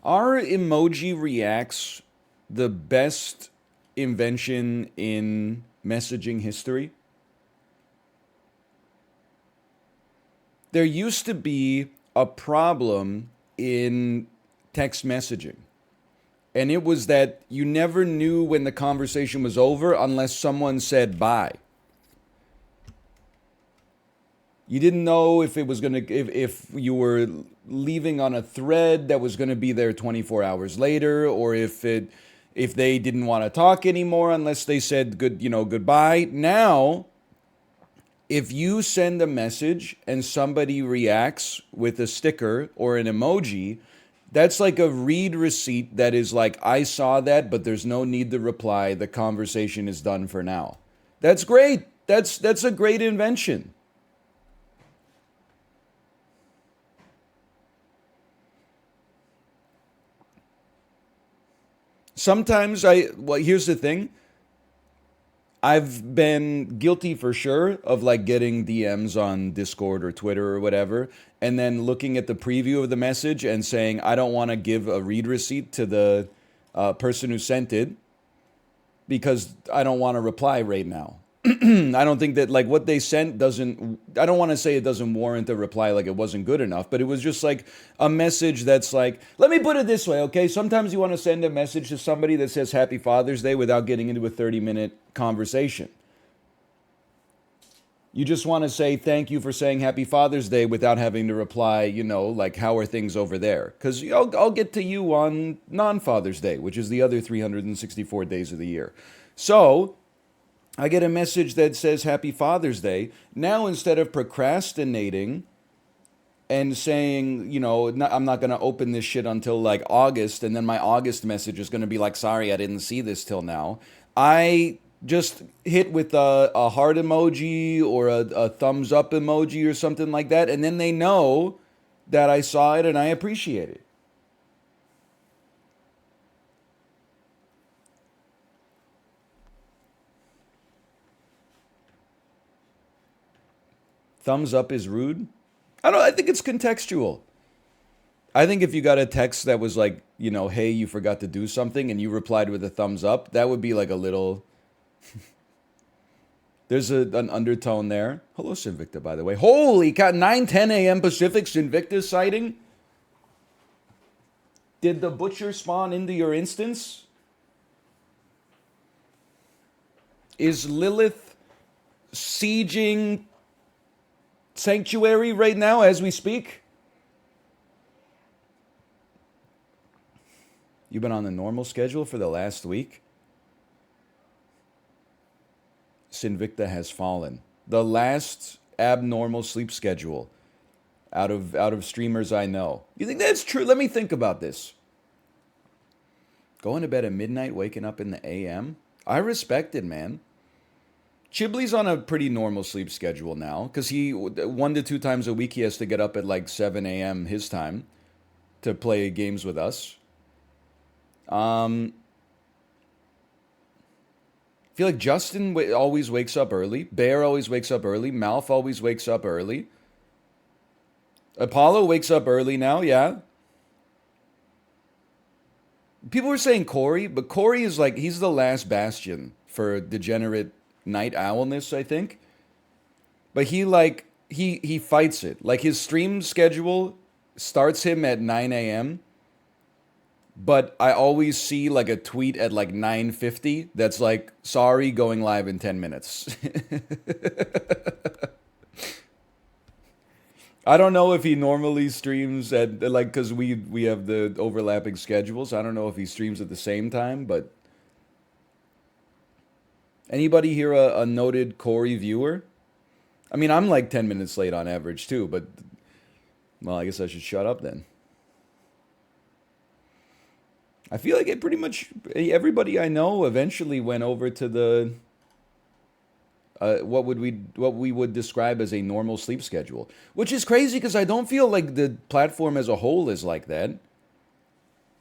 Are emoji reacts the best invention in messaging history? There used to be a problem in text messaging, and it was that you never knew when the conversation was over unless someone said bye. You didn't know if it was going to if you were leaving on a thread that was going to be there 24 hours later, or if they didn't want to talk anymore unless they said goodbye. Now, if you send a message and somebody reacts with a sticker or an emoji, that's like a read receipt that is like, I saw that, but there's no need to reply. The conversation is done for now. That's great. That's a great invention. Sometimes here's the thing. I've been guilty for sure of like getting DMs on Discord or Twitter or whatever, and then looking at the preview of the message and saying, I don't want to give a read receipt to the person who sent it because I don't want to reply right now. I don't think that like what they sent doesn't, I don't want to say it doesn't warrant a reply, like it wasn't good enough, but it was just like a message that's like, let me put it this way, okay? Sometimes you want to send a message to somebody that says Happy Father's Day without getting into a 30-minute conversation. You just want to say thank you for saying Happy Father's Day without having to reply, like how are things over there? Because I'll get to you on non Father's Day, which is the other 364 days of the year. So I get a message that says Happy Father's Day. Now, instead of procrastinating and saying, I'm not going to open this shit until like August, and then my August message is going to be like, sorry, I didn't see this till now, I just hit with a heart emoji or a thumbs up emoji or something like that, and then they know that I saw it and I appreciate it. Thumbs up is rude. I think it's contextual. I think if you got a text that was like, hey, you forgot to do something and you replied with a thumbs up, that would be like a little. There's an undertone there. Hello, Sinvicta, by the way. Holy cow, 9:10 a.m. Pacific Sinvicta sighting? Did the butcher spawn into your instance? Is Lilith sieging Sanctuary right now as we speak? You've been on the normal schedule for the last week? Sinvicta has fallen. The last abnormal sleep schedule out of streamers I know. You think that's true? Let me think about this. Going to bed at midnight, waking up in the AM? I respect it, man. Chibley's on a pretty normal sleep schedule now because he 1 to 2 times a week he has to get up at like 7 a.m. his time to play games with us. I feel like Justin always wakes up early. Bear always wakes up early. Malf always wakes up early. Apollo wakes up early now, yeah. People were saying Corey, but Corey is like, he's the last bastion for degenerate night owlness, I think. But he fights it. Like his stream schedule starts him at 9 a.m. But I always see like a tweet at like 9:50 that's like, sorry, going live in 10 minutes. I don't know if he normally streams at like because we have the overlapping schedules. I don't know if he streams at the same time, but anybody here a noted Corey viewer? I mean, I'm like 10 minutes late on average too, but well, I guess I should shut up then. I feel like it pretty much everybody I know eventually went over to the what we would describe as a normal sleep schedule, which is crazy because I don't feel like the platform as a whole is like that.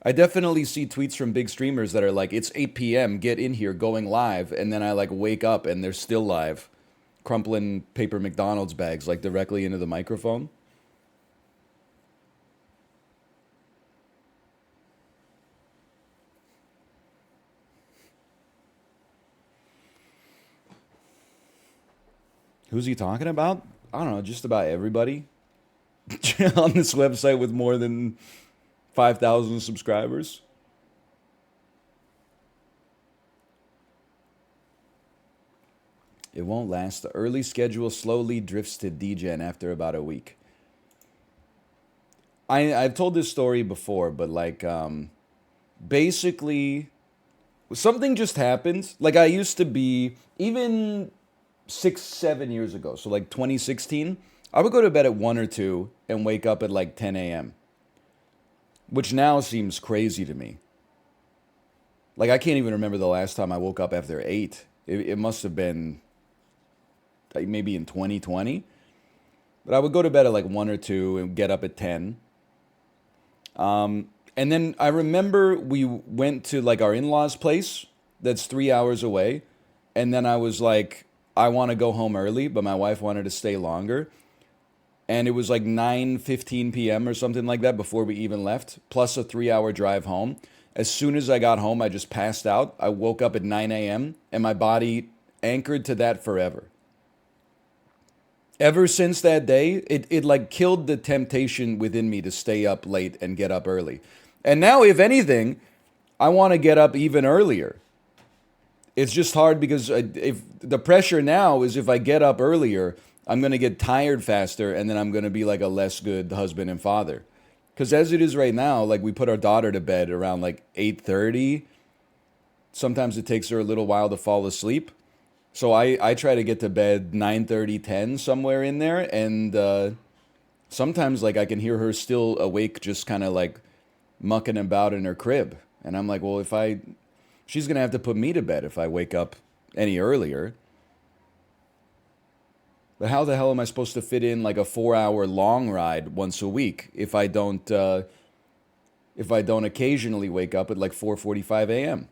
I definitely see tweets from big streamers that are like, "It's 8 p.m. Get in here, going live," and then I like wake up and they're still live, crumpling paper McDonald's bags like directly into the microphone. Who's he talking about? I don't know, just about everybody on this website with more than 5,000 subscribers. It won't last. The early schedule slowly drifts to degen after about a week. I've told this story before, but like basically something just happened. Like I used to be even 6, 7 years ago, so like 2016, I would go to bed at 1 or 2 and wake up at like 10 a.m., which now seems crazy to me. Like I can't even remember the last time I woke up after 8. It must have been like maybe in 2020. But I would go to bed at like 1 or 2 and get up at 10. And then I remember we went to like our in-laws' place that's 3 hours away. And then I was like, I want to go home early, but my wife wanted to stay longer. And it was like 9:15 p.m. or something like that before we even left, plus a 3 hour drive home. As soon as I got home, I just passed out. I woke up at 9 a.m. and my body anchored to that forever. Ever since that day, it like killed the temptation within me to stay up late and get up early. And now, if anything, I want to get up even earlier. It's just hard because if the pressure now is if I get up earlier, I'm going to get tired faster and then I'm going to be like a less good husband and father. Because as it is right now, like we put our daughter to bed around like 8:30. Sometimes it takes her a little while to fall asleep. So I try to get to bed 9:30, 10, somewhere in there. And sometimes like I can hear her still awake just kind of like mucking about in her crib. And I'm like, well, she's going to have to put me to bed if I wake up any earlier. But how the hell am I supposed to fit in like a 4 hour long ride once a week if I don't occasionally wake up at like 4:45 a.m.?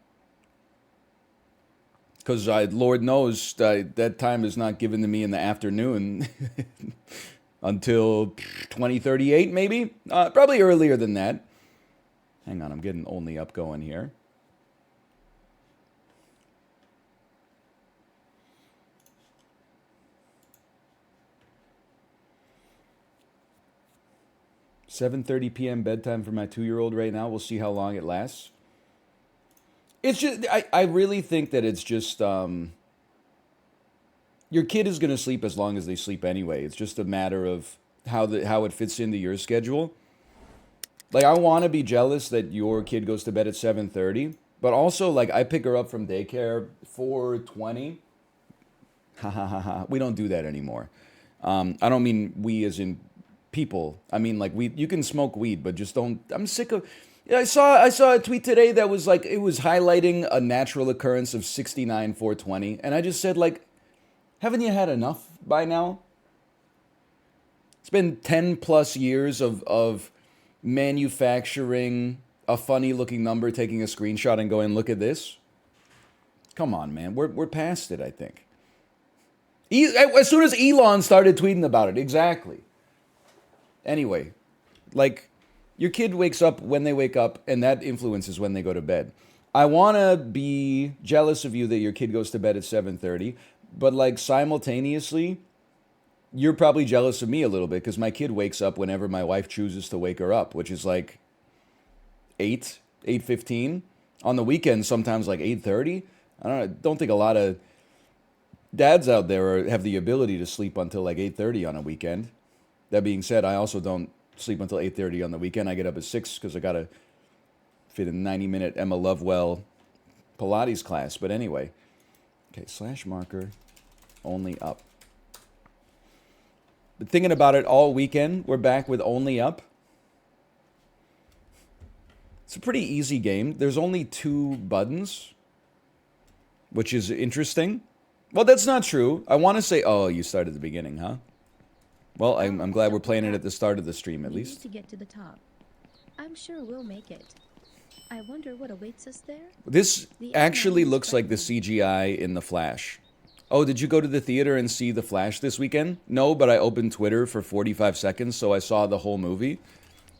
Because Lord knows that time is not given to me in the afternoon until 2038, maybe? Probably earlier than that. Hang on, I'm getting only up going here. $7:30 p.m. bedtime for my 2-year-old right now. We'll see how long it lasts. It's just, I really think that it's just, your kid is going to sleep as long as they sleep anyway. It's just a matter of how it fits into your schedule. Like, I want to be jealous that your kid goes to bed at 7:30, but also, like, I pick her up from daycare 4:20. Ha ha ha ha. We don't do that anymore. I don't mean we as in people. I mean, like, you can smoke weed, but just don't. I'm sick of. Yeah, I saw a tweet today that was like it was highlighting a natural occurrence of 69 420, and I just said like, haven't you had enough by now? It's been 10 plus years of manufacturing a funny looking number, taking a screenshot, and going, look at this. Come on, man, we're past it. I think. As soon as Elon started tweeting about it, exactly. Anyway, like. Your kid wakes up when they wake up, and that influences when they go to bed. I want to be jealous of you that your kid goes to bed at 7:30, but like simultaneously, you're probably jealous of me a little bit because my kid wakes up whenever my wife chooses to wake her up, which is like 8, 8:15. On the weekends, sometimes like 8:30. Don't think a lot of dads out there have the ability to sleep until like 8:30 on a weekend. That being said, I also don't sleep until 8:30 on the weekend. I get up at 6 because I got to fit a 90-minute Emma Lovewell Pilates class. But anyway, okay, /marker, only up. But thinking about it all weekend, we're back with only up. It's a pretty easy game. There's only 2 buttons, which is interesting. Well, that's not true. I want to say, oh, you start at the beginning, huh? Well, I'm glad we're playing it at the start of the stream, at least. To get to the top. I'm sure we'll make it. I wonder what awaits us there. This actually looks like the CGI in The Flash. Oh, did you go to the theater and see The Flash this weekend? No, but I opened Twitter for 45 seconds, so I saw the whole movie,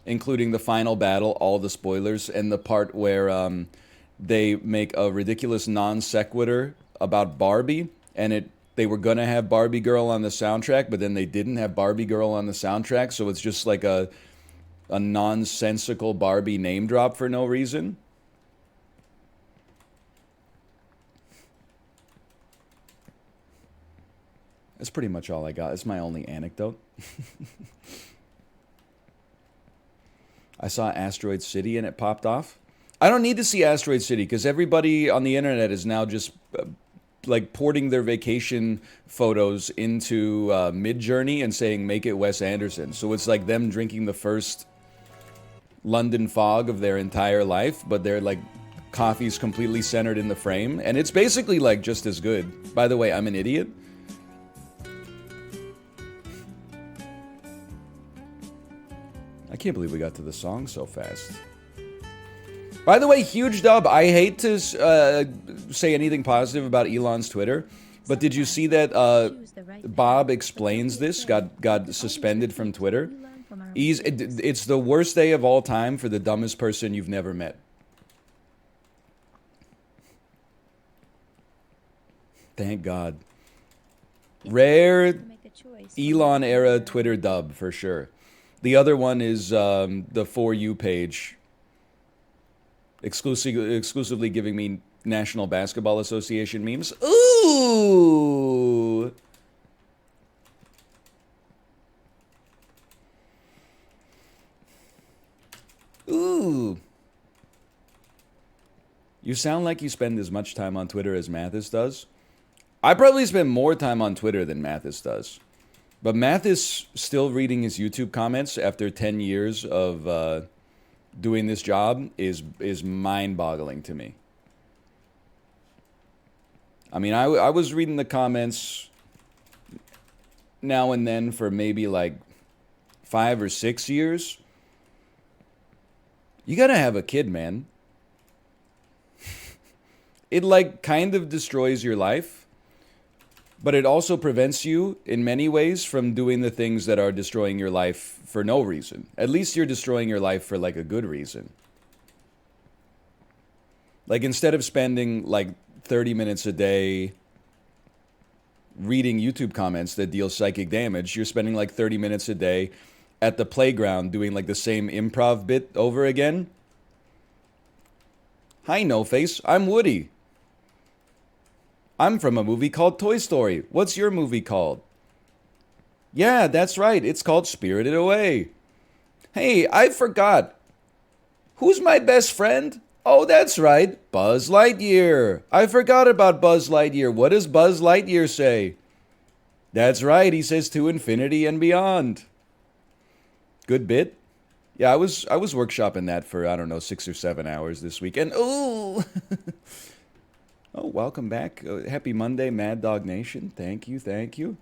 including the final battle, all the spoilers, and the part where they make a ridiculous non sequitur about Barbie, and they were gonna have Barbie Girl on the soundtrack, but then they didn't have Barbie Girl on the soundtrack, so it's just like a nonsensical Barbie name drop for no reason. That's pretty much all I got. It's my only anecdote. I saw Asteroid City and it popped off. I don't need to see Asteroid City because everybody on the internet is now just like porting their vacation photos into Midjourney and saying make it Wes Anderson. So it's like them drinking the first London fog of their entire life, but they're like coffee's completely centered in the frame, and it's basically like just as good. By the way, I'm an idiot. I can't believe we got to the song so fast. By the way, huge dub. I hate to say anything positive about Elon's Twitter, but did you see that Bob Explains This got suspended from Twitter? It's the worst day of all time for the dumbest person you've never met. Thank God. Rare Elon era Twitter dub for sure. The other one is the For You page, exclusively giving me National Basketball Association memes. Ooh! Ooh! You sound like you spend as much time on Twitter as Mathis does. I probably spend more time on Twitter than Mathis does. But Mathis still reading his YouTube comments after 10 years of doing this job is mind-boggling to me. I mean, I was reading the comments now and then for maybe like 5 or 6 years. You gotta have a kid, man. It like kind of destroys your life. But it also prevents you, in many ways, from doing the things that are destroying your life for no reason. At least you're destroying your life for, like, a good reason. Like, instead of spending, like, 30 minutes a day reading YouTube comments that deal psychic damage, you're spending, like, 30 minutes a day at the playground doing, like, the same improv bit over again. Hi, No Face. I'm Woody. I'm from a movie called Toy Story. What's your movie called? Yeah, that's right. It's called Spirited Away. Hey, I forgot. Who's my best friend? Oh, that's right. Buzz Lightyear. I forgot about Buzz Lightyear. What does Buzz Lightyear say? That's right. He says to infinity and beyond. Good bit. Yeah, I was workshopping that for, I don't know, 6 or 7 hours this weekend. Ooh. Oh, welcome back. Happy Monday, Mad Dog Nation. Thank you, thank you.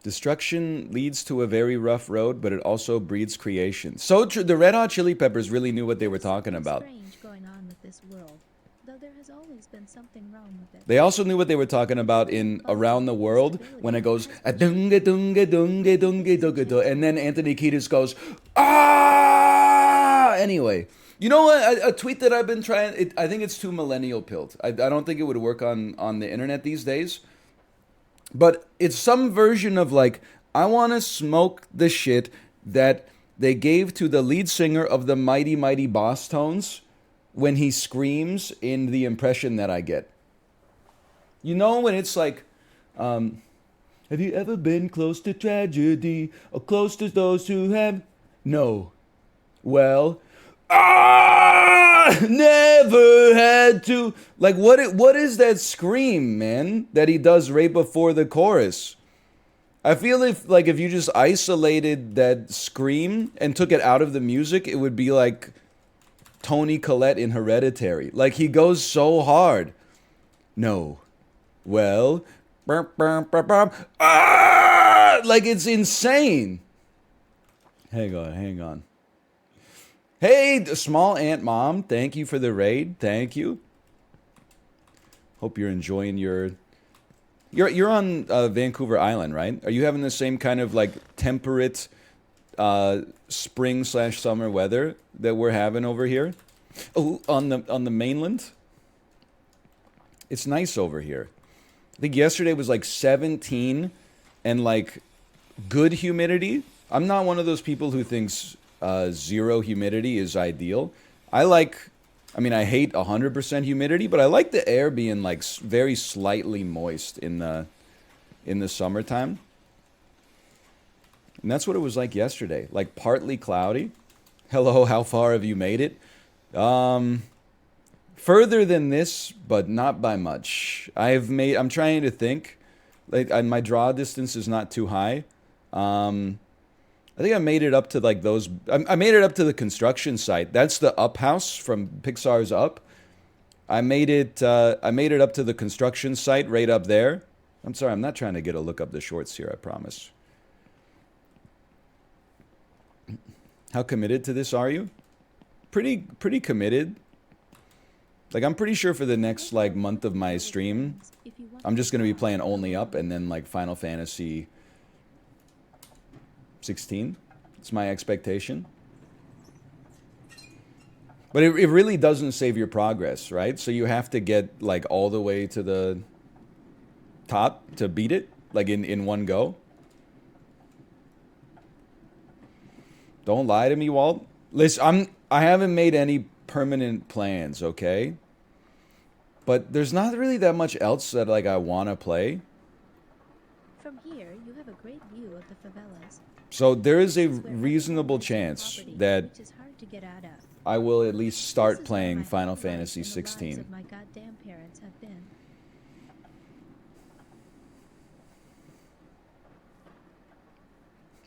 Destruction leads to a very rough road, but it also breeds creation. So true. The Red Hot Chili Peppers really knew what they were talking about. Strange going on with this world, though there has always been something wrong with it. They also knew what they were talking about in Around the World when it goes "Adunga dunga dunga dunga dunga dunga," and then Anthony Kiedis goes ah. Anyway. You know what? A tweet that I've been trying, I think it's too millennial pilled. I don't think it would work on the internet these days. But it's some version of like, I want to smoke the shit that they gave to the lead singer of the Mighty Mighty Boss Tones when he screams in the impression that I get. You know when it's like, have you ever been close to tragedy or close to those who have? No. Well... never had to. Like, what is that scream, man, that he does right before the chorus? I feel if you just isolated that scream and took it out of the music, it would be like Toni Collette in Hereditary. Like, he goes so hard. No. Well, like, it's insane. Hang on. Hey, Small Ant Mom, thank you for the raid. Thank you. Hope you're enjoying your... You're on Vancouver Island, right? Are you having the same kind of, like, temperate spring/summer weather that we're having over here? Oh, on the mainland? It's nice over here. I think yesterday was like 17 and like good humidity. I'm not one of those people who thinks zero humidity is ideal. I like, I mean, I hate 100% humidity, but I like the air being like very slightly moist in the summertime. And that's what it was like yesterday, like partly cloudy. Hello, how far have you made it? Further than this, but not by much. I'm trying to think. Like my draw distance is not too high. I think I made it up to like those. I made it up to the construction site. That's the Up house from Pixar's Up. I made it. I made it up to the construction site right up there. I'm sorry. I'm not trying to get a look up the shorts here. I promise. How committed to this are you? Pretty committed. Like, I'm pretty sure for the next, like, month of my stream, I'm just going to be playing only Up and then, like, Final Fantasy 16. It's my expectation. But it really doesn't save your progress, right? So you have to get, like, all the way to the top to beat it, like, in one go. Don't lie to me, Walt. Listen, I haven't made any permanent plans, okay? But there's not really that much else that like I want to play. From here, you have a great view of the favelas. So there is a reasonable chance that Which is hard to get out of. I will at least start This is playing where my Final whole life Fantasy and the lives 16. of my goddamn parents have been.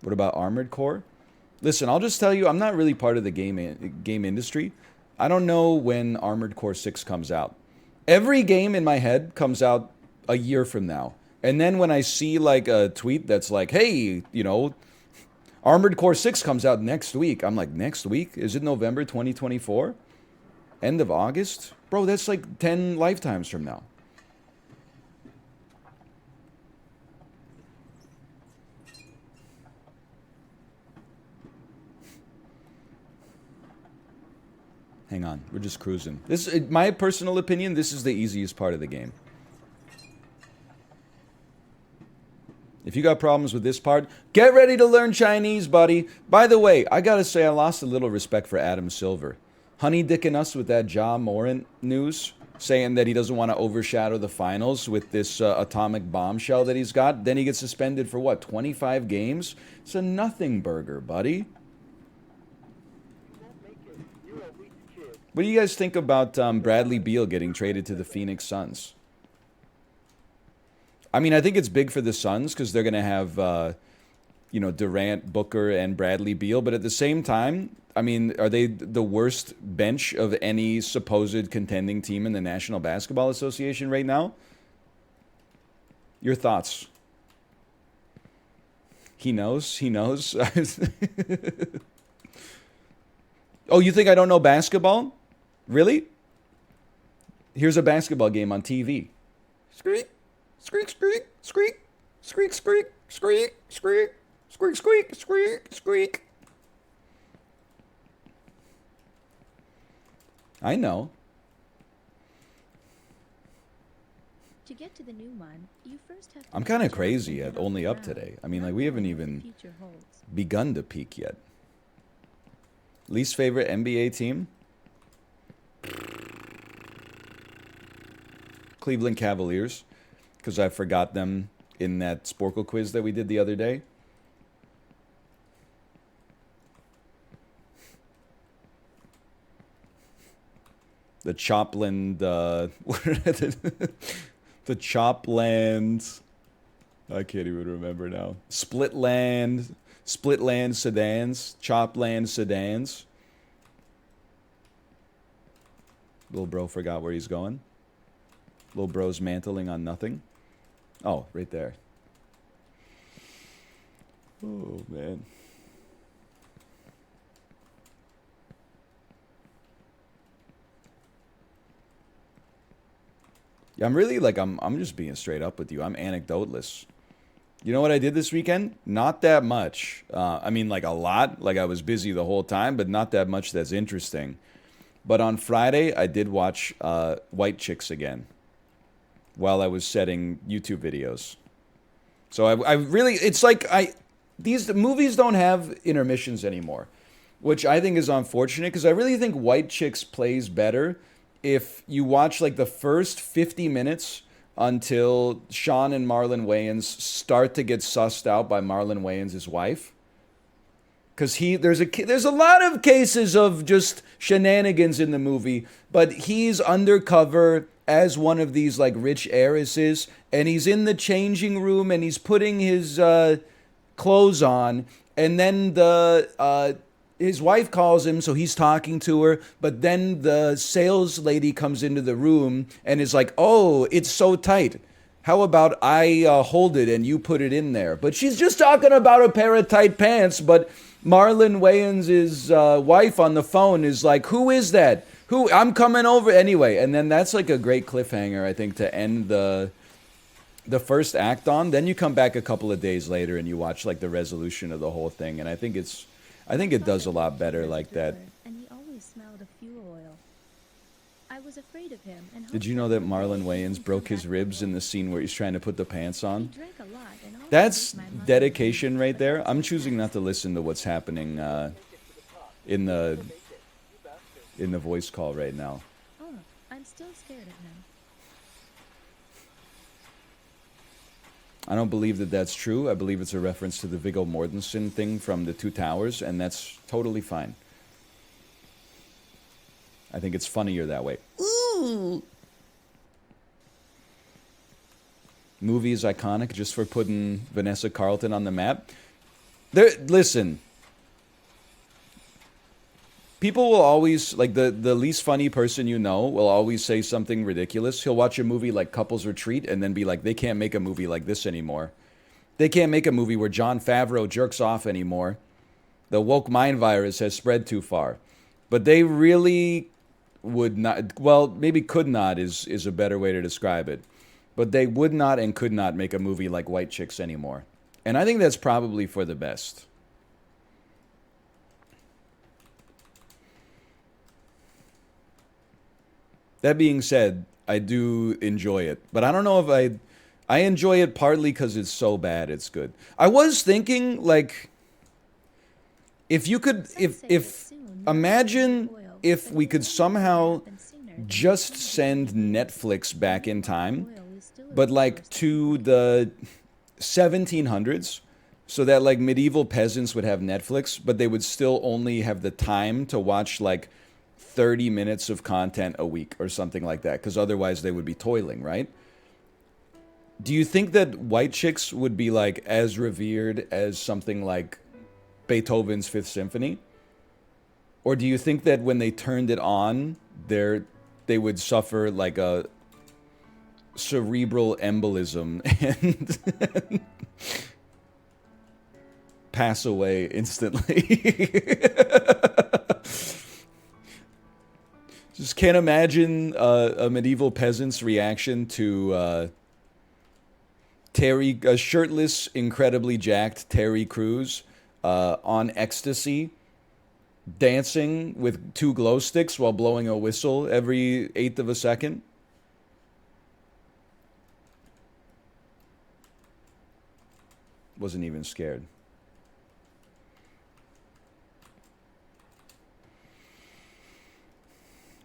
What about Armored Core? Listen, I'll just tell you, I'm not really part of the game industry. I don't know when Armored Core 6 comes out. Every game in my head comes out a year from now. And then when I see like a tweet that's like, hey, you know, Armored Core 6 comes out next week. I'm like, next week? Is it November 2024? End of August? Bro, that's like 10 lifetimes from now. Hang on, we're just cruising. This is my personal opinion. This is the easiest part of the game. If you got problems with this part, get ready to learn Chinese, buddy. By the way, I gotta say I lost a little respect for Adam Silver. Honey dicking us with that Ja Morant news, saying that he doesn't want to overshadow the finals with this atomic bombshell that he's got. Then he gets suspended for what, 25 games? It's a nothing burger, buddy. What do you guys think about Bradley Beal getting traded to the Phoenix Suns? I mean, I think it's big for the Suns because they're going to have, you know, Durant, Booker, and Bradley Beal. But at the same time, I mean, are they the worst bench of any supposed contending team in the National Basketball Association right now? Your thoughts? He knows. He knows. Oh, you think I don't know basketball? Really? Here's a basketball game on TV. Squeak, squeak, squeak, squeak, squeak, squeak, squeak, squeak, squeak, squeak, squeak, squeak. I know. To get to the new one, you first have to I'm kind of jump crazy and at get off only the up ground, today. I mean, not like, we haven't knowing what the even future holds. begun to peak yet. Least favorite NBA team? Cleveland Cavaliers, because I forgot them in that Sporkle quiz that we did the other day. The Chopland, the Chopland, I can't even remember now. Splitland sedans, Chopland sedans. Little bro forgot where he's going. Little bro's mantling on nothing. Oh, right there. Oh, man. Yeah, I'm really like, I'm just being straight up with you. I'm anecdoteless. You know what I did this weekend? Not that much. I mean, like a lot. Like I was busy the whole time, but not that much that's interesting. But on Friday, I did watch White Chicks again. while I was setting YouTube videos. So I really, it's like these movies don't have intermissions anymore, which I think is unfortunate because I really think White Chicks plays better if you watch like the first 50 minutes until Sean and Marlon Wayans start to get sussed out by Marlon Wayans' wife. Because there's a lot of cases of just shenanigans in the movie, but he's undercover as one of these like rich heiresses, and he's in the changing room and he's putting his clothes on, and then the his wife calls him, so he's talking to her, but then the sales lady comes into the room and is like, "Oh, it's so tight. How about I hold it and you put it in there?" But she's just talking about a pair of tight pants, but Marlon Wayans' wife on the phone is like, "Who is that? Who? I'm coming over." Anyway, and then that's like a great cliffhanger, I think, to end the first act on. Then you come back a couple of days later and you watch like the resolution of the whole thing, and I think it does a lot better like that. And he always smelled of fuel oil. I was afraid of him and Did you know that Marlon Wayans broke his ribs in the scene where he's trying to put the pants on? He drank a lot and always That's ate my mother. dedication right there. I'm choosing not to listen to what's happening in the voice call right now. Oh, I'm still scared of him. I don't believe that that's true. I believe it's a reference to the Viggo Mortensen thing from The Two Towers, and that's totally fine. I think it's funnier that way. Ooh. Movie is iconic just for putting Vanessa Carlton on the map. Listen. People will always, like the least funny person you know will always say something ridiculous. He'll watch a movie like Couples Retreat and then be like, they can't make a movie like this anymore. They can't make a movie where Jon Favreau jerks off anymore. The woke mind virus has spread too far. But they really would not, well, maybe could not is a better way to describe it. But they would not and could not make a movie like White Chicks anymore. And I think that's probably for the best. That being said, I do enjoy it. But I don't know if I enjoy it partly because it's so bad it's good. I was thinking, like, if you could, if imagine if we could somehow just send Netflix back in time, but like to the 1700s, so that like medieval peasants would have Netflix, but they would still only have the time to watch like 30 minutes of content a week or something like that, because otherwise they would be toiling, right? Do you think that White Chicks would be like as revered as something like Beethoven's Fifth Symphony? Or do you think that when they turned it on, they would suffer like a cerebral embolism and pass away instantly? Just can't imagine a medieval peasant's reaction to a shirtless, incredibly jacked Terry Crews on ecstasy, dancing with 2 glow sticks while blowing a whistle every 1/8 of a second. Wasn't even scared.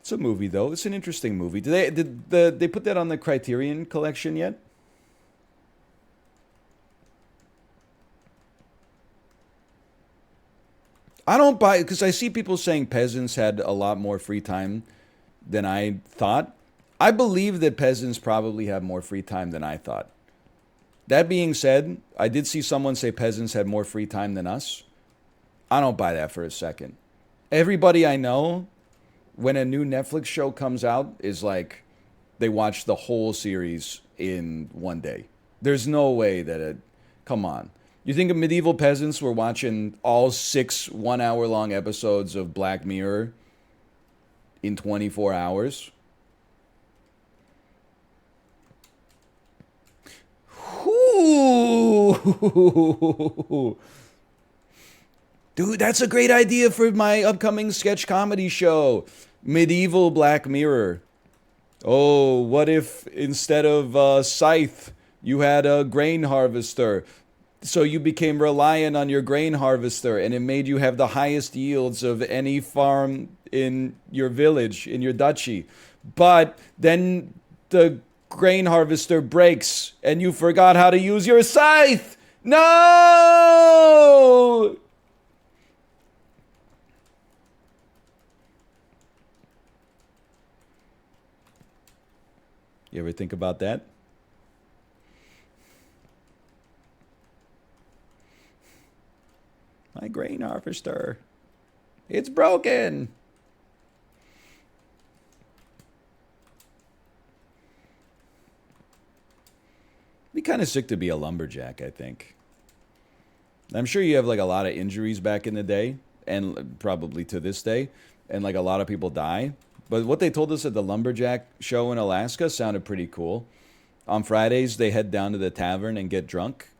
It's a movie, though. It's an interesting movie. Did they put that on the Criterion Collection yet? I don't buy it because I see people saying peasants had a lot more free time than I thought. I believe that peasants probably have more free time than I thought. That being said, I did see someone say peasants had more free time than us. I don't buy that for a second. Everybody I know, when a new Netflix show comes out, is like they watch the whole series in one day. There's no way that it... Come on. You think of medieval peasants were watching all 6 one-hour-long episodes of Black Mirror in 24 hours? Ooh. Dude, that's a great idea for my upcoming sketch comedy show. Medieval Black Mirror. Oh, what if instead of a scythe, you had a grain harvester? So you became reliant on your grain harvester, and it made you have the highest yields of any farm in your village, in your duchy. But then the grain harvester breaks, and you forgot how to use your scythe. No! You ever think about that? My grain harvester. It's broken. Be kind of sick to be a lumberjack, I think. I'm sure you have like a lot of injuries back in the day, and probably to this day, and like a lot of people die. But what they told us at the lumberjack show in Alaska sounded pretty cool. On Fridays, they head down to the tavern and get drunk,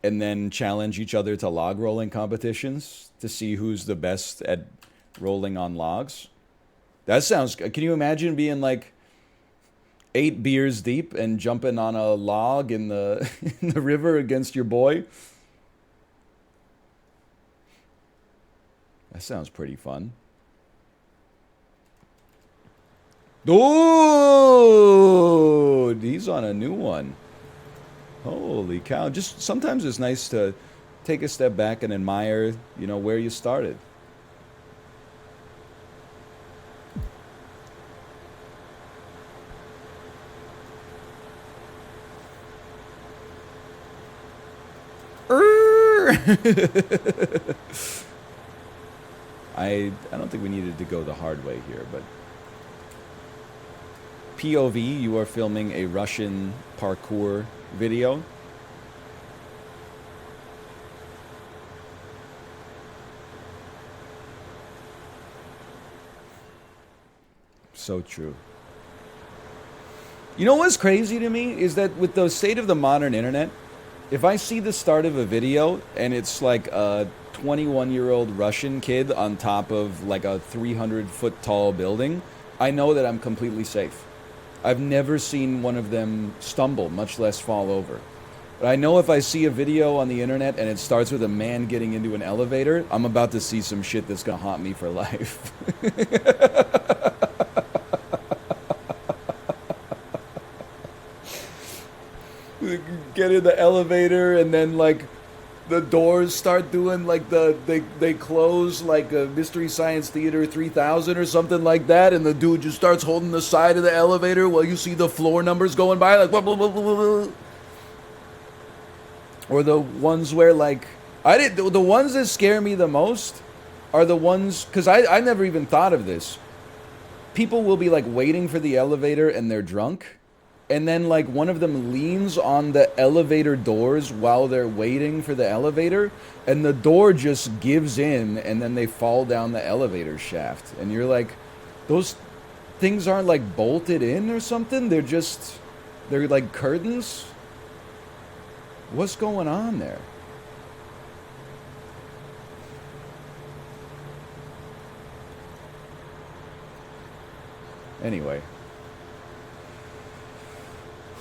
and then challenge each other to log rolling competitions to see who's the best at rolling on logs. That sounds. Can you imagine being like 8 beers deep and jumping on a log in the in the river against your boy? That sounds pretty fun. Dude, he's on a new one. Holy cow. Just sometimes it's nice to take a step back and admire, where you started. I don't think we needed to go the hard way here, but POV, you are filming a Russian parkour video. So true. You know what's crazy to me is that with the state of the modern internet, if I see the start of a video and it's like a 21-year-old Russian kid on top of like a 300-foot tall building, I know that I'm completely safe. I've never seen one of them stumble, much less fall over. But I know if I see a video on the internet and it starts with a man getting into an elevator, I'm about to see some shit that's gonna haunt me for life. Get in the elevator and then like the doors start doing like they close like a Mystery Science Theater 3000 or something like that, and the dude just starts holding the side of the elevator while you see the floor numbers going by like blah, blah, blah, blah, blah. Or the ones where like the ones that scare me the most are the ones, because I never even thought of this. People will be like waiting for the elevator and they're drunk, and then like one of them leans on the elevator doors while they're waiting for the elevator, and the door just gives in and then they fall down the elevator shaft, and you're like, those things aren't like bolted in or something, they're like curtains. What's going on there? Anyway.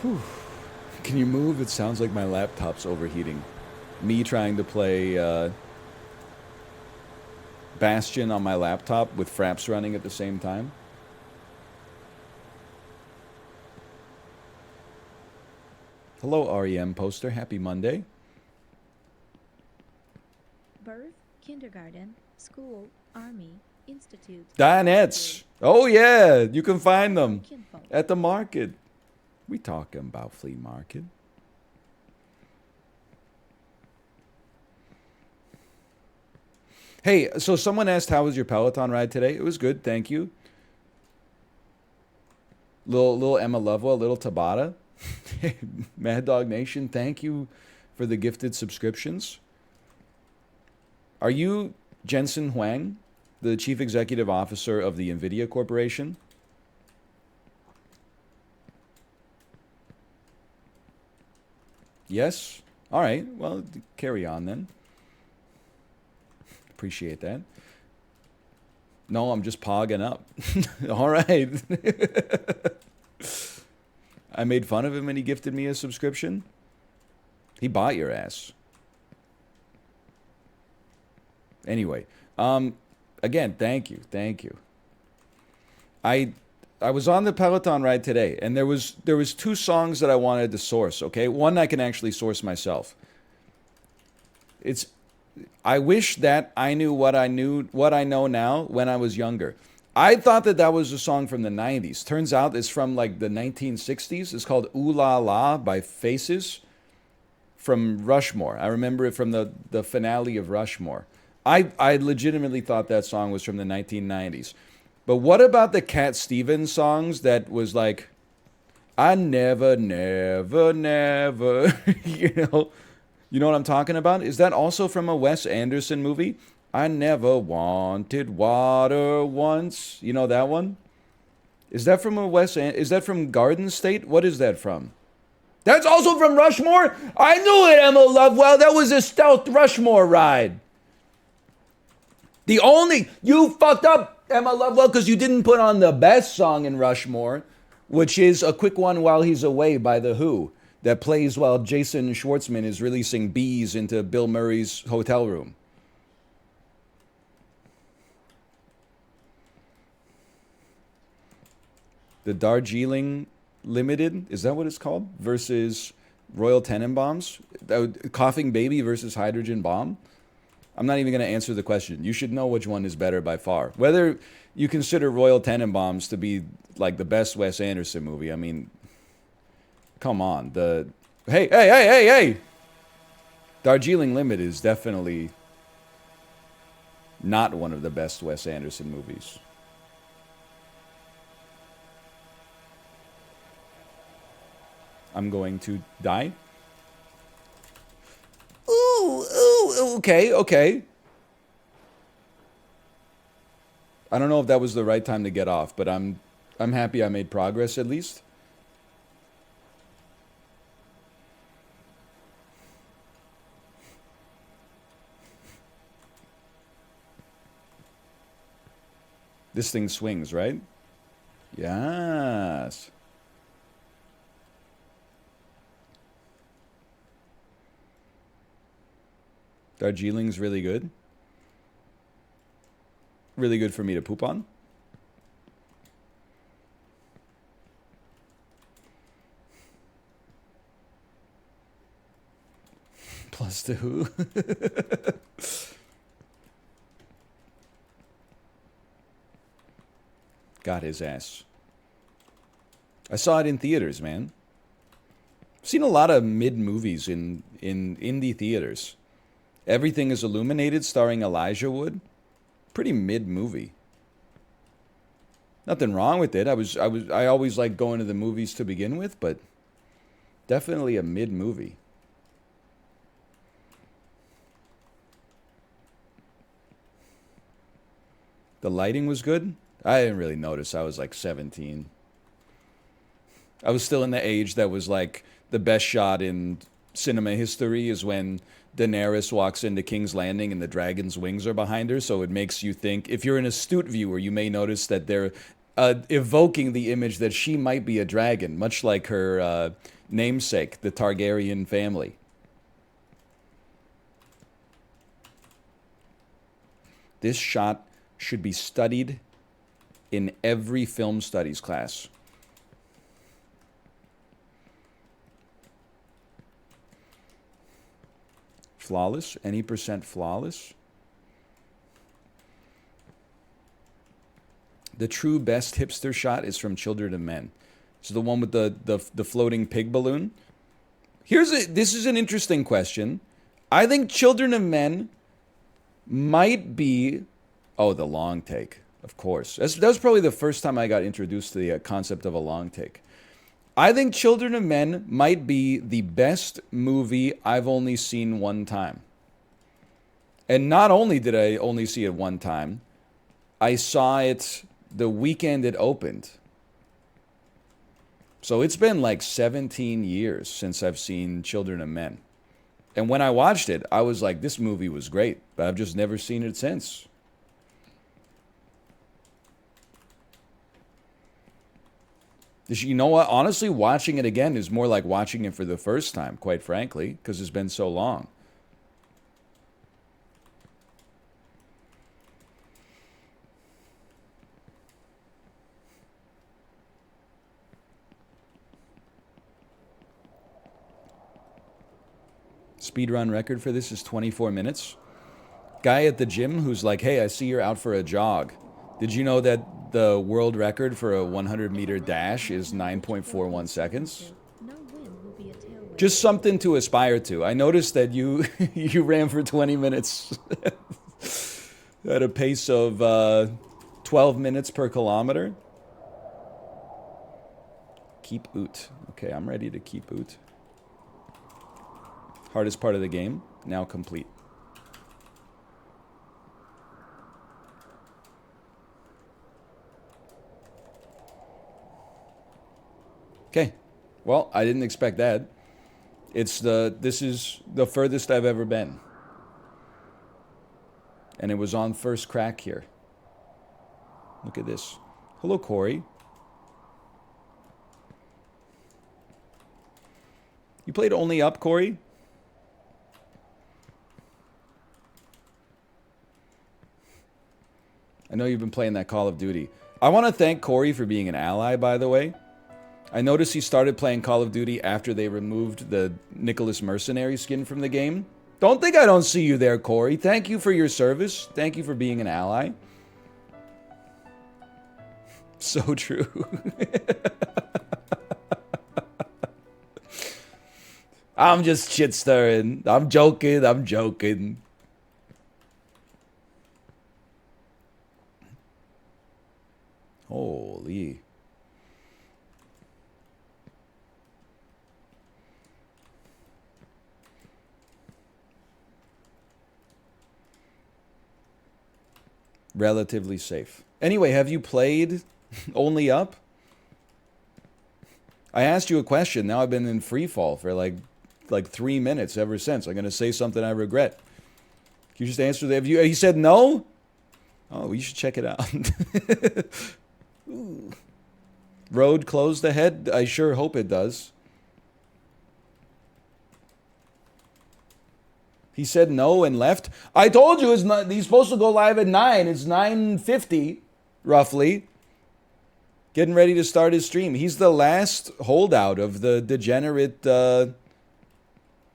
Whew. Can you move? It sounds like my laptop's overheating. Me trying to play Bastion on my laptop with Fraps running at the same time. Hello, REM poster. Happy Monday. Birth, kindergarten, school, army, institute. Dianettes. Oh, yeah. You can find them Kinfolk. at the market. We talking about flea market. Hey, so someone asked, how was your Peloton ride today? It was good, thank you. Little Emma Lovewell, little Tabata. Mad Dog Nation, thank you for the gifted subscriptions. Are you Jensen Huang, the Chief Executive Officer of the NVIDIA Corporation? Yes? All right, well, carry on then. Appreciate that. No, I'm just pogging up. All right. I made fun of him and he gifted me a subscription. He bought your ass. Anyway, again, thank you, thank you. I I was on the Peloton ride today, and there was two songs that I wanted to source. Okay, one I can actually source myself. It's I wish that I knew what I know now when I was younger. I thought that that was a song from the 90s. Turns out it's from like the 1960s. It's called Ooh La La by Faces from Rushmore. I remember it from the finale of Rushmore. I legitimately thought that song was from the 1990s. But what about the Cat Stevens songs that was like, I never, never, never, you know what I'm talking about? Is that also from a Wes Anderson movie? I never wanted water once. You know that one? Is that from is that from Garden State? What is that from? That's also from Rushmore? I knew it, Emma Lovewell. That was a stealth Rushmore ride. You fucked up, Emma Lovewell, because you didn't put on the best song in Rushmore, which is A Quick One While He's Away by The Who, that plays while Jason Schwartzman is releasing bees into Bill Murray's hotel room. The Darjeeling Limited, is that what it's called? Versus Royal Tenenbaums? Coughing Baby versus Hydrogen Bomb? I'm not even going to answer the question. You should know which one is better by far. Whether you consider Royal Tenenbaums to be like the best Wes Anderson movie, I mean, come on. Hey! Darjeeling Limited is definitely not one of the best Wes Anderson movies. I'm going to die. Ooh, okay. I don't know if that was the right time to get off, but I'm happy I made progress at least. This thing swings, right? Yes. Darjeeling's really good. Really good for me to poop on. Plus two. Got his ass. I saw it in theaters, man. I've seen a lot of mid movies in indie theaters. Everything is Illuminated, starring Elijah Wood. Pretty mid movie. Nothing wrong with it. I always like going to the movies to begin with, but definitely a mid movie. The lighting was good. I didn't really notice. I was like 17. I was still in the age that was like the best shot in cinema history is when Daenerys walks into King's Landing and the dragon's wings are behind her, so it makes you think, if you're an astute viewer, you may notice that they're evoking the image that she might be a dragon, much like her namesake, the Targaryen family. This shot should be studied in every film studies class. Flawless? Any percent flawless? The true best hipster shot is from Children of Men. It's the one with the floating pig balloon. This is an interesting question. I think Children of Men might be... Oh, the long take, of course. That was probably the first time I got introduced to the concept of a long take. I think Children of Men might be the best movie I've only seen one time. And not only did I only see it one time, I saw it the weekend it opened. So it's been like 17 years since I've seen Children of Men. And when I watched it, I was like, this movie was great, but I've just never seen it since. You know what? Honestly, watching it again is more like watching it for the first time, quite frankly, because it's been so long. Speedrun record for this is 24 minutes. Guy at the gym who's like, hey, I see you're out for a jog. Did you know that the world record for a 100-meter dash is 9.41 seconds? No wind will be a tailwind. Just something to aspire to. I noticed that you you ran for 20 minutes at a pace of 12 minutes per kilometer. Keep oot. Okay, I'm ready to keep oot. Hardest part of the game, now complete. Okay. Well, I didn't expect that. This is the furthest I've ever been. And it was on first crack here. Look at this. Hello, Corey. You played only up, Corey? I know you've been playing that Call of Duty. I want to thank Corey for being an ally, by the way. I noticed he started playing Call of Duty after they removed the Nicholas Mercenary skin from the game. Don't think I don't see you there, Corey. Thank you for your service. Thank you for being an ally. So true. I'm just shit stirring. I'm joking. I'm joking. Holy. Relatively safe. Anyway, have you played Only Up? I asked you a question. Now I've been in free fall for like 3 minutes ever since. I'm going to say something I regret. Can you just answer that? He said no? Oh, you should check it out. Road closed ahead? I sure hope it does. He said no and left. I told you he's supposed to go live at 9. It's 9:50, roughly. Getting ready to start his stream. He's the last holdout of the degenerate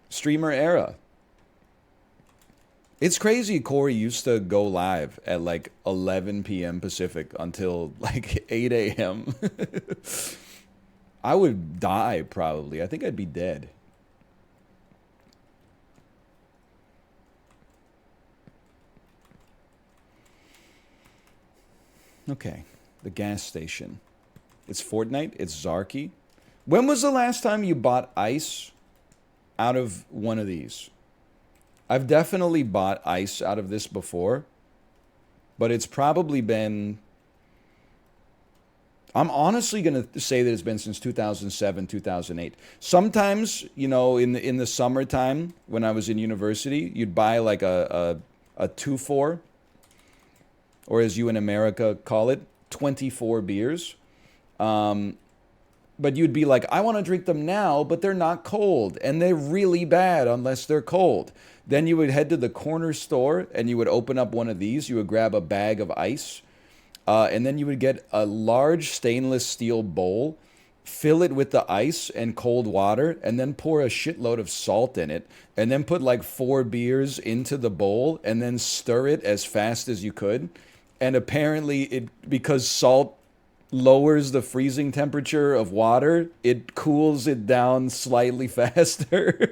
streamer era. It's crazy Corey used to go live at like 11 p.m. Pacific until like 8 a.m. I would die probably. I think I'd be dead. Okay, the gas station. It's Fortnite. It's Zarky. When was the last time you bought ice out of one of these? I've definitely bought ice out of this before, but it's probably been... I'm honestly going to say that it's been since 2007, 2008. Sometimes, you know, in the summertime when I was in university, you'd buy like a 2-4, or as you in America call it, 24 beers. But you'd be like, I want to drink them now, but they're not cold. And they're really bad unless they're cold. Then you would head to the corner store and you would open up one of these. You would grab a bag of ice. And then you would get a large stainless steel bowl, fill it with the ice and cold water, and then pour a shitload of salt in it. And then put like 4 beers into the bowl and then stir it as fast as you could. And apparently, because salt lowers the freezing temperature of water, it cools it down slightly faster.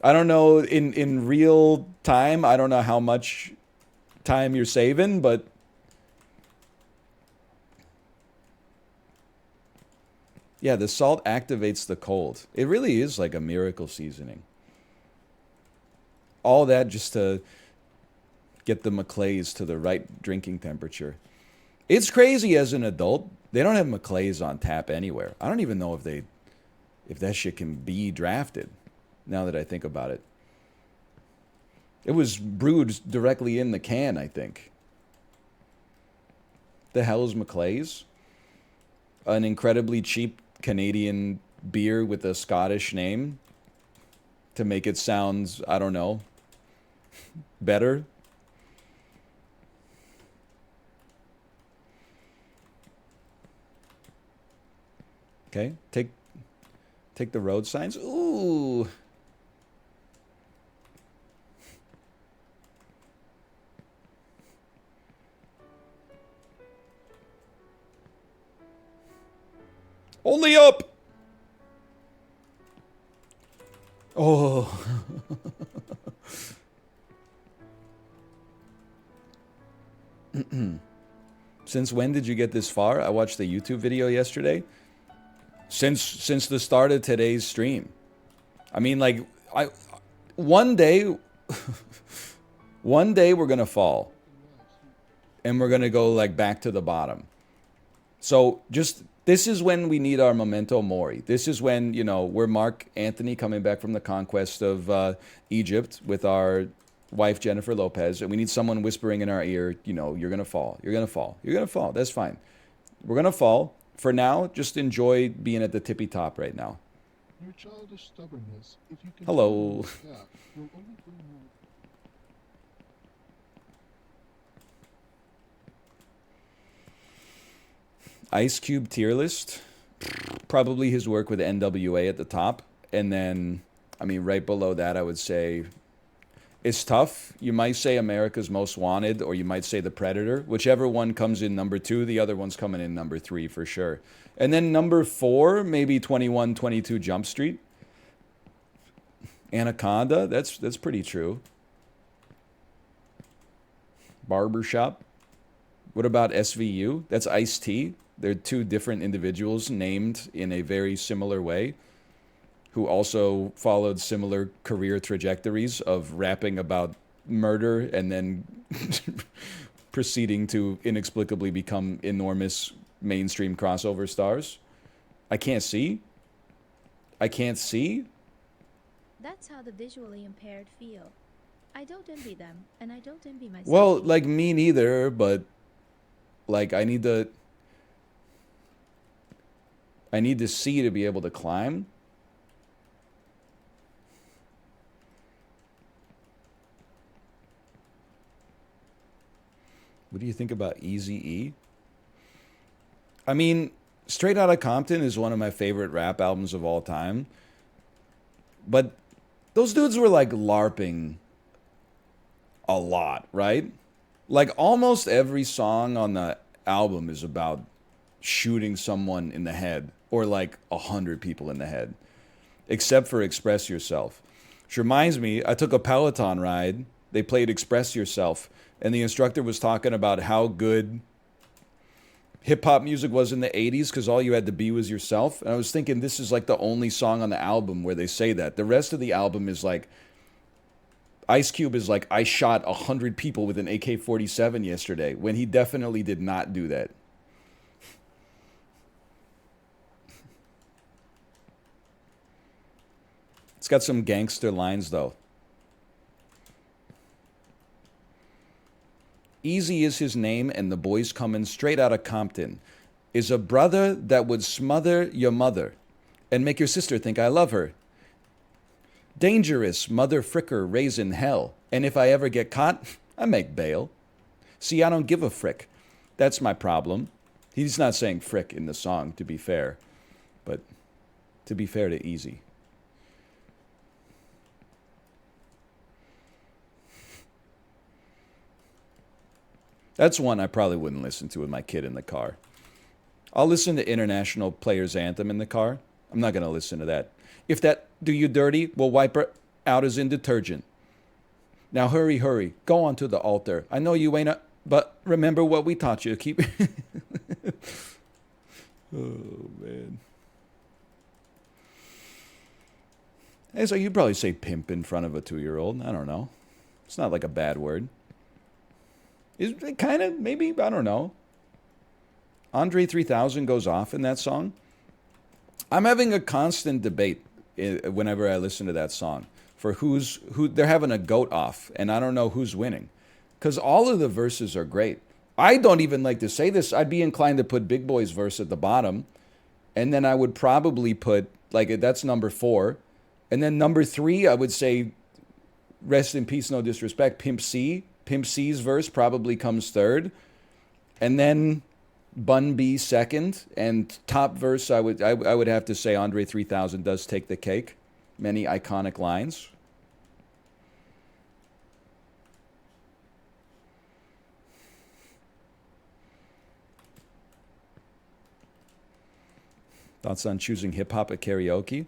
I don't know, in real time, I don't know how much time you're saving, but yeah, the salt activates the cold. It really is like a miracle seasoning. All that just to get the Maclays to the right drinking temperature. It's crazy as an adult. They don't have Maclays on tap anywhere. I don't even know if that shit can be drafted, now that I think about it. It was brewed directly in the can, I think. The hell is Maclay's? An incredibly cheap Canadian beer with a Scottish name to make it sound, I don't know, better. Okay, take the road signs. Ooh. Only up. Oh. Since when did you get this far? I watched the YouTube video yesterday. Since the start of today's stream. I mean, like, one day one day we're gonna fall. And we're gonna go like back to the bottom. So just this is when we need our memento mori. This is when, you know, we're Mark Anthony coming back from the conquest of Egypt with our wife Jennifer Lopez, and we need someone whispering in our ear, you know, you're gonna fall, you're gonna fall, you're gonna fall. That's fine. We're gonna fall. For now, just enjoy being at the tippy top right now. Your childish stubbornness, if you Hello. continue like that, will only bring more. Ice Cube tier list. Probably his work with NWA at the top. And then, I mean, right below that, I would say it's tough. You might say America's Most Wanted, or you might say The Predator. Whichever one comes in number 2, the other one's coming in number 3 for sure. And then number 4, maybe 2122 Jump Street. Anaconda, that's pretty true. Barbershop. What about SVU? That's Ice-T. They're two different individuals named in a very similar way, who also followed similar career trajectories of rapping about murder and then proceeding to inexplicably become enormous mainstream crossover stars. I can't see. I can't see. That's how the visually impaired feel. I don't envy them, and I don't envy myself. Well, like me neither, but like I need to see to be able to climb. What do you think about Eazy-E? I mean, Straight Outta Compton is one of my favorite rap albums of all time. But those dudes were like LARPing a lot, right? Like almost every song on the album is about shooting someone in the head, or like 100 people in the head, except for Express Yourself. Which reminds me, I took a Peloton ride. They played Express Yourself, and the instructor was talking about how good hip-hop music was in the 80s because all you had to be was yourself. And I was thinking, this is like the only song on the album where they say that. The rest of the album is like, Ice Cube is like, I shot 100 people with an AK-47 yesterday, when he definitely did not do that. It's got some gangster lines, though. Easy is his name, and the boy's coming straight out of Compton. Is a brother that would smother your mother and make your sister think I love her. Dangerous mother fricker raising hell, and if I ever get caught, I make bail. See, I don't give a frick. That's my problem. He's not saying frick in the song, to be fair, but to be fair to Easy. That's one I probably wouldn't listen to with my kid in the car. I'll listen to International Players Anthem in the car. I'm not going to listen to that. If that do you dirty, we'll wipe her out as in detergent. Now hurry, hurry, go on to the altar. I know you ain't but remember what we taught you. Keep... Oh, man. Hey, so you'd probably say pimp in front of a 2-year-old. I don't know. It's not like a bad word. Is it kind of, maybe, I don't know. Andre 3000 goes off in that song. I'm having a constant debate whenever I listen to that song for who they're having a goat off, and I don't know who's winning, because all of the verses are great. I don't even like to say this. I'd be inclined to put Big Boy's verse at the bottom. And then I would probably put, like, that's number 4. And then number 3, I would say, rest in peace, no disrespect, Pimp C. Pimp C's verse probably comes 3rd. And then Bun B second. And top verse, I would have to say Andre 3000 does take the cake. Many iconic lines. Thoughts on choosing hip-hop at karaoke?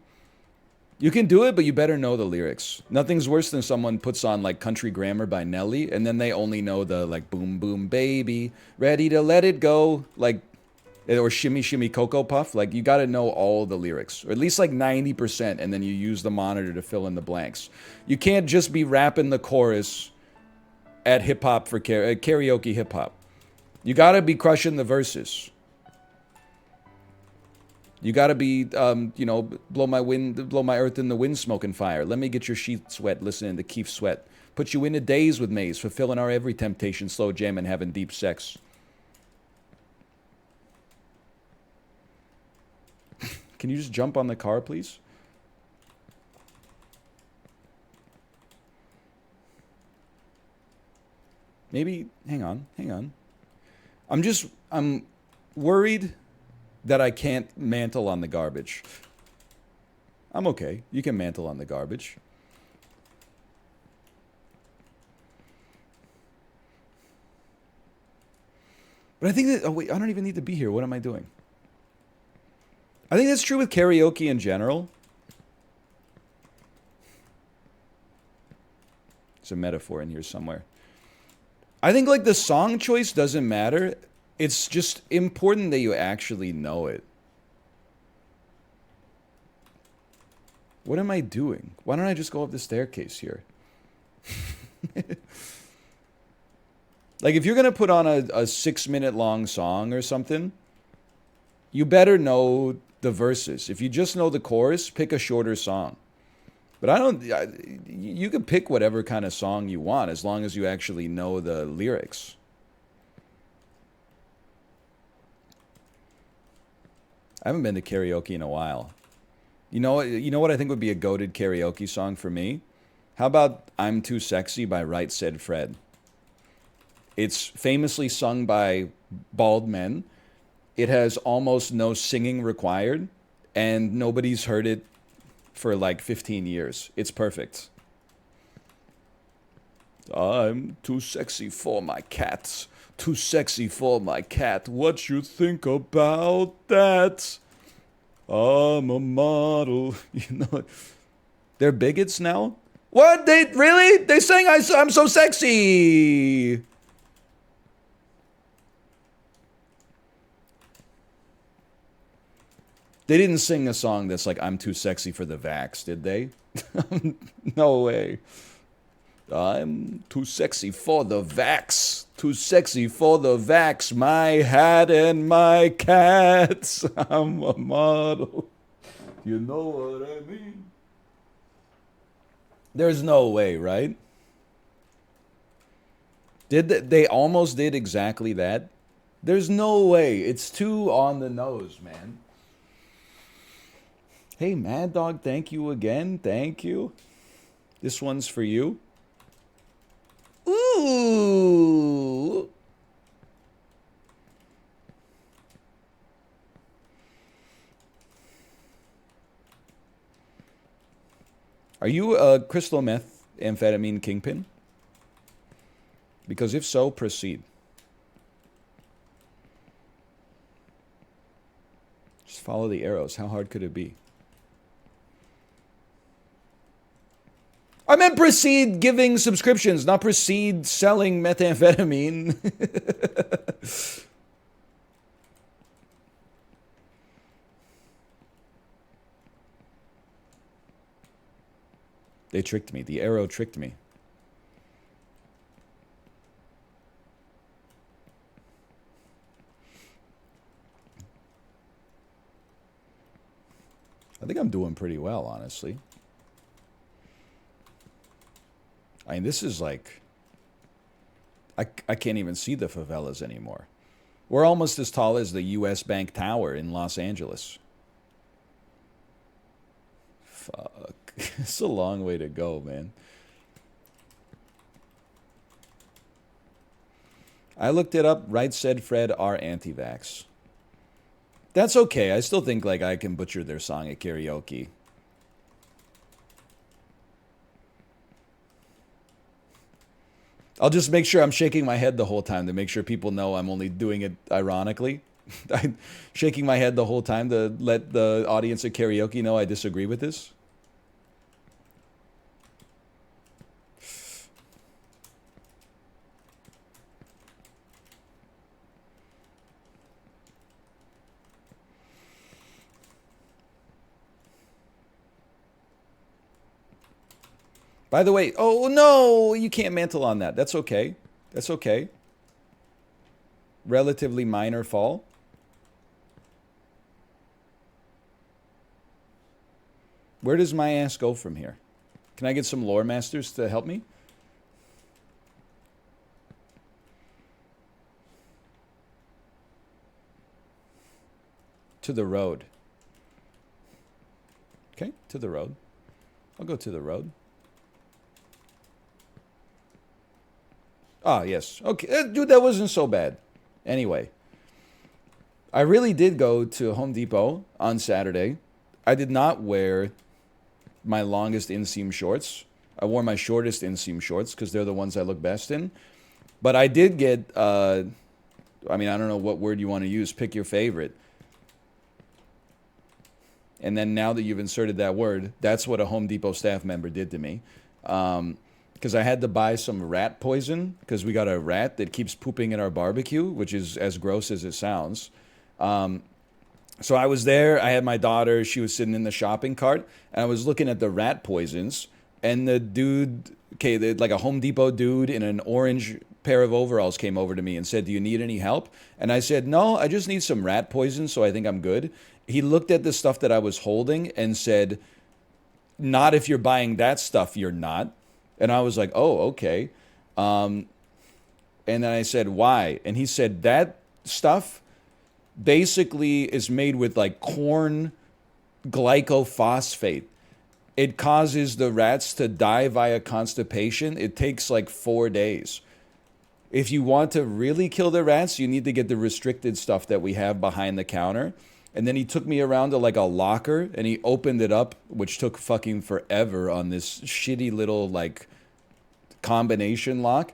You can do it, but you better know the lyrics. Nothing's worse than someone puts on, like, Country Grammar by Nelly, and then they only know the, like, boom, boom, baby, ready to let it go, like, or shimmy, shimmy, Cocoa Puff. Like, you gotta know all the lyrics, or at least, like, 90%, and then you use the monitor to fill in the blanks. You can't just be rapping the chorus at hip-hop for karaoke hip-hop. You gotta be crushing the verses. You gotta be, blow my earth in the wind, smoking fire. Let me get your sheets wet, listening to Keith Sweat. Put you in a daze with maze, fulfilling our every temptation, slow jam and having deep sex. Can you just jump on the car, please? Maybe, hang on. I'm worried that I can't mantle on the garbage. I'm okay. You can mantle on the garbage. But I think that, oh wait, I don't even need to be here. What am I doing? I think that's true with karaoke in general. There's a metaphor in here somewhere. I think, like, the song choice doesn't matter. It's just important that you actually know it. What am I doing? Why don't I just go up the staircase here? Like, if you're going to put on a 6-minute long song or something, you better know the verses. If you just know the chorus, pick a shorter song. But you can pick whatever kind of song you want as long as you actually know the lyrics. I haven't been to karaoke in a while. You know what I think would be a goated karaoke song for me? How about I'm Too Sexy by Right Said Fred? It's famously sung by bald men. It has almost no singing required, and nobody's heard it for like 15 years. It's perfect. I'm too sexy for my cats. Too sexy for my cat. What you think about that? I'm a model. You know, they're bigots now. What? They really? They sang I'm so sexy. They didn't sing a song that's like I'm too sexy for the vax, did they? No way. I'm too sexy for the vax. Too sexy for the vax. My hat and my cats. I'm a model. You know what I mean? There's no way, right? They almost did exactly that? There's no way. It's too on the nose, man. Hey, Mad Dog, thank you again. Thank you. This one's for you. Ooh. Are you a crystal meth amphetamine kingpin? Because if so, proceed. Just follow the arrows. How hard could it be? I meant proceed giving subscriptions, not proceed selling methamphetamine. They tricked me. The arrow tricked me. I think I'm doing pretty well, honestly. I mean, this is like... I can't even see the favelas anymore. We're almost as tall as the U.S. Bank Tower in Los Angeles. Fuck. It's a long way to go, man. I looked it up. Right said Fred are anti-vax. That's okay. I still think like I can butcher their song at karaoke. I'll just make sure I'm shaking my head the whole time to make sure people know I'm only doing it ironically. I'm shaking my head the whole time to let the audience at karaoke know I disagree with this. By the way, oh no, you can't mantle on that. That's okay. That's okay. Relatively minor fall. Where does my ass go from here? Can I get some lore masters to help me? To the road. Okay, to the road. I'll go to the road. Ah, yes. Okay, dude, that wasn't so bad. Anyway, I really did go to Home Depot on Saturday. I did not wear my longest inseam shorts. I wore my shortest inseam shorts because they're the ones I look best in. But I did get, I mean, I don't know what word you want to use. Pick your favorite. And then now that you've inserted that word, that's what a Home Depot staff member did to me. Because I had to buy some rat poison because we got a rat that keeps pooping in our barbecue, which is as gross as it sounds. So I was there. I had my daughter. She was sitting in the shopping cart, and I was looking at the rat poisons. And the dude, like a Home Depot dude in an orange pair of overalls came over to me and said, "Do you need any help?" And I said, "No, I just need some rat poison, so I think I'm good." He looked at the stuff that I was holding and said, "Not if you're buying that stuff, you're not." And I was like, "Oh, okay." And then I said, "Why?" And he said, "That stuff basically is made with like corn glycophosphate. It causes the rats to die via constipation. It takes like 4 days. If you want to really kill the rats, you need to get the restricted stuff that we have behind the counter." And then he took me around to like a locker and he opened it up, which took fucking forever on this shitty little like combination lock.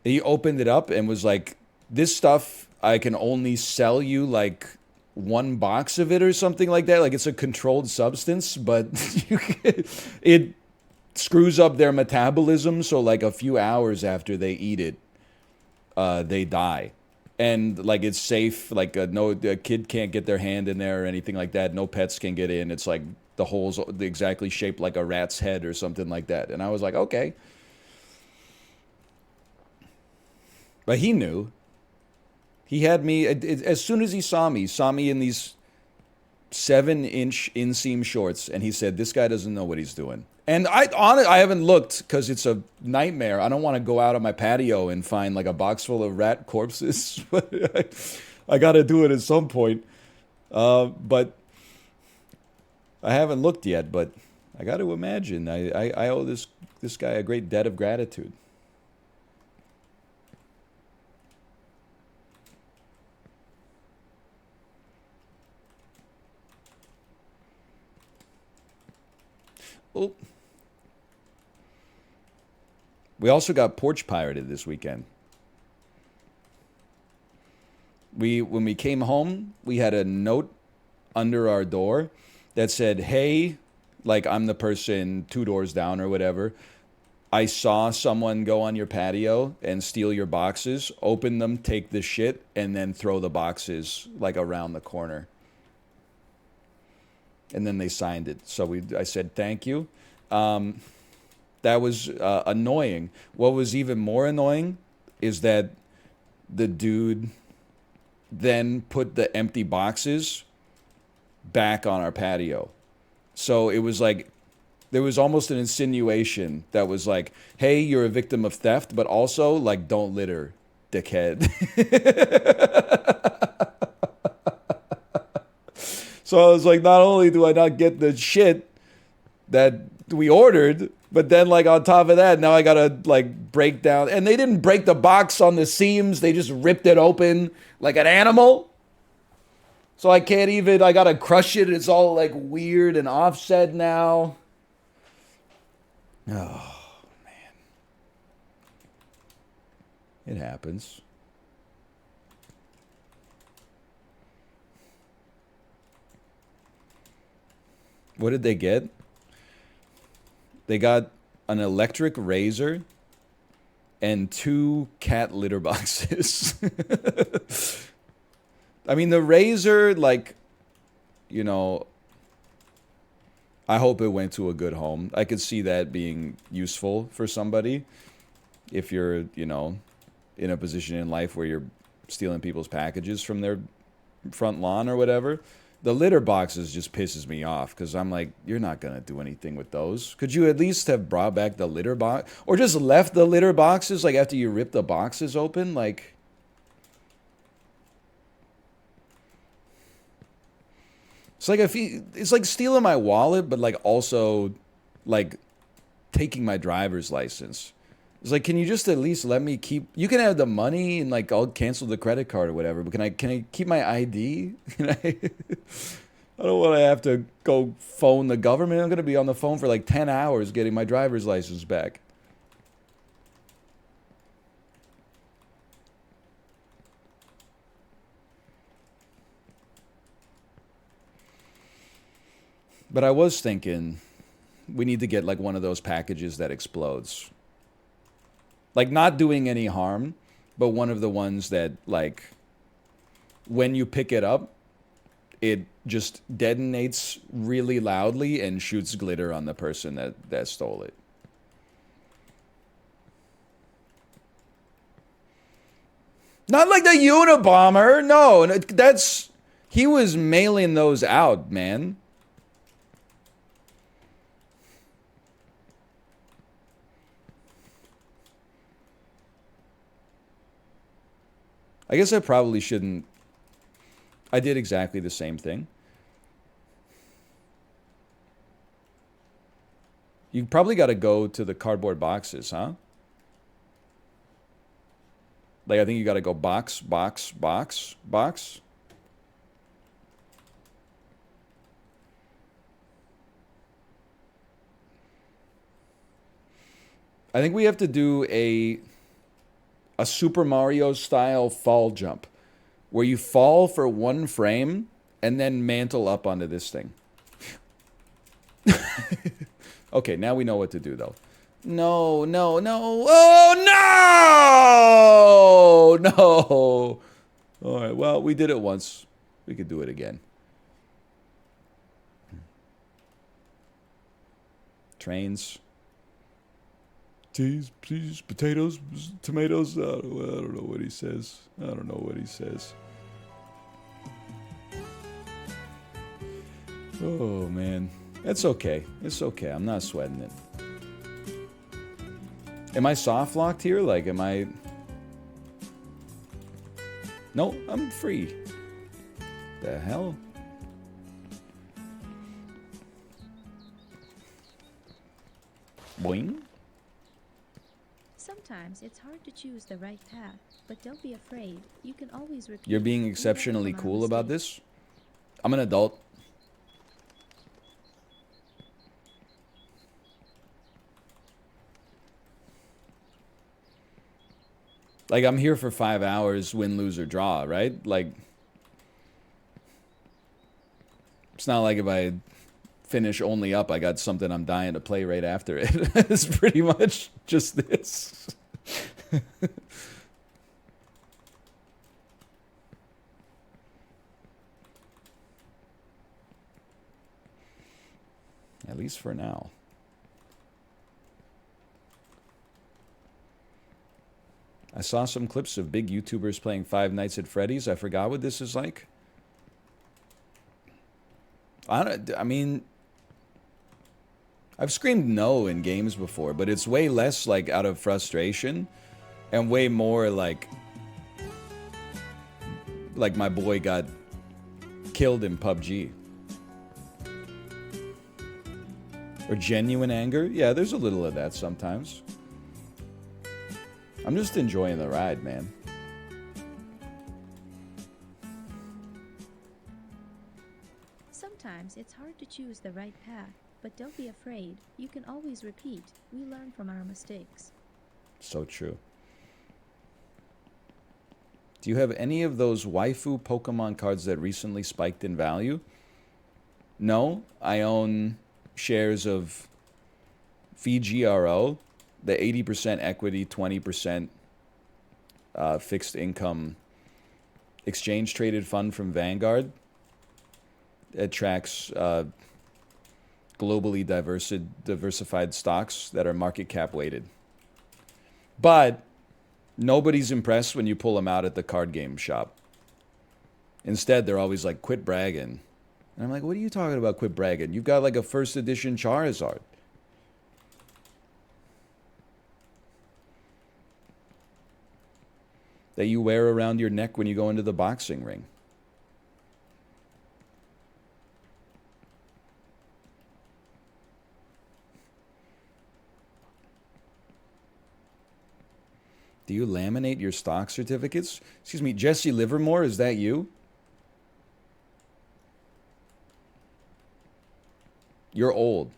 He opened it up and was like, "This stuff, I can only sell you like one box of it or something like that. Like it's a controlled substance, but it screws up their metabolism. So like a few hours after they eat it, they die. And like it's safe. Like a kid can't get their hand in there or anything like that. No pets can get in. It's like the hole's exactly shaped like a rat's head or something like that." And I was like, okay. But he knew. He had me, as soon as he saw me in these 7-inch inseam shorts, and he said, "This guy doesn't know what he's doing." And I haven't looked because it's a nightmare. I don't want to go out on my patio and find like a box full of rat corpses. I got to do it at some point. But I haven't looked yet, but I got to imagine. I owe this guy a great debt of gratitude. Oh. We also got porch pirated this weekend. When we came home, we had a note under our door that said, "Hey, like I'm the person 2 doors down or whatever. I saw someone go on your patio and steal your boxes. Open them, take the shit, and then throw the boxes like around the corner." And then they signed it. So I said, "Thank you." That was annoying. What was even more annoying is that the dude then put the empty boxes back on our patio. So it was like, there was almost an insinuation that was like, "Hey, you're a victim of theft, but also like don't litter dickhead. So I was like, not only do I not get the shit that we ordered, but then like on top of that, now I gotta like break down. And they didn't break the box on the seams. They just ripped it open like an animal. So I can't even, I gotta crush it. It's all like weird and offset now. Oh, man. It happens. What did they get? They got an electric razor and 2 cat litter boxes. I mean, the razor, like, you know, I hope it went to a good home. I could see that being useful for somebody if you're, you know, in a position in life where you're stealing people's packages from their front lawn or whatever. The litter boxes just pisses me off because I'm like, you're not going to do anything with those. Could you at least have brought back the litter box or just left the litter boxes like after you rip the boxes open? Like, it's like it's like stealing my wallet, but like also like taking my driver's license. It's like, can you just at least let me keep? You can have the money and like I'll cancel the credit card or whatever. But can I keep my ID? Can I? I don't want to have to go phone the government. I'm gonna be on the phone for like 10 hours getting my driver's license back. But I was thinking we need to get like one of those packages that explodes. Like not doing any harm, but one of the ones that like when you pick it up, it just detonates really loudly and shoots glitter on the person that stole it. Not like the Unabomber. No, that's he was mailing those out, man. I guess I probably shouldn't. I did exactly the same thing. You probably got to go to the cardboard boxes, huh? Like, I think you got to go box, box, box, box. I think we have to do a Super Mario style fall jump where you fall for 1 frame and then mantle up onto this thing. Okay, now we know what to do though. No, no, no. Oh, no! No! All right, well, we did it once. We could do it again. Trains. Cheese, please, potatoes, tomatoes. I don't know what he says. I don't know what he says. Oh, man. It's okay. It's okay. I'm not sweating it. Am I soft locked here? Like, am I... No, I'm free. The hell? Boing. Sometimes it's hard to choose the right path, but don't be afraid. You can always repeat. You're being exceptionally cool about this? I'm an adult. Like, I'm here for 5 hours, win, lose, or draw, right? Like, it's not like if I finish only up, I got something I'm dying to play right after it. It's pretty much just this. At least for now. I saw some clips of big YouTubers playing Five Nights at Freddy's. I forgot what this is like. I mean, I've screamed no in games before, but it's way less like out of frustration and way more like like my boy got killed in PUBG. Or genuine anger. Yeah, there's a little of that sometimes. I'm just enjoying the ride, man. Sometimes it's hard to choose the right path, but don't be afraid. You can always repeat. We learn from our mistakes. So true. Do you have any of those waifu Pokemon cards that recently spiked in value? No, I own shares of VGRO, the 80% equity, 20% fixed income exchange traded fund from Vanguard. It tracks globally diversified stocks that are market cap weighted. But nobody's impressed when you pull them out at the card game shop. Instead, they're always like, quit bragging. And I'm like, what are you talking about, quit bragging? You've got like a first edition Charizard. That you wear around your neck when you go into the boxing ring. Do you laminate your stock certificates? Excuse me, Jesse Livermore, is that you? You're old.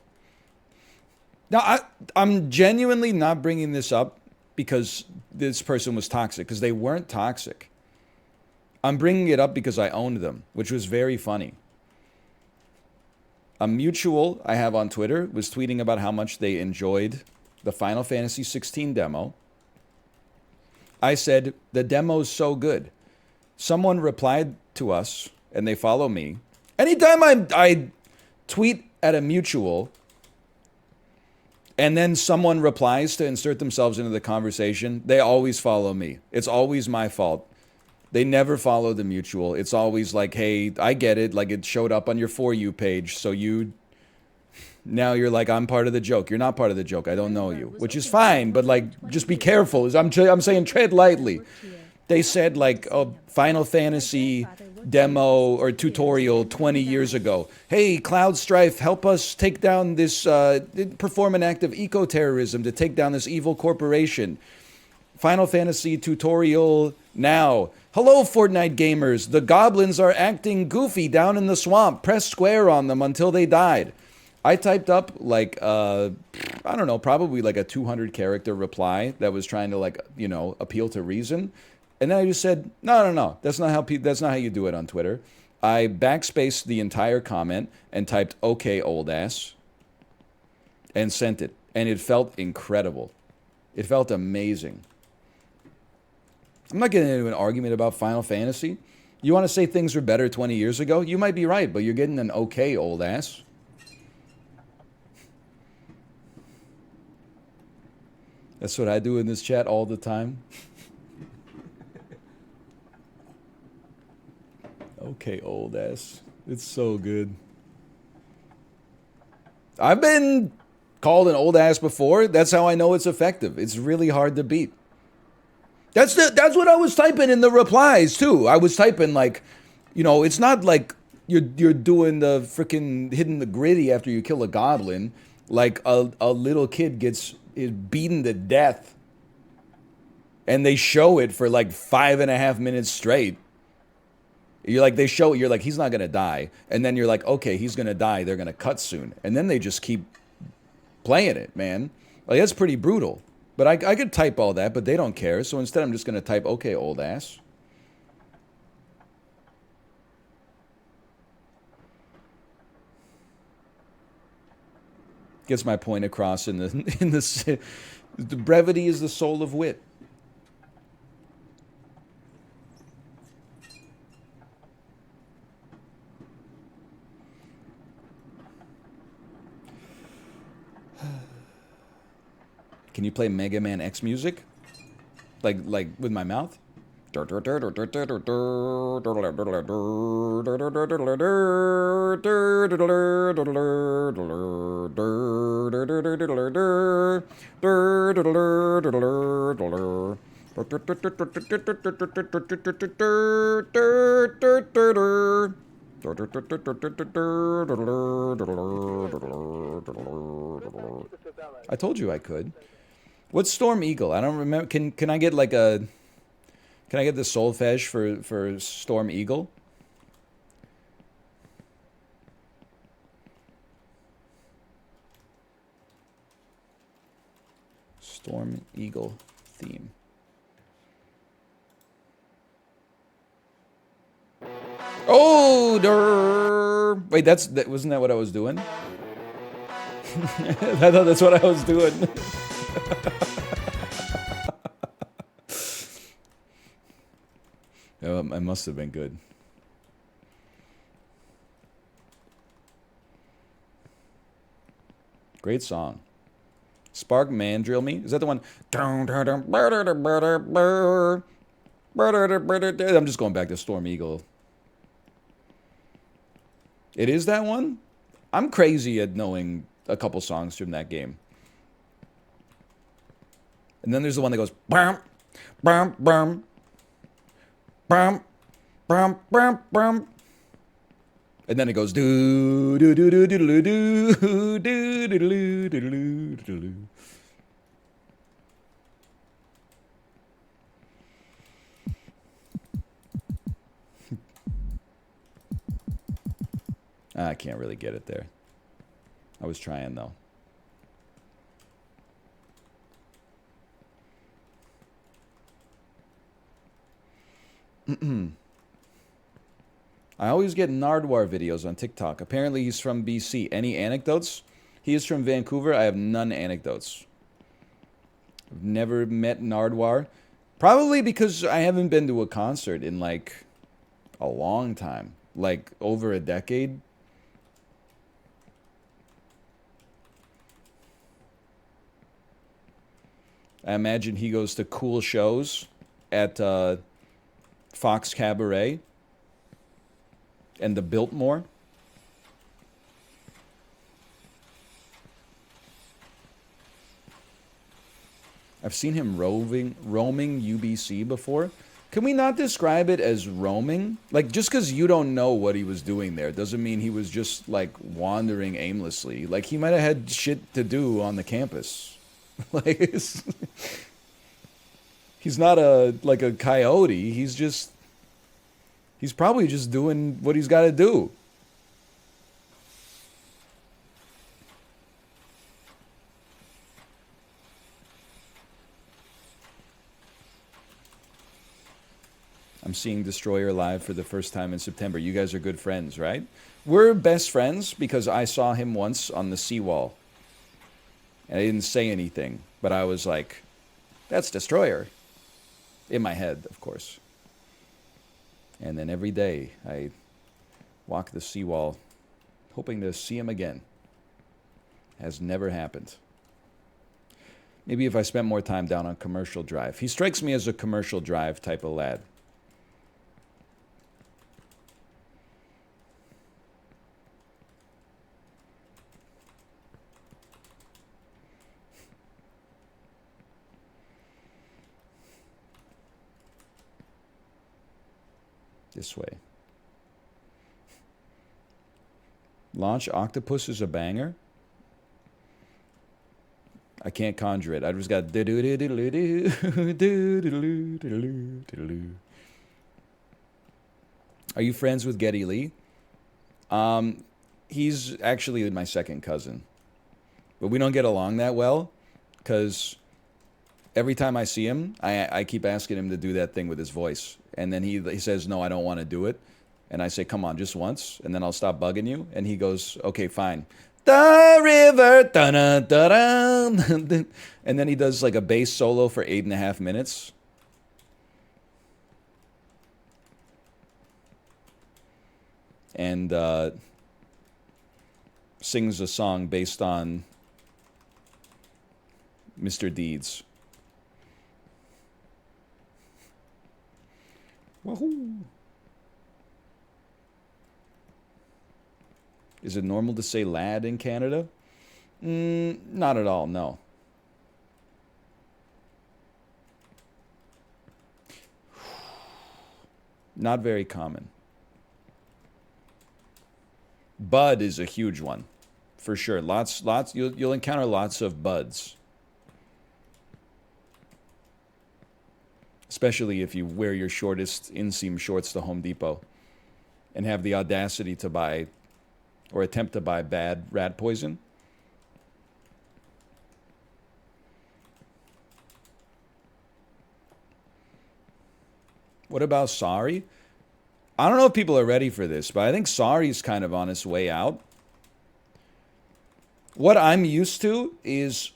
Now, I'm genuinely not bringing this up because this person was toxic, because they weren't toxic. I'm bringing it up because I owned them, which was very funny. A mutual I have on Twitter was tweeting about how much they enjoyed the Final Fantasy 16 demo. I said, the demo's so good. Someone replied to us, and they follow me. Anytime I tweet at a mutual, and then someone replies to insert themselves into the conversation, they always follow me. It's always my fault. They never follow the mutual. It's always like, hey, I get it. Like, it showed up on your For You page, so now you're like, I'm part of the joke. You're not part of the joke. I don't know you, which is fine, but like, just be careful. I'm saying tread lightly. They said like a Final Fantasy demo or tutorial 20 years ago. Hey, Cloud Strife, help us take down this, perform an act of eco-terrorism to take down this evil corporation. Final Fantasy tutorial now. Hello, Fortnite gamers. The goblins are acting goofy down in the swamp. Press square on them until they died. I typed up like, I don't know, probably like a 200 character reply that was trying to like, appeal to reason. And then I just said, no, that's not how you do it on Twitter. I backspaced the entire comment and typed, okay, old ass, and sent it. And it felt incredible. It felt amazing. I'm not getting into an argument about Final Fantasy. You want to say things were better 20 years ago? You might be right, but you're getting an okay, old ass. That's what I do in this chat all the time. Okay, old ass. It's so good. I've been called an old ass before. That's how I know it's effective. It's really hard to beat. That's what I was typing in the replies too. I was typing like, it's not like you're doing the freaking hitting the gritty after you kill a goblin. Like a little kid is beaten to death, and they show it for like 5.5 minutes straight. You're like, you're like, he's not gonna die, and then you're like, okay, he's gonna die. They're gonna cut soon, and then they just keep playing it, man. Like, that's pretty brutal. But I could type all that, but they don't care. So instead, I'm just gonna type, okay, old ass. Gets my point across in the brevity is the soul of wit. Can you play Mega Man X music? Like with my mouth? I told you I could. What's Storm Eagle? I don't remember. Can I get like a can I get the solfege for Storm Eagle? Storm Eagle theme. Oh, wait, wasn't that what I was doing? I thought that's what I was doing. I must have been good. Great song. Spark Mandrill Me? Is that the one? I'm just going back to Storm Eagle. It is that one? I'm crazy at knowing a couple songs from that game. And then there's the one that goes bum bum bum bum bum bum bum. And then it goes do do do do do do do do do do do do. I can't really get it there. I was trying though. I always get Nardwar videos on TikTok. Apparently he's from BC. Any anecdotes? He is from Vancouver. I have none anecdotes. I've never met Nardwar. Probably because I haven't been to a concert in like a long time. Like over a decade. I imagine he goes to cool shows at Fox Cabaret and the Biltmore. I've seen him roaming UBC before. Can we not describe it as roaming? Like, just because you don't know what he was doing there doesn't mean he was just, like, wandering aimlessly. Like, he might have had shit to do on the campus. Like, he's not like a coyote. He's probably just doing what he's got to do. I'm seeing Destroyer live for the first time in September. You guys are good friends, right? We're best friends because I saw him once on the seawall. And I didn't say anything, but I was like, that's Destroyer. In my head, of course. And then every day I walk the seawall hoping to see him again. Has never happened. Maybe if I spent more time down on Commercial Drive. He strikes me as a Commercial Drive type of lad. This way. Launch Octopus is a banger. I can't conjure it. I just got. Are you friends with Geddy Lee? He's actually my second cousin. But we don't get along that well because every time I see him, I keep asking him to do that thing with his voice. And then he says, no, I don't want to do it. And I say, come on, just once, and then I'll stop bugging you. And he goes, okay, fine. The river, da-da-da-da. And then he does like a bass solo for 8.5 minutes. And sings a song based on Mr. Deeds. Wahoo! Is it normal to say lad in Canada? Not at all, no. Not very common. Bud is a huge one, for sure. Lots. You'll encounter lots of buds, especially if you wear your shortest inseam shorts to Home Depot, and have the audacity to buy, or attempt to buy, bad rat poison. What about sorry? I don't know if people are ready for this, but I think sorry is kind of on its way out. What I'm used to is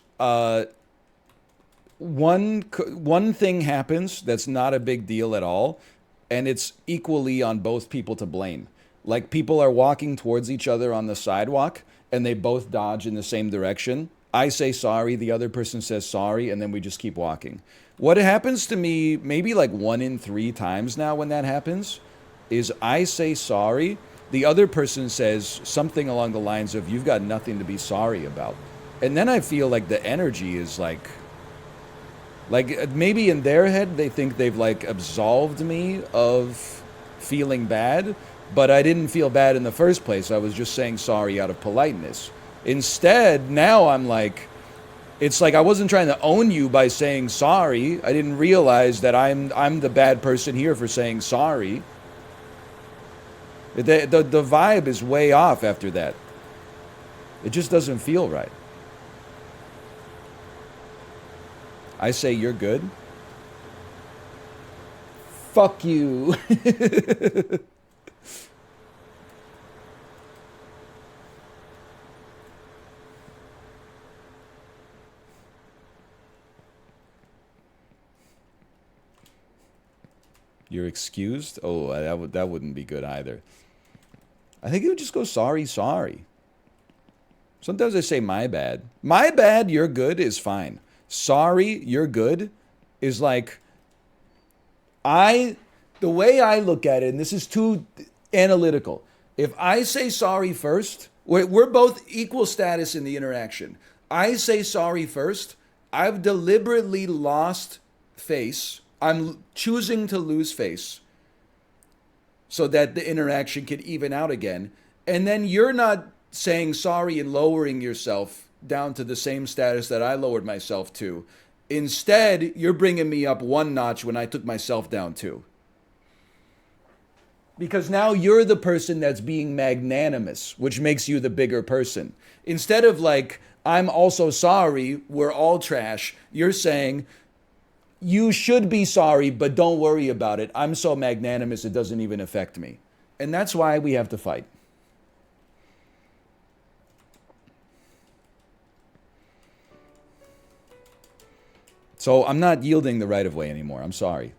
one thing happens that's not a big deal at all, and it's equally on both people to blame. Like people are walking towards each other on the sidewalk, and they both dodge in the same direction. I say sorry, the other person says sorry, and then we just keep walking. What happens to me maybe like 1 in 3 times now when that happens is I say sorry, the other person says something along the lines of, you've got nothing to be sorry about. And then I feel like the energy is like maybe in their head they think they've like absolved me of feeling bad, but I didn't feel bad in the first place. I was just saying sorry out of politeness. Instead, now I'm like, it's like I wasn't trying to own you by saying sorry. I didn't realize that I'm the bad person here for saying sorry. The vibe is way off after that. It just doesn't feel right. I say you're good. Fuck you. You're excused? Oh, that wouldn't be good either. I think it would just go sorry, sorry. Sometimes I say my bad. My bad, you're good is fine. Sorry, you're good is like, the way I look at it, and this is too analytical. If I say sorry first, we're both equal status in the interaction. I say sorry first, I've deliberately lost face. I'm choosing to lose face so that the interaction can even out again. And then you're not saying sorry and lowering yourself down to the same status that I lowered myself to. Instead, you're bringing me up 1 notch when I took myself down 2. Because now you're the person that's being magnanimous, which makes you the bigger person. Instead of like, I'm also sorry, we're all trash, you're saying, you should be sorry, but don't worry about it. I'm so magnanimous, it doesn't even affect me. And that's why we have to fight. So I'm not yielding the right of way anymore. I'm sorry.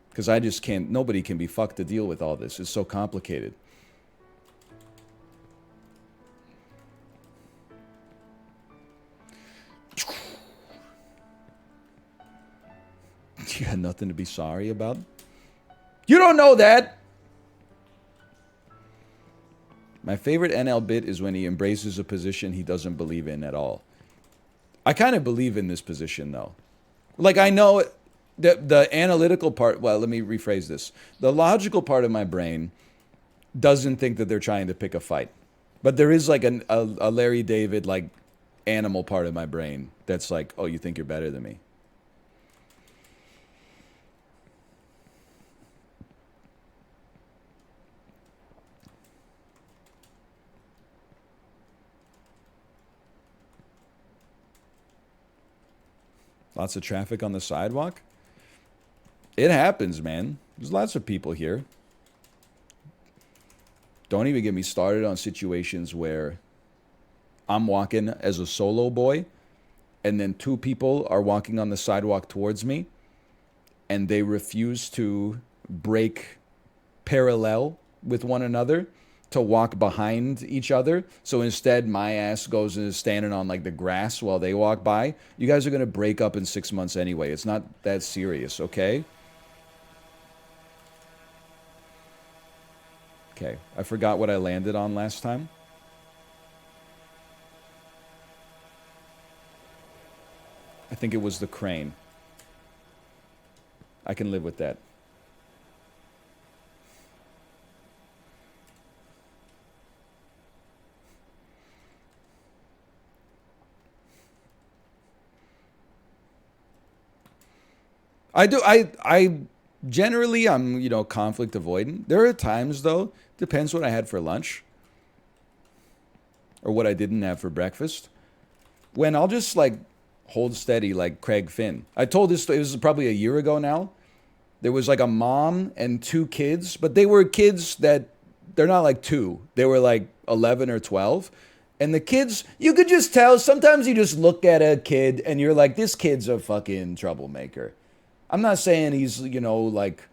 Because I just can't, nobody can be fucked to deal with all this. It's so complicated. You got nothing to be sorry about? You don't know that! My favorite NL bit is when he embraces a position he doesn't believe in at all. I kind of believe in this position, though. Like, I know the analytical part, well, let me rephrase this. The logical part of my brain doesn't think that they're trying to pick a fight. But there is like a Larry David, like, animal part of my brain that's like, oh, you think you're better than me. Lots of traffic on the sidewalk? It happens, man. There's lots of people here. Don't even get me started on situations where I'm walking as a solo boy and then 2 people are walking on the sidewalk towards me and they refuse to break parallel with one another to walk behind each other. So instead, my ass goes and is standing on like the grass while they walk by. You guys are going to break up in 6 months anyway. It's not that serious, okay? Okay, I forgot what I landed on last time. I think it was the crane. I can live with that. I do. I generally I'm conflict avoidant. There are times though, depends what I had for lunch or what I didn't have for breakfast. When I'll just like hold steady like Craig Finn. I told this. It was probably a year ago now. There was like a mom and two kids, but they were kids that they're not like two. They were like 11 or 12. And the kids, you could just tell. Sometimes you just look at a kid and you're like, this kid's a fucking troublemaker. I'm not saying he's, like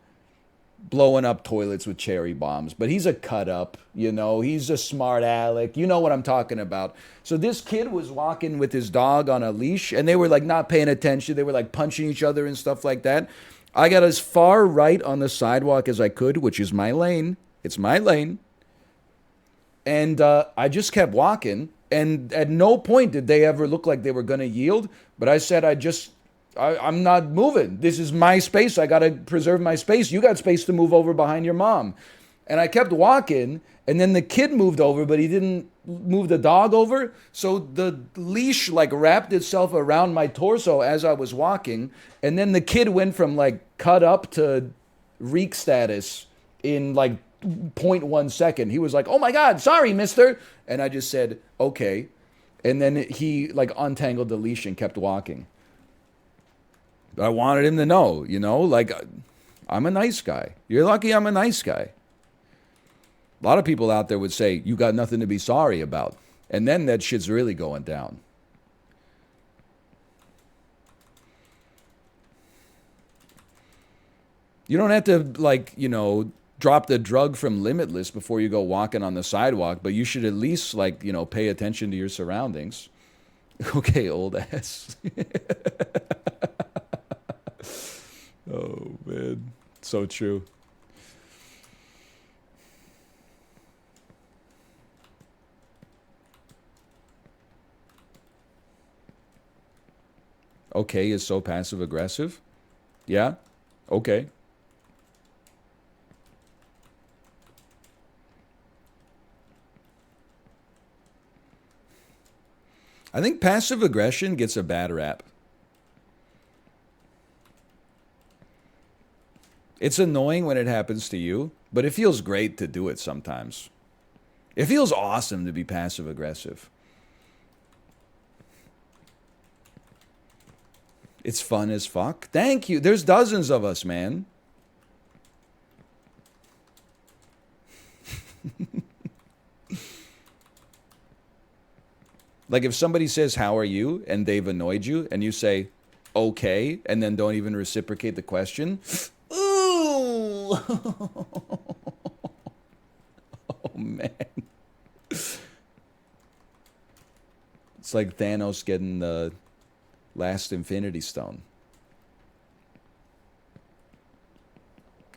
blowing up toilets with cherry bombs, but he's a cut up, he's a smart aleck. You know what I'm talking about. So this kid was walking with his dog on a leash and they were like not paying attention. They were like punching each other and stuff like that. I got as far right on the sidewalk as I could, which is my lane. It's my lane. And I just kept walking. And at no point did they ever look like they were going to yield. But I said, I'm not moving. This is my space. I got to preserve my space. You got space to move over behind your mom. And I kept walking. And then the kid moved over, but he didn't move the dog over. So the leash like wrapped itself around my torso as I was walking. And then the kid went from like cut up to reek status in like 0.1 second. He was like, "Oh my God, sorry, mister." And I just said, "Okay." And then he like untangled the leash and kept walking. But I wanted him to know, like I'm a nice guy. You're lucky I'm a nice guy. A lot of people out there would say, you got nothing to be sorry about. And then that shit's really going down. You don't have to, like, drop the drug from Limitless before you go walking on the sidewalk, but you should at least, like, pay attention to your surroundings. Okay, old ass. Oh, man. So true. Okay is so passive aggressive? Yeah? Okay. I think passive aggression gets a bad rap. It's annoying when it happens to you, but it feels great to do it sometimes. It feels awesome to be passive aggressive. It's fun as fuck. Thank you. There's dozens of us, man. Like if somebody says, "How are you?" and they've annoyed you, and you say, "Okay," and then don't even reciprocate the question. Ooh! Oh, man. It's like Thanos getting the last Infinity Stone.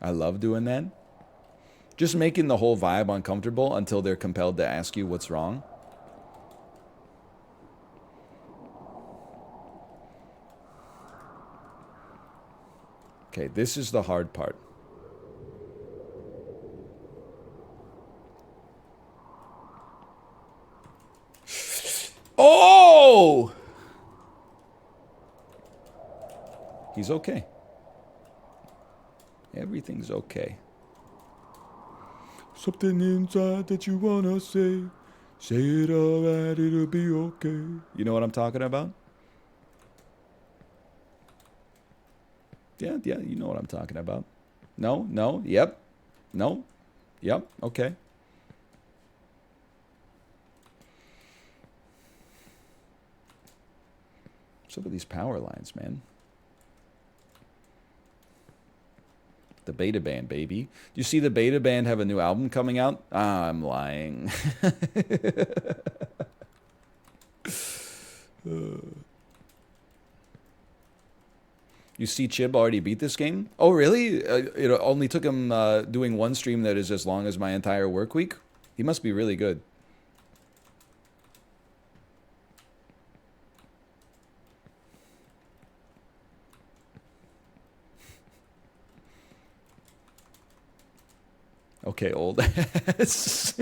I love doing that. Just making the whole vibe uncomfortable until they're compelled to ask you what's wrong. Okay, this is the hard part. Oh! He's okay. Everything's okay. Something inside that you wanna say. Say it all right, it'll be okay. You know what I'm talking about? Yeah, you know what I'm talking about. No, yep. No, yep, okay. What's up with these power lines, man? The Beta Band, baby. Do you see the Beta Band have a new album coming out? Ah, I'm lying. You see Chib already beat this game? Oh, really? It only took him doing one stream that is as long as my entire work week? He must be really good. Okay, old ass.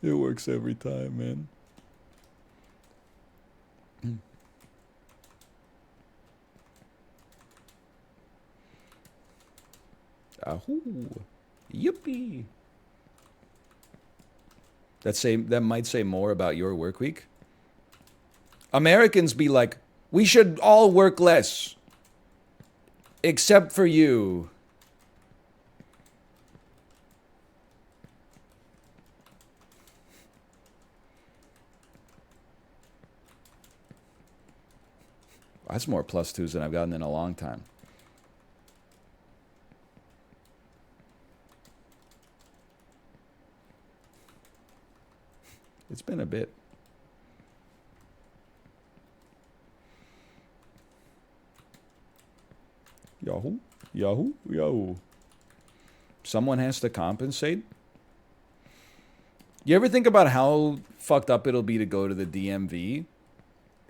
It works every time, man. Ahoo. Yippee. That might say more about your work week. Americans be like, we should all work less. Except for you. That's more plus twos than I've gotten in a long time. It's been a bit. Yahoo, Yahoo, Yahoo. Someone has to compensate. You ever think about how fucked up it'll be to go to the DMV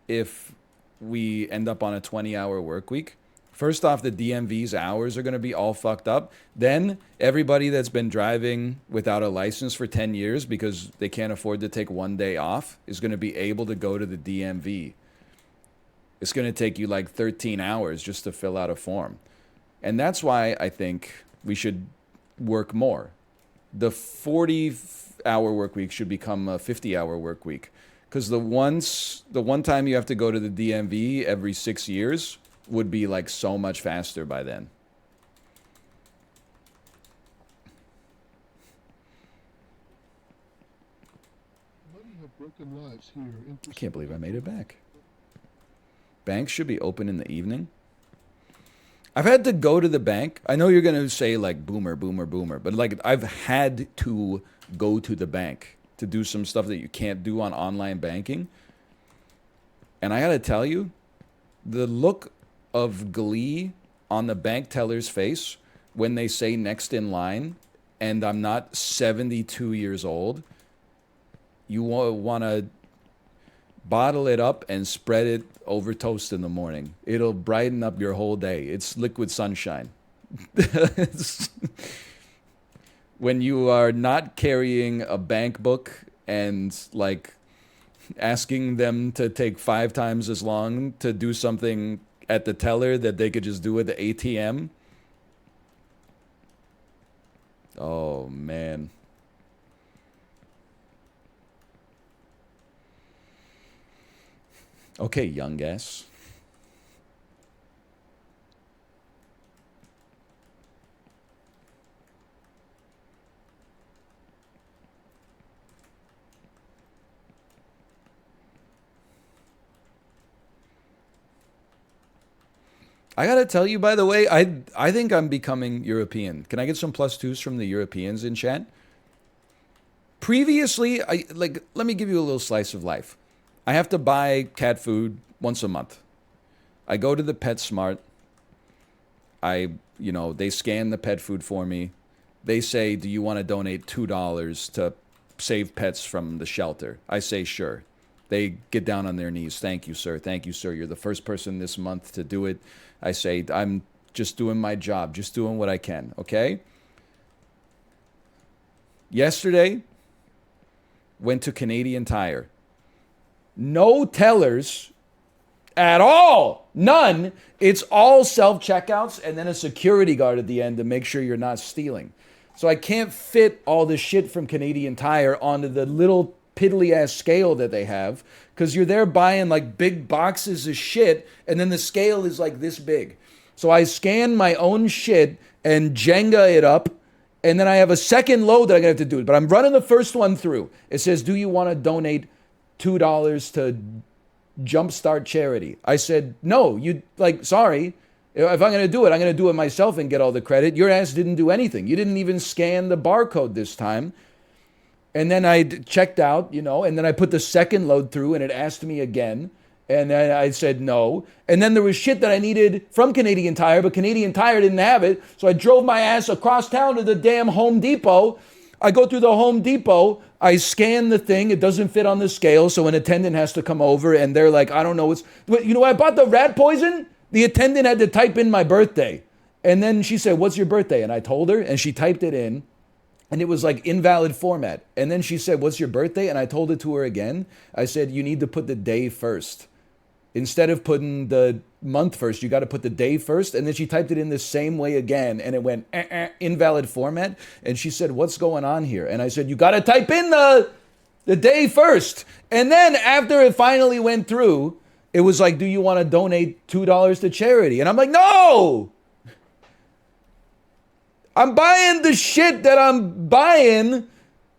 if we end up on a 20-hour work week? First off, the DMV's hours are going to be all fucked up. Then everybody that's been driving without a license for 10 years because they can't afford to take one day off is going to be able to go to the DMV. It's going to take you like 13 hours just to fill out a form. And that's why I think we should work more. The 40-hour work week should become a 50-hour work week. Because the one time you have to go to the DMV every 6 years would be like so much faster by then. Many have broken lives here in I can't believe I made it back. Banks should be open in the evening. I've had to go to the bank. I know you're going to say like boomer, boomer, boomer, but like I've had to go to the bank to do some stuff that you can't do on online banking. And I got to tell you, the look of glee on the bank teller's face when they say next in line, and I'm not 72 years old, you want to bottle it up and spread it over toast in the morning. It'll brighten up your whole day. It's liquid sunshine. When you are not carrying a bank book and like asking them to take 5 times as long to do something at the teller that they could just do at the ATM. Oh, man. Okay, young ass. I gotta tell you, by the way, I think I'm becoming European. Can I get some plus twos from the Europeans in chat? Previously, let me give you a little slice of life. I have to buy cat food once a month. I go to the PetSmart. They scan the pet food for me. They say, do you want to donate $2 to save pets from the shelter? I say, sure. They get down on their knees. Thank you, sir. Thank you, sir. You're the first person this month to do it. I say, I'm just doing my job, just doing what I can, okay? Yesterday, went to Canadian Tire. No tellers at all. None. It's all self-checkouts and then a security guard at the end to make sure you're not stealing. So I can't fit all the shit from Canadian Tire onto the little piddly-ass scale that they have because you're there buying like big boxes of shit and then the scale is like this big. So I scan my own shit and Jenga it up and then I have a second load that I'm going to have to do. But I'm running the first one through. It says, do you want to donate $2 to Jumpstart Charity? I said, no, sorry. If I'm going to do it, I'm going to do it myself and get all the credit. Your ass didn't do anything. You didn't even scan the barcode this time. And then I checked out, and then I put the second load through and it asked me again. And then I said no. And then there was shit that I needed from Canadian Tire, but Canadian Tire didn't have it. So I drove my ass across town to the damn Home Depot. I go through the Home Depot. I scan the thing. It doesn't fit on the scale. So an attendant has to come over and they're like, I don't know. I bought the rat poison. The attendant had to type in my birthday. And then she said, "What's your birthday?" And I told her, and she typed it in, and it was like invalid format. And then she said, "What's your birthday?" And I told it to her again. I said, "You need to put the day first. Instead of putting the month first, you got to put the day first." And then she typed it in the same way again, and it went invalid format. And she said, "What's going on here?" And I said, "You got to type in the day first." And then after it finally went through, it was like, "Do you want to donate $2 to charity?" And I'm like, "No! I'm buying the shit that I'm buying.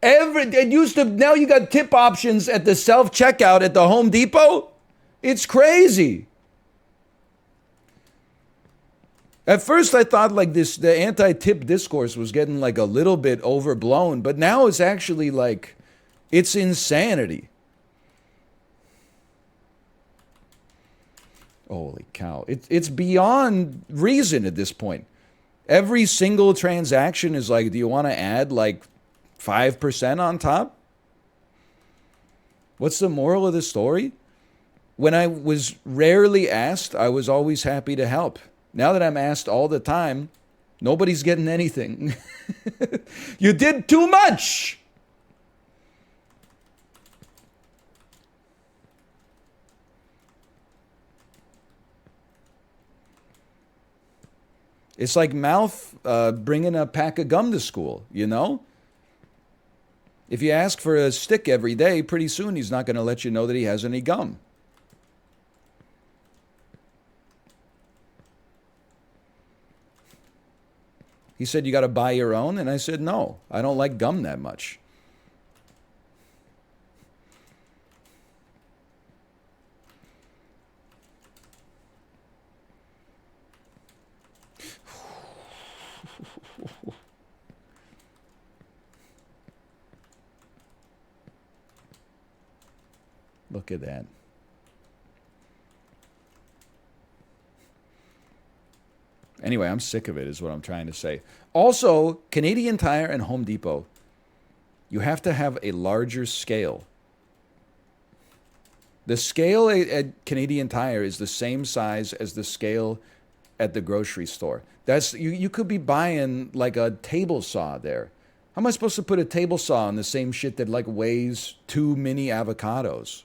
It used to, now you got tip options at the self-checkout at the Home Depot. It's crazy." At first I thought like this, the anti-tip discourse was getting like a little bit overblown, but now it's actually like, it's insanity. Holy cow. It's beyond reason at this point. Every single transaction is like, do you want to add like 5% on top? What's the moral of the story? When I was rarely asked, I was always happy to help. Now that I'm asked all the time, nobody's getting anything. You did too much. It's like Mouth bringing a pack of gum to school, you know? If you ask for a stick every day, pretty soon he's not going to let you know that he has any gum. He said, "You got to buy your own?" And I said, "No, I don't like gum that much." Look at that. Anyway, I'm sick of it, is what I'm trying to say. Also, Canadian Tire and Home Depot, you have to have a larger scale. The scale at Canadian Tire is the same size as the scale at the grocery store. That's you could be buying like a table saw there. How am I supposed to put a table saw on the same shit that like weighs 2 mini avocados?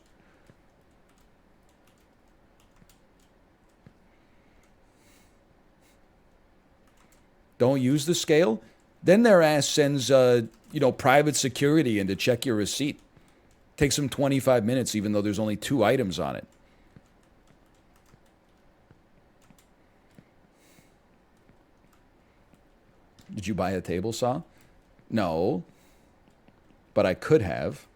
Don't use the scale? Then their ass sends private security in to check your receipt. Takes them 25 minutes even though there's only 2 items on it. Did you buy a table saw? No. But I could have.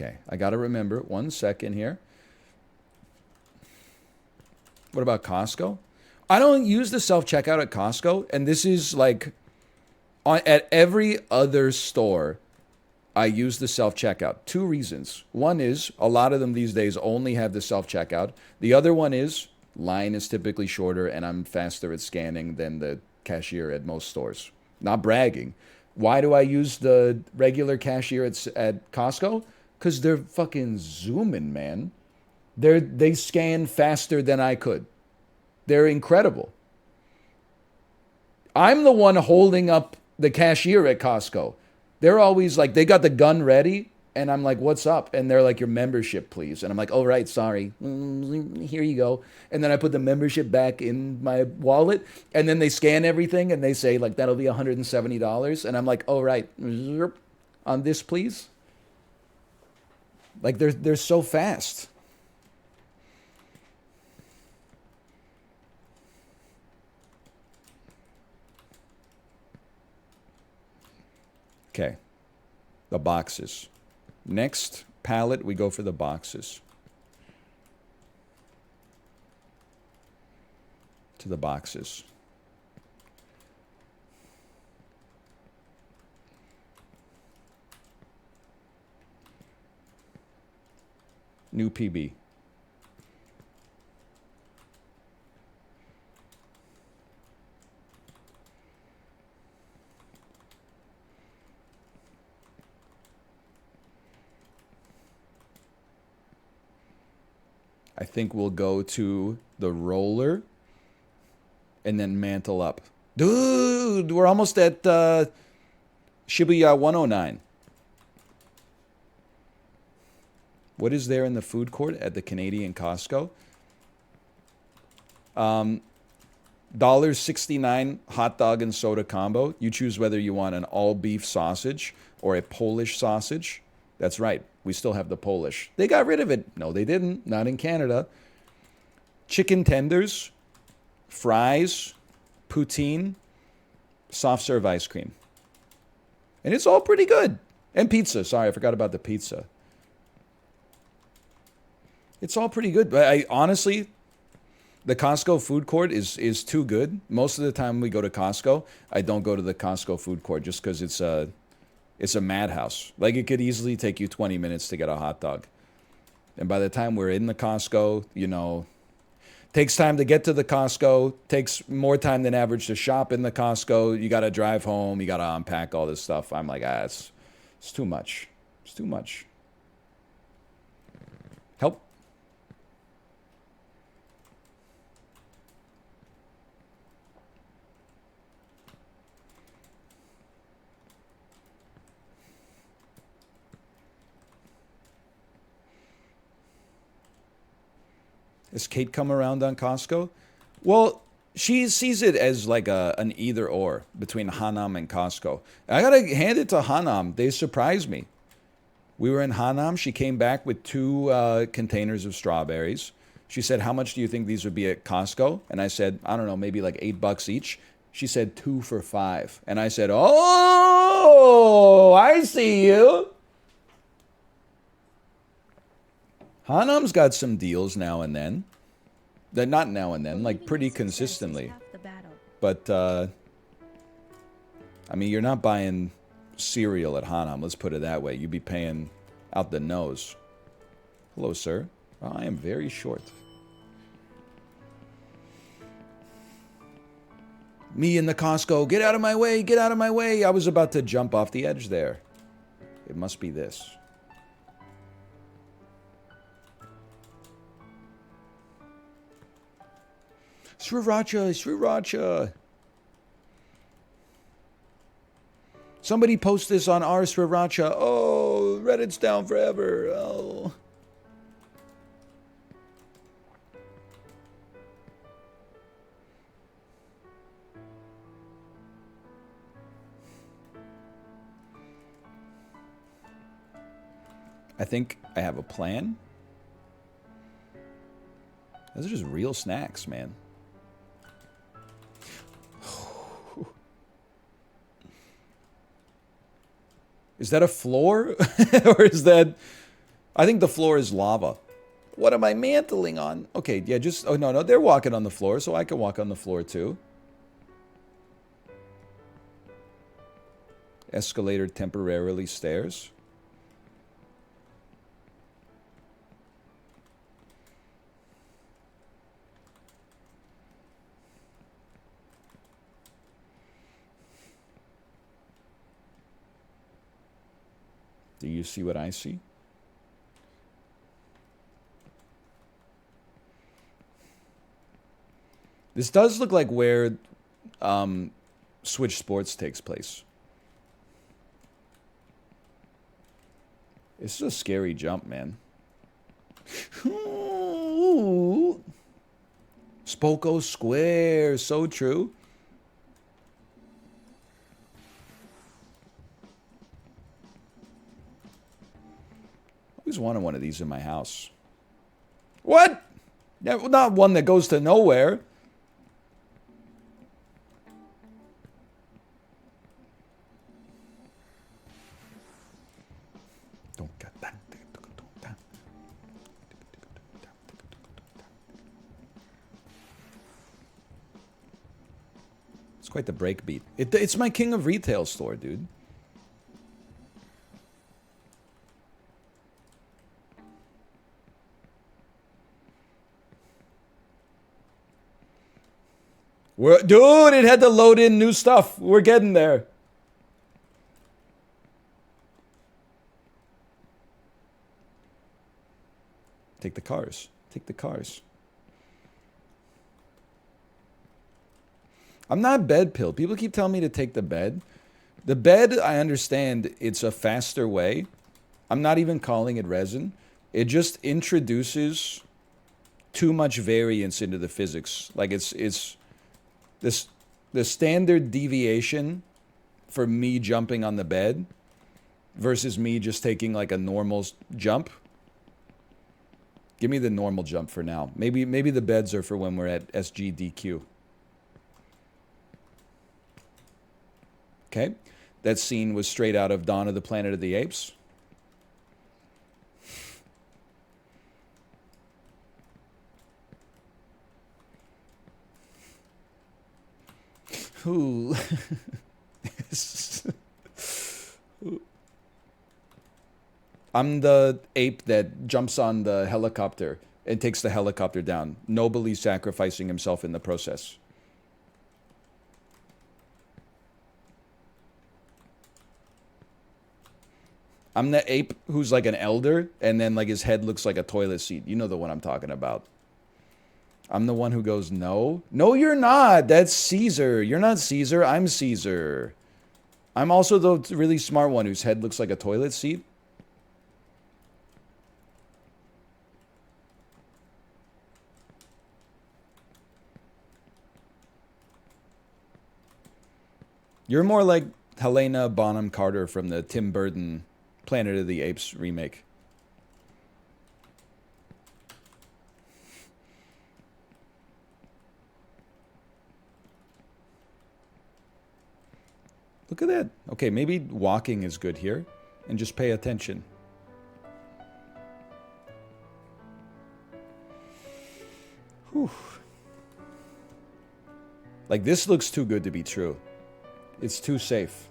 Okay, I got to remember. 1 second here. What about Costco? I don't use the self-checkout at Costco, and this is like at every other store, I use the self-checkout. 2 reasons. One is a lot of them these days only have the self-checkout. The other one is line is typically shorter, and I'm faster at scanning than the cashier at most stores. Not bragging. Why do I use the regular cashier at Costco? Because they're fucking zooming, man. They scan faster than I could. They're incredible. I'm the one holding up the cashier at Costco. They're always like, they got the gun ready, and I'm like, "What's up?" And they're like, "Your membership, please." And I'm like, "Oh, right, sorry. Here you go." And then I put the membership back in my wallet, and then they scan everything, and they say, like, "That'll be $170. And I'm like, "Oh, right. On this, please." Like, they're so fast. Okay. The boxes. Next palette, we go for the boxes. To the boxes. New PB. I think we'll go to the roller and then mantle up. Dude, we're almost at Shibuya 109. What is there in the food court at the Canadian Costco? $1.69 hot dog and soda combo. You choose whether you want an all beef sausage or a Polish sausage. That's right. We still have the Polish. They got rid of it. No, they didn't. Not in Canada. Chicken tenders, fries, poutine, soft serve ice cream. And it's all pretty good. And pizza. Sorry, I forgot about the pizza. It's all pretty good. But I honestly, the Costco food court is too good. Most of the time we go to Costco, I don't go to the Costco food court just because it's a madhouse. Like, it could easily take you 20 minutes to get a hot dog. And by the time we're in the Costco, you know, takes time to get to the Costco, takes more time than average to shop in the Costco. You got to drive home. You got to unpack all this stuff. I'm like, it's too much. It's too much. Help. Has Kate come around on Costco? Well, she sees it as like an either or between Hanam and Costco. I gotta hand it to Hanam. They surprised me. We were in Hanam. She came back with 2 containers of strawberries. She said, "How much do you think these would be at Costco?" And I said, "I don't know, maybe like $8 each." She said 2 for $5. And I said, "Oh, I see you." Hanam's got some deals now and then. Not now and then, like pretty consistently. But, I mean, you're not buying cereal at Hanam, let's put it that way. You'd be paying out the nose. Hello, sir. Oh, I am very short. Me in the Costco. Get out of my way. Get out of my way. I was about to jump off the edge there. It must be this. Sriracha, sriracha. Somebody post this on our sriracha. Oh, Reddit's down forever. Oh. I think I have a plan. Those are just real snacks, man. Is that a floor? Or is that... I think the floor is lava. What am I mantling on? Okay, yeah, just... Oh, no, they're walking on the floor, so I can walk on the floor, too. Escalator temporarily stairs. Do you see what I see? This does look like where Switch Sports takes place. This is a scary jump, man. Spoko Square, so true. I always wanted one of these in my house. What? Yeah, well, not one that goes to nowhere. It's quite the breakbeat. It's my King of Retail store, dude. Dude, it had to load in new stuff. We're getting there. Take the cars. Take the cars. I'm not bed pill. People keep telling me to take the bed. The bed, I understand it's a faster way. I'm not even calling it resin. It just introduces too much variance into the physics. Like it's this the standard deviation for me jumping on the bed versus me just taking like a normal jump. Give me the normal jump for now. Maybe the beds are for when we're at SGDQ. Okay. That scene was straight out of Dawn of the Planet of the Apes. Ooh. I'm the ape that jumps on the helicopter and takes the helicopter down, nobly sacrificing himself in the process. I'm the ape who's like an elder, and then like his head looks like a toilet seat. You know the one I'm talking about. I'm the one who goes, no. No, you're not. That's Caesar. You're not Caesar. I'm Caesar. I'm also the really smart one whose head looks like a toilet seat. You're more like Helena Bonham Carter from the Tim Burton Planet of the Apes remake. Look at that. Okay, maybe walking is good here. And just pay attention. Whew. Like, this looks too good to be true. It's too safe.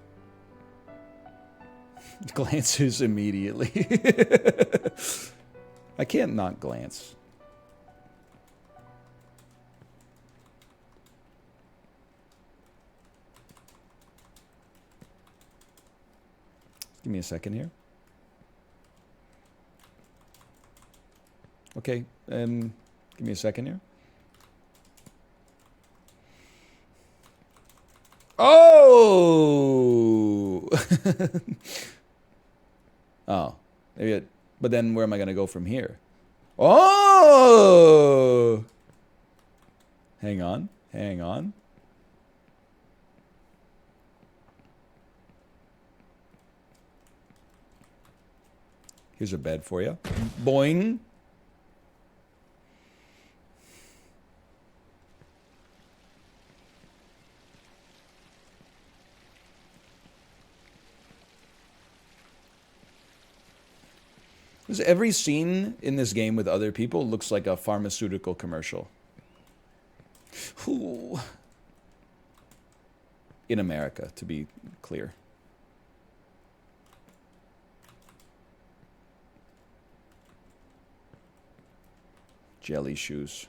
Glances immediately. I can't not glance. Give me a second here. Okay, give me a second here. Oh! Oh. Maybe it, but then where am I going to go from here? Oh! Hang on. Hang on. Here's a bed for you. Boing. Because every scene in this game with other people looks like a pharmaceutical commercial. Ooh. In America, to be clear. Jelly shoes.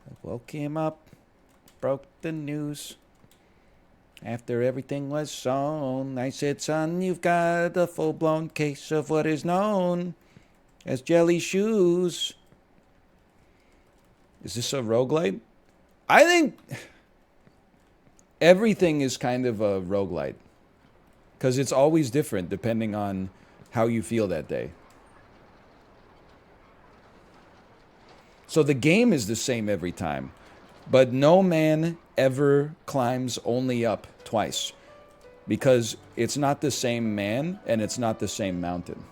I woke him up, broke the news. After everything was sown, I said, son, you've got a full-blown case of what is known as jelly shoes. Is this a roguelite? I think everything is kind of a roguelite. Because it's always different depending on how you feel that day. So the game is the same every time. But no man ever climbs only up twice. Because it's not the same man and it's not the same mountain.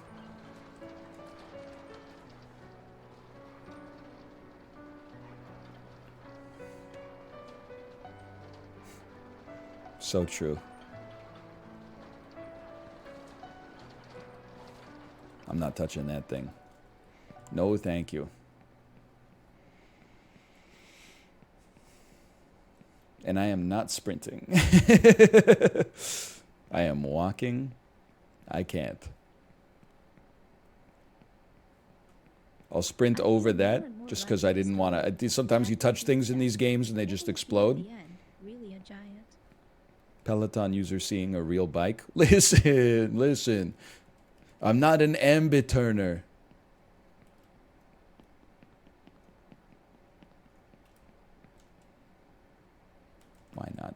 So true. I'm not touching that thing. No, thank you. And I am not sprinting. I am walking. I can't. I'll sprint over that just because I didn't want to. Sometimes you touch things in these games and they just explode. Really a giant. Peloton user seeing a real bike. Listen, listen. I'm not an ambi-turner. Why not?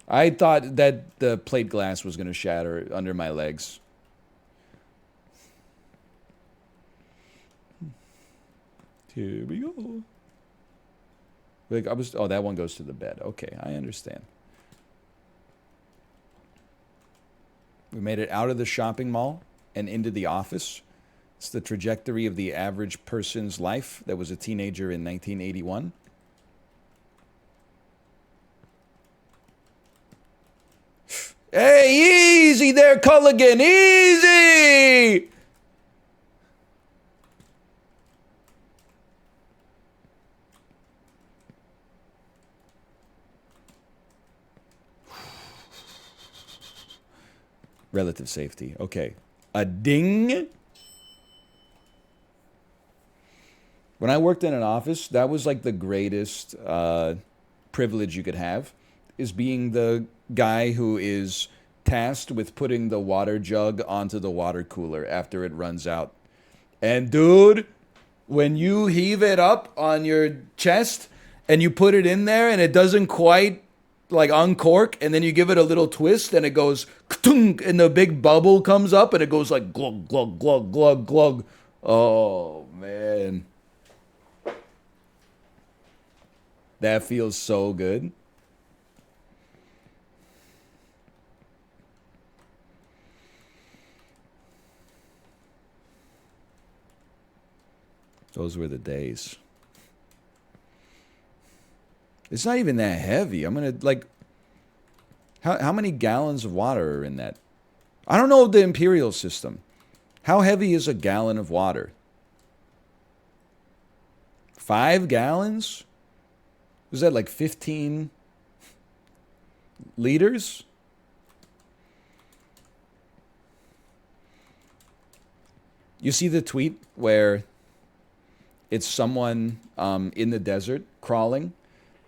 I thought that the plate glass was going to shatter under my legs. Here we go. Like oh, that one goes to the bed. Okay, I understand. We made it out of the shopping mall and into the office. It's the trajectory of the average person's life that was a teenager in 1981. Hey, easy there, Culligan, easy! Relative safety. Okay. A ding. When I worked in an office, that was like the greatest privilege you could have, is being the guy who is tasked with putting the water jug onto the water cooler after it runs out. And dude, when you heave it up on your chest and you put it in there and it doesn't quite like uncork, and then you give it a little twist and it goes ka-tunk, and the big bubble comes up and it goes like glug glug glug glug glug. Oh man, that feels so good. Those were the days. It's not even that heavy. I'm gonna like, how many gallons of water are in that? I don't know the imperial system. How heavy is a gallon of water? 5 gallons? Is that like 15 liters? You see the tweet where it's someone in the desert crawling,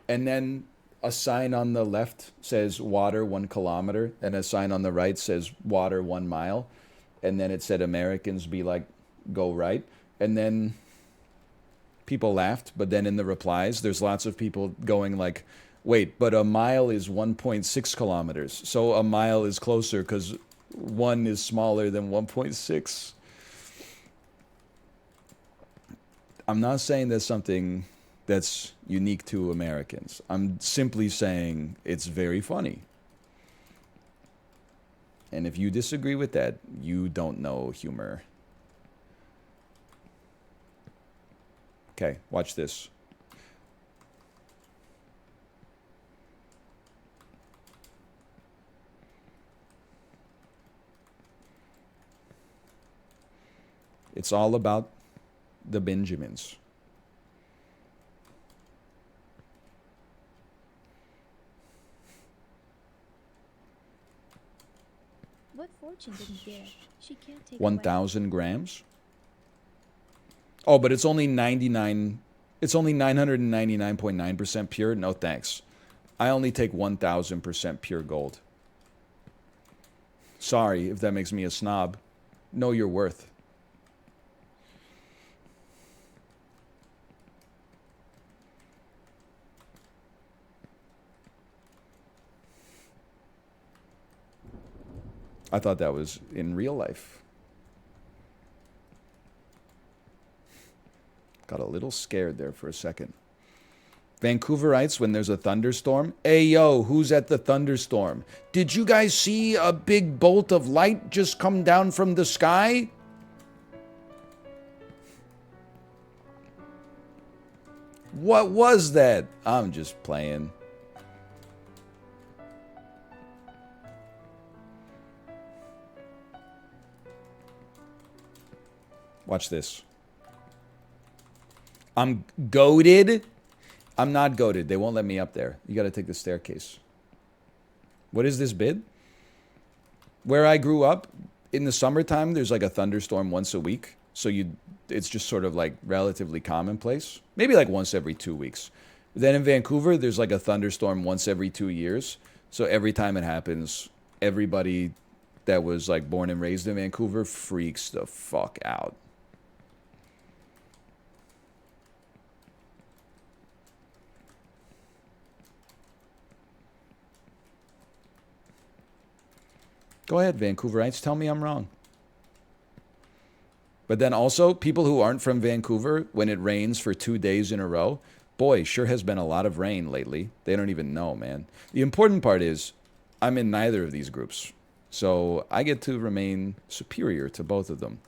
and then a sign on the left says water 1 kilometer, and a sign on the right says water 1 mile, and then it said Americans be like, go right, and then people laughed, but then in the replies there's lots of people going like, wait, but a mile is 1.6 kilometers, so a mile is closer because 1 is smaller than 1.6. I'm not saying that's something that's unique to Americans. I'm simply saying it's very funny. And if you disagree with that, you don't know humor. Okay, watch this. It's all about the Benjamins. What Fortune didn't get, she can't take 1,000 grams. Oh, but it's only 99. It's only 999.9% pure. No thanks. I only take 1,000% pure gold. Sorry if that makes me a snob. Know your worth. I thought that was in real life. Got a little scared there for a second. Vancouverites, when there's a thunderstorm. Hey, yo, who's at the thunderstorm? Did you guys see a big bolt of light just come down from the sky? What was that? I'm just playing. Watch this. I'm goated. I'm not goated. They won't let me up there. You got to take the staircase. What is this bid? Where I grew up, in the summertime, there's like a thunderstorm once a week. So it's just sort of like relatively commonplace. Maybe like once every 2 weeks. Then in Vancouver, there's like a thunderstorm once every 2 years. So every time it happens, everybody that was like born and raised in Vancouver freaks the fuck out. Go ahead, Vancouverites, tell me I'm wrong. But then also, people who aren't from Vancouver, when it rains for 2 days in a row, boy, sure has been a lot of rain lately. They don't even know, man. The important part is, I'm in neither of these groups. So I get to remain superior to both of them.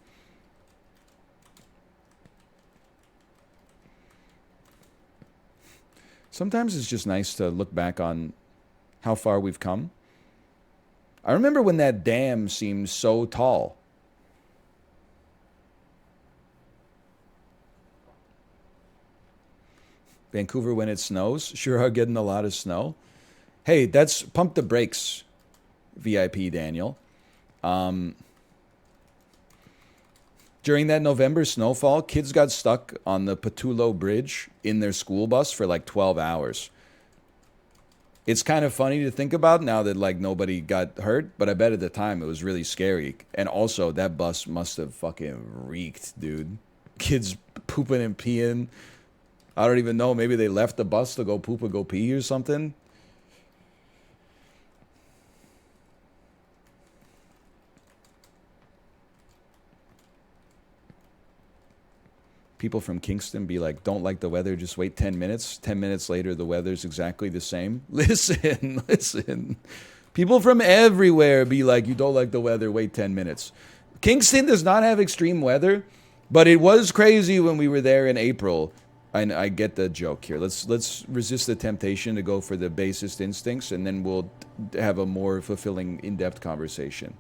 Sometimes it's just nice to look back on how far we've come. I remember when that dam seemed so tall. Vancouver, when it snows, sure are getting a lot of snow. Hey, that's pump the brakes, VIP Daniel. During that November snowfall, kids got stuck on the Pattullo Bridge in their school bus for like 12 hours. It's kind of funny to think about now that like nobody got hurt, but I bet at the time it was really scary. And also that bus must have fucking reeked, dude. Kids pooping and peeing. I don't even know. Maybe they left the bus to go poop or go pee or something. People from Kingston be like, don't like the weather, just wait 10 minutes. 10 minutes later, the weather's exactly the same. Listen, listen. People from everywhere be like, you don't like the weather, wait 10 minutes. Kingston does not have extreme weather, but it was crazy when we were there in April. I get the joke here. Let's resist the temptation to go for the basest instincts, and then we'll have a more fulfilling, in-depth conversation.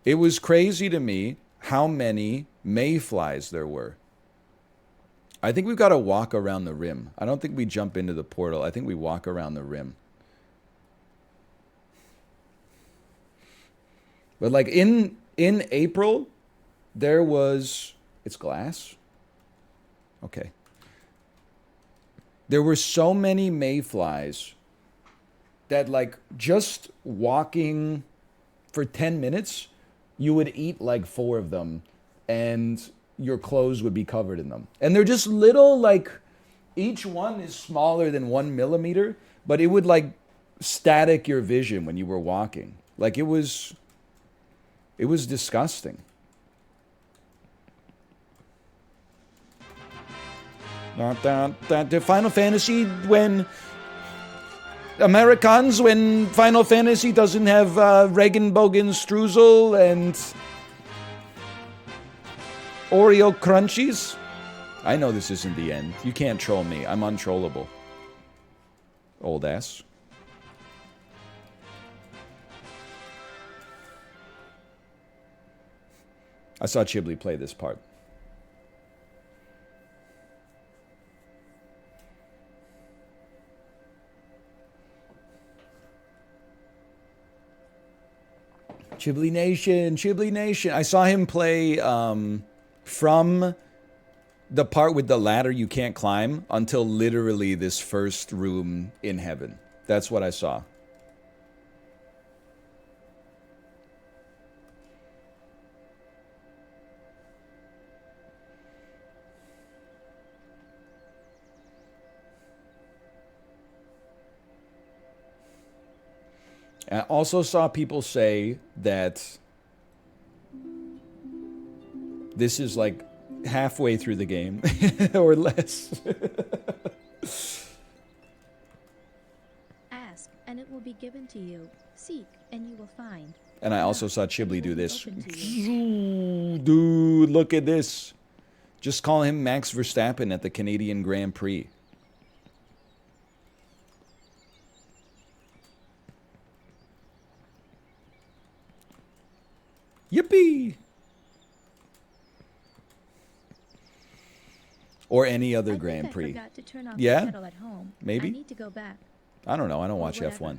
It was crazy to me how many mayflies there were. I think we've got to walk around the rim. I don't think we jump into the portal. I think we walk around the rim. But like in April, there was... It's glass? Okay. There were so many mayflies that like just walking for 10 minutes, you would eat like 4 of them and your clothes would be covered in them. And they're just little, like, each one is smaller than 1 millimeter, but it would like static your vision when you were walking. Like it was disgusting. The Final Fantasy, when Americans, when Final Fantasy doesn't have Regenbogen Streusel and Oreo Crunchies. I know this isn't the end. You can't troll me. I'm untrollable. Old ass. I saw Chiblee play this part. Chiblee Nation, Chiblee Nation. I saw him play from the part with the ladder you can't climb until literally this first room in heaven. That's what I saw. I also saw people say that this is like halfway through the game or less. Ask, and it will be given to you. Seek, and you will find. And I also saw Chiblee do this. Dude, look at this. Just call him Max Verstappen at the Canadian Grand Prix. Yippee! Or any other Grand Prix. I forgot to turn off Yeah? the kettle at home. Maybe? I need to go back. I don't know. I don't Or watch whatever. F1.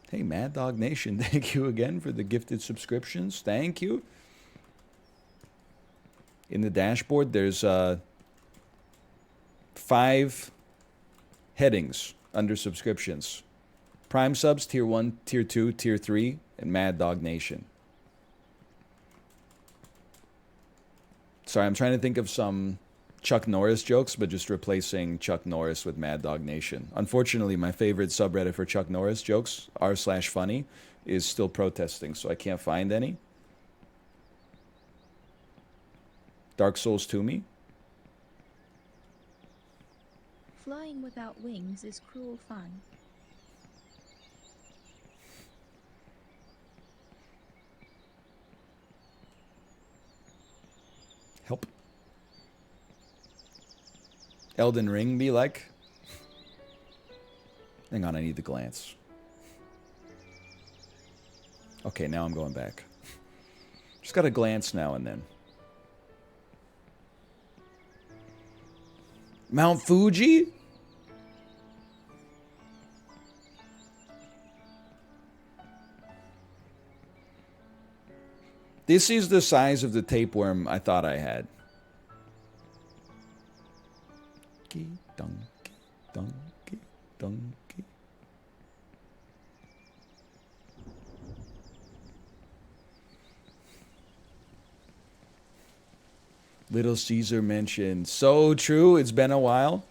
Hey, Mad Dog Nation, thank you again for the gifted subscriptions. Thank you. In the dashboard, there's 5 headings under subscriptions. Prime subs, tier 1, tier 2, tier 3, and Mad Dog Nation. Sorry, I'm trying to think of some Chuck Norris jokes, but just replacing Chuck Norris with Mad Dog Nation. Unfortunately, my favorite subreddit for Chuck Norris jokes, r/funny, is still protesting, so I can't find any. Dark Souls to me. Flying without wings is cruel fun. Help. Elden Ring be like? Hang on, I need the glance. Okay, now I'm going back. Just got a glance now and then. Mount Fuji? This is the size of the tapeworm I thought I had. Donkey, donkey, donkey. Little Caesar mentioned. So true, it's been a while.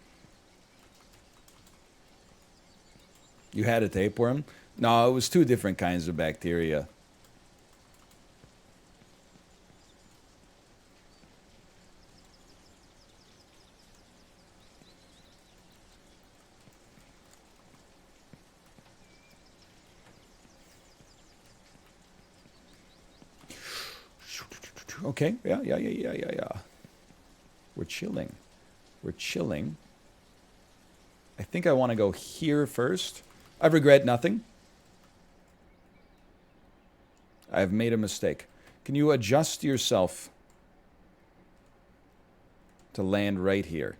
You had a tapeworm? No, it was two different kinds of bacteria. Okay, yeah. We're chilling. We're chilling. I think I want to go here first. I regret nothing. I have made a mistake. Can you adjust yourself to land right here?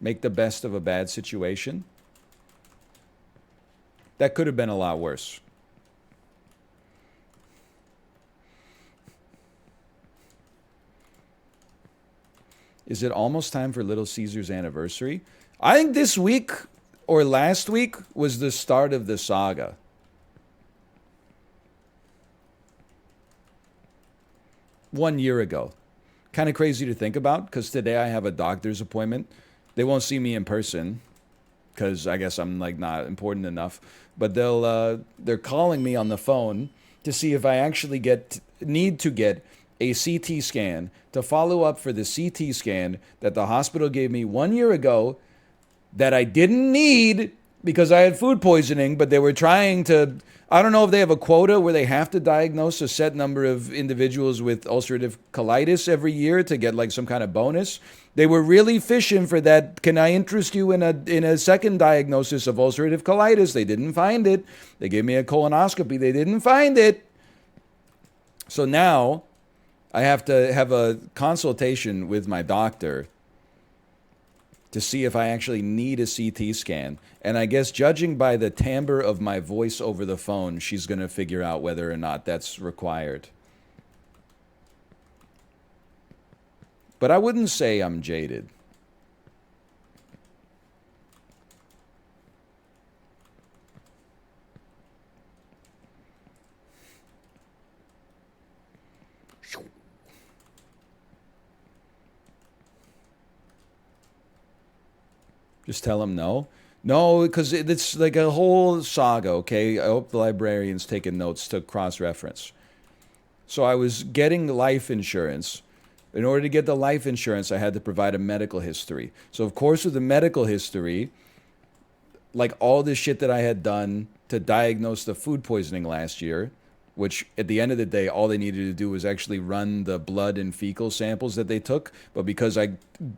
Make the best of a bad situation. That could have been a lot worse. Is it almost time for Little Caesar's anniversary? I think this week or last week was the start of the saga. One year ago. Kind of crazy to think about because today I have a doctor's appointment. They won't see me in person because I guess I'm like not important enough. But they're calling me on the phone to see if I actually need to get a CT scan to follow up for the CT scan that the hospital gave me 1 year ago that I didn't need because I had food poisoning, but they were trying to, I don't know if they have a quota where they have to diagnose a set number of individuals with ulcerative colitis every year to get like some kind of bonus. They were really fishing for that. Can I interest you in a second diagnosis of ulcerative colitis? They didn't find it. They gave me a colonoscopy. They didn't find it. So now I have to have a consultation with my doctor to see if I actually need a CT scan. And I guess judging by the timbre of my voice over the phone, she's going to figure out whether or not that's required. But I wouldn't say I'm jaded. Just tell him no. No, because it's like a whole saga, okay? I hope the librarian's taking notes to cross-reference. So I was getting life insurance. In order to get the life insurance, I had to provide a medical history. So, of course, with the medical history, like all this shit that I had done to diagnose the food poisoning last year, which at the end of the day, all they needed to do was actually run the blood and fecal samples that they took. But because I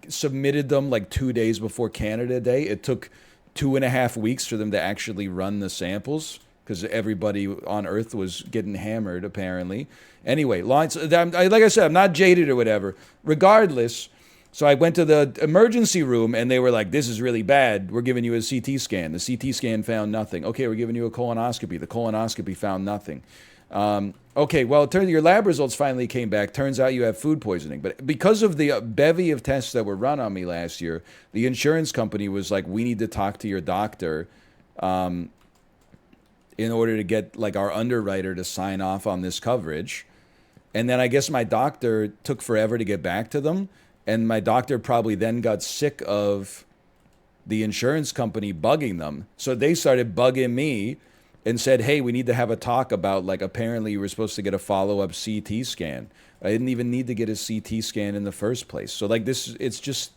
submitted them like 2 days before Canada Day, it took 2.5 weeks for them to actually run the samples because everybody on Earth was getting hammered, apparently. Anyway, like I said, I'm not jaded or whatever. Regardless, so I went to the emergency room and they were like, this is really bad. We're giving you a CT scan. The CT scan found nothing. Okay, we're giving you a colonoscopy. The colonoscopy found nothing. Okay, well, it turns your lab results finally came back. Turns out you have food poisoning. But because of the bevy of tests that were run on me last year, the insurance company was like, we need to talk to your doctor in order to get like our underwriter to sign off on this coverage. And then I guess my doctor took forever to get back to them. And my doctor probably then got sick of the insurance company bugging them. So they started bugging me and said, hey, we need to have a talk about, like, apparently you were supposed to get a follow-up CT scan. I didn't even need to get a CT scan in the first place. So, like, this, it's just,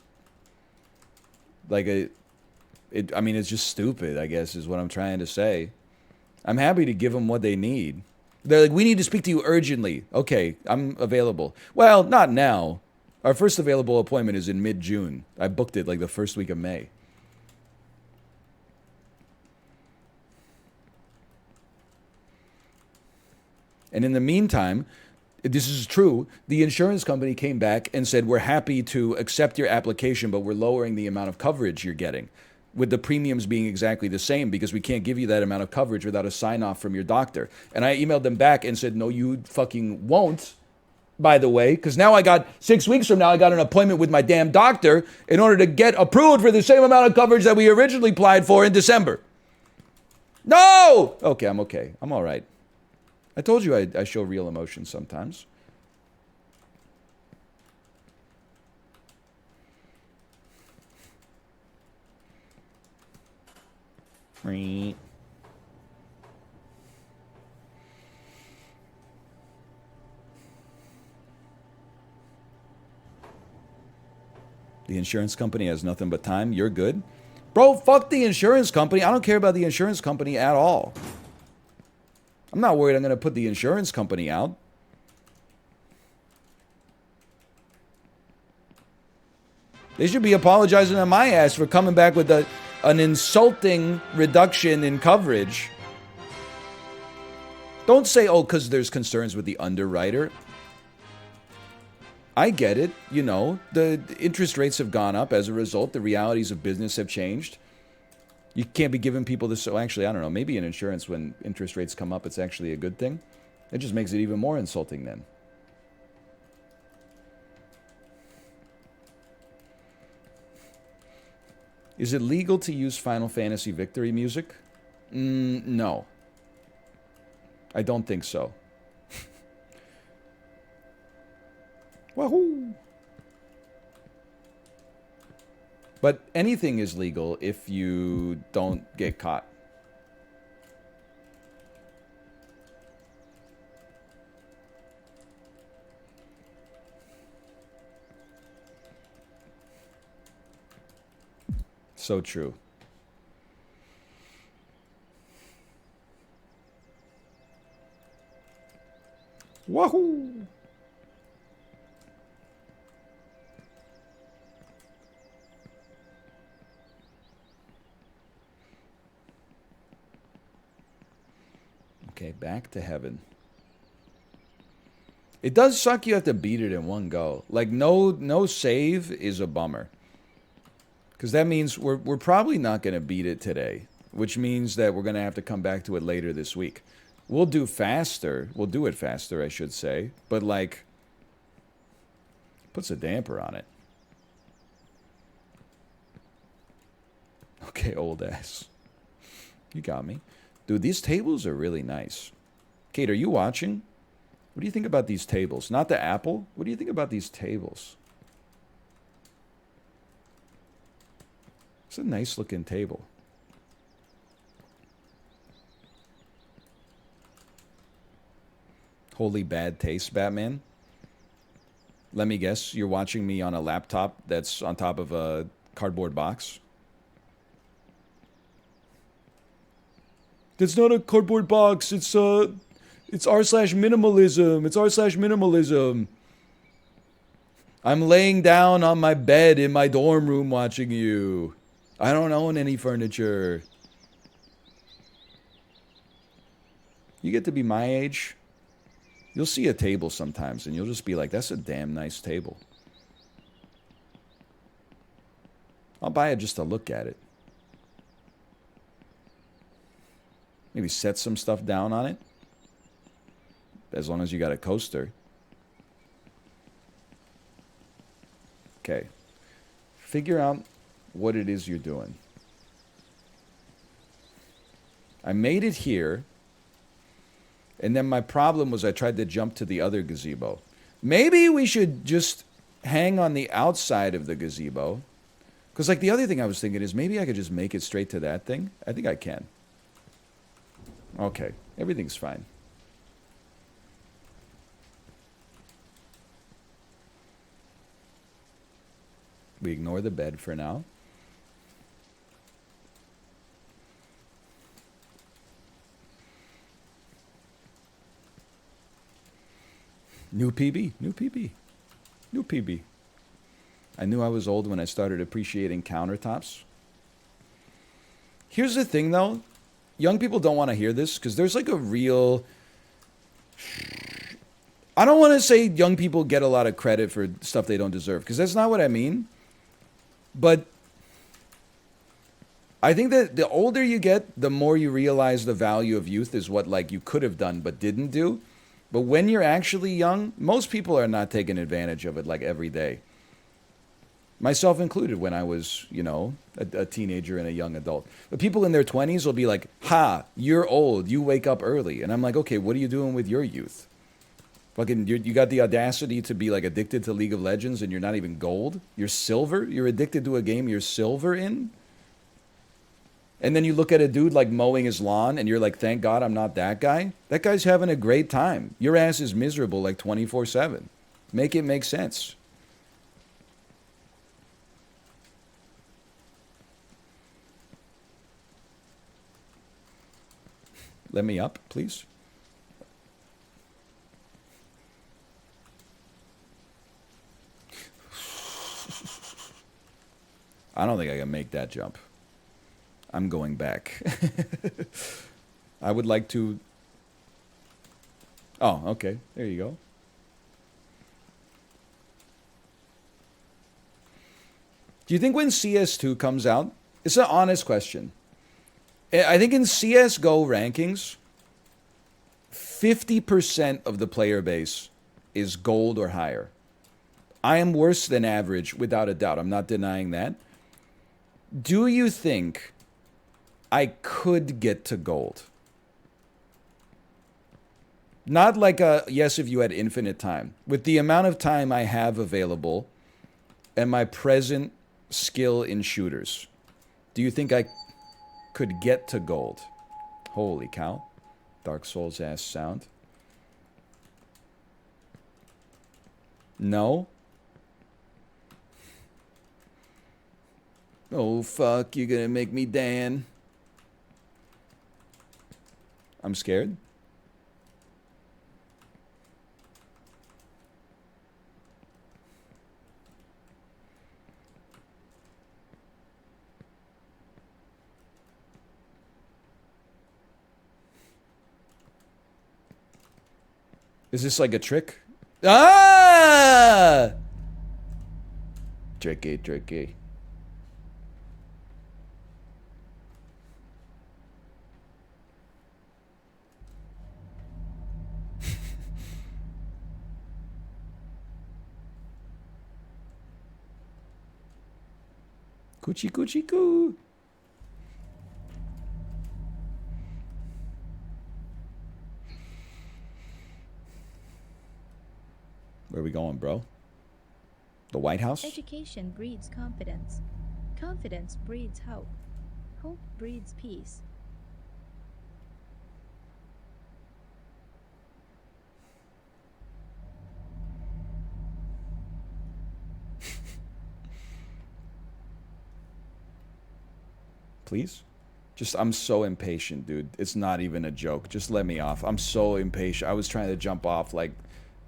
like, I mean, it's just stupid, I guess, is what I'm trying to say. I'm happy to give them what they need. They're like, we need to speak to you urgently. Okay, I'm available. Well, not now. Our first available appointment is in mid-June. I booked it, like, the first week of May. And in the meantime, this is true, the insurance company came back and said, we're happy to accept your application, but we're lowering the amount of coverage you're getting, with the premiums being exactly the same, because we can't give you that amount of coverage without a sign-off from your doctor. And I emailed them back and said, no, you fucking won't, by the way, because now I got 6 weeks from now, I got an appointment with my damn doctor in order to get approved for the same amount of coverage that we originally applied for in December. No! Okay, I'm okay. I'm all right. I told you I show real emotion sometimes. The insurance company has nothing but time. You're good. Bro, fuck the insurance company. I don't care about the insurance company at all. I'm not worried I'm going to put the insurance company out. They should be apologizing to my ass for coming back with an insulting reduction in coverage. Don't say, oh, because there's concerns with the underwriter. I get it. You know, the interest rates have gone up as a result. The realities of business have changed. You can't be giving people this. So actually, I don't know. Maybe in insurance, when interest rates come up, it's actually a good thing. It just makes it even more insulting then. Is it legal to use Final Fantasy Victory music? No. I don't think so. Wahoo! But anything is legal if you don't get caught. So true. Wahoo! Okay, back to heaven. It does suck you have to beat it in one go. Like, no save is a bummer. Because that means we're probably not going to beat it today. Which means that we're going to have to come back to it later this week. We'll do faster. We'll do it faster, I should say. But, like, puts a damper on it. Okay, old ass. You got me. Dude, these tables are really nice. Kate, are you watching? What do you think about these tables? Not the Apple. What do you think about these tables? It's a nice looking table. Holy bad taste, Batman. Let me guess, you're watching me on a laptop that's on top of a cardboard box? That's not a cardboard box. It's r/minimalism. It's r/minimalism. I'm laying down on my bed in my dorm room watching you. I don't own any furniture. You get to be my age, you'll see a table sometimes and you'll just be like, that's a damn nice table. I'll buy it just to look at it. Maybe set some stuff down on it. As long as you got a coaster. Okay. Figure out what it is you're doing. I made it here. And then my problem was I tried to jump to the other gazebo. Maybe we should just hang on the outside of the gazebo. Because, like, the other thing I was thinking is maybe I could just make it straight to that thing. I think I can. Okay. Everything's fine. We ignore the bed for now. New PB, new PB, new PB. I knew I was old when I started appreciating countertops. Here's the thing, though. Young people don't want to hear this because there's like a real... I don't want to say young people get a lot of credit for stuff they don't deserve because that's not what I mean. But I think that the older you get, the more you realize the value of youth is what, like, you could have done but didn't do. But when you're actually young, most people are not taking advantage of it, like, every day. Myself included when I was, you know, a teenager and a young adult. But people in their 20s will be like, ha, you're old, you wake up early. And I'm like, okay, what are you doing with your youth? Fucking, you got the audacity to be, like, addicted to League of Legends and you're not even gold? You're silver? You're addicted to a game you're silver in? And then you look at a dude, like, mowing his lawn and you're like, thank God I'm not that guy? That guy's having a great time. Your ass is miserable, like, 24/7. Make it make sense. Let me up, please. I don't think I can make that jump. I'm going back. I would like to... Oh, okay. There you go. Do you think when CS2 comes out... It's an honest question. I think in CSGO rankings, 50% of the player base is gold or higher. I am worse than average, without a doubt. I'm not denying that. Do you think I could get to gold? Not like a yes if you had infinite time. With the amount of time I have available and my present skill in shooters, do you think I could get to gold? Holy cow. Dark Souls ass sound. No? Oh, fuck, you're gonna make me Dan. I'm scared. Is this like a trick? Ah! Tricky, tricky. Coochie coochie coo. Where are we going, bro? The White House? Education breeds confidence. Confidence breeds hope. Hope breeds peace. Please? Just, I'm so impatient, dude. It's not even a joke. Just let me off. I'm so impatient. I was trying to jump off like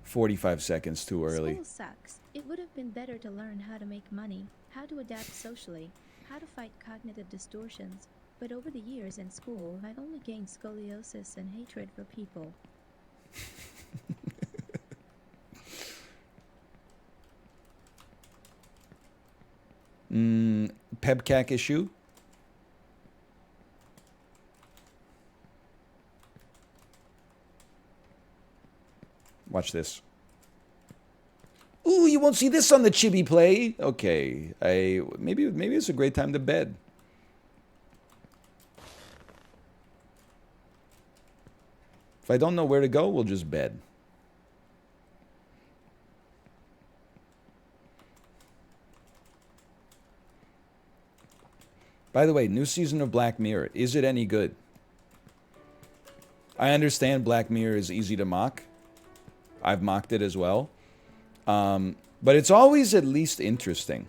45 seconds too early. School sucks. It would have been better to learn how to make money, how to adapt socially, how to fight cognitive distortions. But over the years in school, I only gained scoliosis and hatred for people. Pebcac issue? Watch this. Ooh, you won't see this on the Chibi Play. Okay, maybe it's a great time to bed. If I don't know where to go, we'll just bed. By the way, new season of Black Mirror. Is it any good? I understand Black Mirror is easy to mock. I've mocked it as well. But it's always at least interesting.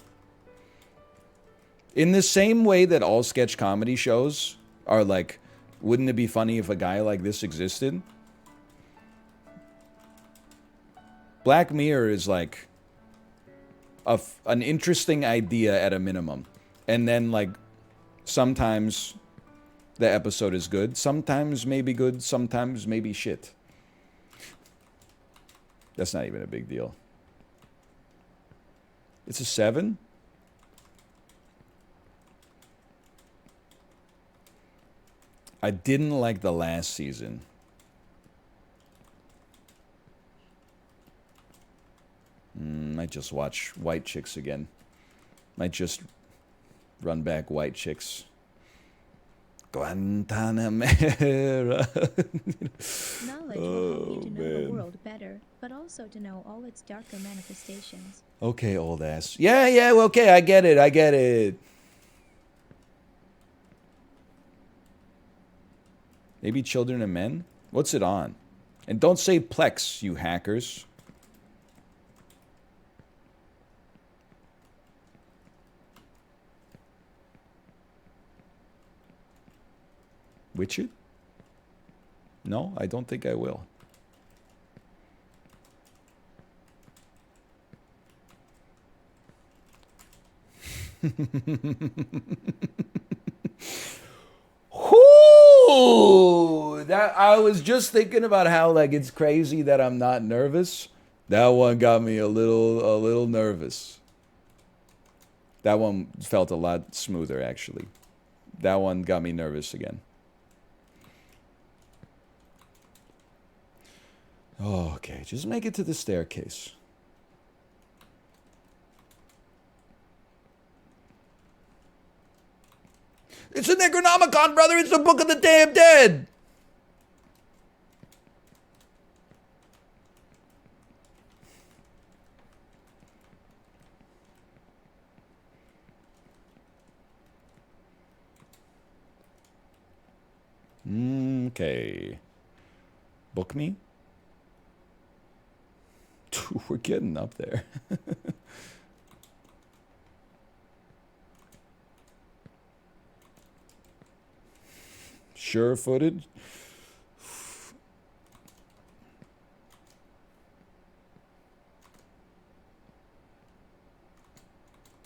In the same way that all sketch comedy shows are like, wouldn't it be funny if a guy like this existed? Black Mirror is like an interesting idea at a minimum. And then like sometimes the episode is good. Sometimes maybe good. Sometimes maybe shit. That's not even a big deal. It's a 7? I didn't like the last season. Might just watch White Chicks again. Might just run back White Chicks. Guantanamera. Knowledge will help you to know the world better, but also to know all its darker manifestations. Okay, old ass. Yeah, well, okay, I get it. Maybe Children and Men? What's it on? And don't say Plex, you hackers. Witch it? No, I don't think I will. Whoo! That I was just thinking about how like it's crazy that I'm not nervous. That one got me a little nervous. That one felt a lot smoother actually. That one got me nervous again. Oh, okay, just make it to the staircase. It's a Necronomicon, brother! It's the Book of the Damn Dead! Okay. Book me? We're getting up there. Sure-footed?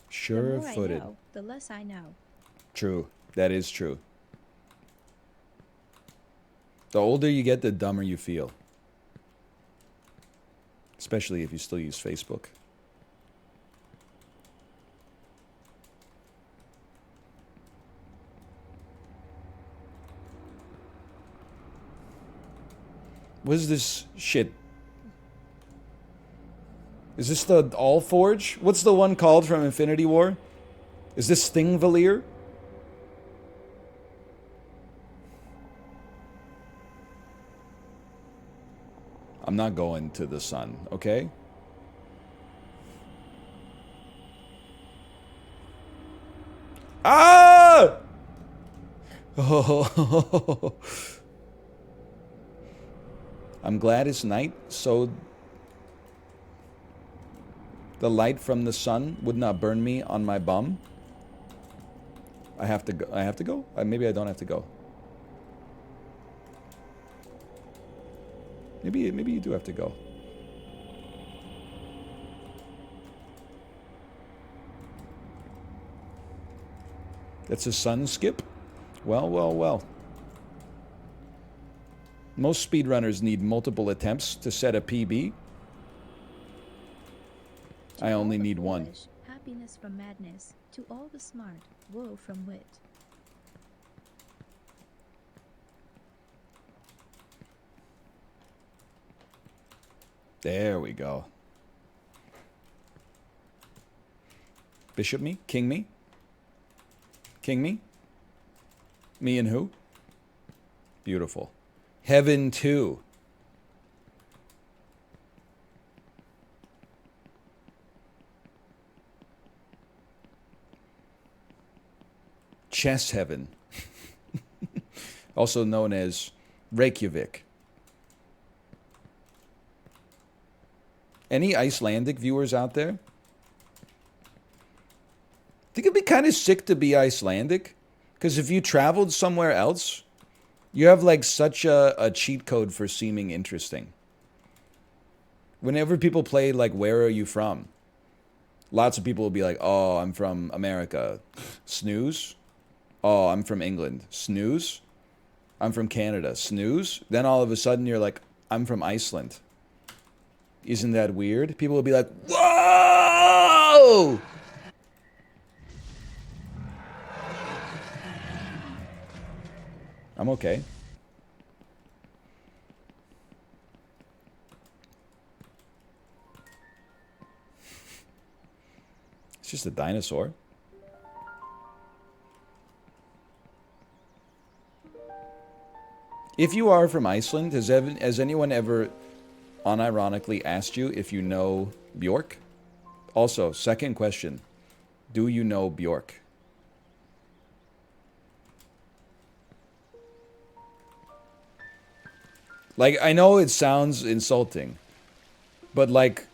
Sure-footed. The more I know, the less I know. True. That is true. The older you get, the dumber you feel. Especially if you still use Facebook. What is this shit? Is this the Allforge? What's the one called from Infinity War? Is this Thingvalier? I'm not going to the sun, okay? Ah! Oh. I'm glad it's night, so the light from the sun would not burn me on my bum. I have to go. I have to go? Maybe I don't have to go. Maybe you do have to go. That's a sun skip? Well. Most speedrunners need multiple attempts to set a PB. I only need one. Foolish, happiness from madness. To all the smart, woe from wit. There we go. Bishop me? King me? King me? Me and who? Beautiful. Heaven 2. Chess Heaven. Also known as Reykjavik. Any Icelandic viewers out there? Think it'd be kind of sick to be Icelandic? Because if you traveled somewhere else, you have like such a cheat code for seeming interesting. Whenever people play like, where are you from? Lots of people will be like, oh, I'm from America. Snooze. Oh, I'm from England. Snooze. I'm from Canada. Snooze. Then all of a sudden you're like, I'm from Iceland. Isn't that weird? People will be like, whoa! I'm okay. It's just a dinosaur. If you are from Iceland, has anyone ever unironically asked you if you know Bjork? Also, second question. Do you know Bjork? Like, I know it sounds insulting, but like,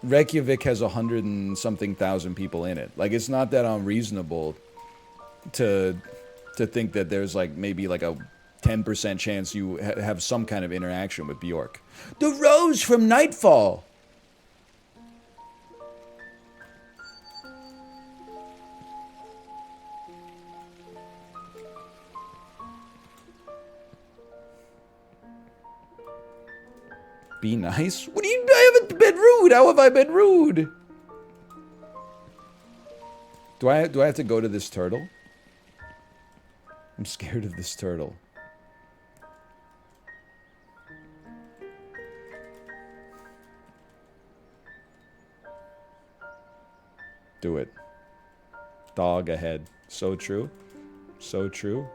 Reykjavik has 100 and something thousand people in it. Like, it's not that unreasonable to think that there's like maybe like a 10% chance you have some kind of interaction with Bjork. The Rose from Nightfall! Be nice? What do you... I haven't been rude! How have I been rude? Do I have to go to this turtle? I'm scared of this turtle. Do it. Dog ahead. So true. So true.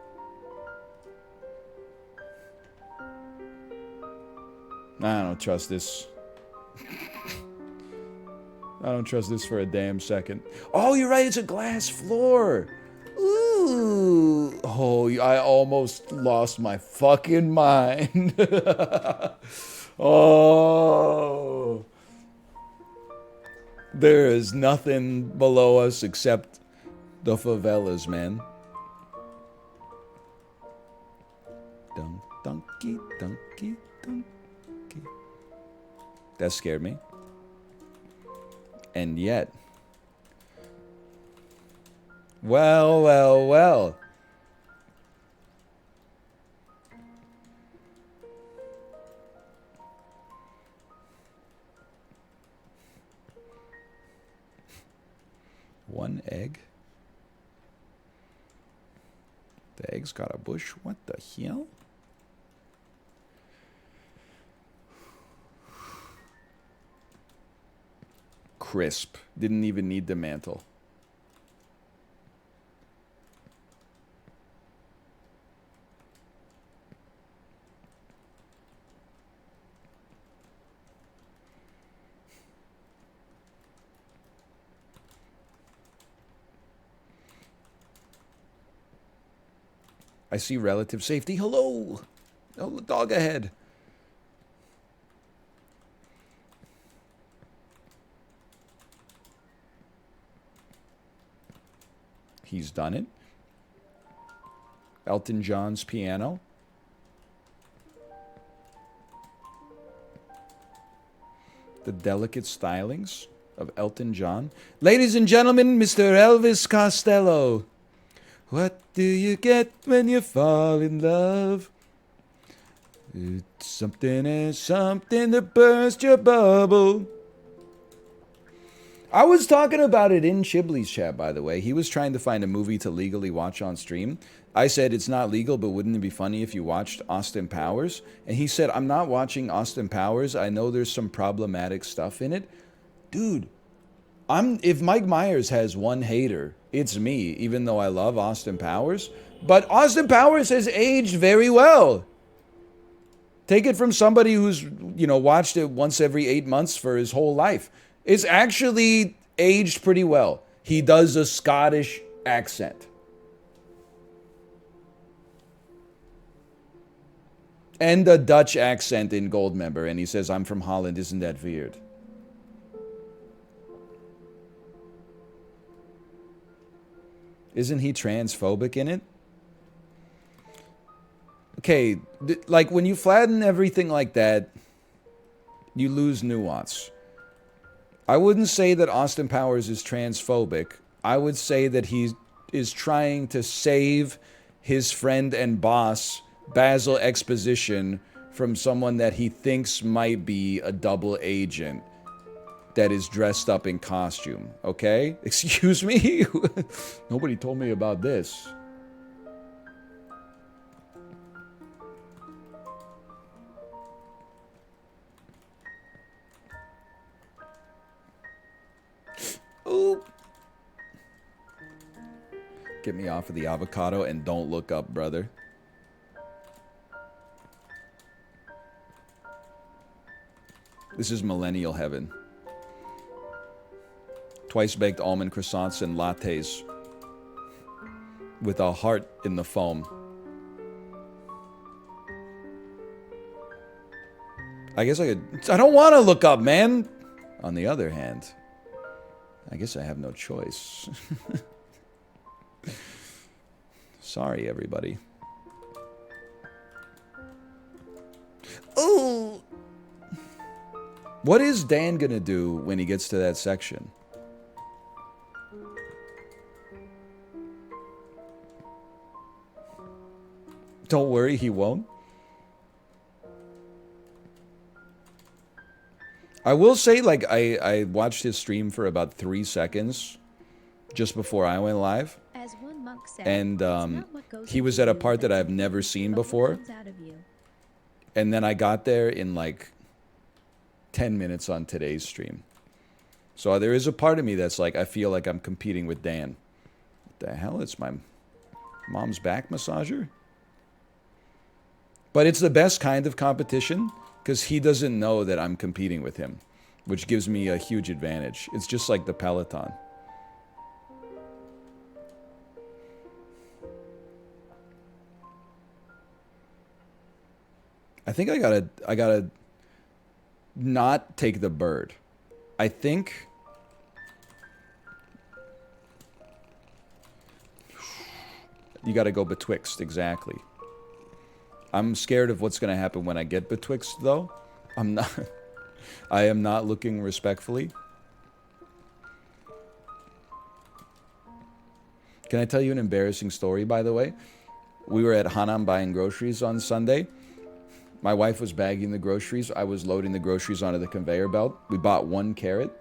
I don't trust this. I don't trust this for a damn second. Oh, you're right. It's a glass floor. Ooh. Oh, I almost lost my fucking mind. Oh. There is nothing below us except the favelas, man. Dun, donkey, donkey, donkey. That scared me. And yet... Well, well, well. One egg. The egg's got a bush. What the hell? Crisp. Didn't even need the mantle. I see relative safety. Hello! Oh, the dog ahead. He's done it. Elton John's piano. The delicate stylings of Elton John. Ladies and gentlemen, Mr. Elvis Costello. What do you get when you fall in love? It's something and something to burst your bubble. I was talking about it in Chibley's chat, by the way. He was trying to find a movie to legally watch on stream. I said, it's not legal, but wouldn't it be funny if you watched Austin Powers? And he said, I'm not watching Austin Powers. I know there's some problematic stuff in it. Dude, if Mike Myers has one hater, it's me, even though I love Austin Powers. But Austin Powers has aged very well. Take it from somebody who's, watched it once every 8 months for his whole life. It's actually aged pretty well. He does a Scottish accent. And a Dutch accent in Goldmember. And he says, I'm from Holland, isn't that weird? Isn't he transphobic in it? Okay, like when you flatten everything like that, you lose nuance. I wouldn't say that Austin Powers is transphobic. I would say that he is trying to save his friend and boss, Basil Exposition, from someone that he thinks might be a double agent that is dressed up in costume, okay? Excuse me? Nobody told me about this. Ooh. Get me off of the avocado and don't look up, brother. This is millennial heaven. Twice baked almond croissants and lattes with a heart in the foam. I guess I don't want to look up, man. On the other hand, I guess I have no choice. Sorry, everybody. Oh! What is Dan gonna do when he gets to that section? Don't worry, he won't. I will say, like, I watched his stream for about 3 seconds just before I went live. As one monk said, And he was at a part that I've never seen before. And then I got there in like 10 minutes on today's stream. So there is a part of me that's like, I feel like I'm competing with Dan. What the hell? It's my mom's back massager? But it's the best kind of competition because he doesn't know that I'm competing with him, which gives me a huge advantage. It's just like the Peloton. I think I gotta not take the bird. I think you gotta go betwixt, exactly. I'm scared of what's gonna happen when I get betwixt, though. I am not looking respectfully. Can I tell you an embarrassing story, by the way? We were at Hanam buying groceries on Sunday. My wife was bagging the groceries. I was loading the groceries onto the conveyor belt. We bought 1 carrot.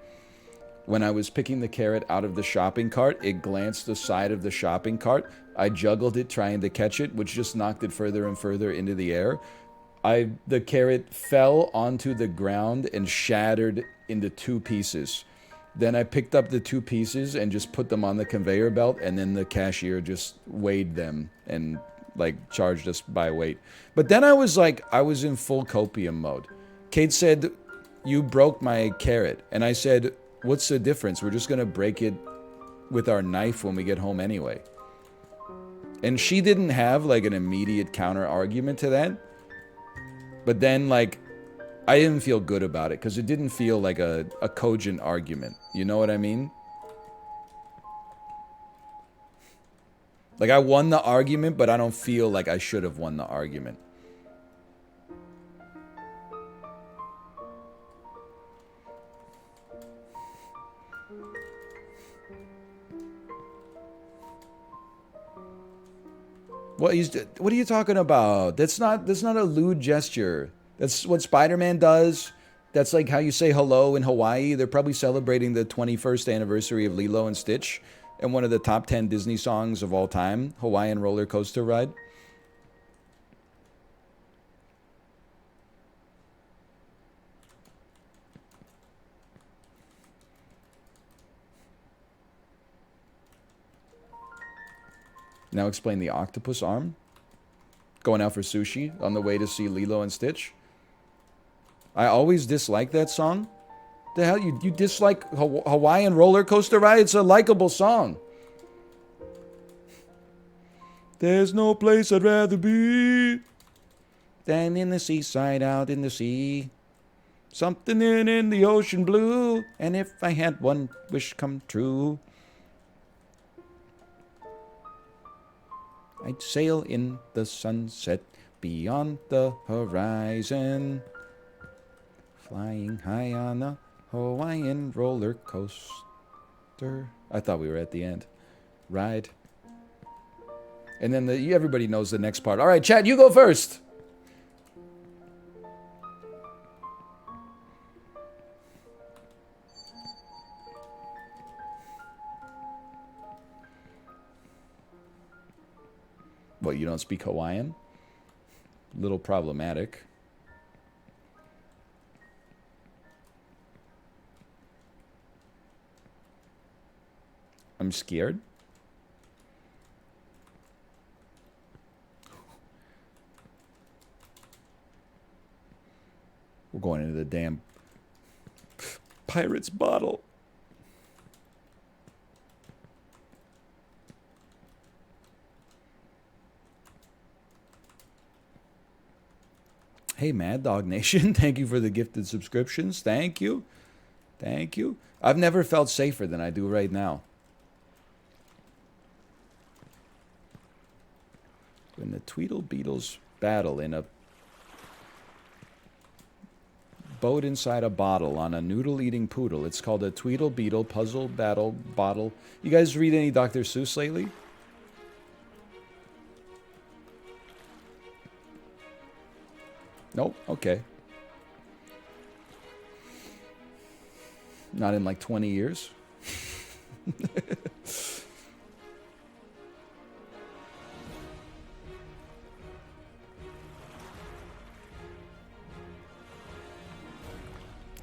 When I was picking the carrot out of the shopping cart, it glanced the side of the shopping cart. I juggled it trying to catch it, which just knocked it further and further into the air. The carrot fell onto the ground and shattered into 2 pieces. Then I picked up the 2 pieces and just put them on the conveyor belt, and then the cashier just weighed them and like charged us by weight. But then I was in full copium mode. Kate said, "You broke my carrot." And I said, "What's the difference? We're just gonna break it with our knife when we get home anyway." And she didn't have like an immediate counter argument to that. But then like I didn't feel good about it because it didn't feel like a cogent argument. You know what I mean? Like, I won the argument, but I don't feel like I should have won the argument. What are you talking about? That's not a lewd gesture. That's what Spider-Man does. That's like how you say hello in Hawaii. They're probably celebrating the 21st anniversary of Lilo and Stitch. And one of the top 10 Disney songs of all time, Hawaiian Roller Coaster Ride. Now explain the octopus arm. Going out for sushi on the way to see Lilo and Stitch. I always dislike that song. The hell, you dislike Hawaiian Roller Coaster Ride? It's a likable song. There's no place I'd rather be than in the seaside out in the sea. Something in the ocean blue, and if I had one wish come true, I'd sail in the sunset beyond the horizon, flying high on a Hawaiian roller coaster. I thought we were at the end. Ride. And then everybody knows the next part. All right, Chad, you go first. What, you don't speak Hawaiian? Little problematic. I'm scared. We're going into the damn pirate's bottle. Hey, Mad Dog Nation, thank you for the gifted subscriptions. Thank you. Thank you. I've never felt safer than I do right now. When the Tweedle Beetles battle in a boat inside a bottle on a noodle-eating poodle. It's called a Tweedle Beetle Puzzle Battle Bottle. You guys read any Dr. Seuss lately? Nope. Okay. Not in like 20 years.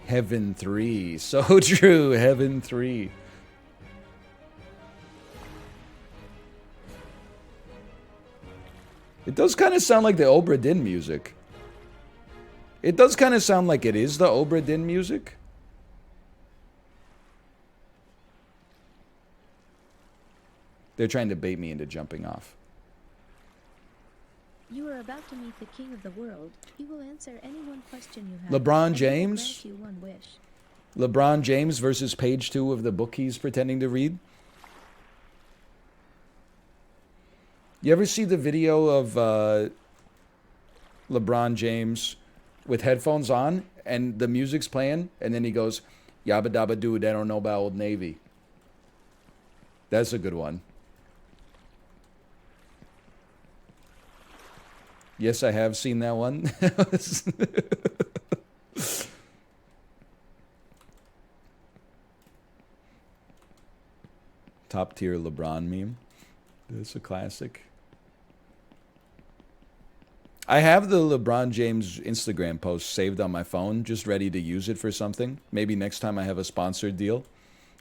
Heaven 3. So true. Heaven 3. It does kind of sound like the Obra Dinn music. It does kind of sound like it is the Obra Dinn music. They're trying to bait me into jumping off. You are about to meet the king of the world. He will answer any one question you have. LeBron and he will James? grant you one wish. LeBron James versus page 2 of the book he's pretending to read. You ever see the video of LeBron James with headphones on and the music's playing and then he goes, yabba dabba doo, they don't know about Old Navy. That's a good one. Yes, I have seen that one. Top tier LeBron meme. That's a classic. I have the LeBron James Instagram post saved on my phone, just ready to use it for something. Maybe next time I have a sponsored deal.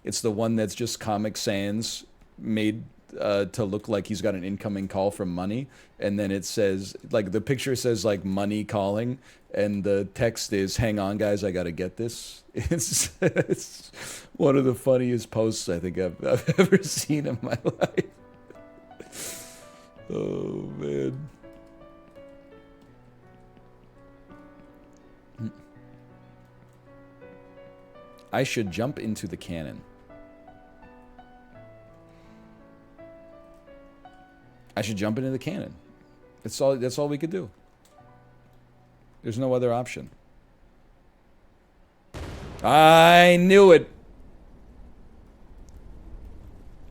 It's the one that's just Comic Sans made to look like he's got an incoming call from Money. And then it says, like, the picture says, like, Money calling. And the text is, hang on, guys, I got to get this. It's one of the funniest posts I think I've ever seen in my life. Oh, man. I should jump into the cannon. I should jump into the cannon. That's all we could do. There's no other option. I knew it.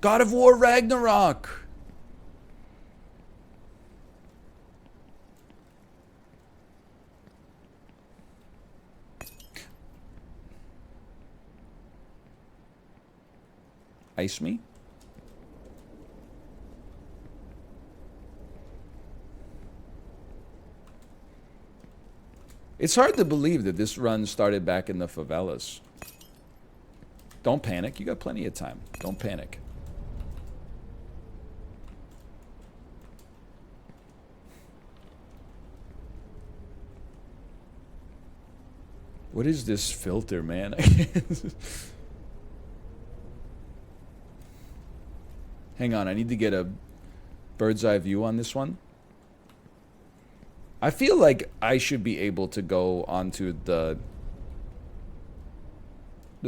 God of War Ragnarok. Ice me? It's hard to believe that this run started back in the favelas. Don't panic. You got plenty of time. Don't panic. What is this filter, man? Hang on, I need to get a bird's eye view on this one. I feel like I should be able to go onto the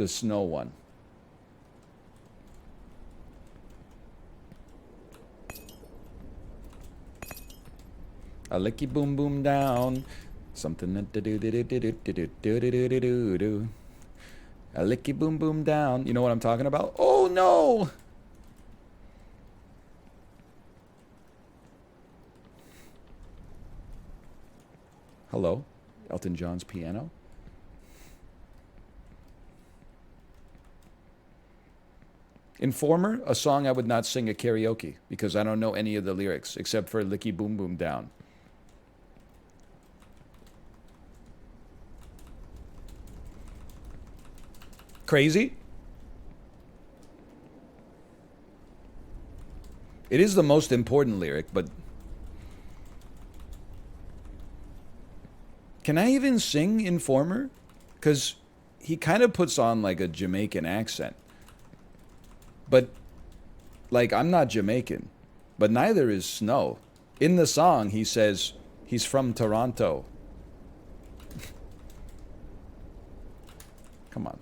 snow one. A licky boom boom down. Something that do do do do do do do do do do do. A licky boom boom down. You know what I'm talking about? Oh no! Hello, Elton John's piano. Informer, a song I would not sing at karaoke because I don't know any of the lyrics except for Licky Boom Boom Down. Crazy? It is the most important lyric, but can I even sing Informer? Because he kind of puts on like a Jamaican accent. But, like, I'm not Jamaican. But neither is Snow. In the song, he says he's from Toronto. Come on.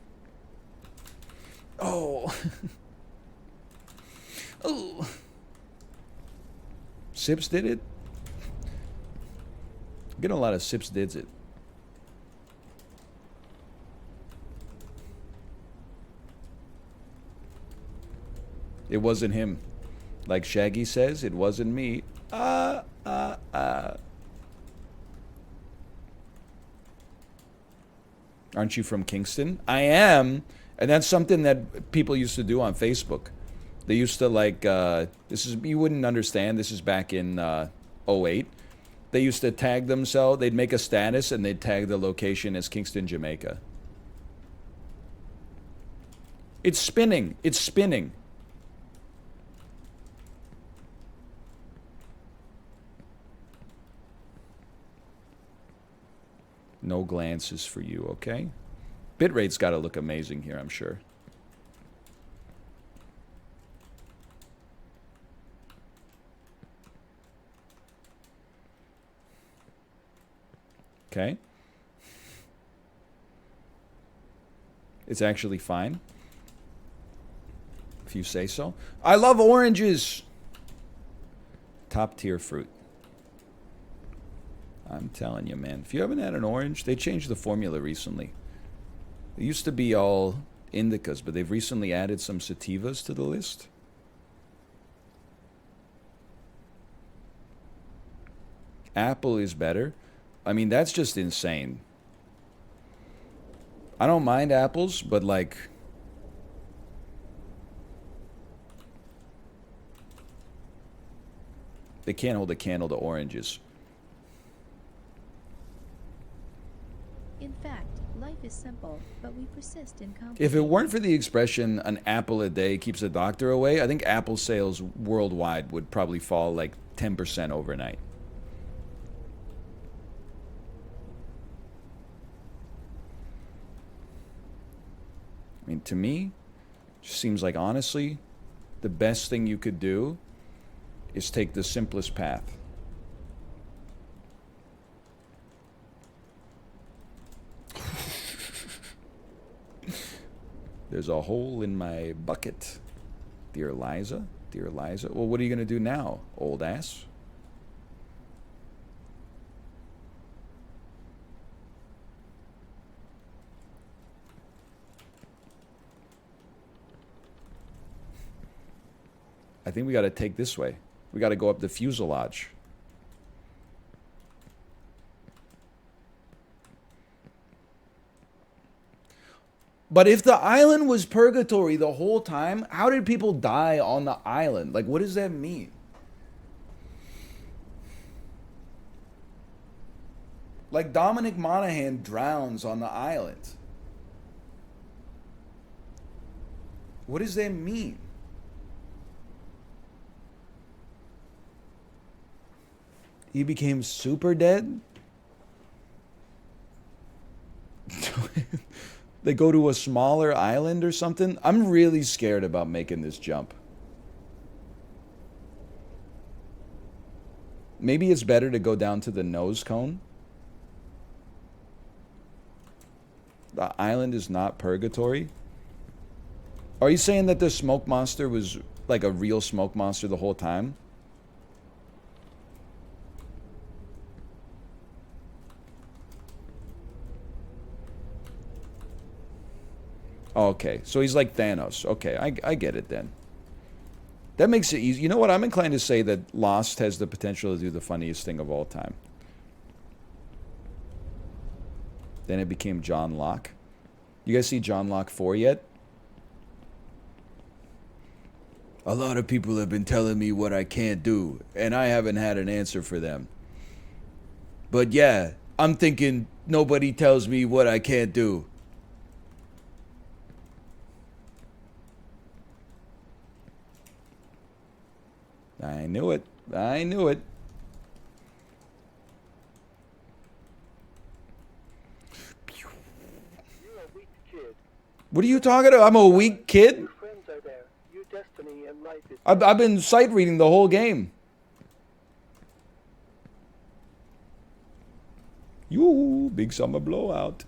Oh. Oh. Sips did it? I'm getting a lot of Sips did it. It wasn't him. Like Shaggy says, it wasn't me. Aren't you from Kingston? I am. And that's something that people used to do on Facebook. They used to like, this is, you wouldn't understand, this is back in '08. They used to tag themselves, they'd make a status and they'd tag the location as Kingston, Jamaica. It's spinning. It's spinning. No glances for you, okay? Bitrate's got to look amazing here, I'm sure. Okay. It's actually fine. If you say so. I love oranges! Top tier fruit. I'm telling you, man. If you haven't had an orange, they changed the formula recently. It used to be all indicas, but they've recently added some sativas to the list. Apple is better. I mean, that's just insane. I don't mind apples, but like... they can't hold a candle to oranges. In fact, life is simple, but we persist in complicating. If it weren't for the expression, an apple a day keeps a doctor away, I think Apple sales worldwide would probably fall like 10% overnight. I mean, to me, it just seems like, honestly, the best thing you could do is take the simplest path. There's a hole in my bucket. Dear Liza, dear Liza. Well, what are you going to do now, old ass? I think we got to take this way. We got to go up the fuselage. But if the island was purgatory the whole time, how did people die on the island? Like, what does that mean? Like, Dominic Monaghan drowns on the island. What does that mean? He became super dead? They go to a smaller island or something. I'm really scared about making this jump. Maybe it's better to go down to the nose cone. The island is not purgatory. Are you saying that the smoke monster was like a real smoke monster the whole time? Okay, so he's like Thanos. Okay, I get it then. That makes it easy. You know what? I'm inclined to say that Lost has the potential to do the funniest thing of all time. Then it became John Locke. You guys see John Locke 4 yet? A lot of people have been telling me what I can't do, and I haven't had an answer for them. But yeah, I'm thinking nobody tells me what I can't do. I knew it. I knew it. You're a weak kid. What are you talking about? I'm a weak kid? Your friends are there. Your destiny and life is... I've been sight reading the whole game. You big summer blowout.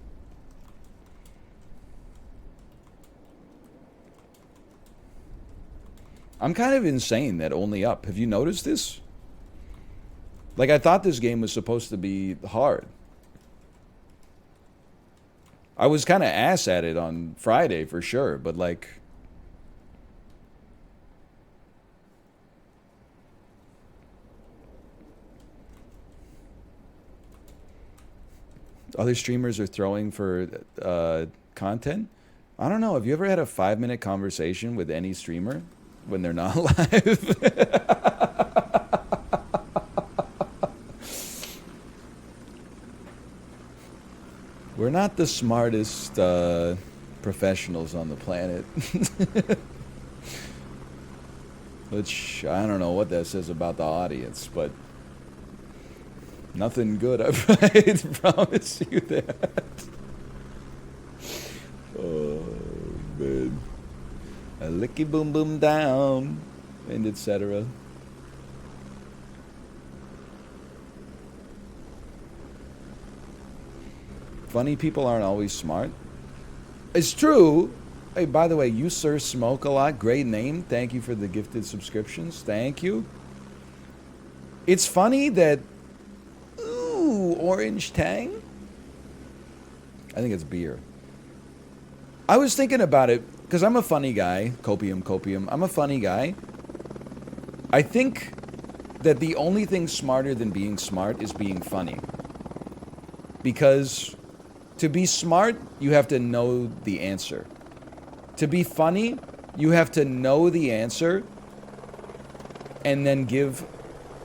I'm kind of insane that only up. Have you noticed this? Like, I thought this game was supposed to be hard. I was kind of ass at it on Friday for sure, but like... Other streamers are throwing for content. I don't know. Have you ever had a 5-minute conversation with any streamer when they're not live? We're not the smartest professionals on the planet. Which, I don't know what that says about the audience, but nothing good, I promise you that. Oh, man. A licky boom boom down, and etc. Funny people aren't always smart. It's true. Hey, by the way, you sir smoke a lot. Great name. Thank you for the gifted subscriptions. Thank you. It's funny that... Ooh, orange tang? I think it's beer. I was thinking about it, because I'm a funny guy. Copium. I'm a funny guy. I think that the only thing smarter than being smart is being funny. Because to be smart, you have to know the answer. To be funny, you have to know the answer and then give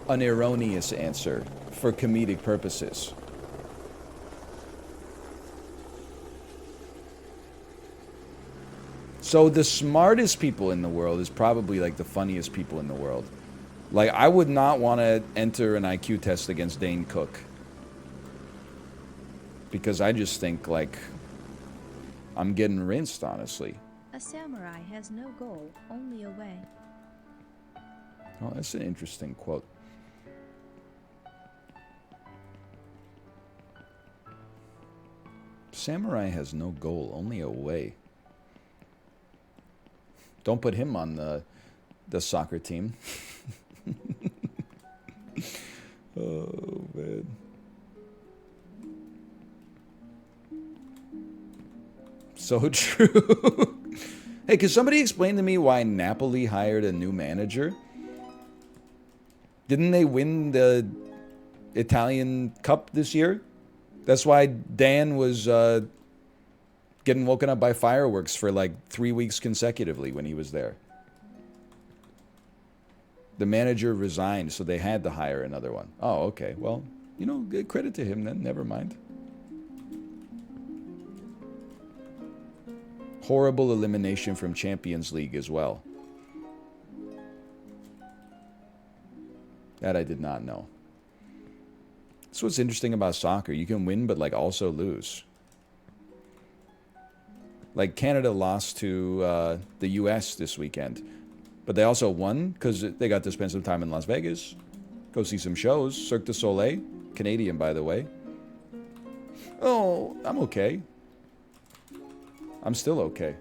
an erroneous answer for comedic purposes. So the smartest people in the world is probably like the funniest people in the world. Like, I would not want to enter an IQ test against Dane Cook. Because I just think, like, I'm getting rinsed, honestly. A samurai has no goal, only a way. Oh, that's an interesting quote. Samurai has no goal, only a way. Don't put him on the soccer team. Oh, man. So true. Hey, can somebody explain to me why Napoli hired a new manager? Didn't they win the Italian Cup this year? That's why Dan was getting woken up by fireworks for like 3 weeks consecutively when he was there. The manager resigned, so they had to hire another one. Oh, okay. Well, you know, good credit to him then. Never mind. Horrible elimination from Champions League as well. That I did not know. That's what's interesting about soccer. You can win, but like also lose. Like Canada lost to the U.S. this weekend, but they also won because they got to spend some time in Las Vegas, go see some shows. Cirque du Soleil, Canadian by the way. Oh, I'm okay. I'm still okay.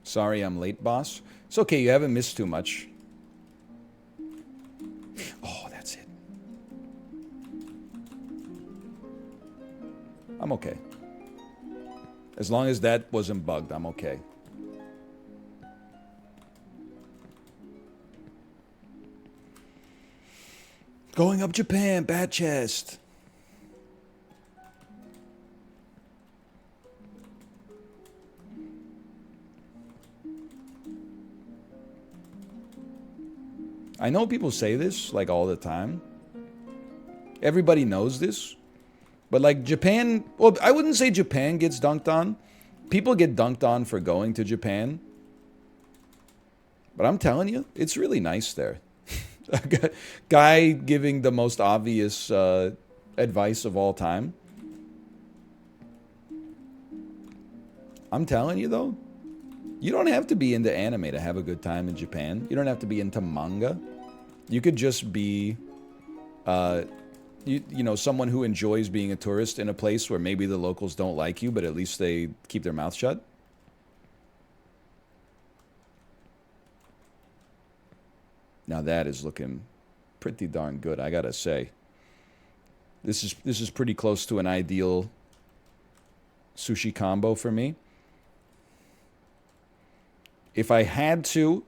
Sorry I'm late, boss. It's okay, you haven't missed too much. Oh, that's it. I'm okay. As long as that wasn't bugged, I'm okay. Going up Japan, bat chest. I know people say this, like, all the time. Everybody knows this. But, like, Japan... Well, I wouldn't say Japan gets dunked on. People get dunked on for going to Japan. But I'm telling you, it's really nice there. Guy giving the most obvious advice of all time. I'm telling you, though, you don't have to be into anime to have a good time in Japan. You don't have to be into manga. You could just be, you know, someone who enjoys being a tourist in a place where maybe the locals don't like you, but at least they keep their mouth shut. Now that is looking pretty darn good, I gotta say. This is pretty close to an ideal sushi combo for me. If I had to,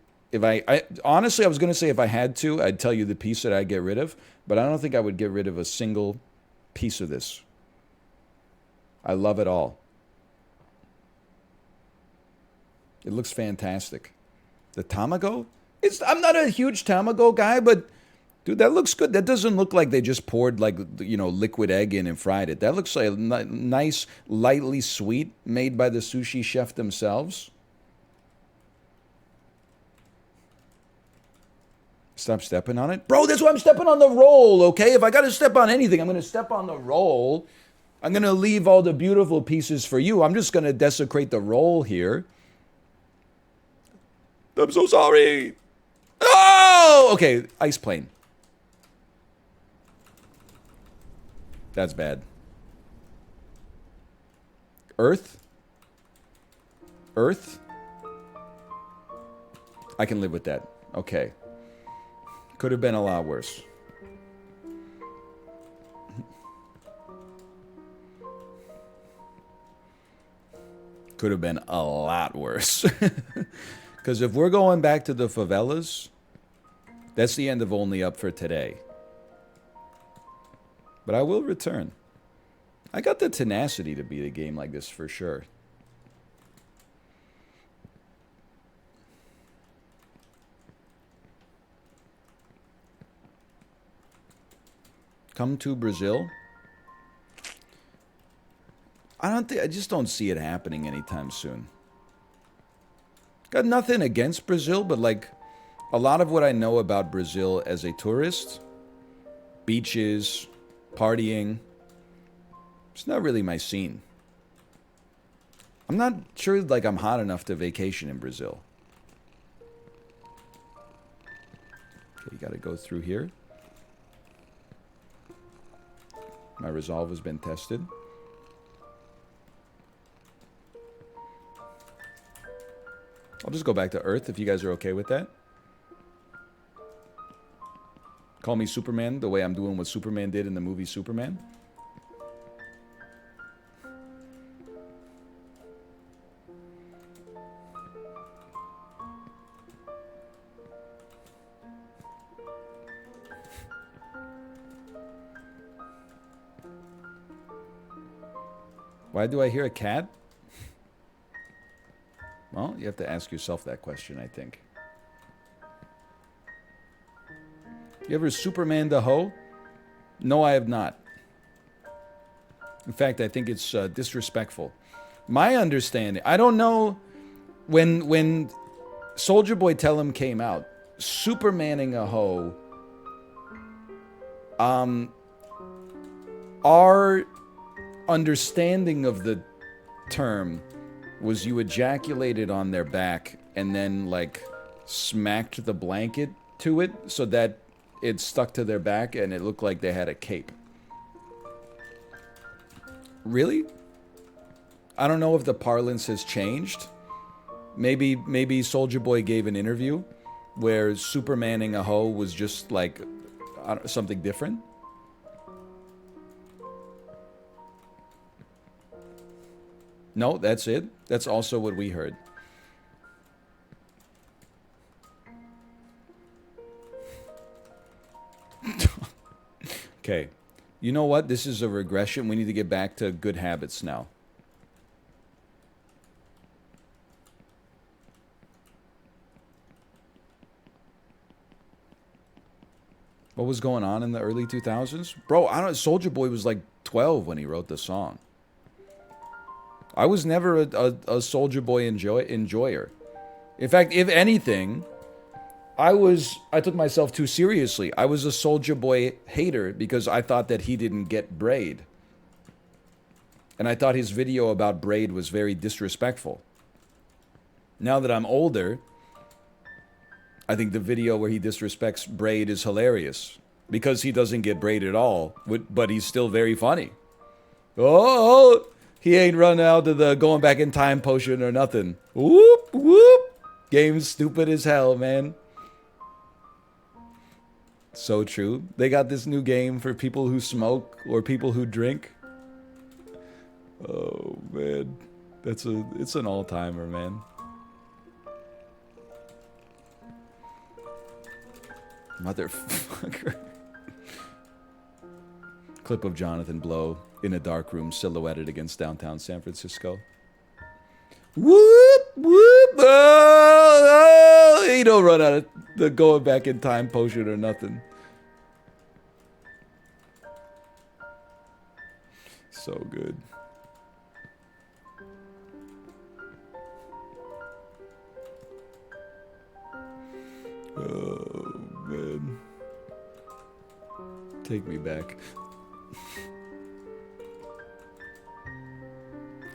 honestly, I was gonna say if I had to, I'd tell you the piece that I'd get rid of, but I don't think I would get rid of a single piece of this. I love it all. It looks fantastic. The tamago? I'm not a huge tamago guy, but dude, that looks good. That doesn't look like they just poured, like, you know, liquid egg in and fried it. That looks like nice, lightly sweet, made by the sushi chef themselves. Stop stepping on it. Bro, that's why I'm stepping on the roll, okay? If I got to step on anything, I'm going to step on the roll. I'm going to leave all the beautiful pieces for you. I'm just going to desecrate the roll here. I'm so sorry. Oh! Okay, ice plane. That's bad. Earth? Earth? I can live with that. Okay. Could have been a lot worse. Could have been a lot worse. Because if we're going back to the favelas, that's the end of Only Up for today. But I will return. I got the tenacity to beat a game like this for sure. Come to Brazil? I just don't see it happening anytime soon. Got nothing against Brazil, but like a lot of what I know about Brazil as a tourist, beaches, partying, it's not really my scene. I'm not sure like I'm hot enough to vacation in Brazil. Okay, you gotta go through here. My resolve has been tested. I'll just go back to Earth if you guys are okay with that. Call me Superman the way I'm doing what Superman did in the movie Superman. Why do I hear a cat? Well, you have to ask yourself that question, I think. You ever Superman the hoe? No, I have not. In fact, I think it's disrespectful. My understanding, I don't know, when Soulja Boy Tell 'Em came out, Supermaning a hoe, our understanding of the term was you ejaculated on their back and then, like, smacked the blanket to it so that it stuck to their back and it looked like they had a cape. Really? I don't know if the parlance has changed. Maybe Soulja Boy gave an interview where Supermaning a hoe was just like something different. No, that's it. That's also what we heard. Okay. You know what? This is a regression. We need to get back to good habits now. What was going on in the early 2000s? Bro, I don't. Soulja Boy was like 12 when he wrote the song. I was never a Soulja Boy enjoyer. In fact, if anything, I took myself too seriously. I was a Soulja Boy hater because I thought that he didn't get braid. And I thought his video about braid was very disrespectful. Now that I'm older, I think the video where he disrespects braid is hilarious. Because he doesn't get braid at all, but he's still very funny. Oh, he ain't run out of the going back in time potion or nothing. Whoop, whoop. Game's stupid as hell, man. So true. They got this new game for people who smoke or people who drink. Oh, man. It's an all-timer, man. Motherfucker. Clip of Jonathan Blow in a dark room silhouetted against downtown San Francisco. Whoop, whoop, oh, he don't run out of the going back in time potion or nothing. So good. Oh, man. Take me back.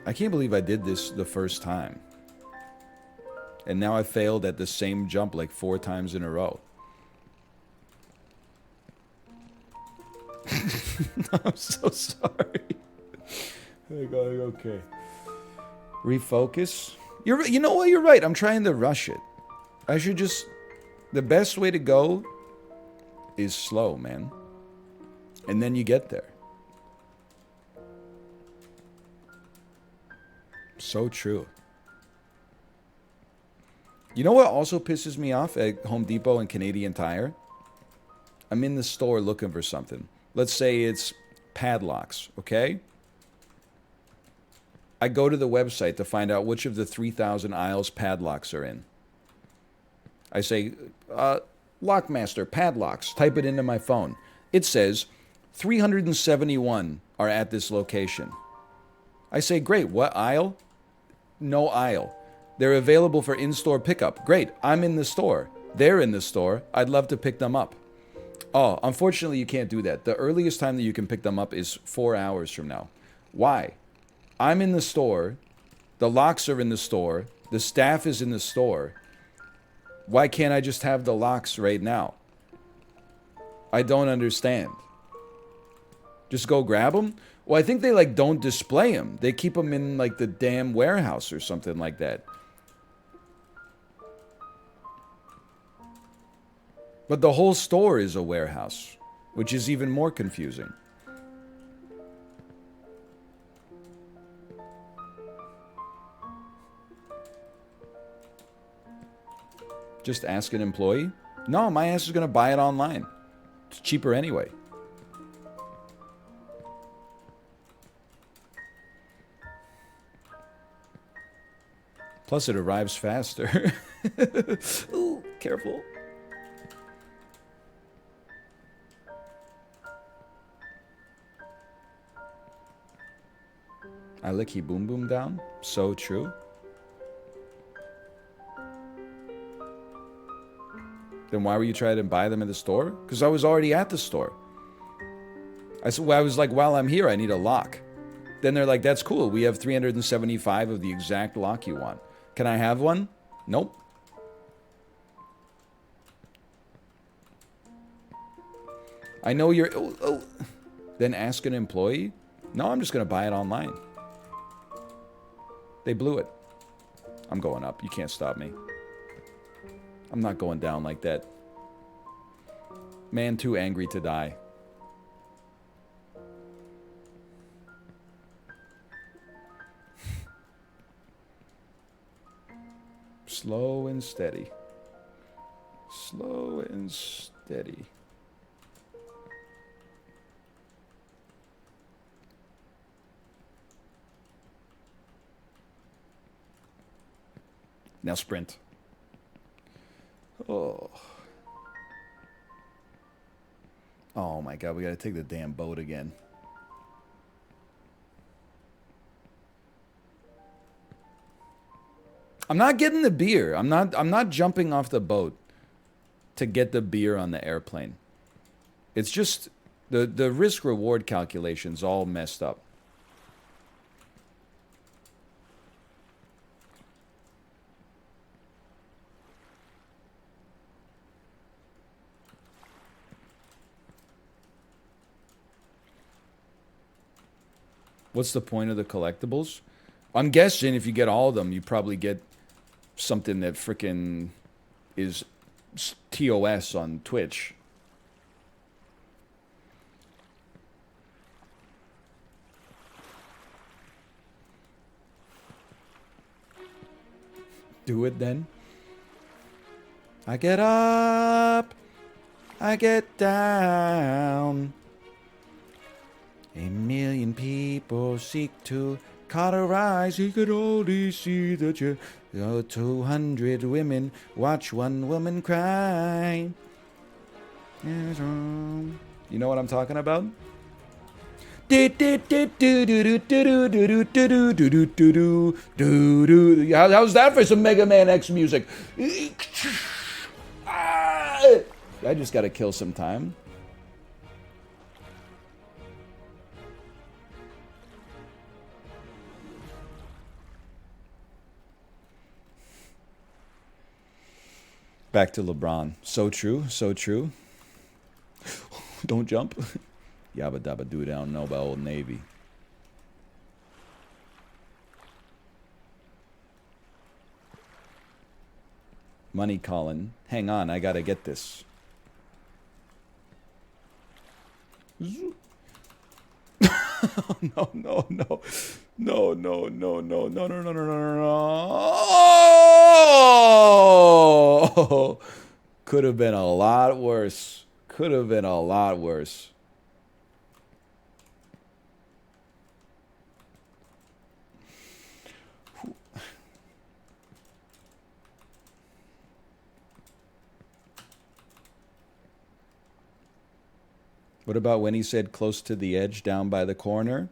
I can't believe I did this the first time. And now I failed at the same jump like 4 times in a row. I'm so sorry. Okay. Refocus. You know what? You're right. I'm trying to rush it. I should just... The best way to go is slow, man. And then you get there. So true. You know what also pisses me off at Home Depot and Canadian Tire? I'm in the store looking for something. Let's say it's padlocks, okay? I go to the website to find out which of the 3,000 aisles padlocks are in. I say, Lockmaster, padlocks. Type it into my phone. It says, 371 are at this location. I say, great, what aisle? No aisle. They're available for in-store pickup. Great, I'm in the store. They're in the store. I'd love to pick them up. Oh, unfortunately, you can't do that. The earliest time that you can pick them up is 4 hours from now. Why? I'm in the store. The locks are in the store. The staff is in the store. Why can't I just have the locks right now? I don't understand. Just go grab them? Well, I think they, like, don't display them. They keep them in, like, the damn warehouse or something like that. But the whole store is a warehouse, which is even more confusing. Just ask an employee? No, my ass is going to buy it online. It's cheaper anyway. Plus, it arrives faster. Ooh, careful. I lick he boom boom down. So true. Then why were you trying to buy them at the store? Because I was already at the store. I was like, while I'm here, I need a lock. Then they're like, that's cool. We have 375 of the exact lock you want. Can I have one? Nope. I know you're... Oh. Then ask an employee? No, I'm just going to buy it online. They blew it. I'm going up. You can't stop me. I'm not going down like that. Man too angry to die. Slow and steady. Slow and steady. Now sprint. Oh. Oh my god, we gotta take the damn boat again. I'm not getting the beer. I'm not jumping off the boat to get the beer on the airplane. It's just the risk reward calculation's all messed up. What's the point of the collectibles? I'm guessing if you get all of them, you probably get something that frickin' is TOS on Twitch. Do it then. I get up, I get down. A million people seek to cauterize. He could only see that you 200 women watch one woman cry. You know what I'm talking about? How's that for some Mega Man X music? I just gotta kill some time. Back to LeBron. So true, so true. Don't jump. Yabba dabba doo down, know about Old Navy. Money calling. Hang on, I gotta get this. No, no, no, no. No, no, no, no, no, no, no, no, no, no. Oh! Could have been a lot worse. Could have been a lot worse. What about when he said close to the edge, down by the corner?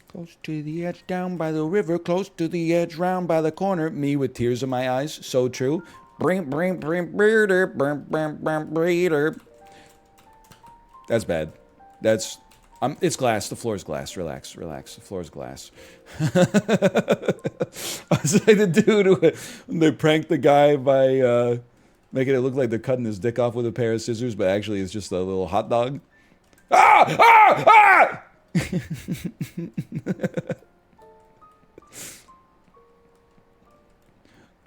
Close to the edge, down by the river, close to the edge, round by the corner. Me with tears in my eyes, so true. That's bad. That's... it's glass. The floor's glass. Relax, relax. The floor's glass. I was like the dude when they pranked the guy by making it look like they're cutting his dick off with a pair of scissors, but actually it's just a little hot dog. Ah! Ah! Ah!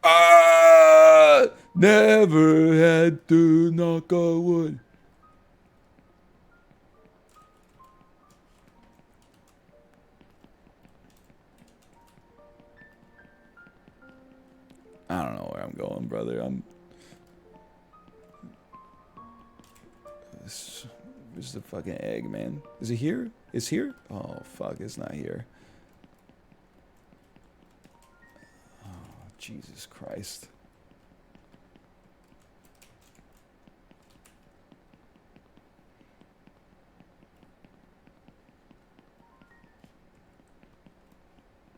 Ah! Never had to knock on wood. I don't know where I'm going, brother. This is the fucking egg, man. Is it here? It's here? Oh, fuck. It's not here. Oh, Jesus Christ.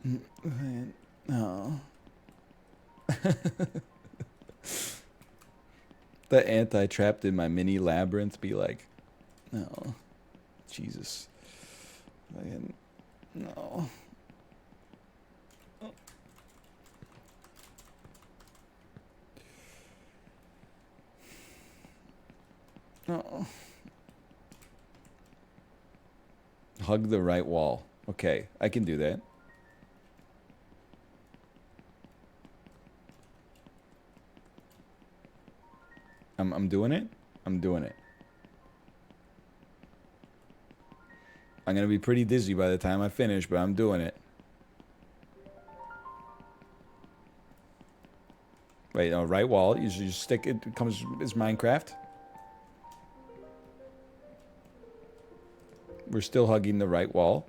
Man, no. The anti-trapped in my mini labyrinth be like, no, Jesus. No. No. Hug the right wall. Okay, I can do that. I'm doing it. I'm doing it. I'm gonna be pretty dizzy by the time I finish, but I'm doing it. Wait, no, right wall. You just stick it. It comes as Minecraft. We're still hugging the right wall.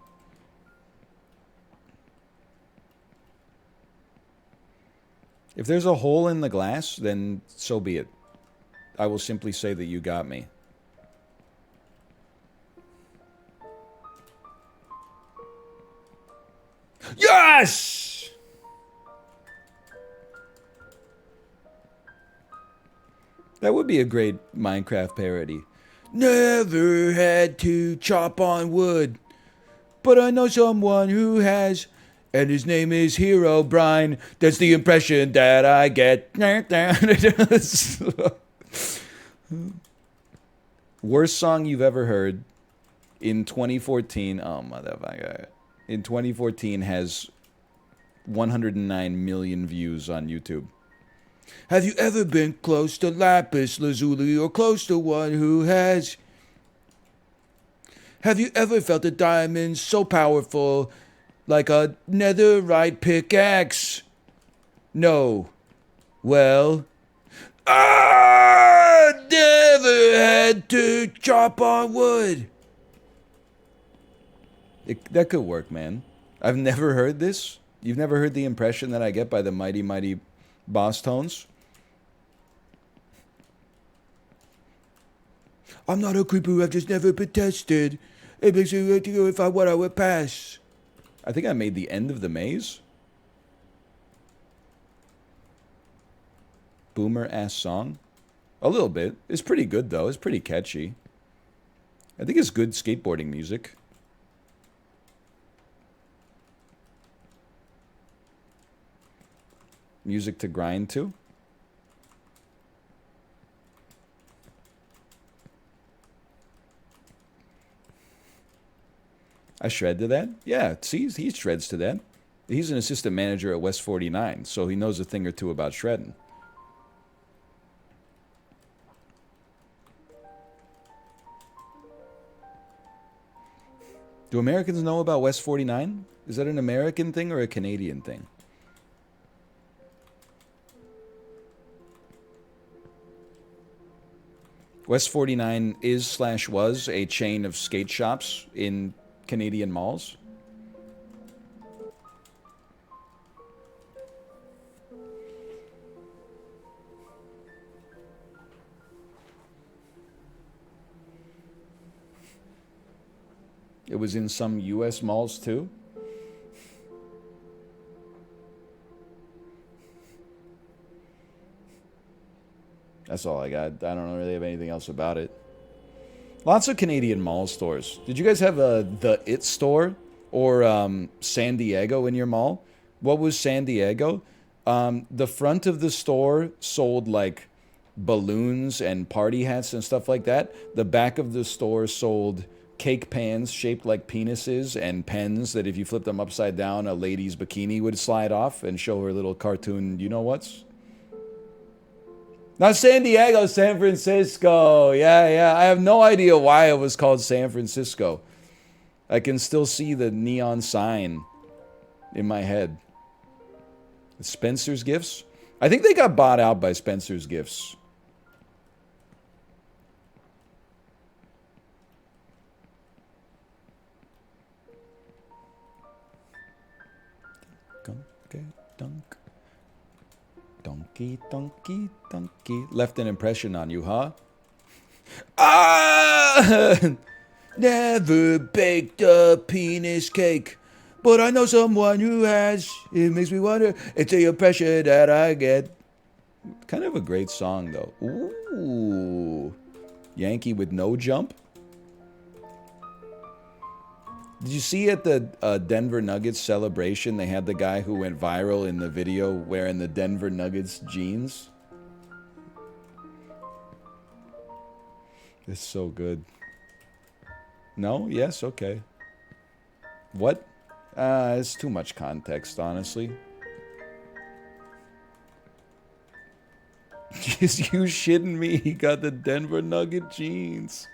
If there's a hole in the glass, then so be it. I will simply say that you got me. Yes! That would be a great Minecraft parody. Never had to chop on wood, but I know someone who has, and his name is Hero Brine. That's the impression that I get. Worst song you've ever heard in 2014. Oh, motherfucker. In 2014 has 109 million views on YouTube. Have you ever been close to lapis lazuli or close to one who has? Have you ever felt a diamond so powerful like a netherite pickaxe? No. Well, I never had to chop on wood. That could work, man. I've never heard this. You've never heard the impression that I get by the mighty, mighty boss tones? I'm not a creeper, I've just never been tested. It makes me want to go if I what I would pass. I think I made the end of the maze. Boomer ass song. A little bit. It's pretty good though. It's pretty catchy. I think it's good skateboarding music. Music to grind to. I shred to that? Yeah, see, he shreds to that. He's an assistant manager at West 49, so he knows a thing or two about shredding. Do Americans know about West 49? Is that an American thing or a Canadian thing? West 49 is/was a chain of skate shops in Canadian malls. It was in some US malls too. That's all I got. I don't really have anything else about it. Lots of Canadian mall stores. Did you guys have the It store or San Diego in your mall? What was San Diego? The front of the store sold like balloons and party hats and stuff like that. The back of the store sold cake pans shaped like penises and pens that if you flipped them upside down, a lady's bikini would slide off and show her little cartoon you-know-whats. Not San Diego, San Francisco. Yeah. I have no idea why it was called San Francisco. I can still see the neon sign in my head. Spencer's Gifts? I think they got bought out by Spencer's Gifts. Dunk. Donkey, donkey, donkey. Left an impression on you, huh? Ah! Never baked a penis cake, but I know someone who has. It makes me wonder. It's the impression that I get. Kind of a great song, though. Ooh. Ooh. Yankee with no jump? Did you see at the Denver Nuggets celebration, they had the guy who went viral in the video wearing the Denver Nuggets jeans? It's so good. No? Yes? Okay. What? It's too much context, honestly. Is you shitting me? He got the Denver Nugget jeans.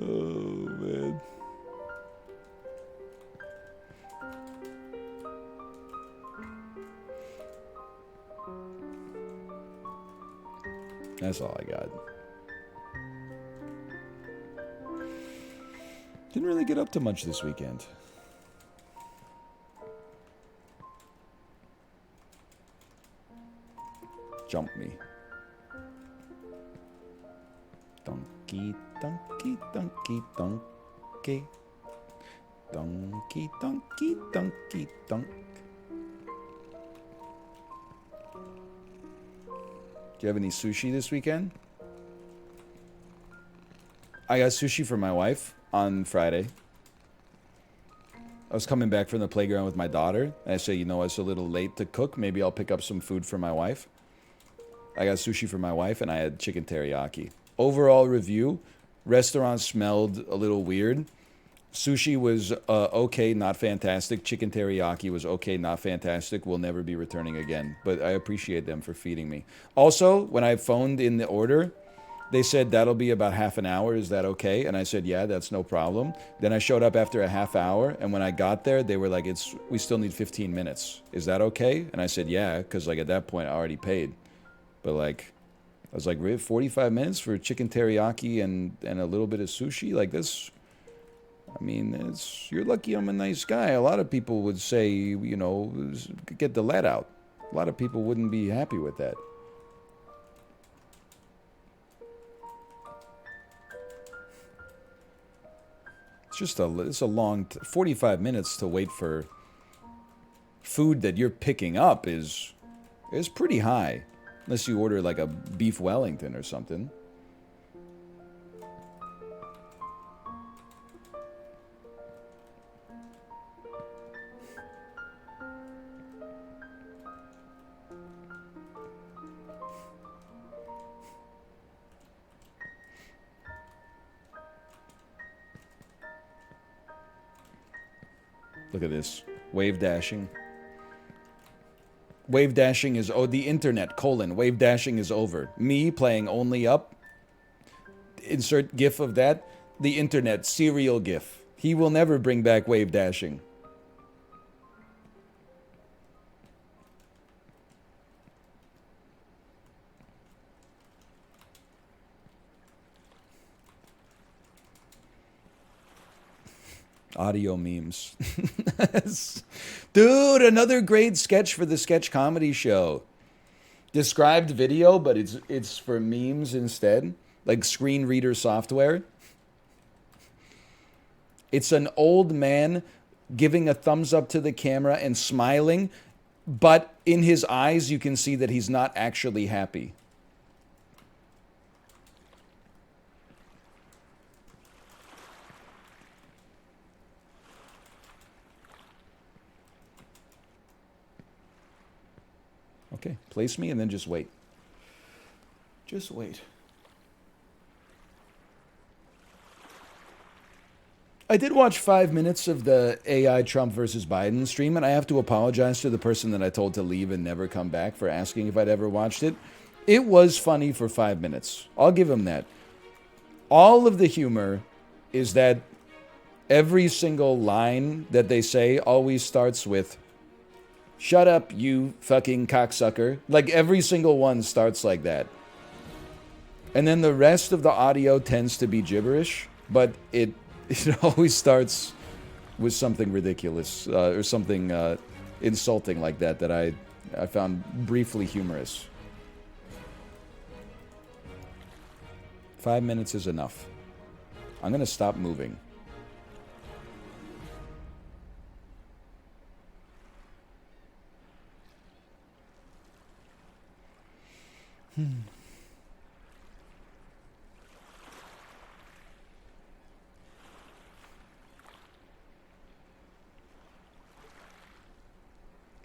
Oh, man. That's all I got. Didn't really get up to much this weekend. Jump me. Donkey, donkey, donkey, donkey. Donkey, donkey, donkey, donk. Do you have any sushi this weekend? I got sushi for my wife on Friday. I was coming back from the playground with my daughter, and I say, you know, it's a little late to cook. Maybe I'll pick up some food for my wife. I got sushi for my wife, and I had chicken teriyaki. Overall review, restaurant smelled a little weird. Sushi was okay, not fantastic. Chicken teriyaki was okay, not fantastic. We'll never be returning again, but I appreciate them for feeding me. Also, when I phoned in the order, they said that'll be about half an hour. Is that okay? And I said, yeah, that's no problem. Then I showed up after a half hour, and when I got there, they were like, we still need 15 minutes. Is that okay? And I said, yeah, because like at that point I already paid. But like, I was like, 45 minutes for chicken teriyaki and a little bit of sushi? Like this, I mean, you're lucky I'm a nice guy. A lot of people would say, you know, get the lead out. A lot of people wouldn't be happy with that. It's a long, 45 minutes to wait for food that you're picking up is pretty high. Unless you order like a beef Wellington or something. Look at this. Wave dashing. Wave dashing is... Oh, the internet, wave dashing is over. Me playing only up. Insert gif of that. The internet, serial gif. He will never bring back wave dashing. Audio memes. Dude, another great sketch for the sketch comedy show. Described video, but it's for memes instead. Like screen reader software. It's an old man giving a thumbs up to the camera and smiling, but in his eyes you can see that he's not actually happy. Okay, place me and then just wait. Just wait. I did watch 5 minutes of the AI Trump versus Biden stream, and I have to apologize to the person that I told to leave and never come back for asking if I'd ever watched it. It was funny for 5 minutes. I'll give him that. All of the humor is that every single line that they say always starts with, "Shut up, you fucking cocksucker." Like, every single one starts like that. And then the rest of the audio tends to be gibberish, but it always starts with something ridiculous or something insulting like that I found briefly humorous. 5 minutes is enough. I'm going to stop moving.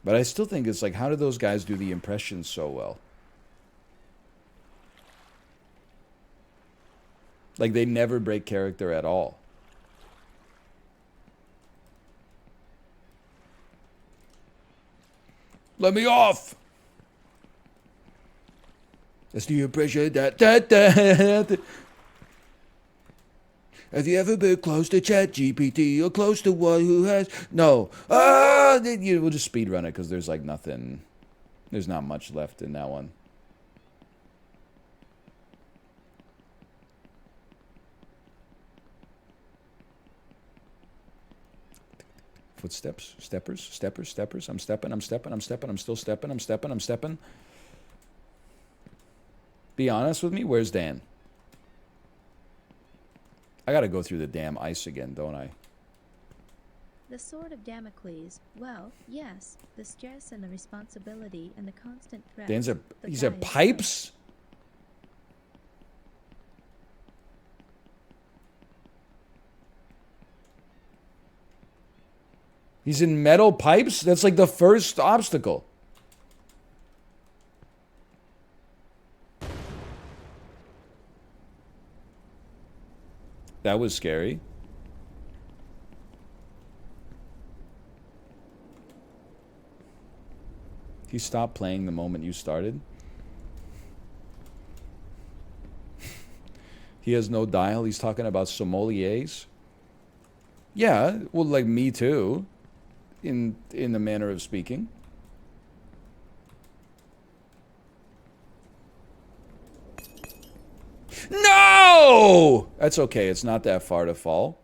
But I still think it's like, how do those guys do the impressions so well? Like, they never break character at all. Let me off! Let's do your impression. Have you ever been close to ChatGPT or close to one who has... No. We'll just speedrun it because there's like nothing... There's not much left in that one. Footsteps, steppers. I'm stepping, I'm still stepping, I'm stepping. Be honest with me, where's Dan? I gotta go through the damn ice again, don't I? The sword of Damocles. Well, yes, the stress and the responsibility and the constant threat. Dan's The he's guy at is pipes? He's in metal pipes? That's like the first obstacle. That was scary. He stopped playing the moment you started. He has no dial. He's talking about sommeliers. Yeah, well, like me too, in the manner of speaking. No! That's okay. It's not that far to fall.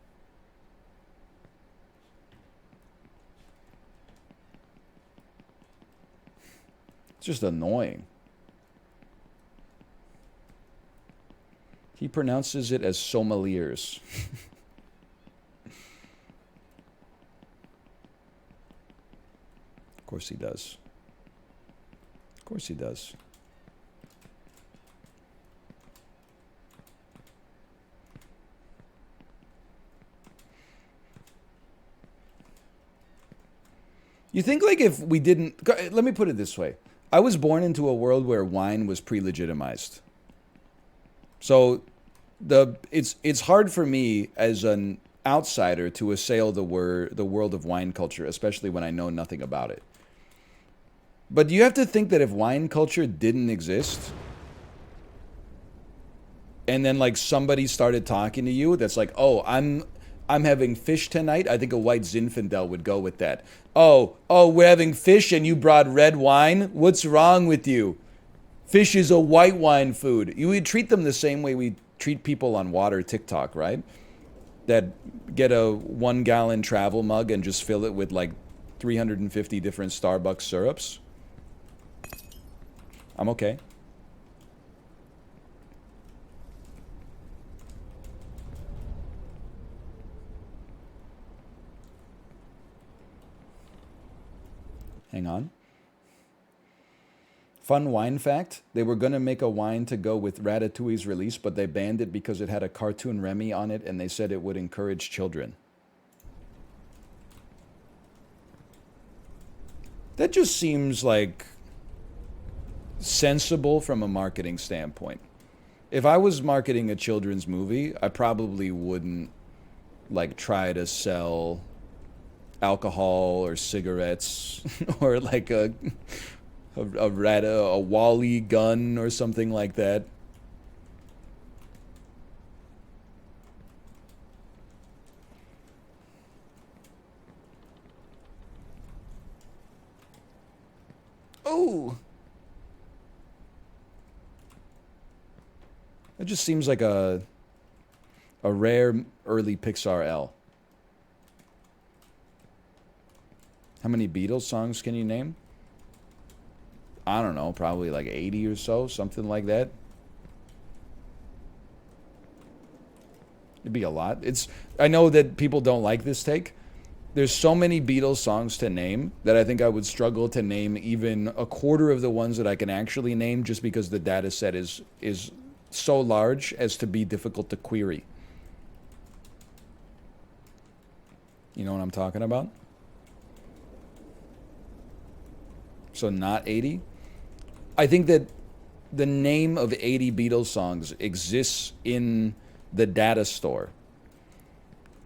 It's just annoying. He pronounces it as sommeliers. Of course he does. Of course he does. You think, like, if we didn't... Let me put it this way. I was born into a world where wine was pre-legitimized. So it's hard for me as an outsider to assail the world of wine culture, especially when I know nothing about it. But you have to think that if wine culture didn't exist, and then like somebody started talking to you that's like, oh, I'm having fish tonight, I think a white Zinfandel would go with that. Oh, we're having fish and you brought red wine? What's wrong with you? Fish is a white wine food. You would treat them the same way we treat people on Water TikTok, right? That get a 1 gallon travel mug and just fill it with like 350 different Starbucks syrups. I'm okay. Hang on. Fun wine fact, they were going to make a wine to go with Ratatouille's release, but they banned it because it had a cartoon Remy on it, and they said it would encourage children. That just seems like sensible from a marketing standpoint. If I was marketing a children's movie, I probably wouldn't like try to sell alcohol or cigarettes or like a Wally gun or something like that. Oh, it just seems like a rare early Pixar L. How many Beatles songs can you name? I don't know, probably like 80 or so, something like that. It'd be a lot. I know that people don't like this take. There's so many Beatles songs to name that I think I would struggle to name even a quarter of the ones that I can actually name just because the data set is so large as to be difficult to query. You know what I'm talking about? So not 80? I think that the name of 80 Beatles songs exists in the data store.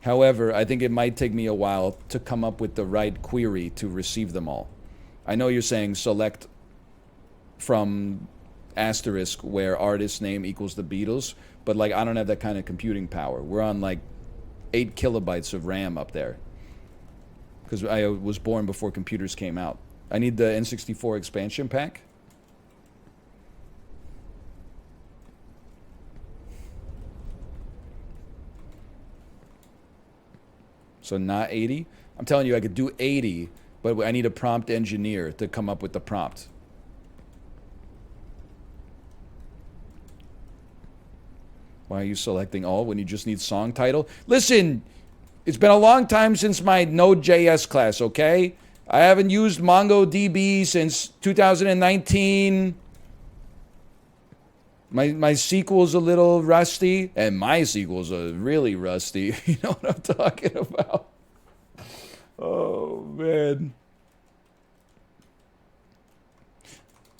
However, I think it might take me a while to come up with the right query to receive them all. I know you're saying select from asterisk where artist name equals the Beatles, but like I don't have that kind of computing power. We're on like 8 kilobytes of RAM up there because I was born before computers came out. I need the N64 expansion pack. So not 80. I'm telling you, I could do 80, but I need a prompt engineer to come up with the prompt. Why are you selecting all when you just need song title? Listen, it's been a long time since my Node.js class, okay? I haven't used MongoDB since 2019. My SQL's a little rusty, and my SQL's really rusty. You know what I'm talking about? Oh, man.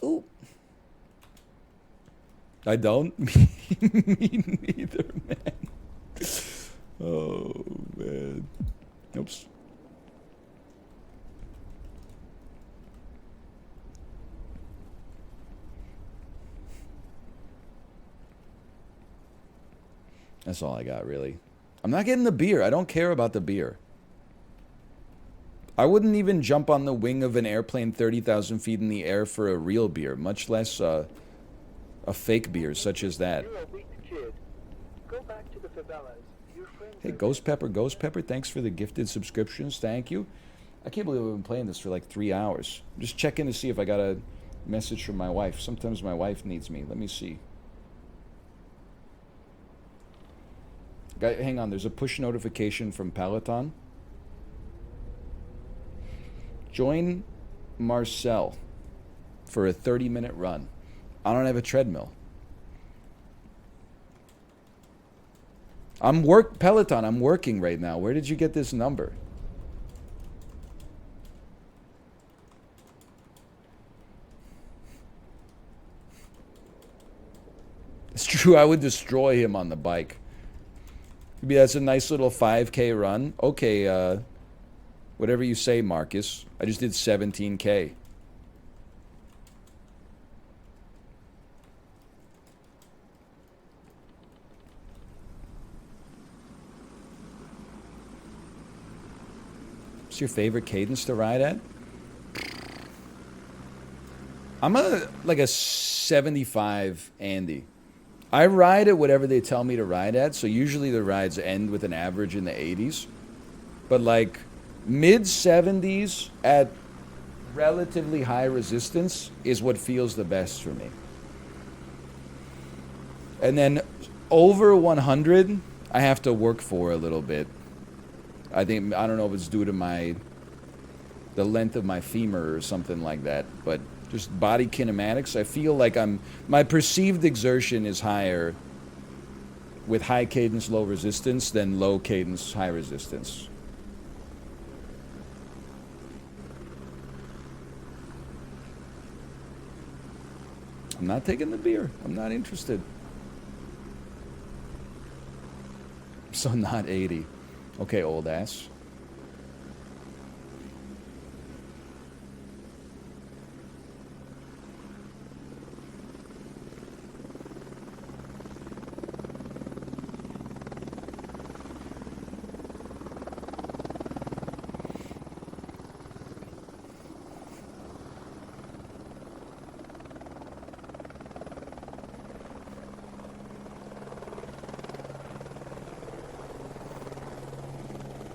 Ooh. I don't? Me neither, man. Oh, man. Oops. That's all I got, really. I'm not getting the beer. I don't care about the beer. I wouldn't even jump on the wing of an airplane 30,000 feet in the air for a real beer, much less a fake beer such as that. You're a weak kid. Go back to the favelas. Your friends Hey, are Ghost Pepper, thanks for the gifted subscriptions. Thank you. I can't believe I've been playing this for like 3 hours. I'm just checking to see if I got a message from my wife. Sometimes my wife needs me. Let me see. Hang on, there's a push notification from Peloton. Join Marcel for a 30-minute run. I don't have a treadmill. Peloton, I'm working right now. Where did you get this number? It's true, I would destroy him on the bike. Maybe that's a nice little 5K run. Okay, whatever you say, Marcus. I just did 17K. What's your favorite cadence to ride at? I'm like a 75 Andy. I ride at whatever they tell me to ride at, so usually the rides end with an average in the 80s. But like mid 70s at relatively high resistance is what feels the best for me. And then over 100, I have to work for a little bit. I don't know if it's due to the length of my femur or something like that, but just body kinematics, I feel like my perceived exertion is higher with high cadence, low resistance than low cadence, high resistance. I'm not taking the beer. I'm not interested. So not 80. Okay, old ass.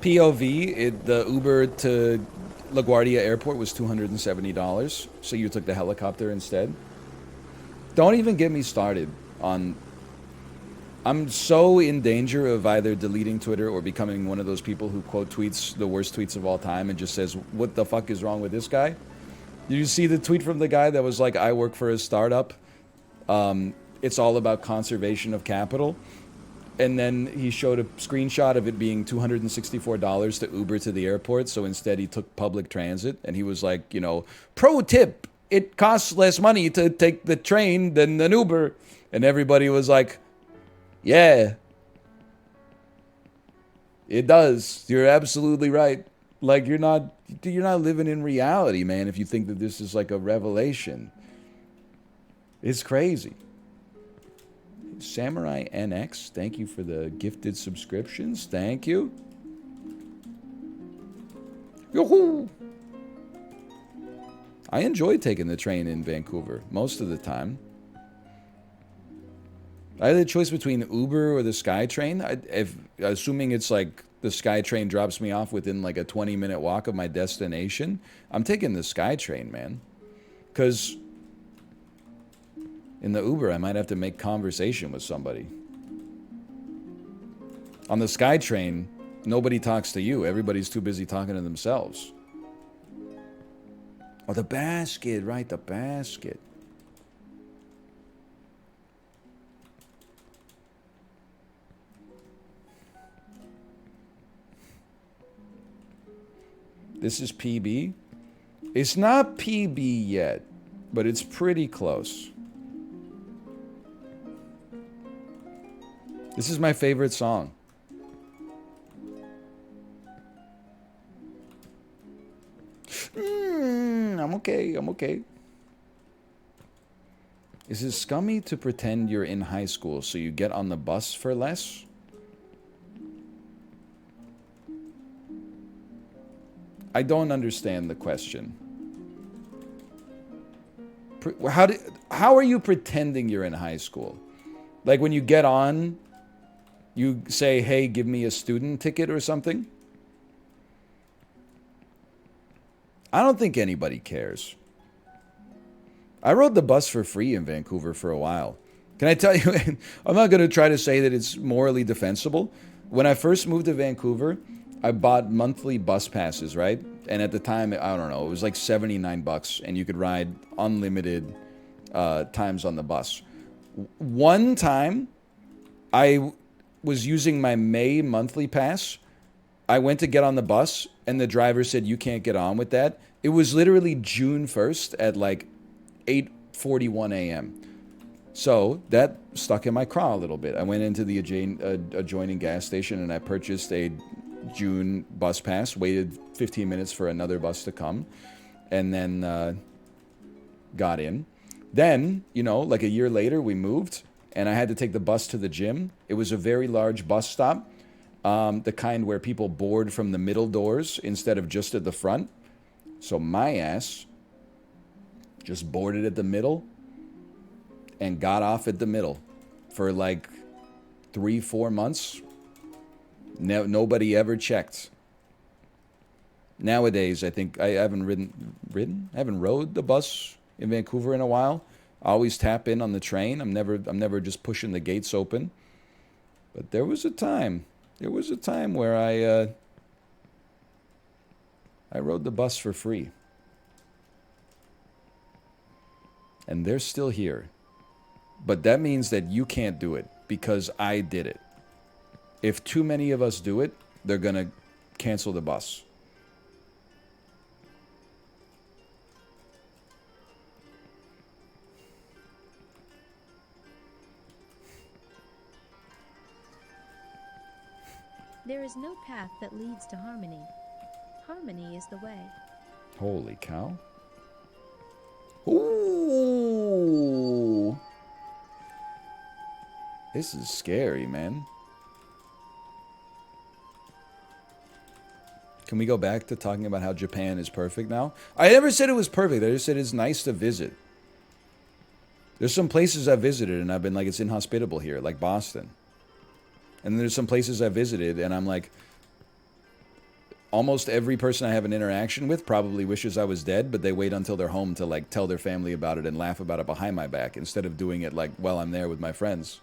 POV, the Uber to LaGuardia Airport was $270, so you took the helicopter instead. Don't even get me started on... I'm so in danger of either deleting Twitter or becoming one of those people who quote tweets, the worst tweets of all time, and just says, what the fuck is wrong with this guy? Did you see the tweet from the guy that was like, I work for a startup. It's all about conservation of capital. And then he showed a screenshot of it being $264 to Uber to the airport. So instead, he took public transit. And he was like, you know, pro tip, it costs less money to take the train than an Uber. And everybody was like, yeah, it does. You're absolutely right. Like, you're not living in reality, man, if you think that this is like a revelation. It's crazy. Samurai NX, thank you for the gifted subscriptions. Thank you. Yoo-hoo! I enjoy taking the train in Vancouver most of the time. I had the choice between Uber or the SkyTrain. Assuming it's like the SkyTrain drops me off within like a 20-minute walk of my destination, I'm taking the SkyTrain, man. Because in the Uber, I might have to make conversation with somebody. On the SkyTrain, nobody talks to you. Everybody's too busy talking to themselves. Oh, the basket, right, the basket. This is PB. It's not PB yet, but it's pretty close. This is my favorite song. I'm okay. Is it scummy to pretend you're in high school so you get on the bus for less? I don't understand the question. How are you pretending you're in high school? Like when you get on, you say, hey, give me a student ticket or something? I don't think anybody cares. I rode the bus for free in Vancouver for a while. Can I tell you, I'm not going to try to say that it's morally defensible. When I first moved to Vancouver, I bought monthly bus passes, right? And at the time, I don't know, it was like $79 and you could ride unlimited times on the bus. One time, I was using my May monthly pass. I went to get on the bus and the driver said, you can't get on with that. It was literally June 1st at like 8:41 a.m. So that stuck in my craw a little bit. I went into the adjoining gas station and I purchased a June bus pass, waited 15 minutes for another bus to come, and then got in. Then, you know, like a year later, we moved, and I had to take the bus to the gym. It was a very large bus stop, the kind where people board from the middle doors instead of just at the front. So my ass just boarded at the middle and got off at the middle for like 3-4 months. Nobody ever checked. Nowadays, I think I haven't I haven't rode the bus in Vancouver in a while. I always tap in on the train. I'm never just pushing the gates open. But there was a time where I rode the bus for free. And they're still here. But that means that you can't do it because I did it. If too many of us do it, they're going to cancel the bus. There is no path that leads to harmony. Harmony is the way. Holy cow. Ooh. This is scary, man. Can we go back to talking about how Japan is perfect now? I never said it was perfect. I just said it's nice to visit. There's some places I visited and I've been like, it's inhospitable here, like Boston. And there's some places I visited and I'm like, almost every person I have an interaction with probably wishes I was dead, but they wait until they're home to like tell their family about it and laugh about it behind my back instead of doing it like while I'm there with my friends.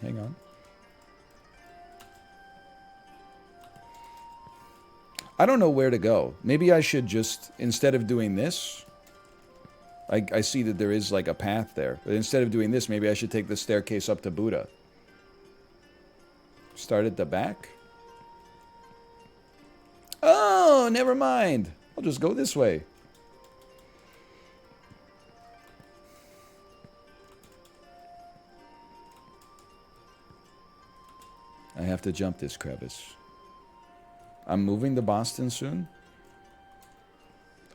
Hang on. I don't know where to go. Maybe I should just, instead of doing this, I see that there is like a path there. But instead of doing this, maybe I should take the staircase up to Buddha. Start at the back? Oh, never mind. I'll just go this way. I have to jump this crevice. I'm moving to Boston soon.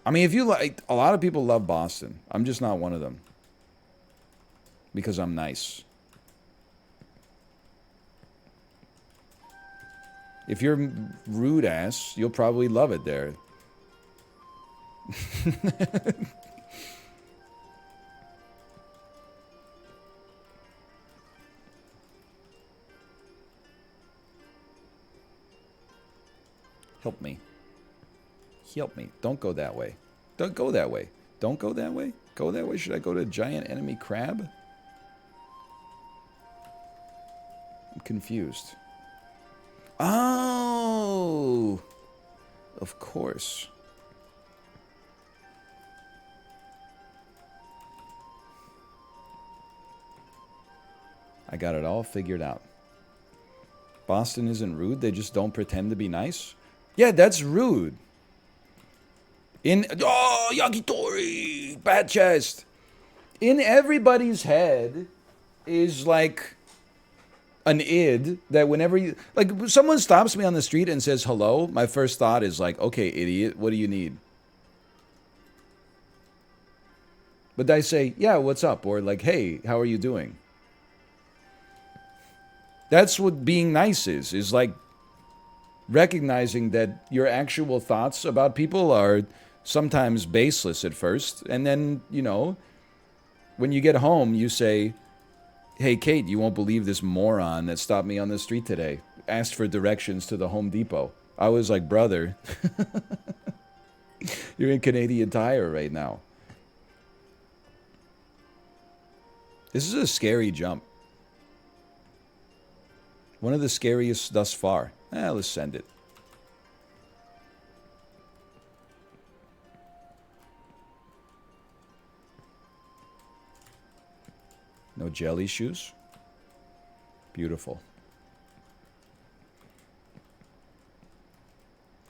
I mean, if you like, a lot of people love Boston. I'm just not one of them. Because I'm nice. If you're rude ass, you'll probably love it there. Help me. Help me. Don't go that way. Don't go that way. Don't go that way. Go that way. Should I go to giant enemy crab? I'm confused. Oh! Of course. I got it all figured out. Boston isn't rude. They just don't pretend to be nice. Yeah, that's rude. Oh, Yakitori! Bad chest! In everybody's head is like an id that whenever you... Like, someone stops me on the street and says hello, my first thought is like, okay, idiot, what do you need? But I say, yeah, what's up? Or like, hey, how are you doing? That's what being nice is like recognizing that your actual thoughts about people are sometimes baseless at first. And then, you know, when you get home, you say, hey, Kate, you won't believe this moron that stopped me on the street today. Asked for directions to the Home Depot. I was like, brother, you're in Canadian Tire right now. This is a scary jump. One of the scariest thus far. Let's send it. No jelly shoes. Beautiful.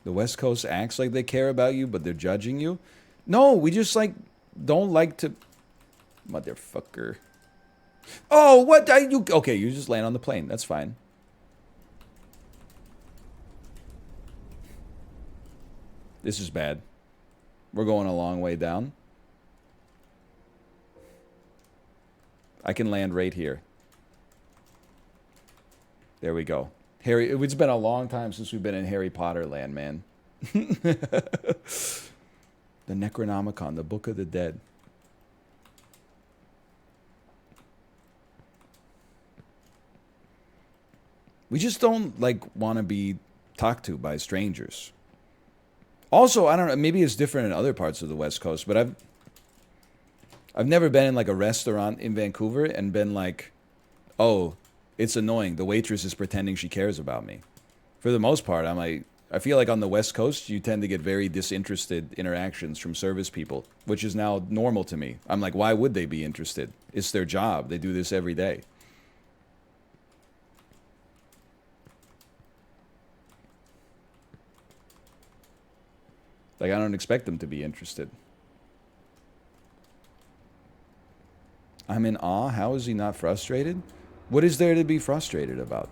The West Coast acts like they care about you, but they're judging you. No, we just like don't like to... Motherfucker. Oh, what? Okay, you just land on the plane. That's fine. This is bad. We're going a long way down. I can land right here. There we go. It's been a long time since we've been in Harry Potter land, man. The Necronomicon, the Book of the Dead. We just don't, like, want to be talked to by strangers. Also, I don't know, maybe it's different in other parts of the West Coast, but I've never been in, like, a restaurant in Vancouver and been like, oh, it's annoying. The waitress is pretending she cares about me. For the most part, I feel like on the West Coast, you tend to get very disinterested interactions from service people, which is now normal to me. I'm like, why would they be interested? It's their job. They do this every day. Like, I don't expect them to be interested. I'm in awe. How is he not frustrated? What is there to be frustrated about?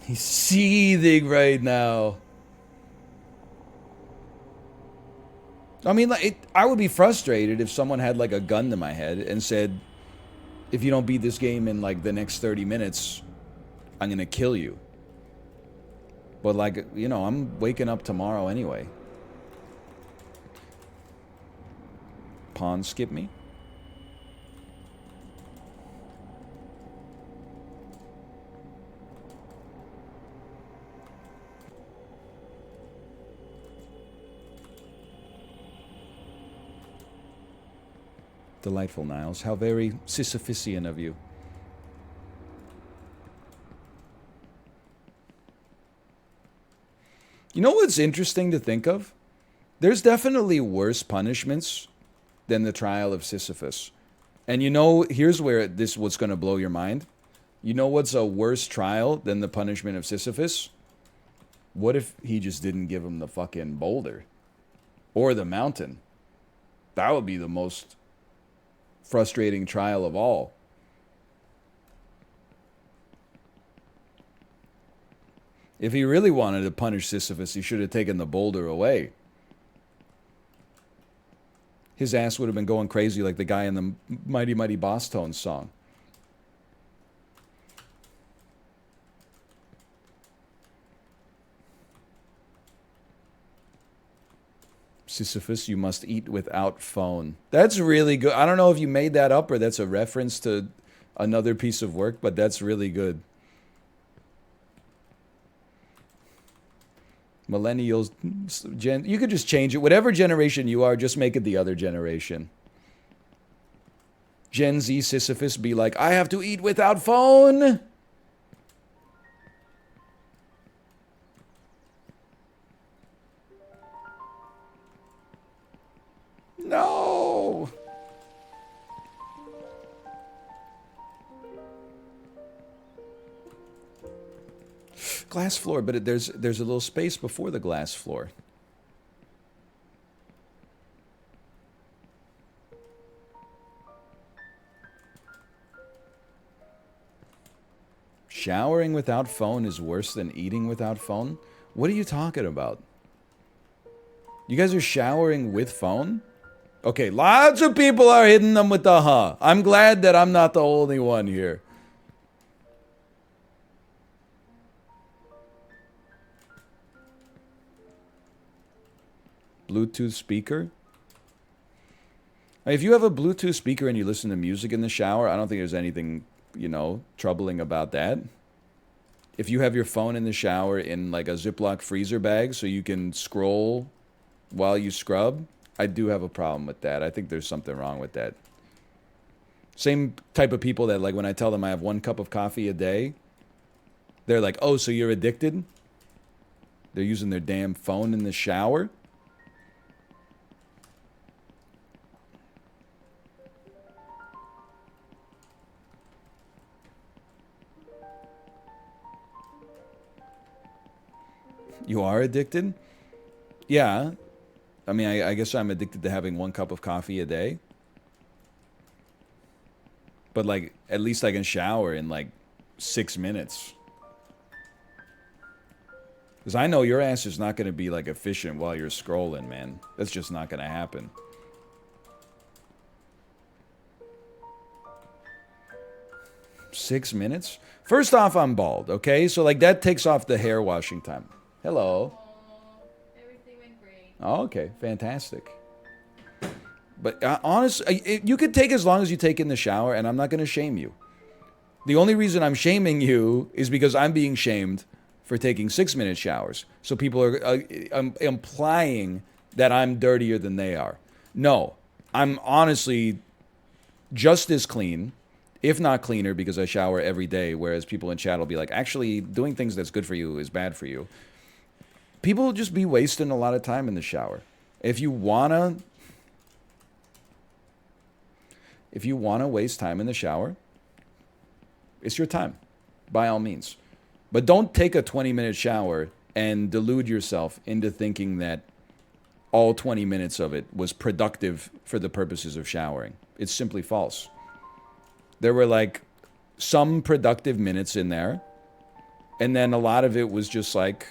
He's seething right now. I mean, like, I would be frustrated if someone had, like, a gun to my head and said, if you don't beat this game in, like, the next 30 minutes, I'm gonna kill you. But, like, you know, I'm waking up tomorrow anyway. Pawn skip me? Delightful, Niles. How very Sisyphusian of you. You know what's interesting to think of? There's definitely worse punishments than the trial of Sisyphus. And you know, here's where this what's going to blow your mind. You know what's a worse trial than the punishment of Sisyphus? What if he just didn't give him the fucking boulder? Or the mountain? That would be the most frustrating trial of all. If he really wanted to punish Sisyphus, he should have taken the boulder away. His ass would have been going crazy like the guy in the Mighty Mighty Boss Tones song. Sisyphus, you must eat without phone. That's really good. I don't know if you made that up or that's a reference to another piece of work, but that's really good. Millennials, you could just change it. Whatever generation you are, just make it the other generation. Gen Z Sisyphus be like, I have to eat without phone. No. Glass floor, but there's a little space before the glass floor. Showering without phone is worse than eating without phone? What are you talking about? You guys are showering with phone? Okay, lots of people are hitting them with the huh. I'm glad that I'm not the only one here. Bluetooth speaker? If you have a Bluetooth speaker and you listen to music in the shower, I don't think there's anything, you know, troubling about that. If you have your phone in the shower in like a Ziploc freezer bag so you can scroll while you scrub, I do have a problem with that. I think there's something wrong with that. Same type of people that, like, when I tell them I have 1 cup of coffee a day, they're like, oh, so you're addicted? They're using their damn phone in the shower? You are addicted? Yeah. I mean, I guess I'm addicted to having 1 cup of coffee a day. But, like, at least I can shower in, like, 6 minutes. Because I know your ass is not going to be, like, efficient while you're scrolling, man. That's just not going to happen. Six minutes? First off, I'm bald, okay? So, like, that takes off the hair washing time. Hello. Everything went great. Oh, okay, fantastic. But honestly, you could take as long as you take in the shower, and I'm not going to shame you. The only reason I'm shaming you is because I'm being shamed for taking 6-minute showers. So people are implying that I'm dirtier than they are. No, I'm honestly just as clean, if not cleaner, because I shower every day, whereas people in chat will be like, actually, doing things that's good for you is bad for you. People will just be wasting a lot of time in the shower. If you wanna waste time in the shower, it's your time, by all means. But don't take a 20-minute shower and delude yourself into thinking that all 20 minutes of it was productive for the purposes of showering. It's simply false. There were like some productive minutes in there, and then a lot of it was just like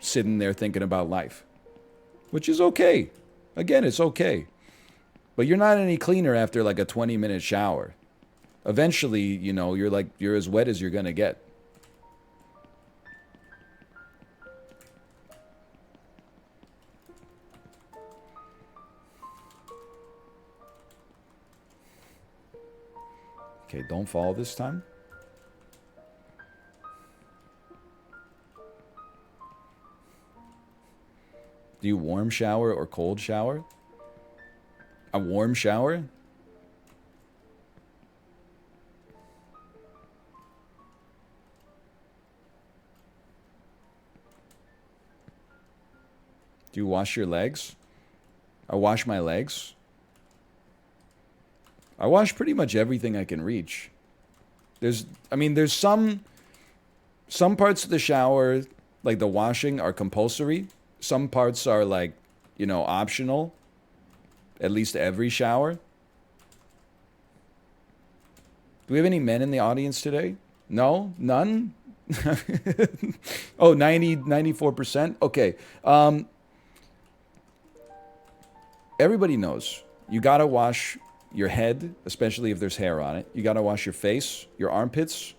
sitting there thinking about life, which is okay. Again, it's okay. But you're not any cleaner after like a 20-minute shower. Eventually, you know, you're as wet as you're going to get. Okay, don't fall this time. Do you warm shower or cold shower? A warm shower? Do you wash your legs? I wash my legs. I wash pretty much everything I can reach. There's some parts of the shower, like the washing, are compulsory. Some parts are like, optional. At least every shower. Do we have any men in the audience today? No? None? Oh, 94%? Okay. Everybody knows. You gotta wash your head, especially if there's hair on it. You gotta wash your face, your armpits,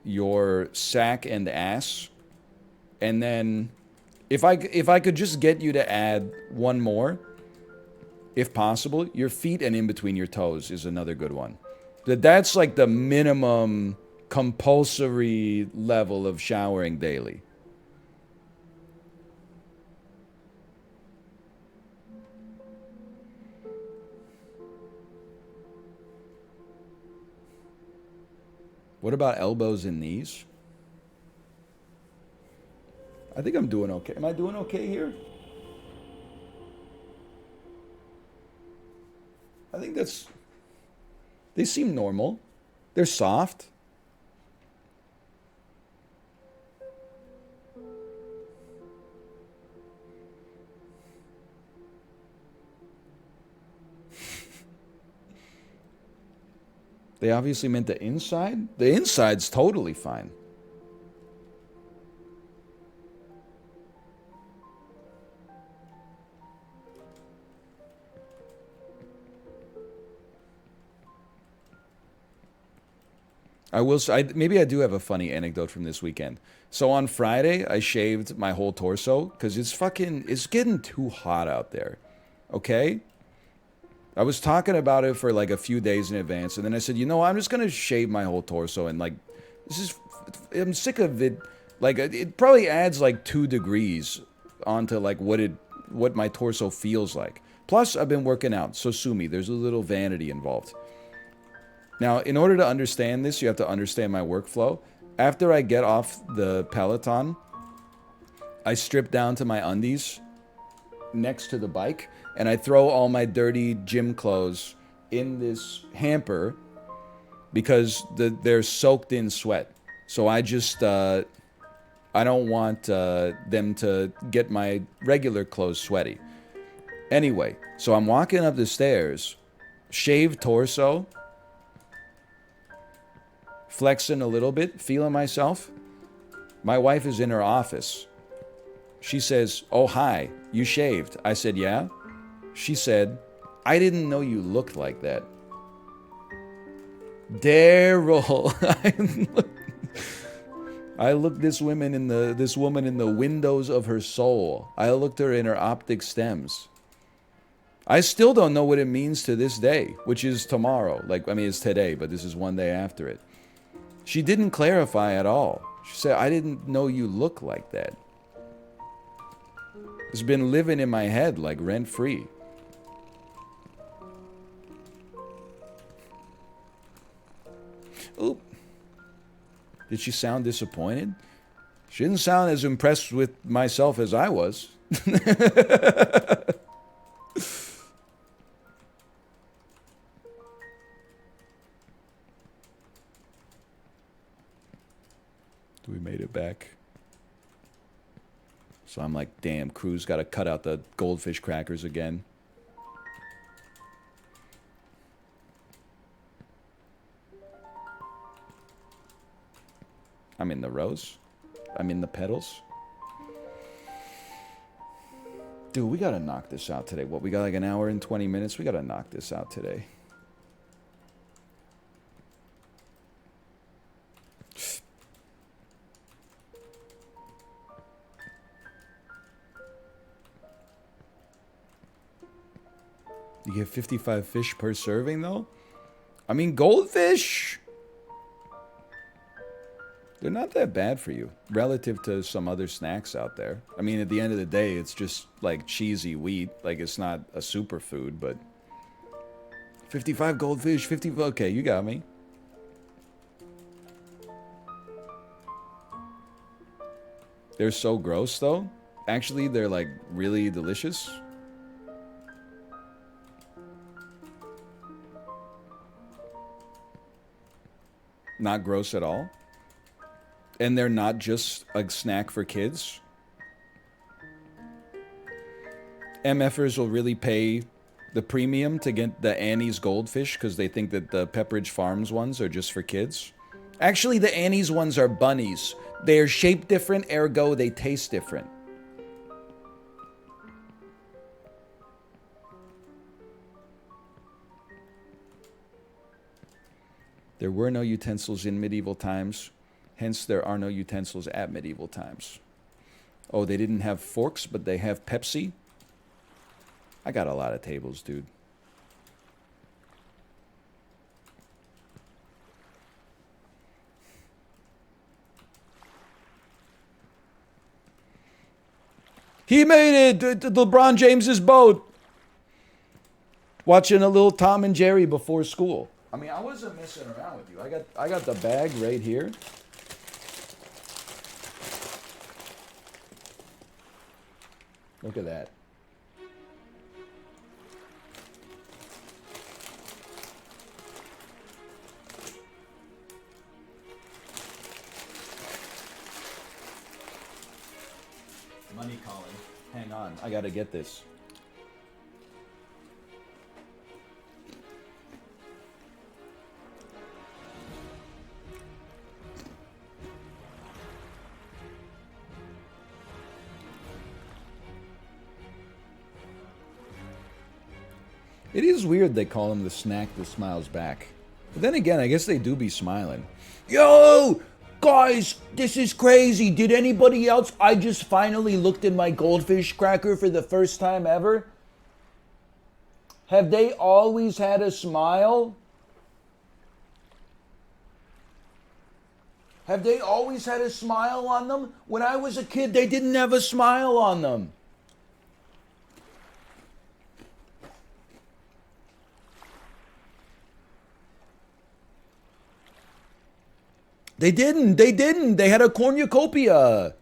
your sack and ass. And then, if I could just get you to add one more, if possible, your feet and in between your toes is another good one. That's like the minimum compulsory level of showering daily. What about elbows and knees? I think I'm doing okay. Am I doing okay here? I think they seem normal. They're soft. They obviously meant the inside. The inside's totally fine. I will say, maybe I do have a funny anecdote from this weekend. So on Friday, I shaved my whole torso because it's getting too hot out there. Okay? I was talking about it for like a few days in advance, and then I said, I'm just gonna shave my whole torso, and like, I'm sick of it. Like, it probably adds like 2 degrees onto like what my torso feels like. Plus, I've been working out, so sue me. There's a little vanity involved. Now, in order to understand this, you have to understand my workflow. After I get off the Peloton, I strip down to my undies next to the bike, and I throw all my dirty gym clothes in this hamper because they're soaked in sweat. So I just, I don't want them to get my regular clothes sweaty. Anyway, so I'm walking up the stairs, shaved torso, flexing a little bit, feeling myself. My wife is in her office. She says, "Oh, hi, you shaved." I said, "Yeah." She said, "I didn't know you looked like that." Daryl. I looked this woman in the windows of her soul. I looked her in her optic stems. I still don't know what it means to this day, which is tomorrow. It's today, but this is one day after it. She didn't clarify at all. She said, "I didn't know you look like that." It's been living in my head like rent-free. Oop. Did she sound disappointed? She didn't sound as impressed with myself as I was. We made it back. So I'm like, damn, Crew's got to cut out the goldfish crackers again. I'm in the rows. I'm in the pedals. Dude, we got to knock this out today. What, we got like an hour and 20 minutes? We got to knock this out today. You get 55 fish per serving, though? I mean, goldfish, they're not that bad for you relative to some other snacks out there. I mean, at the end of the day, it's just like cheesy wheat. Like, it's not a superfood, but 55 goldfish, 50. Okay, you got me. They're so gross, though. Actually, they're like really delicious. Not gross at all. And they're not just a snack for kids. MFers will really pay the premium to get the Annie's goldfish because they think that the Pepperidge Farms ones are just for kids. Actually, the Annie's ones are bunnies. They are shaped different, ergo they taste different. There were no utensils in medieval times, hence there are no utensils at medieval times. Oh, they didn't have forks, but they have Pepsi? I got a lot of tables, dude. He made it! LeBron James's boat! Watching a little Tom and Jerry before school. I mean, I wasn't messing around with you. I got the bag right here. Look at that. Money calling. Hang on, I gotta get this. It is weird they call him the snack that smiles back. But then again, I guess they do be smiling. Yo! Guys, this is crazy. Did anybody else? I just finally looked at my goldfish cracker for the first time ever. Have they always had a smile? Have they always had a smile on them? When I was a kid, they didn't have a smile on them. They didn't. They didn't. They had a cornucopia.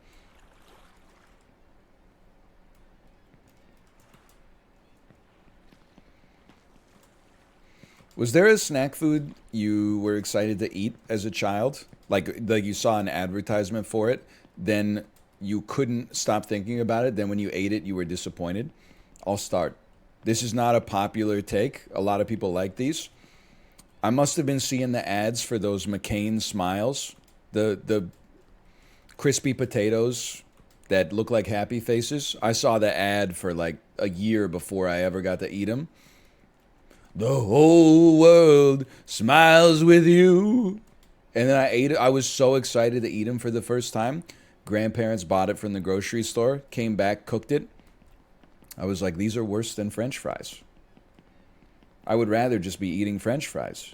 Was there a snack food you were excited to eat as a child? Like you saw an advertisement for it, then you couldn't stop thinking about it. Then when you ate it, you were disappointed. I'll start. This is not a popular take. A lot of people like these. I must have been seeing the ads for those McCain Smiles, the crispy potatoes that look like happy faces. I saw the ad for like a year before I ever got to eat them. The whole world smiles with you. And then I ate it. I was so excited to eat them for the first time. Grandparents bought it from the grocery store, came back, cooked it. I was like, these are worse than French fries. I would rather just be eating French fries.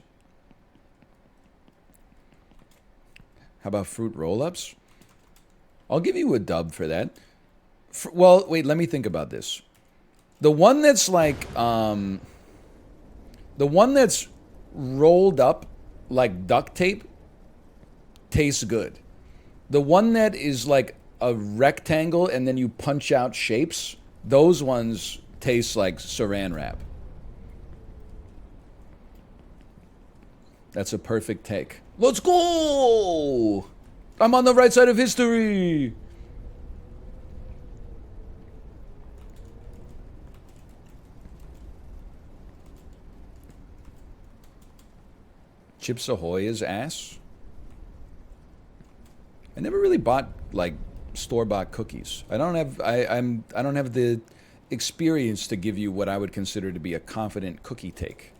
How about fruit roll-ups? I'll give you a dub for that. Well, wait, let me think about this. The one that's like, the one that's rolled up like duct tape tastes good. The one that is like a rectangle and then you punch out shapes, those ones taste like saran wrap. That's a perfect take. Let's go! I'm on the right side of history! Chips Ahoy is ass. I never really bought like store-bought cookies. I don't have the experience to give you what I would consider to be a confident cookie take.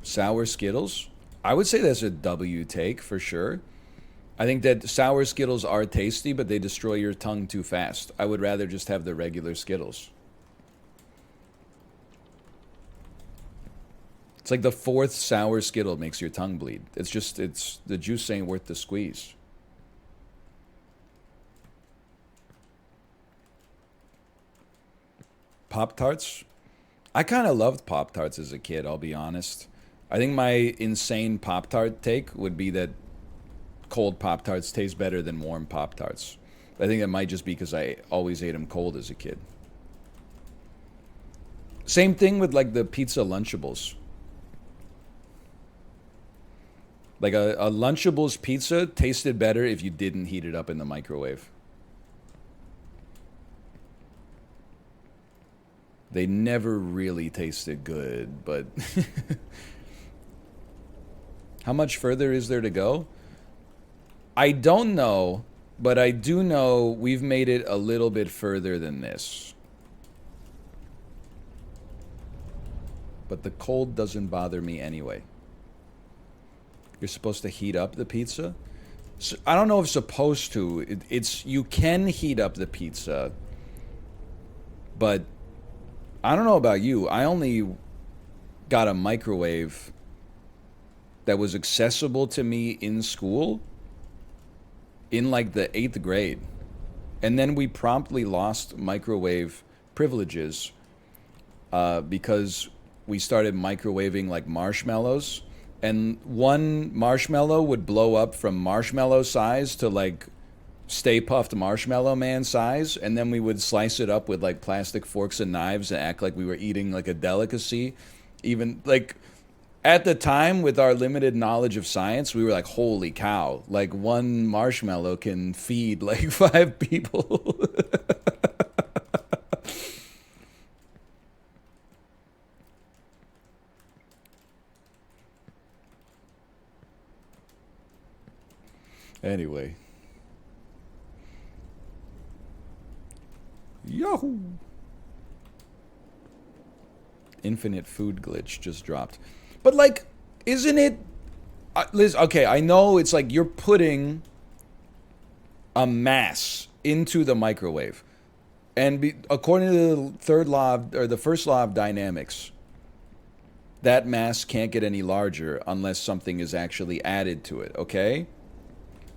Sour Skittles? I would say that's a W take for sure. I think that sour Skittles are tasty, but they destroy your tongue too fast. I would rather just have the regular Skittles. It's like the fourth sour Skittle makes your tongue bleed. It's the juice ain't worth the squeeze. Pop-Tarts? I kind of loved Pop-Tarts as a kid, I'll be honest. I think my insane Pop-Tart take would be that cold Pop-Tarts taste better than warm Pop-Tarts. I think that might just be because I always ate them cold as a kid. Same thing with like the pizza Lunchables. Like a Lunchables pizza tasted better if you didn't heat it up in the microwave. They never really tasted good, but how much further is there to go? I don't know, but I do know we've made it a little bit further than this. But the cold doesn't bother me anyway. You're supposed to heat up the pizza? So, I don't know if supposed to. It's you can heat up the pizza, but I don't know about you. I only got a microwave that was accessible to me in school in like the 8th grade. And then we promptly lost microwave privileges because we started microwaving like marshmallows. And one marshmallow would blow up from marshmallow size to like Stay Puffed Marshmallow Man size, and then we would slice it up with like plastic forks and knives and act like we were eating like a delicacy. Even like at the time, with our limited knowledge of science, we were like, holy cow, like one marshmallow can feed like 5 people. Anyway. Yahoo! Infinite food glitch just dropped. But like, isn't it... Liz, okay, I know it's like you're putting a mass into the microwave. And according to the third law, or the first law of dynamics, that mass can't get any larger unless something is actually added to it, okay?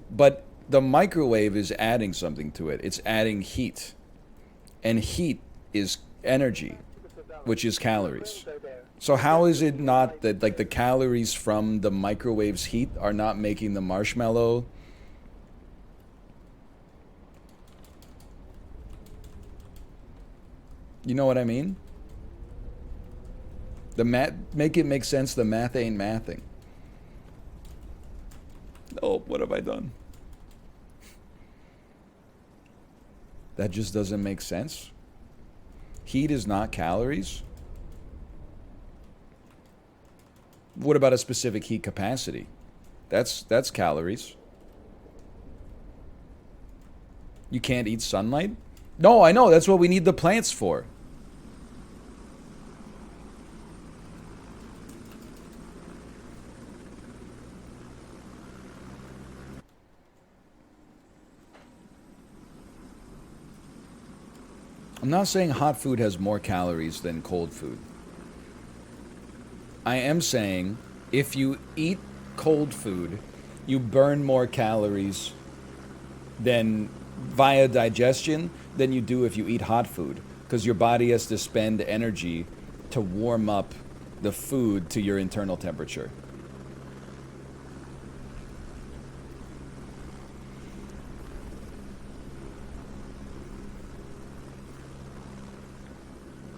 But the microwave is adding something to it. It's adding heat. And heat is energy, which is calories. So how is it not that like the calories from the microwave's heat are not making the marshmallow? You know what I mean? The math, make it make sense. The math ain't mathing. Oh, what have I done? That just doesn't make sense. Heat is not calories. What about a specific heat capacity? That's calories. You can't eat sunlight? No, I know. That's what we need the plants for. I'm not saying hot food has more calories than cold food. I am saying if you eat cold food, you burn more calories than via digestion than you do if you eat hot food, because your body has to spend energy to warm up the food to your internal temperature.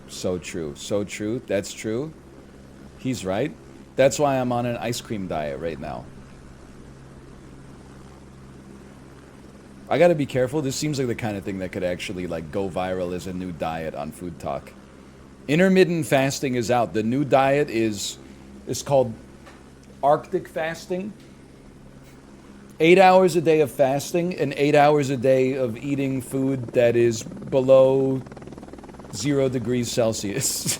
So true. So true. That's true. He's right. That's why I'm on an ice cream diet right now. I gotta be careful. This seems like the kind of thing that could actually like go viral as a new diet on Food Talk. Intermittent fasting is out. The new diet is called Arctic fasting. 8 hours a day of fasting and 8 hours a day of eating food that is below 0 degrees Celsius.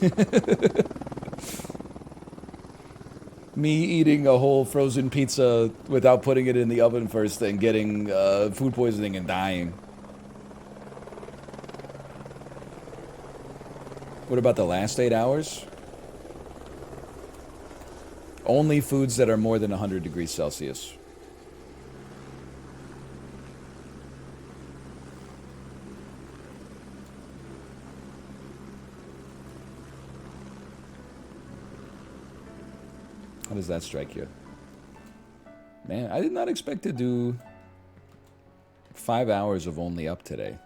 Me eating a whole frozen pizza without putting it in the oven first and getting food poisoning and dying. What about the last 8 hours? Only foods that are more than 100 degrees Celsius. How does that strike you? Man, I did not expect to do 5 hours of only up today.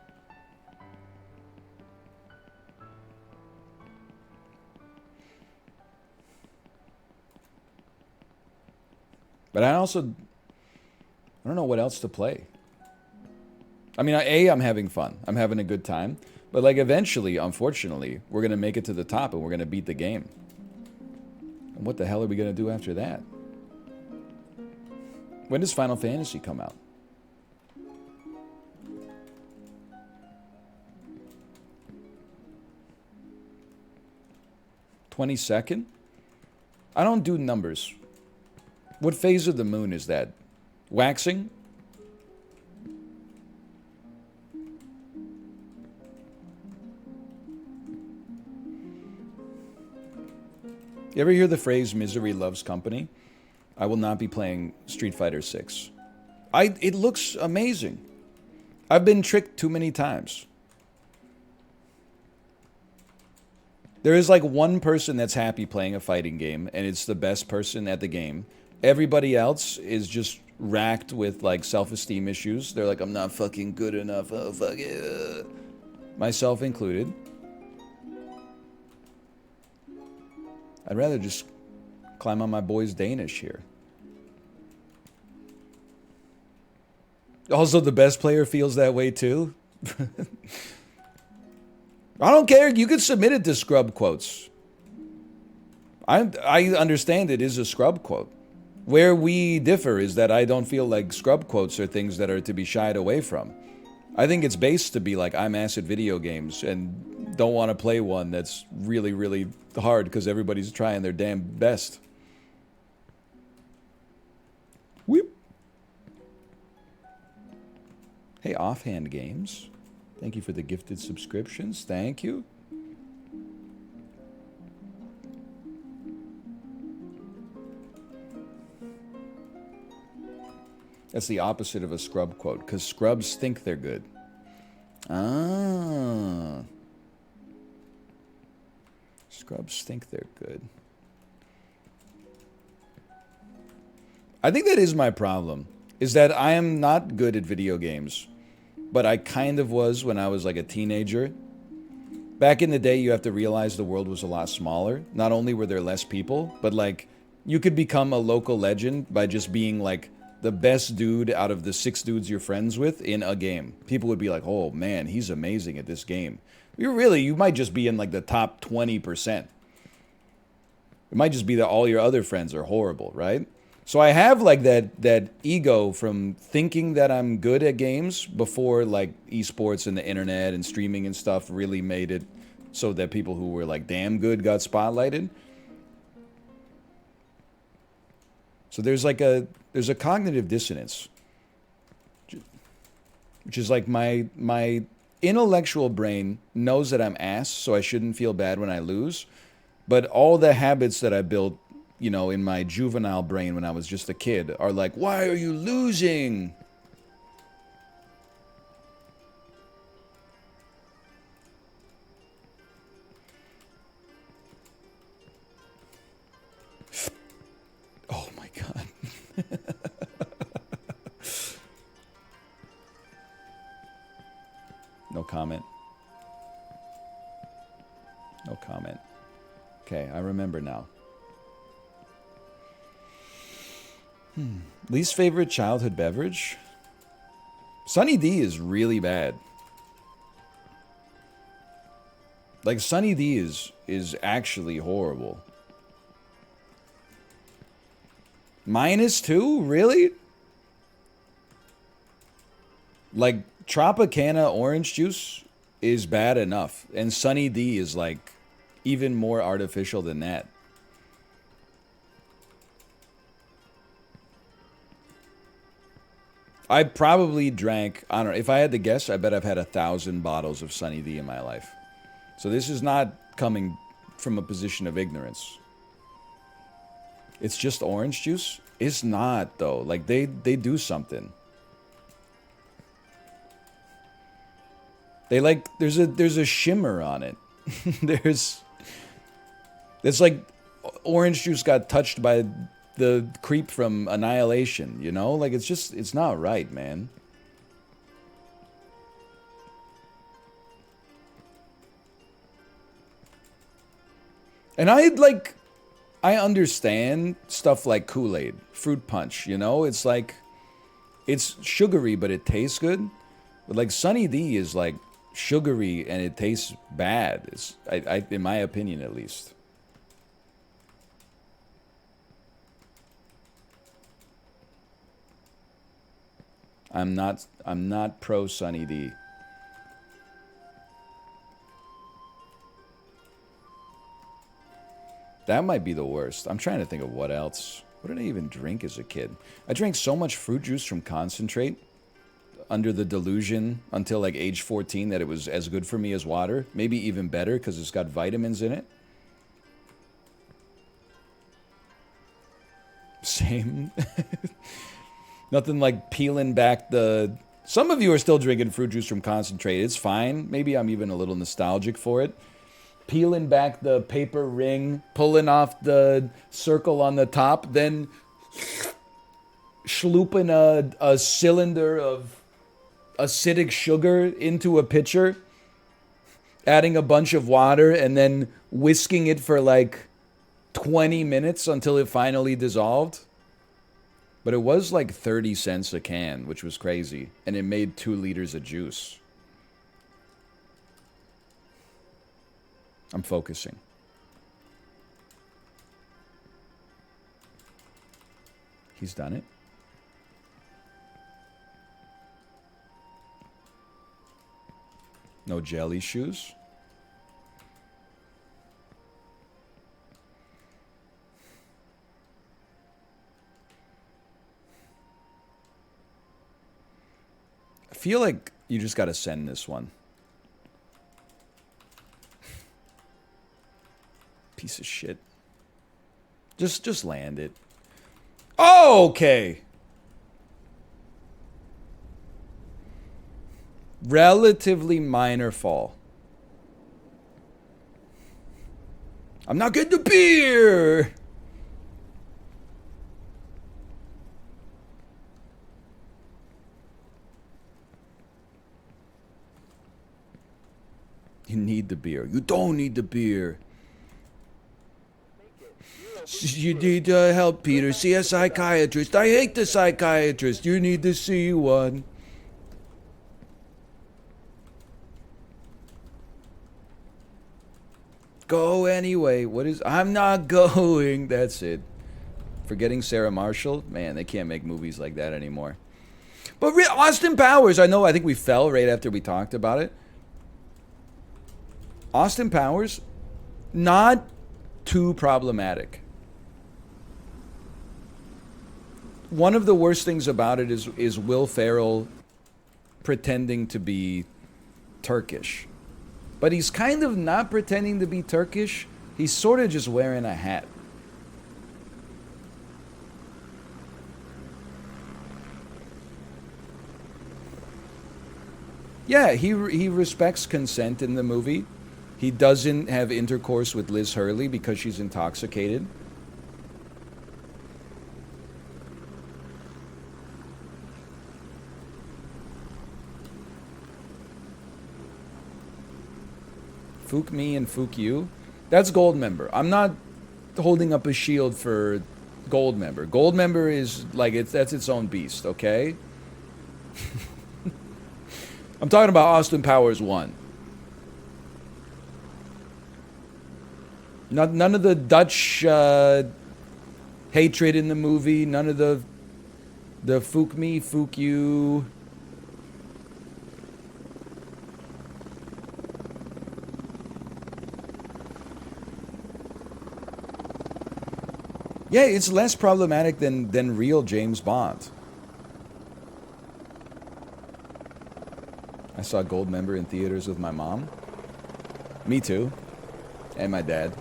But I don't know what else to play. I mean, I'm having fun. I'm having a good time. But like eventually, unfortunately, we're going to make it to the top and we're going to beat the game. And what the hell are we going to do after that? When does Final Fantasy come out? $22nd? I don't do numbers. What phase of the moon is that? Waxing? You ever hear the phrase "misery loves company"? I will not be playing Street Fighter 6. It looks amazing. I've been tricked too many times. There is like one person that's happy playing a fighting game, and it's the best person at the game. Everybody else is just racked with like self-esteem issues. They're like, I'm not fucking good enough. Oh, fuck it. Myself included. I'd rather just climb on my boy's Danish here. Also, the best player feels that way too. I don't care. You could submit it to Scrub Quotes. I understand it is a Scrub Quote. Where we differ is that I don't feel like Scrub Quotes are things that are to be shied away from. I think it's based to be like, I'm ass at video games and don't want to play one that's really, really hard because everybody's trying their damn best. Whoop. Hey, Offhand Games. Thank you for the gifted subscriptions. Thank you. That's the opposite of a Scrub Quote, because Scrubs think they're good. Ah. Scrubs think they're good. I think that is my problem, is that I am not good at video games, but I kind of was when I was like a teenager. Back in the day, you have to realize the world was a lot smaller. Not only were there less people, but like you could become a local legend by just being like the best dude out of the 6 dudes you're friends with in a game. People would be like, oh man, he's amazing at this game. You might just be in like the top 20%. It might just be that all your other friends are horrible, right? So I have like that ego from thinking that I'm good at games before like esports and the internet and streaming and stuff really made it so that people who were like damn good got spotlighted. So there's a cognitive dissonance, which is like my intellectual brain knows that I'm ass, so I shouldn't feel bad when I lose. But all the habits that I built, you know, in my juvenile brain when I was just a kid are like, why are you losing? Oh my God. No comment. No comment. Okay, I remember now. Least favorite childhood beverage? Sunny D is really bad. Like, Sunny D is actually horrible. -2? Really? Like, Tropicana orange juice is bad enough. And Sunny D is, like, even more artificial than that. I probably drank, I don't know, if I had to guess, I bet I've had 1,000 bottles of Sunny D in my life. So this is not coming from a position of ignorance. It's just orange juice? It's not, though. Like, they do something. They like, there's a shimmer on it. It's like orange juice got touched by the creep from Annihilation, you know? Like, it's not right, man. And I understand stuff like Kool-Aid, fruit punch, you know? It's like, it's sugary, but it tastes good. But like Sunny D is like sugary and it tastes bad. It's, in my opinion, at least. I'm not pro Sunny D. That might be the worst. I'm trying to think of what else. What did I even drink as a kid? I drank so much fruit juice from concentrate under the delusion until like age 14 that it was as good for me as water. Maybe even better because it's got vitamins in it. Same. Nothing like peeling back the... Some of you are still drinking fruit juice from concentrate. It's fine. Maybe I'm even a little nostalgic for it. Peeling back the paper ring, pulling off the circle on the top, then schlooping a cylinder of acidic sugar into a pitcher, adding a bunch of water, and then whisking it for like 20 minutes until it finally dissolved. But it was like 30 cents a can, which was crazy. And it made 2 liters of juice. I'm focusing. He's done it. No jelly shoes. I feel like you just gotta send this one. Piece of shit. Just land it. Oh, okay. Relatively minor fall. I'm not getting the beer. You need the beer. You don't need the beer. You need help, Peter. See a psychiatrist. I hate the psychiatrist. You need to see one. Go anyway. What is... I'm not going. That's it. Forgetting Sarah Marshall? Man, they can't make movies like that anymore. But Austin Powers, I think we fell right after we talked about it. Austin Powers, not too problematic. One of the worst things about it is Will Ferrell pretending to be Turkish. But he's kind of not pretending to be Turkish. He's sort of just wearing a hat. Yeah, he respects consent in the movie. He doesn't have intercourse with Liz Hurley because she's intoxicated. Fook me and fook you. That's Goldmember. I'm not holding up a shield for Goldmember. Goldmember is like that's its own beast, okay? I'm talking about Austin Powers 1. None of the Dutch hatred in the movie. None of the fook me, fook you. Yeah, it's less problematic than real James Bond. I saw Goldmember in theaters with my mom. Me too. And my dad.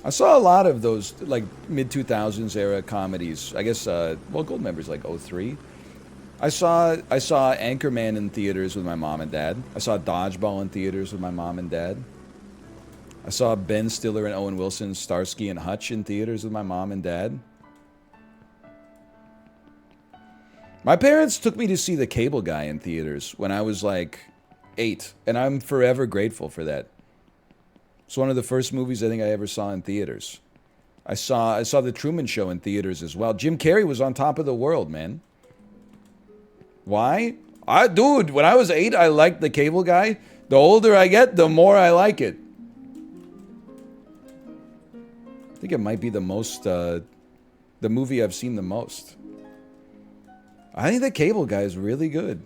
I saw a lot of those like mid-2000s era comedies. I guess, well, Goldmember's like 03. I saw Anchorman in theaters with my mom and dad. I saw Dodgeball in theaters with my mom and dad. I saw Ben Stiller and Owen Wilson's Starsky and Hutch in theaters with my mom and dad. My parents took me to see The Cable Guy in theaters when I was like 8, and I'm forever grateful for that. It's one of the first movies I think I ever saw in theaters. I saw The Truman Show in theaters as well. Jim Carrey was on top of the world, man. Why? Dude, when I was 8, I liked The Cable Guy. The older I get, the more I like it. I think it might be the movie I've seen the most. I think The Cable Guy is really good.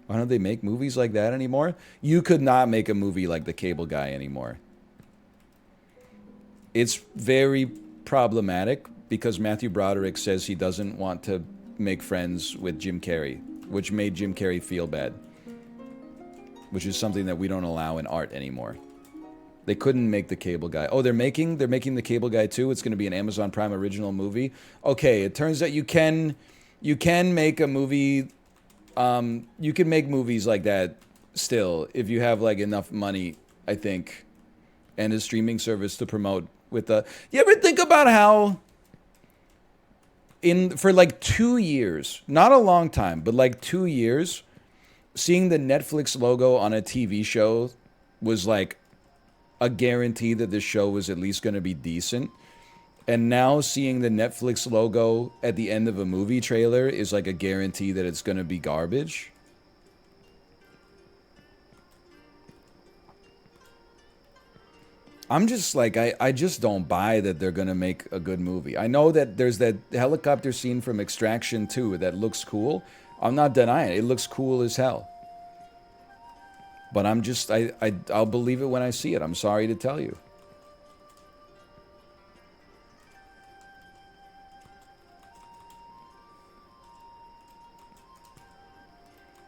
Why don't they make movies like that anymore? You could not make a movie like The Cable Guy anymore. It's very problematic because Matthew Broderick says he doesn't want to make friends with Jim Carrey, which made Jim Carrey feel bad, which is something that we don't allow in art anymore. They couldn't make The Cable Guy. Oh, they're making The Cable Guy too. It's going to be an Amazon Prime original movie. Okay, it turns out you can make a movie. You can make movies like that still if you have like enough money, I think, and a streaming service to promote with the. You ever think about how for like 2 years, not a long time, but like 2 years, seeing the Netflix logo on a TV show was like a guarantee that the show was at least going to be decent. And now seeing the Netflix logo at the end of a movie trailer is like a guarantee that it's going to be garbage. I'm just like, I just don't buy that they're going to make a good movie. I know that there's that helicopter scene from Extraction 2 that looks cool. I'm not denying it. It looks cool as hell. But I'm just, I'll believe it when I see it. I'm sorry to tell you.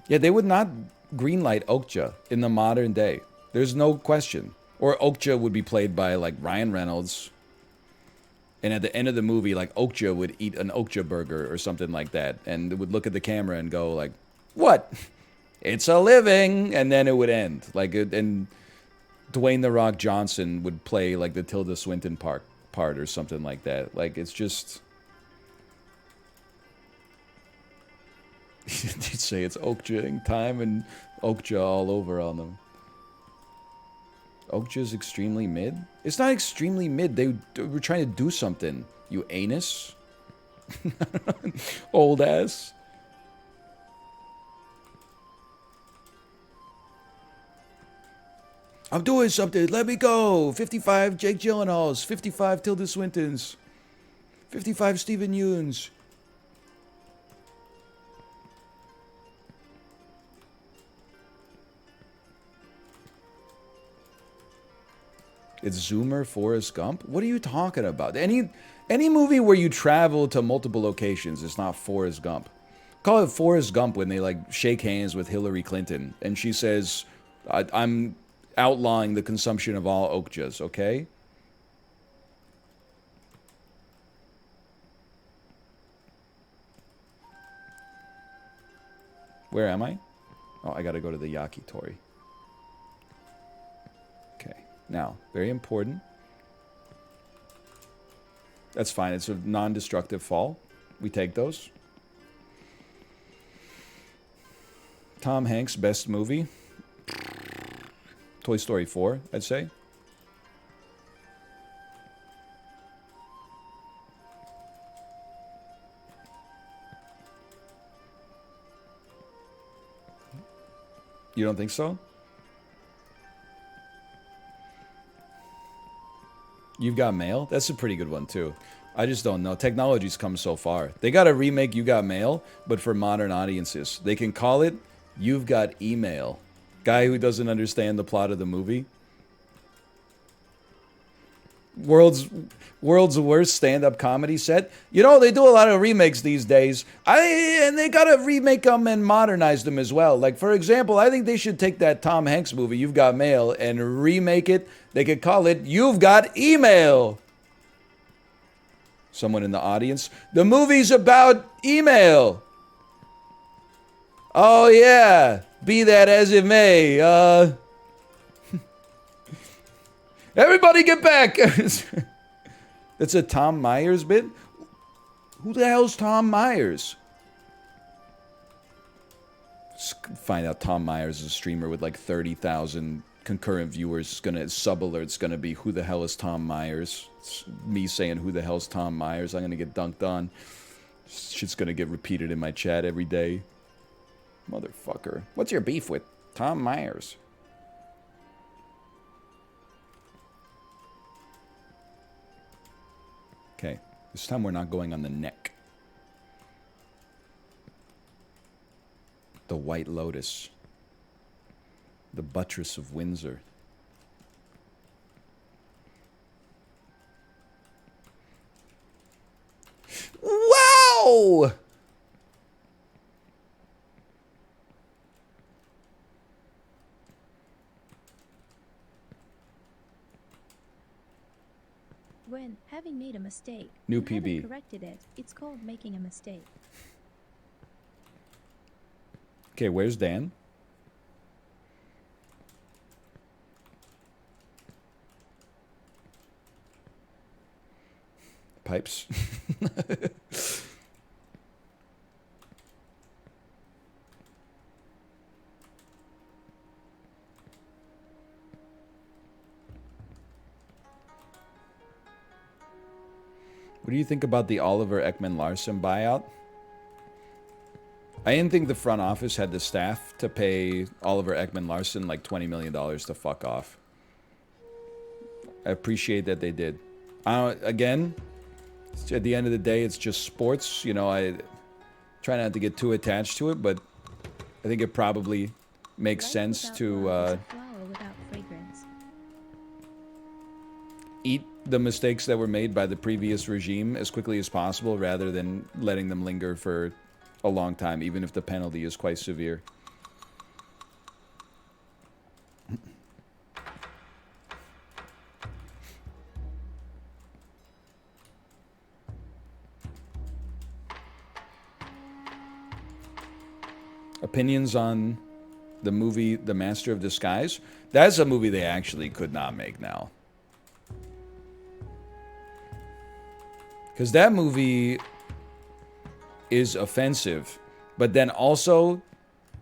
Yeah, they would not greenlight Okja in the modern day. There's no question. Or Okja would be played by, like, Ryan Reynolds. And at the end of the movie, like, Okja would eat an Okja burger or something like that. And it would look at the camera and go, like, what? It's a living! And then it would end. Like, and Dwayne "The Rock" Johnson would play, like, the Tilda Swinton part or something like that. Like, it's just... You'd say it's Okja time and Okja all over on them. Okja's extremely mid? It's not extremely mid. They were trying to do something. You anus? Old ass. I'm doing something. Let me go. 55 Jake Gyllenhaals. 55 Tilda Swintons. 55 Steven Yeun's. It's Zoomer Forrest Gump? What are you talking about? Any movie where you travel to multiple locations is not Forrest Gump. Call it Forrest Gump when they like shake hands with Hillary Clinton and she says, I'm outlawing the consumption of all Okjas, okay? Where am I? Oh, I gotta go to the Yakitori. Okay. Now, very important. That's fine. It's a non-destructive fall. We take those. Tom Hanks' best movie? Toy Story 4, I'd say. You don't think so? You've Got Mail? That's a pretty good one, too. I just don't know. Technology's come so far. They got to remake You Got Mail, but for modern audiences. They can call it You've Got Email. Guy who doesn't understand the plot of the movie. World's worst stand-up comedy set. You know, they do a lot of remakes these days. And they gotta remake them and modernize them as well. Like, for example, I think they should take that Tom Hanks movie, You've Got Mail, and remake it. They could call it You've Got Email. Someone in the audience. The movie's about email. Oh, yeah. Be that as it may. Everybody get back. That's a Tom Myers bit? Who the hell's Tom Myers? Find out Tom Myers is a streamer with like 30,000 concurrent viewers. Sub-alert's gonna be, who the hell is Tom Myers? It's me saying, who the hell's Tom Myers? I'm gonna get dunked on. Shit's gonna get repeated in my chat every day. Motherfucker. What's your beef with Tom Myers? Okay, this time we're not going on the neck. The White Lotus. The Buttress of Windsor. Wow! When, having made a mistake, New you PB. haven't corrected it, it's called making a mistake. Okay, where's Dan? Pipes. What do you think about the Oliver Ekman-Larsson buyout? I didn't think the front office had the staff to pay Oliver Ekman-Larsson like $20 million to fuck off. I appreciate that they did. Again, at the end of the day, it's just sports. You know, I try not to get too attached to it, but I think it probably makes Life sense without to love is a flower without fragrance. eat the mistakes that were made by the previous regime as quickly as possible rather than letting them linger for a long time, even if the penalty is quite severe. Opinions on the movie The Master of Disguise? That's a movie they actually could not make now. Because that movie is offensive, but then also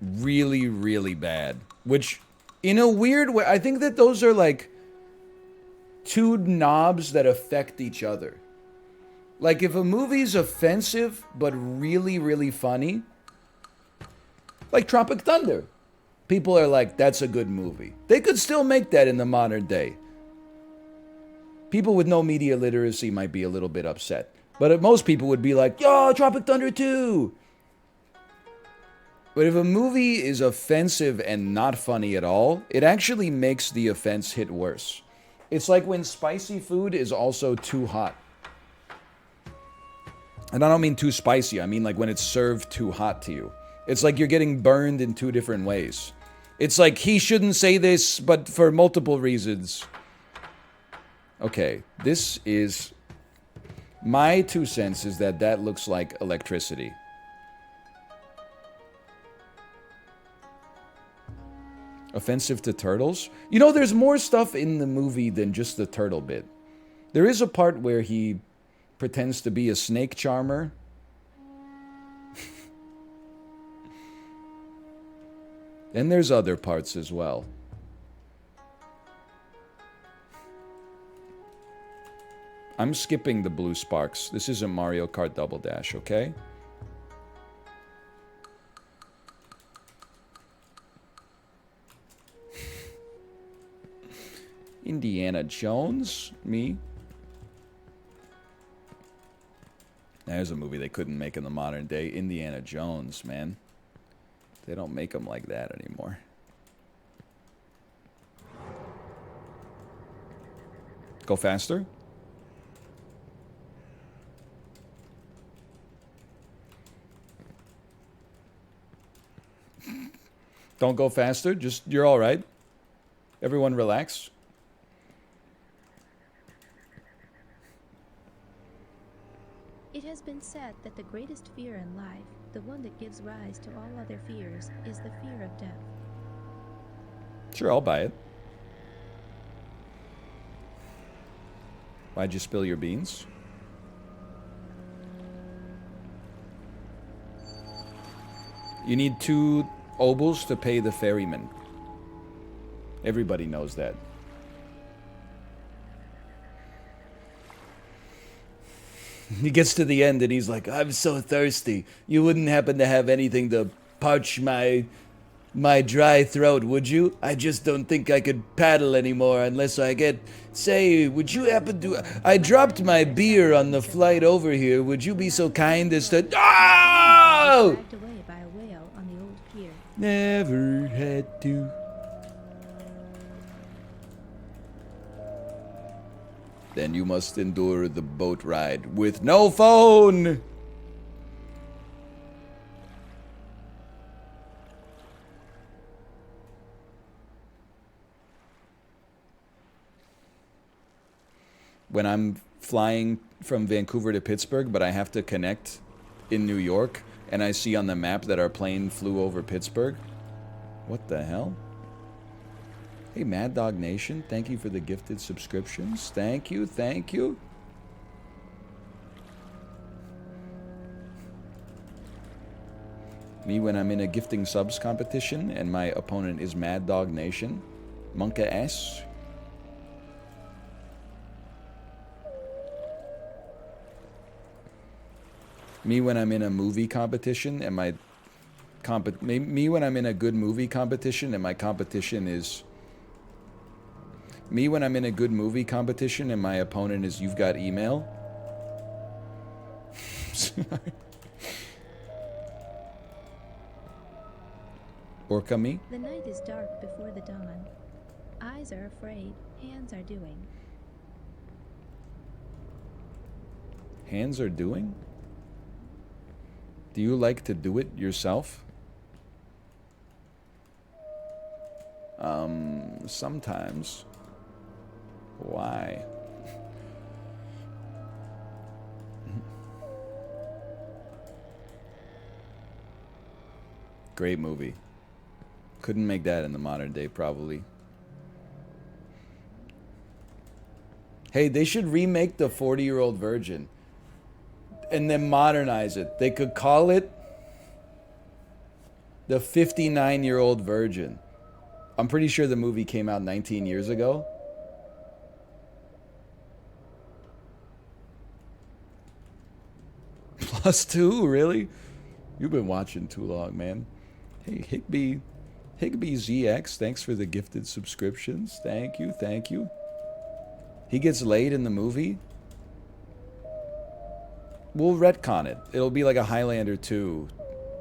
really, really bad. Which, in a weird way, I think that those are like two knobs that affect each other. Like, if a movie's offensive, but really, really funny, like Tropic Thunder, people are like, that's a good movie. They could still make that in the modern day. People with no media literacy might be a little bit upset. But most people would be like, yo, Tropic Thunder 2! But if a movie is offensive and not funny at all, it actually makes the offense hit worse. It's like when spicy food is also too hot. And I don't mean too spicy, I mean like when it's served too hot to you. It's like you're getting burned in two different ways. It's like, he shouldn't say this, but for multiple reasons. Okay, this is... My 2 cents is that that looks like electricity. Offensive to turtles? You know, there's more stuff in the movie than just the turtle bit. There is a part where he pretends to be a snake charmer. And there's other parts as well. I'm skipping the blue sparks. This isn't Mario Kart Double Dash, okay? Indiana Jones? Me? There's a movie they couldn't make in the modern day. Indiana Jones, man. They don't make them like that anymore. Go faster? Don't go faster. Just, you're all right. Everyone relax. been said that the greatest fear in life, the one that gives rise to all other fears, is the fear of death. Sure, I'll buy it. Why'd you spill your beans? You need 2 obols to pay the ferryman. Everybody knows that. He gets to the end and he's like, I'm so thirsty. You wouldn't happen to have anything to parch my dry throat, would you? I just don't think I could paddle anymore unless I get... Say, would you happen to... I dropped my beer on the flight over here. Would you be so kind as to... Oh! Dragged away by a whale on the old pier. Never had to. Then you must endure the boat ride with no phone! When I'm flying from Vancouver to Pittsburgh, but I have to connect in New York, and I see on the map that our plane flew over Pittsburgh. What the hell? Hey, Mad Dog Nation, thank you for the gifted subscriptions. Thank you, thank you. Me when I'm in a gifting subs competition and my opponent is Mad Dog Nation. Monka S. Me when I'm in a movie competition and my me when I'm in a good movie competition and my competition is... Me when I'm in a good movie competition and my opponent is You've Got Email. Orca me? The night is dark before the dawn. Eyes are afraid, hands are doing. Hands are doing? Do you like to do it yourself? Sometimes. Why? Great movie. Couldn't make that in the modern day, probably. Hey, they should remake the 40-Year-Old Virgin and then modernize it. They could call it the 59-Year-Old Virgin. I'm pretty sure the movie came out 19 years ago. +2, really? You've been watching too long, man. Hey, Higby ZX, thanks for the gifted subscriptions. Thank you, thank you. He gets laid in the movie? We'll retcon it. It'll be like a Highlander 2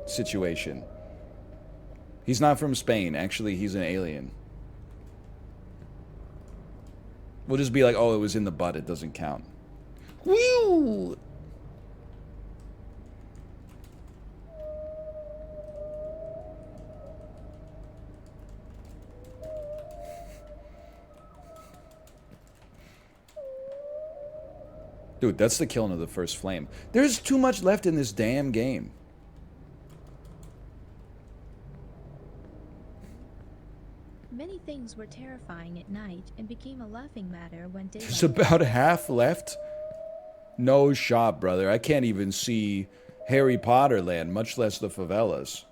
situation. He's not from Spain. Actually, he's an alien. We'll just be like, oh, it was in the butt. It doesn't count. Whew! Dude, that's the killing of the first flame. There's too much left in this damn game. Many things were terrifying at night and became a laughing matter when daylight... There's about half left? No shot, brother. I can't even see Harry Potter land, much less the favelas.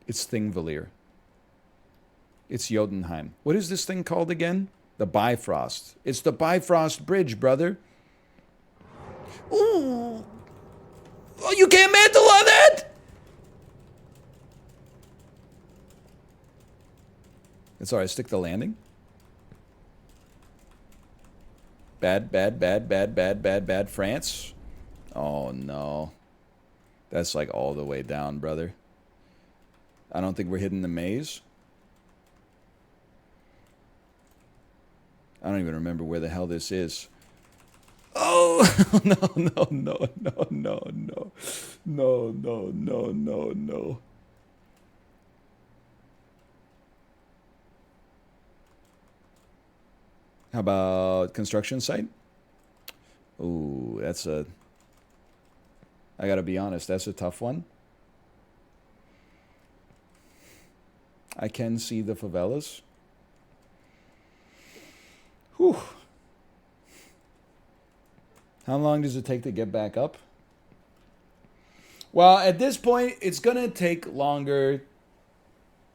It's Thingvellir. It's Jotunheim. What is this thing called again? The Bifrost. It's the Bifrost Bridge, brother. Ooh! Oh, you can't mantle on that? It's alright, stick the landing. Bad, France. Oh, no. That's like all the way down, brother. I don't think we're hitting the maze. I don't even remember where the hell this is. Oh, no. How about construction site? Ooh, that's a... I gotta be honest, that's a tough one. I can see the favelas. Whew. How long does it take to get back up? Well, at this point, it's going to take longer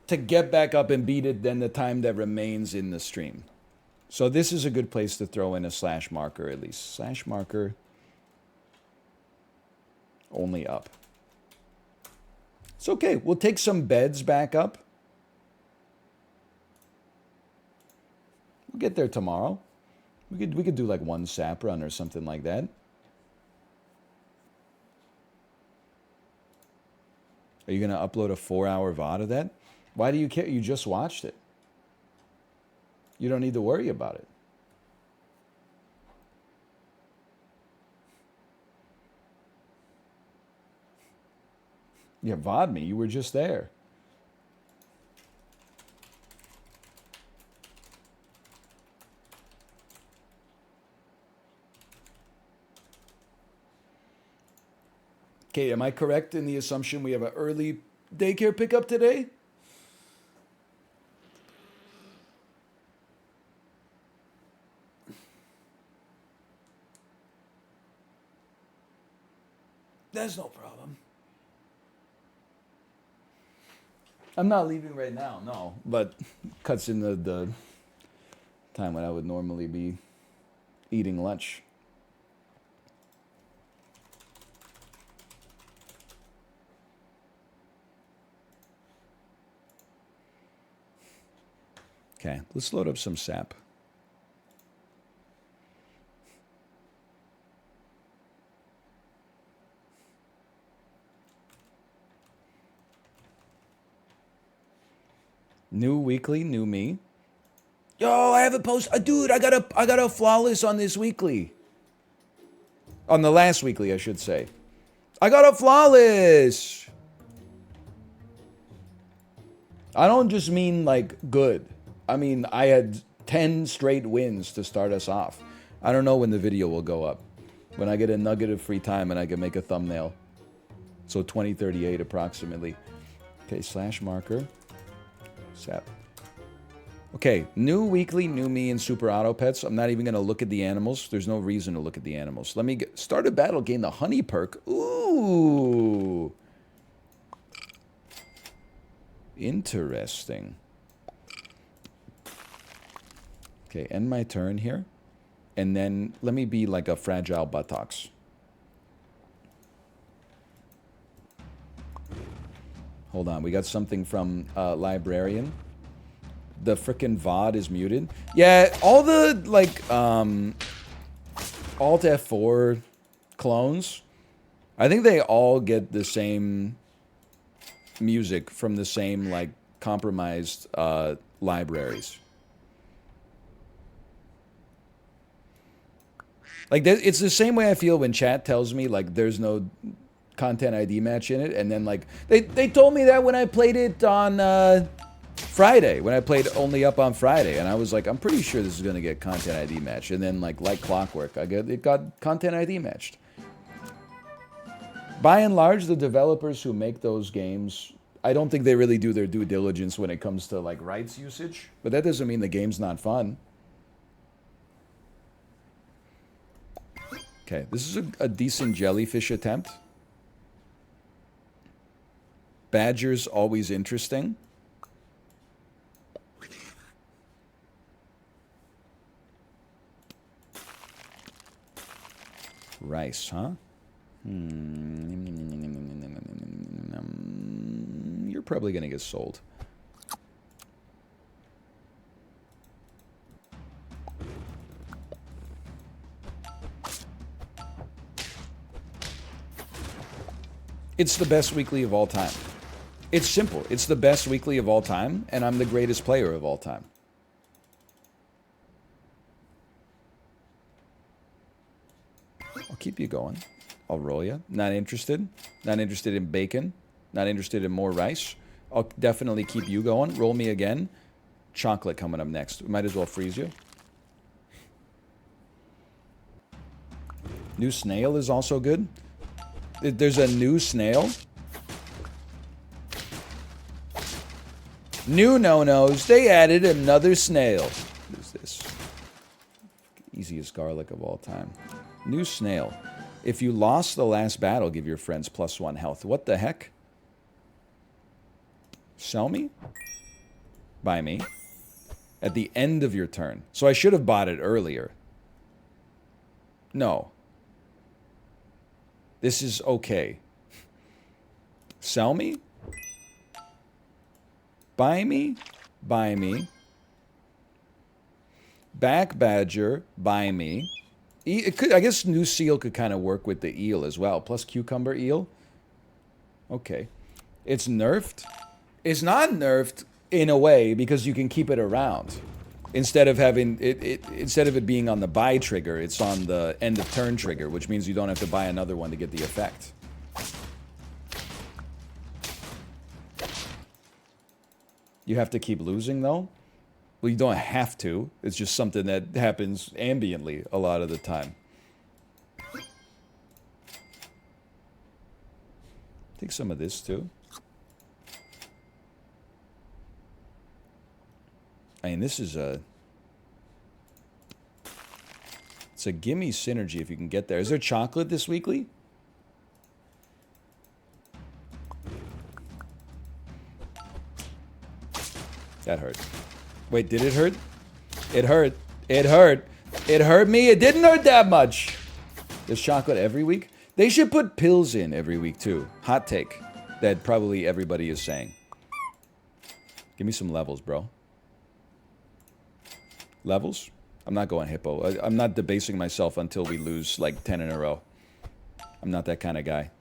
to get back up and beat it than the time that remains in the stream. So this is a good place to throw in a slash marker at least. Slash marker only up. It's okay. We'll take some beds back up. We'll get there tomorrow. We could do like one sap run or something like that. Are you going to upload a 4-hour VOD of that? Why do you care? You just watched it. You don't need to worry about it. Yeah, VOD me. You were just there. Okay, am I correct in the assumption we have an early daycare pickup today? That's no problem. I'm not leaving right now, no. But cuts in the time when I would normally be eating lunch. Okay, let's load up some sap. New weekly, new me. Yo, I have a post. Dude, I got a flawless on this weekly. On the last weekly, I should say. I got a flawless. I don't just mean like good. I mean, I had 10 straight wins to start us off. I don't know when the video will go up. When I get a nugget of free time and I can make a thumbnail. So 2038 approximately. Okay, slash marker. Sap. Okay, new weekly, new me, and super auto pets. I'm not even going to look at the animals. There's no reason to look at the animals. Let me start a battle, gain the honey perk. Ooh. Interesting. Okay, end my turn here. And then let me be like a fragile buttocks. Hold on, we got something from Librarian. The frickin' VOD is muted. Yeah, all the, like, Alt F4 clones, I think they all get the same music from the same, like, compromised libraries. Like, it's the same way I feel when chat tells me, like, there's no content ID match in it, and then, like, they told me that when I played it on Friday, when I played only up on Friday, and I was like, I'm pretty sure this is going to get content ID matched, and then, like clockwork, it got content ID matched. By and large, the developers who make those games, I don't think they really do their due diligence when it comes to, like, rights usage, but that doesn't mean the game's not fun. Okay, this is a decent jellyfish attempt. Badger's always interesting. Rice, huh? You're probably going to get sold. It's the best weekly of all time. It's simple. It's the best weekly of all time, and I'm the greatest player of all time. I'll keep you going. I'll roll you. Not interested. Not interested in bacon. Not interested in more rice. I'll definitely keep you going. Roll me again. Chocolate coming up next. We might as well freeze you. New snail is also good. There's a new snail. New no-nos. They added another snail. What is this? Easiest garlic of all time. New snail. If you lost the last battle, give your friends +1 health. What the heck? Sell me? Buy me. At the end of your turn. So I should have bought it earlier. No. This is okay. Sell me? Buy me? Buy me. Back badger, buy me. I guess new seal could kind of work with the eel as well. Plus cucumber eel. Okay. It's nerfed. It's not nerfed in a way because you can keep it around. Instead of having instead of it being on the buy trigger, it's on the end of turn trigger, which means you don't have to buy another one to get the effect. You have to keep losing though? Well, you don't have to. It's just something that happens ambiently a lot of the time. Take some of this too. I mean, this is a... It's a gimme synergy if you can get there. Is there chocolate this weekly? That hurt. Wait, did it hurt? It hurt. It hurt. It hurt me. It didn't hurt that much. There's chocolate every week? They should put pills in every week too. Hot take that probably everybody is saying. Give me some levels, bro. Levels? I'm not going hippo. I'm not debasing myself until we lose like 10 in a row. I'm not that kind of guy.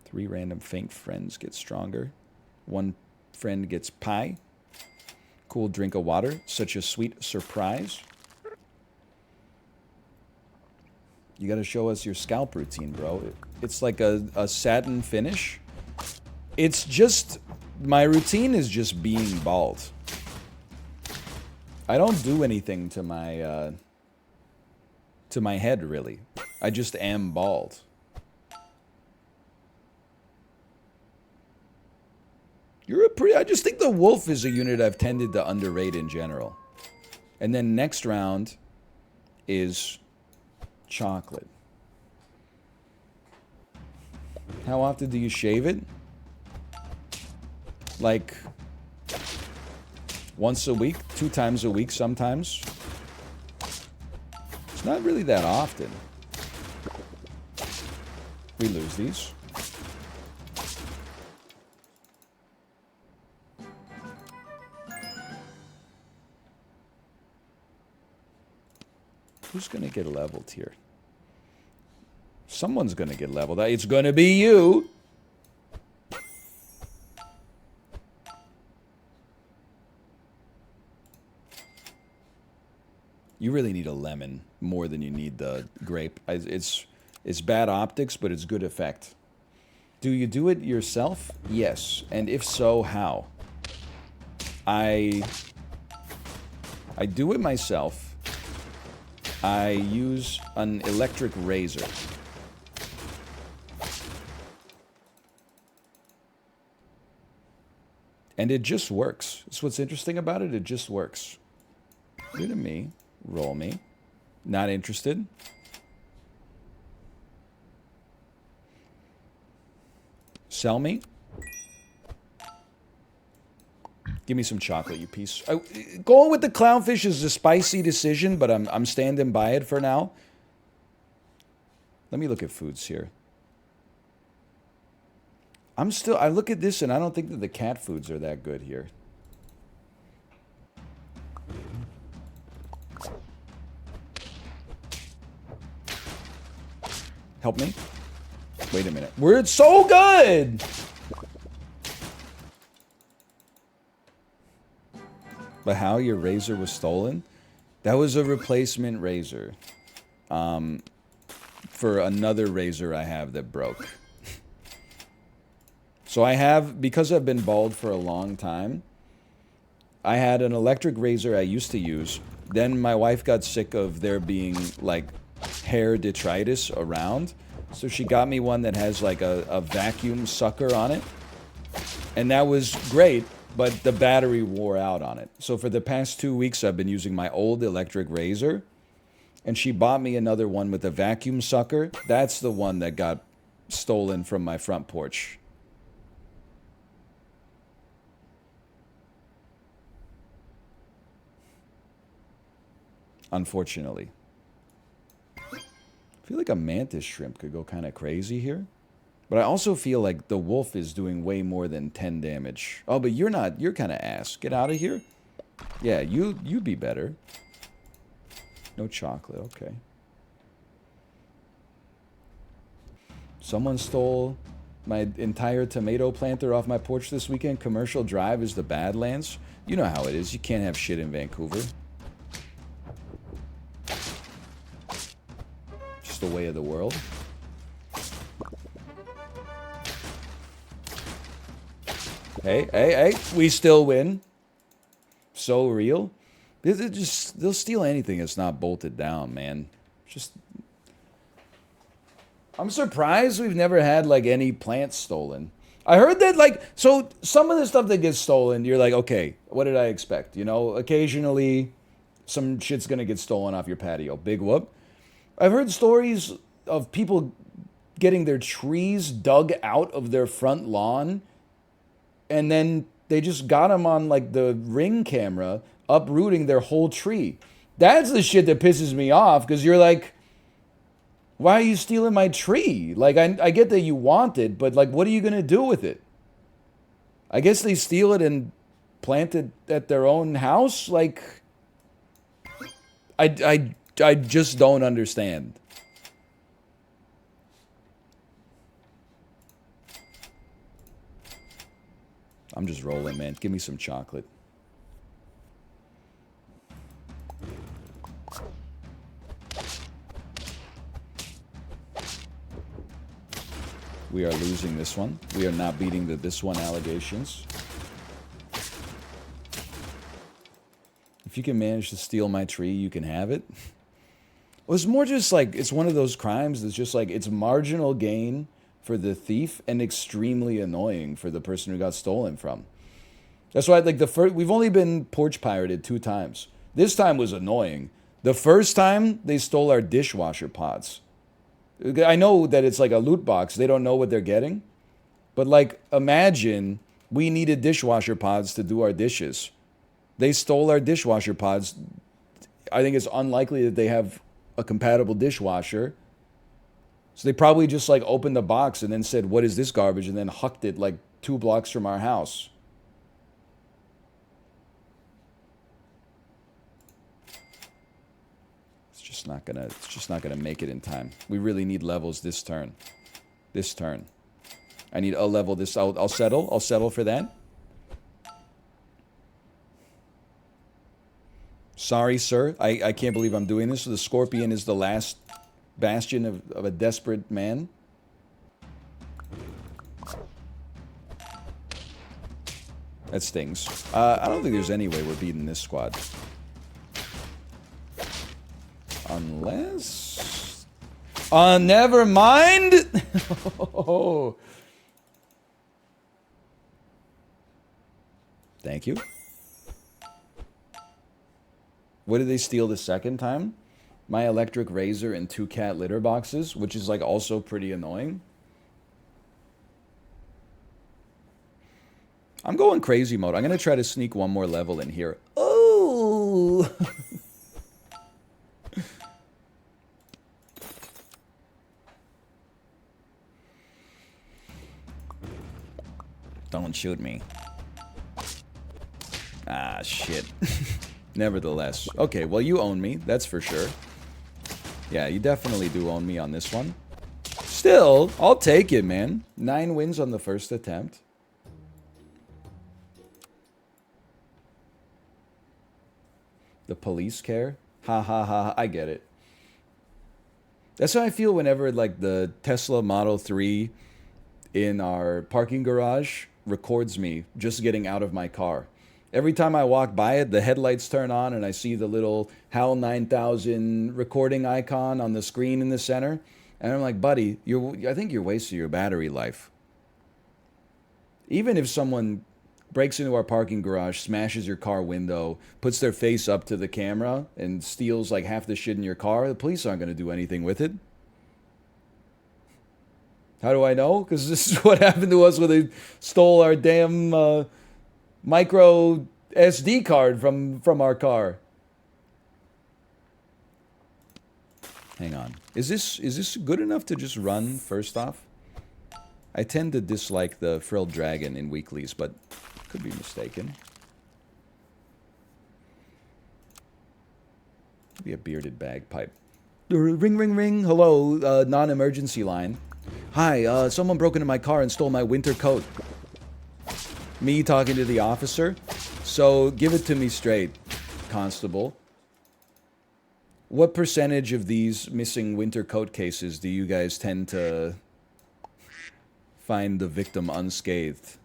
3 random faint friends get stronger. 1 friend gets pie. Cool drink of water. Such a sweet surprise. You gotta show us your scalp routine, bro. It's like a satin finish. It's just... My routine is just being bald. I don't do anything to my head, really. I just am bald. You're a pretty... I just think the wolf is a unit I've tended to underrate in general. And then next round is chocolate. How often do you shave it? Like once a week, 2 times a week sometimes. It's not really that often. We lose these. Who's gonna get leveled here? Someone's gonna get leveled. It's gonna be you. You really need a lemon more than you need the grape. It's bad optics, but it's good effect. Do you do it yourself? Yes. And if so, how? I do it myself. I use an electric razor. And it just works. That's what's interesting about it. It just works. Rid of me. Roll me. Not interested. Sell me. Give me some chocolate, you piece. Going with the clownfish is a spicy decision, but I'm standing by it for now. Let me look at foods here. I look at this and I don't think that the cat foods are that good here. Help me. Wait a minute. We're so good! But how your razor was stolen? That was a replacement razor. For another razor I have that broke. So I have, because I've been bald for a long time, I had an electric razor I used to use. Then my wife got sick of there being, like, hair detritus around. So she got me one that has, like, a vacuum sucker on it. And that was great, but the battery wore out on it. So for the past 2 weeks, I've been using my old electric razor. And she bought me another one with a vacuum sucker. That's the one that got stolen from my front porch. Unfortunately. I feel like a mantis shrimp could go kind of crazy here. But I also feel like the wolf is doing way more than 10 damage. Oh, but you're not. You're kind of ass. Get out of here. Yeah, you'd be better. No chocolate. Okay. Someone stole my entire tomato planter off my porch this weekend. Commercial Drive is the Badlands. You know how it is. You can't have shit in Vancouver. Just the way of the world. Hey, we still win. So real. They'll steal anything that's not bolted down, man. Just... I'm surprised we've never had, like, any plants stolen. I heard that, like, so some of the stuff that gets stolen, you're like, okay, what did I expect? You know, occasionally some shit's gonna get stolen off your patio. Big whoop. I've heard stories of people getting their trees dug out of their front lawn, and then they just got them on, like, the Ring camera, uprooting their whole tree. That's the shit that pisses me off, because you're like, why are you stealing my tree? Like, I get that you want it, but, like, what are you going to do with it? I guess they steal it and plant it at their own house? Like, I just don't understand. I'm just rolling, man. Give me some chocolate. We are losing this one. We are not beating the this one allegations. If you can manage to steal my tree, you can have it. Well, it's more just like, it's one of those crimes that's just like, it's marginal gain for the thief and extremely annoying for the person who got stolen from. That's why, like, we've only been porch pirated 2 times. This time was annoying. The first time, they stole our dishwasher pods. I know that it's like a loot box. They don't know what they're getting. But, like, imagine we needed dishwasher pods to do our dishes. They stole our dishwasher pods. I think it's unlikely that they have a compatible dishwasher. So they probably just, like, opened the box and then said, what is this garbage? And then hucked it, like, 2 blocks from our house. It's just not gonna make it in time. We really need levels this turn. This turn. I need a level this. I'll settle. I'll settle for that. Sorry, sir. I can't believe I'm doing this. The Scorpion is the last bastion of a desperate man. That stings. I don't think there's any way we're beating this squad. Unless... never mind! Oh. Thank you. What did they steal the second time? My electric razor and 2 cat litter boxes, which is, like, also pretty annoying. I'm going crazy mode. I'm going to try to sneak one more level in here. Oh! Don't shoot me. Ah, shit. Nevertheless. Okay, well, you own me. That's for sure. Yeah, you definitely do own me on this one. Still, I'll take it, man. 9 wins on the first attempt. The police care? Ha ha ha. I get it. That's how I feel whenever, like, the Tesla Model 3 in our parking garage records me just getting out of my car. Every time I walk by it, the headlights turn on and I see the little HAL 9000 recording icon on the screen in the center. And I'm like, buddy, I think you're wasting your battery life. Even if someone breaks into our parking garage, smashes your car window, puts their face up to the camera, and steals like half the shit in your car, the police aren't going to do anything with it. How do I know? Because this is what happened to us when they stole our damn micro SD card from our car. Hang on. Is this good enough to just run first off? I tend to dislike the frilled dragon in weeklies, but could be mistaken. Maybe a bearded bagpipe. Ring, ring, ring. Hello, non-emergency line. Hi, someone broke into my car and stole my winter coat. Me talking to the officer? So, give it to me straight, constable. What percentage of these missing winter coat cases do you guys tend to find the victim unscathed?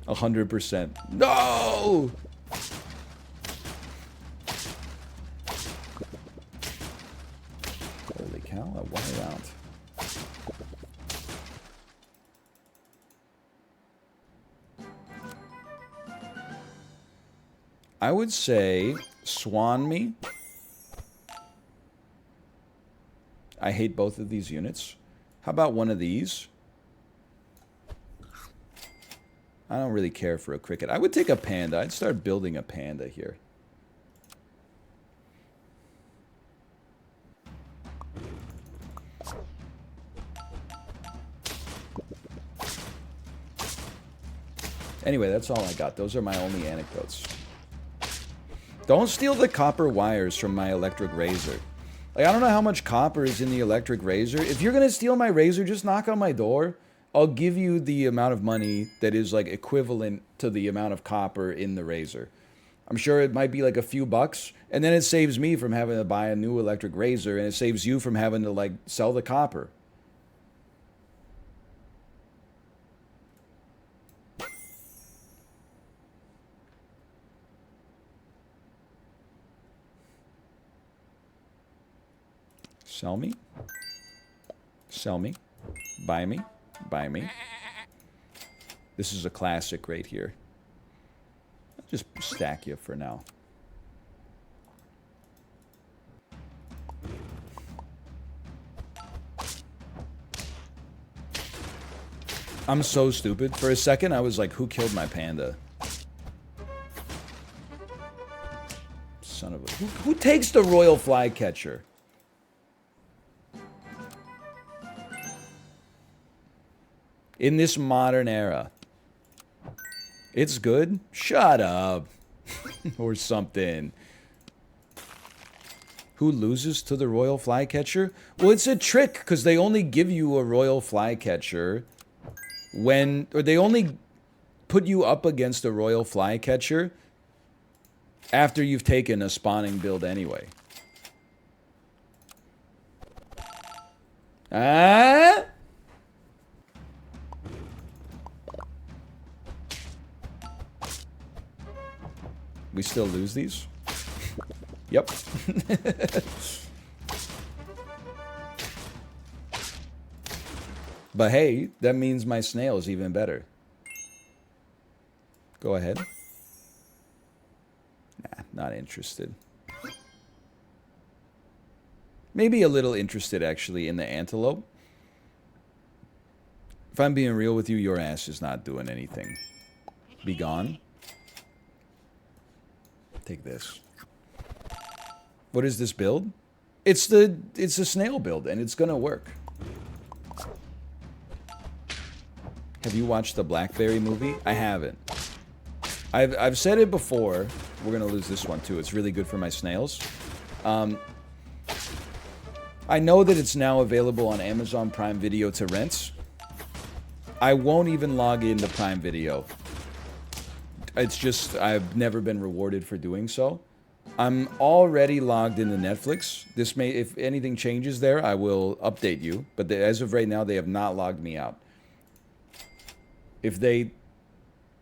100%. No! Holy cow, a wire out. I would say Swan Me. I hate both of these units. How about one of these? I don't really care for a cricket. I would take a panda. I'd start building a panda here. Anyway, that's all I got. Those are my only anecdotes. Don't steal the copper wires from my electric razor. Like, I don't know how much copper is in the electric razor. If you're gonna steal my razor, just knock on my door. I'll give you the amount of money that is, like, equivalent to the amount of copper in the razor. I'm sure it might be, like, a few bucks. And then it saves me from having to buy a new electric razor. And it saves you from having to, like, sell the copper. Sell me. Sell me. Buy me. Buy me. This is a classic right here. I'll just stack you for now. I'm so stupid. For a second, I was like, who killed my panda? Son of a... Who takes the royal flycatcher? In this modern era. It's good? Shut up. Or something. Who loses to the royal flycatcher? Well, it's a trick, because they only give you a royal flycatcher when... Or they only put you up against a royal flycatcher after you've taken a spawning build anyway. Ah? We still lose these? Yep. But hey, that means my snail is even better. Go ahead. Nah, not interested. Maybe a little interested, actually, in the antelope. If I'm being real with you, your ass is not doing anything. Be gone. Take this. What is this build? It's a snail build, and it's gonna work. Have you watched the Blackberry movie? I haven't. I've said it before. We're gonna lose this one too. It's really good for my snails. I know that it's now available on Amazon Prime Video to rent. I won't even log into Prime Video. It's just, I've never been rewarded for doing so. I'm already logged into Netflix. This may, if anything changes there, I will update you. But as of right now, they have not logged me out. If they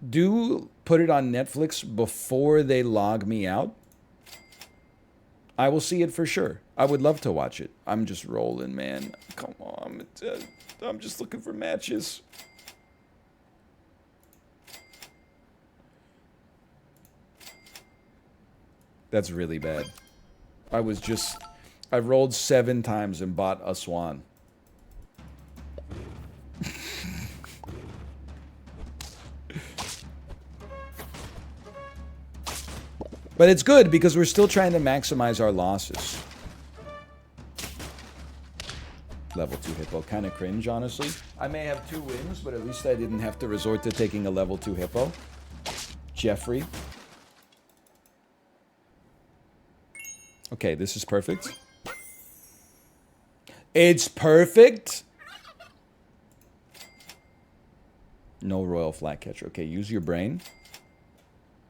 do put it on Netflix before they log me out, I will see it for sure. I would love to watch it. I'm just rolling, man. Come on. I'm just looking for matches. That's really bad. I rolled 7 times and bought a swan. But it's good because we're still trying to maximize our losses. Level 2 hippo. Kind of cringe, honestly. I may have 2 wins, but at least I didn't have to resort to taking a level 2 hippo. Jeffrey. Okay, this is perfect. It's perfect. No royal flat catcher. Okay, use your brain.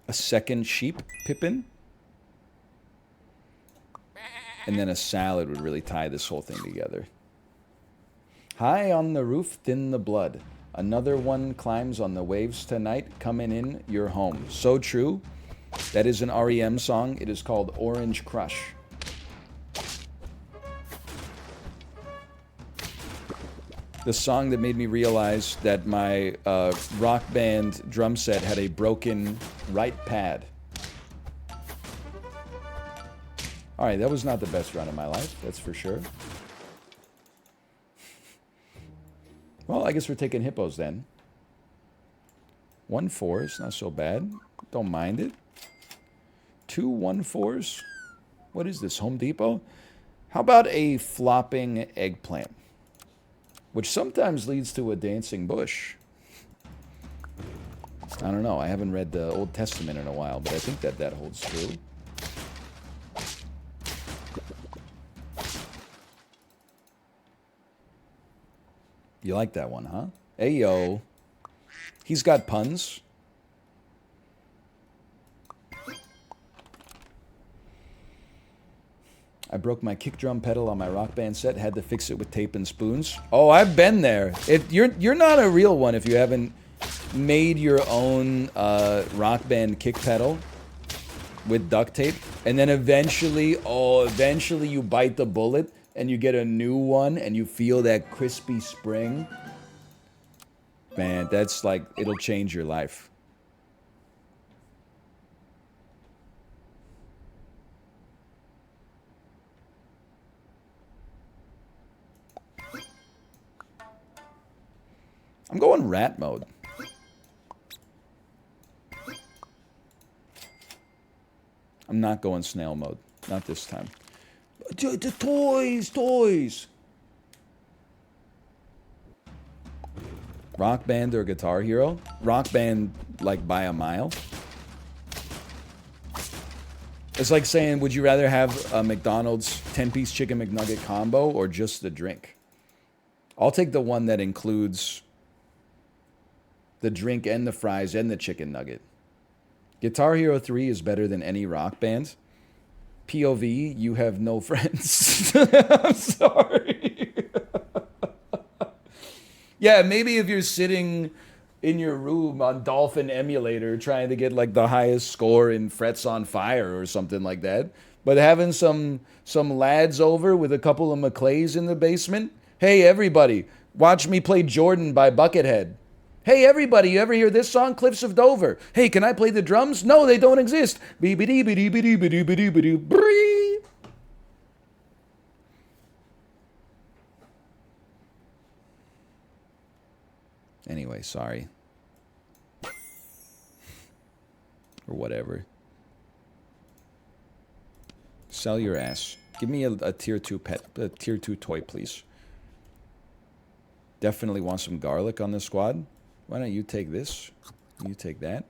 A second sheep pippin. And then a salad would really tie this whole thing together. High on the roof, thin the blood. Another one climbs on the waves tonight, coming in your home. So true. That is an REM song. It is called Orange Crush. The song that made me realize that my rock band drum set had a broken right pad. Alright, that was not the best run of my life, that's for sure. Well, I guess we're taking hippos then. 1-4 is not so bad. Don't mind it. 2 1-4s. What is this, Home Depot? How about a flopping eggplant? Which sometimes leads to a dancing bush. I don't know. I haven't read the Old Testament in a while, but I think that holds true. You like that one, huh? Ayo. He's got puns. I broke my kick drum pedal on my rock band set. Had to fix it with tape and spoons. Oh, I've been there. You're not a real one if you haven't made your own rock band kick pedal with duct tape, and then eventually you bite the bullet and you get a new one and you feel that crispy spring. Man, that's like, it'll change your life. I'm going rat mode. I'm not going snail mode. Not this time. The toys! Rock Band or Guitar Hero? Rock Band, like, by a mile. It's like saying, would you rather have a McDonald's 10-piece chicken McNugget combo or just the drink? I'll take the one that includes the drink and the fries and the chicken nugget. Guitar Hero 3 is better than any rock band. POV, you have no friends. I'm sorry. Yeah, maybe if you're sitting in your room on Dolphin Emulator trying to get like the highest score in Frets on Fire or something like that. But having some lads over with a couple of McClays in the basement. Hey, everybody, watch me play Jordan by Buckethead. Hey, everybody, you ever hear this song, Cliffs of Dover? Hey, can I play the drums? No, they don't exist. Bree. Anyway, sorry. Or whatever. Sell your ass. Give me a tier 2 pet, a tier 2 toy, please. Definitely want some garlic on the squad. Why don't you take this? You take that.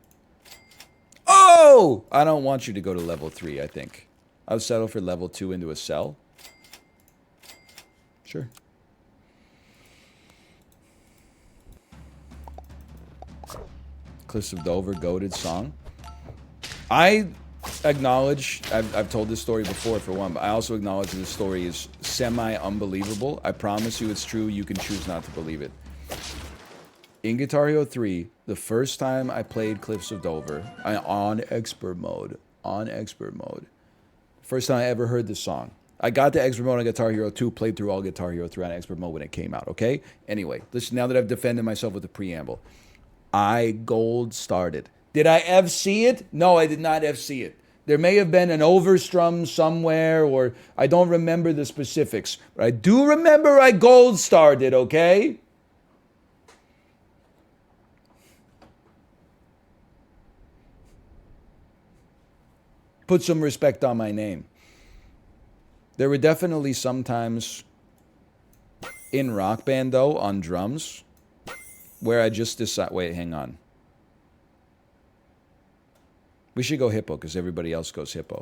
Oh! I don't want you to go to level 3, I think. I'll settle for level 2 into a cell. Sure. Cliffs of Dover, goated song. I acknowledge, I've told this story before for one, but I also acknowledge that this story is semi-unbelievable. I promise you it's true. You can choose not to believe it. In Guitar Hero 3, the first time I played Cliffs of Dover, on expert mode, first time I ever heard this song. I got to expert mode on Guitar Hero 2, played through all Guitar Hero 3 on expert mode when it came out, okay? Anyway, listen, now that I've defended myself with the preamble, I gold started. Did I FC it? No, I did not FC it. There may have been an overstrum somewhere, or I don't remember the specifics. But I do remember I gold starred it, okay? Put some respect on my name. There were definitely some times in Rock Band, though, on drums, where I just decide, wait, hang on. We should go hippo, because everybody else goes hippo.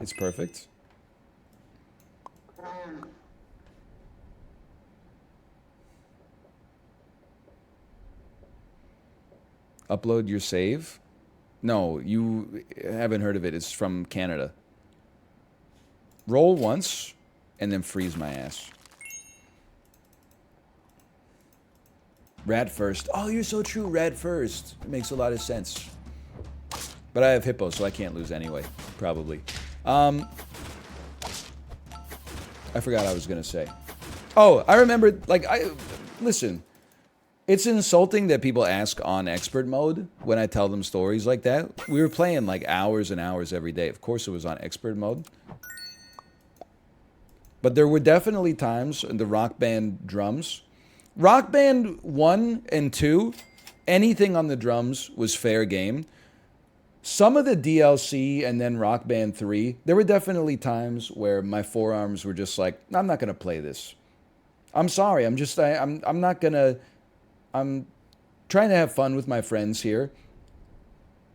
It's perfect. Upload your save? No, you haven't heard of it. It's from Canada. Roll once, and then freeze my ass. Rat first. Oh, you're so true. Rat first. It makes a lot of sense. But I have hippo, so I can't lose anyway. Probably. I forgot what I was going to say. Oh, I remember, like, listen. It's insulting that people ask on expert mode when I tell them stories like that. We were playing, like, hours and hours every day. Of course it was on expert mode. But there were definitely times in the Rock Band drums. Rock Band 1 and 2, anything on the drums was fair game. Some of the DLC and then Rock Band 3, there were definitely times where my forearms were just like, I'm not going to play this. I'm sorry. I'm not going to... I'm trying to have fun with my friends here.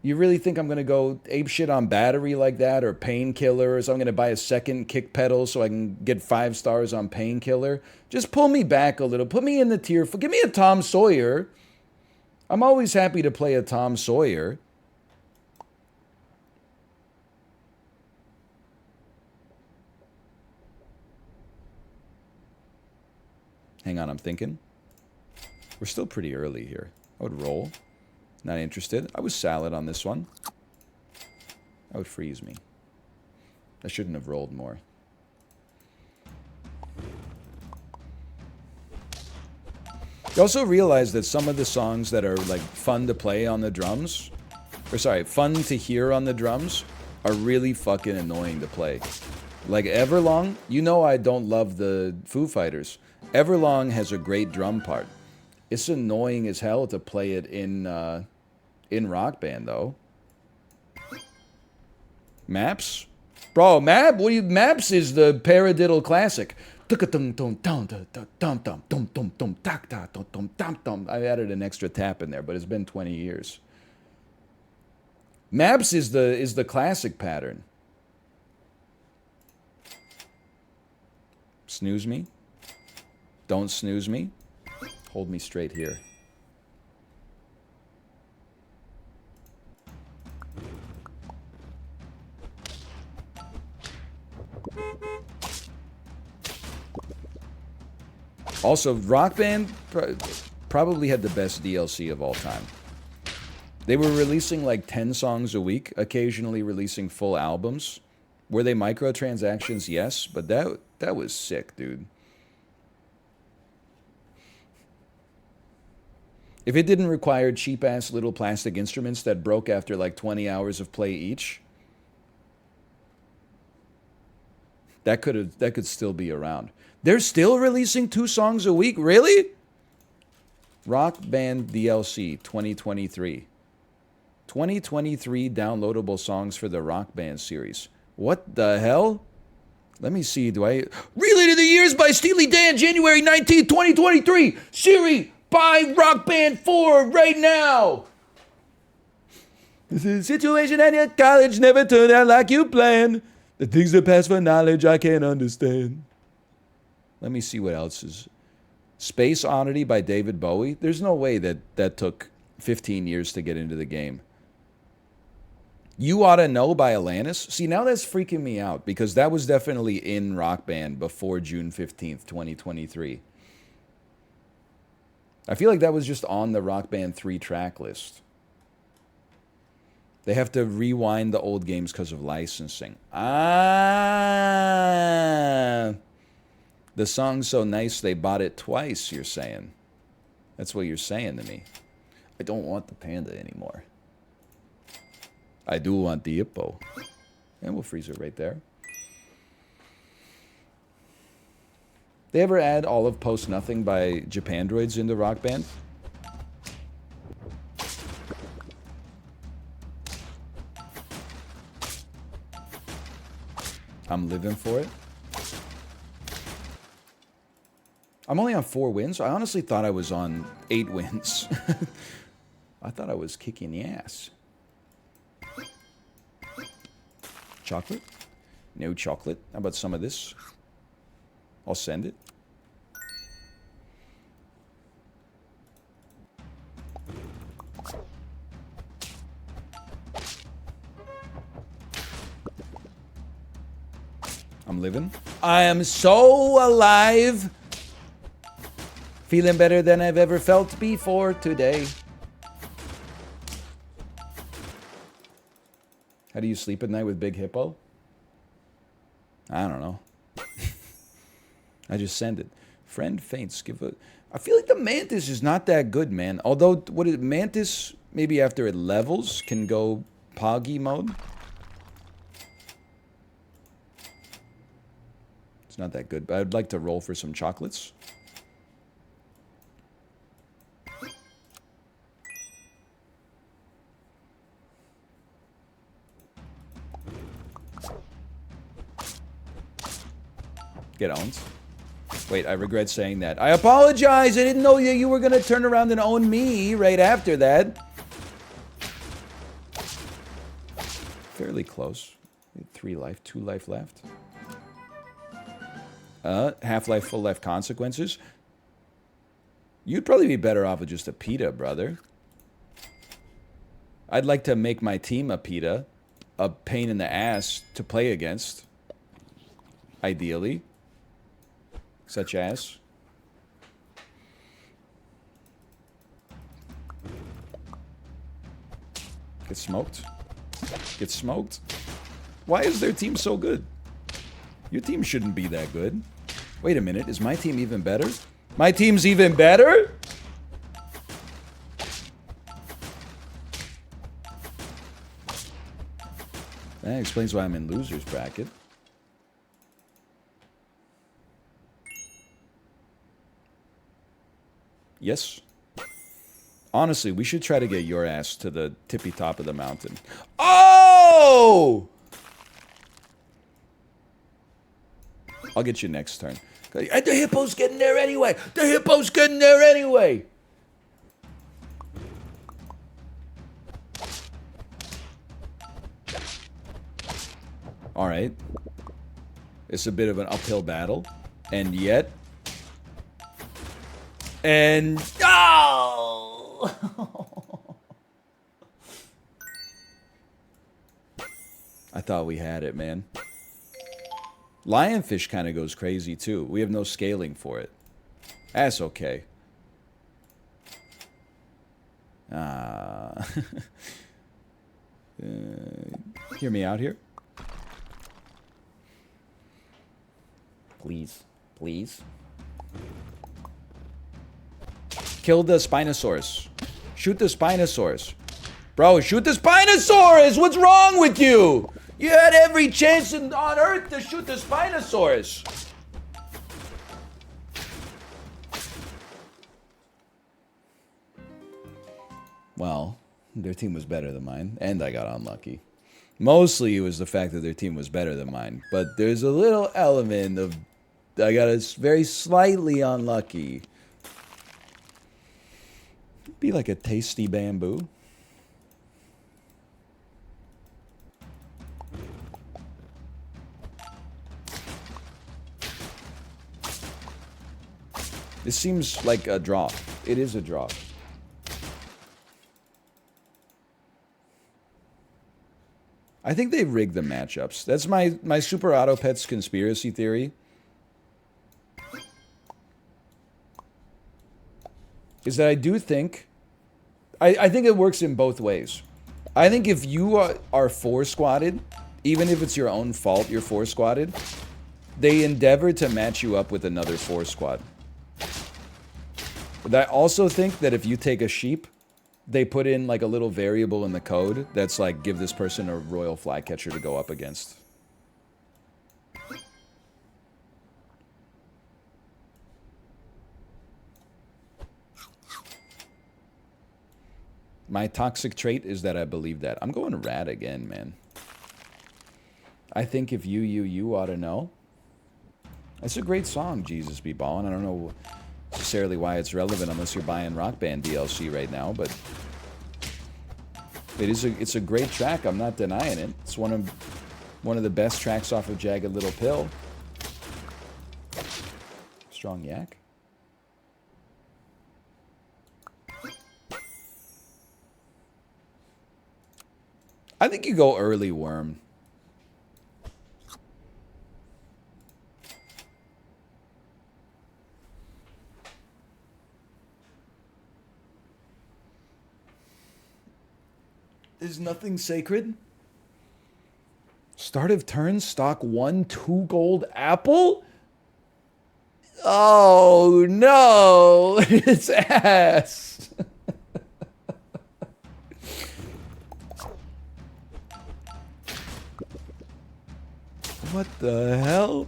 You really think I'm going to go ape shit on battery like that, or painkillers? I'm going to buy a second kick pedal so I can get 5 stars on painkiller? Just pull me back a little. Put me in the tier. Give me a Tom Sawyer. I'm always happy to play a Tom Sawyer. Hang on, I'm thinking. We're still pretty early here. I would roll. Not interested. I was salad on this one. That would freeze me. I shouldn't have rolled more. You also realize that some of the songs that are like fun to play on the drums, or sorry, fun to hear on the drums, are really fucking annoying to play. Like Everlong, you know I don't love the Foo Fighters. Everlong has a great drum part. It's annoying as hell to play it in Rock Band, though. Maps? Bro, Maps is the paradiddle classic. I added an extra tap in there, but it's been 20 years. Maps is the classic pattern. Snooze me. Don't snooze me. Hold me straight here. Also, Rock Band probably had the best DLC of all time. They were releasing like 10 songs a week, occasionally releasing full albums. Were they microtransactions? Yes, but that was sick, dude. If it didn't require cheap-ass little plastic instruments that broke after like 20 hours of play each, that could still be around. They're still releasing 2 songs a week? Really? Rock Band DLC 2023. 2023 downloadable songs for the Rock Band series. What the hell? Let me see, Relay to the Years by Steely Dan, January 19th, 2023. Siri, buy Rock Band 4 right now. This is a situation at your college never turned out like you planned. The things that pass for knowledge I can't understand. Let me see what else is. Space Oddity by David Bowie. There's no way that took 15 years to get into the game. You Ought to Know by Alanis? See, now that's freaking me out because that was definitely in Rock Band before June 15th, 2023. I feel like that was just on the Rock Band 3 track list. They have to rewind the old games because of licensing. Ah! The song's so nice they bought it twice, you're saying. That's what you're saying to me. I don't want the panda anymore. I do want the hippo. And we'll freeze it right there. They ever add all of Post Nothing by Japandroids into Rock Band? I'm living for it. I'm only on 4 wins. I honestly thought I was on 8 wins. I thought I was kicking the ass. Chocolate? No chocolate. How about some of this? I'll send it. I'm living. I am so alive. Feeling better than I've ever felt before today. How do you sleep at night with Big Hippo? I don't know. I just send it. Friend faints. I feel like the Mantis is not that good, man. Although, Mantis, maybe after it levels, can go Poggy mode. It's not that good, but I'd like to roll for some chocolates. Get owned. Wait, I regret saying that. I apologize. I didn't know that you were going to turn around and own me right after that. Fairly close. 3 life, 2 life left. Half-life, full-life consequences. You'd probably be better off with just a PETA, brother. I'd like to make my team a PETA. A pain in the ass to play against. Ideally. Such as... Get smoked. Get smoked. Why is their team so good? Your team shouldn't be that good. Wait a minute, is my team even better? My team's even better? That explains why I'm in loser's bracket. Yes. Honestly, we should try to get your ass to the tippy top of the mountain. Oh! I'll get you next turn. The hippo's getting there anyway. The hippo's getting there anyway. All right. It's a bit of an uphill battle. And yet... And... Oh! I thought we had it, man. Lionfish kind of goes crazy, too. We have no scaling for it. That's okay. Hear me out here. Please. Please. Kill the Spinosaurus. Shoot the Spinosaurus. Bro, shoot the Spinosaurus! What's wrong with you? You had every chance on Earth to shoot the Spinosaurus. Well, their team was better than mine, and I got unlucky. Mostly it was the fact that their team was better than mine, but there's a little element of I got very slightly unlucky. Be like a tasty bamboo. This seems like a draw. It is a draw. I think they rigged the matchups. That's my Super Auto Pets conspiracy theory. Is that I do think... I think it works in both ways. I think if you are 4-squatted, even if it's your own fault you're 4-squatted, they endeavor to match you up with another 4-squad. But I also think that if you take a sheep, they put in like a little variable in the code that's like, give this person a royal flycatcher to go up against. My toxic trait is that I believe that. I'm going rat again, man. I think if you ought to know. It's a great song, Jesus Be Ballin'. I don't know necessarily why it's relevant unless you're buying Rock Band DLC right now, but it's a great track. I'm not denying it. It's one of the best tracks off of Jagged Little Pill. Strong yak. I think you go early worm. Is nothing sacred? Start of turn, stock 1, 2 gold apple? Oh no! It's ass! What the hell?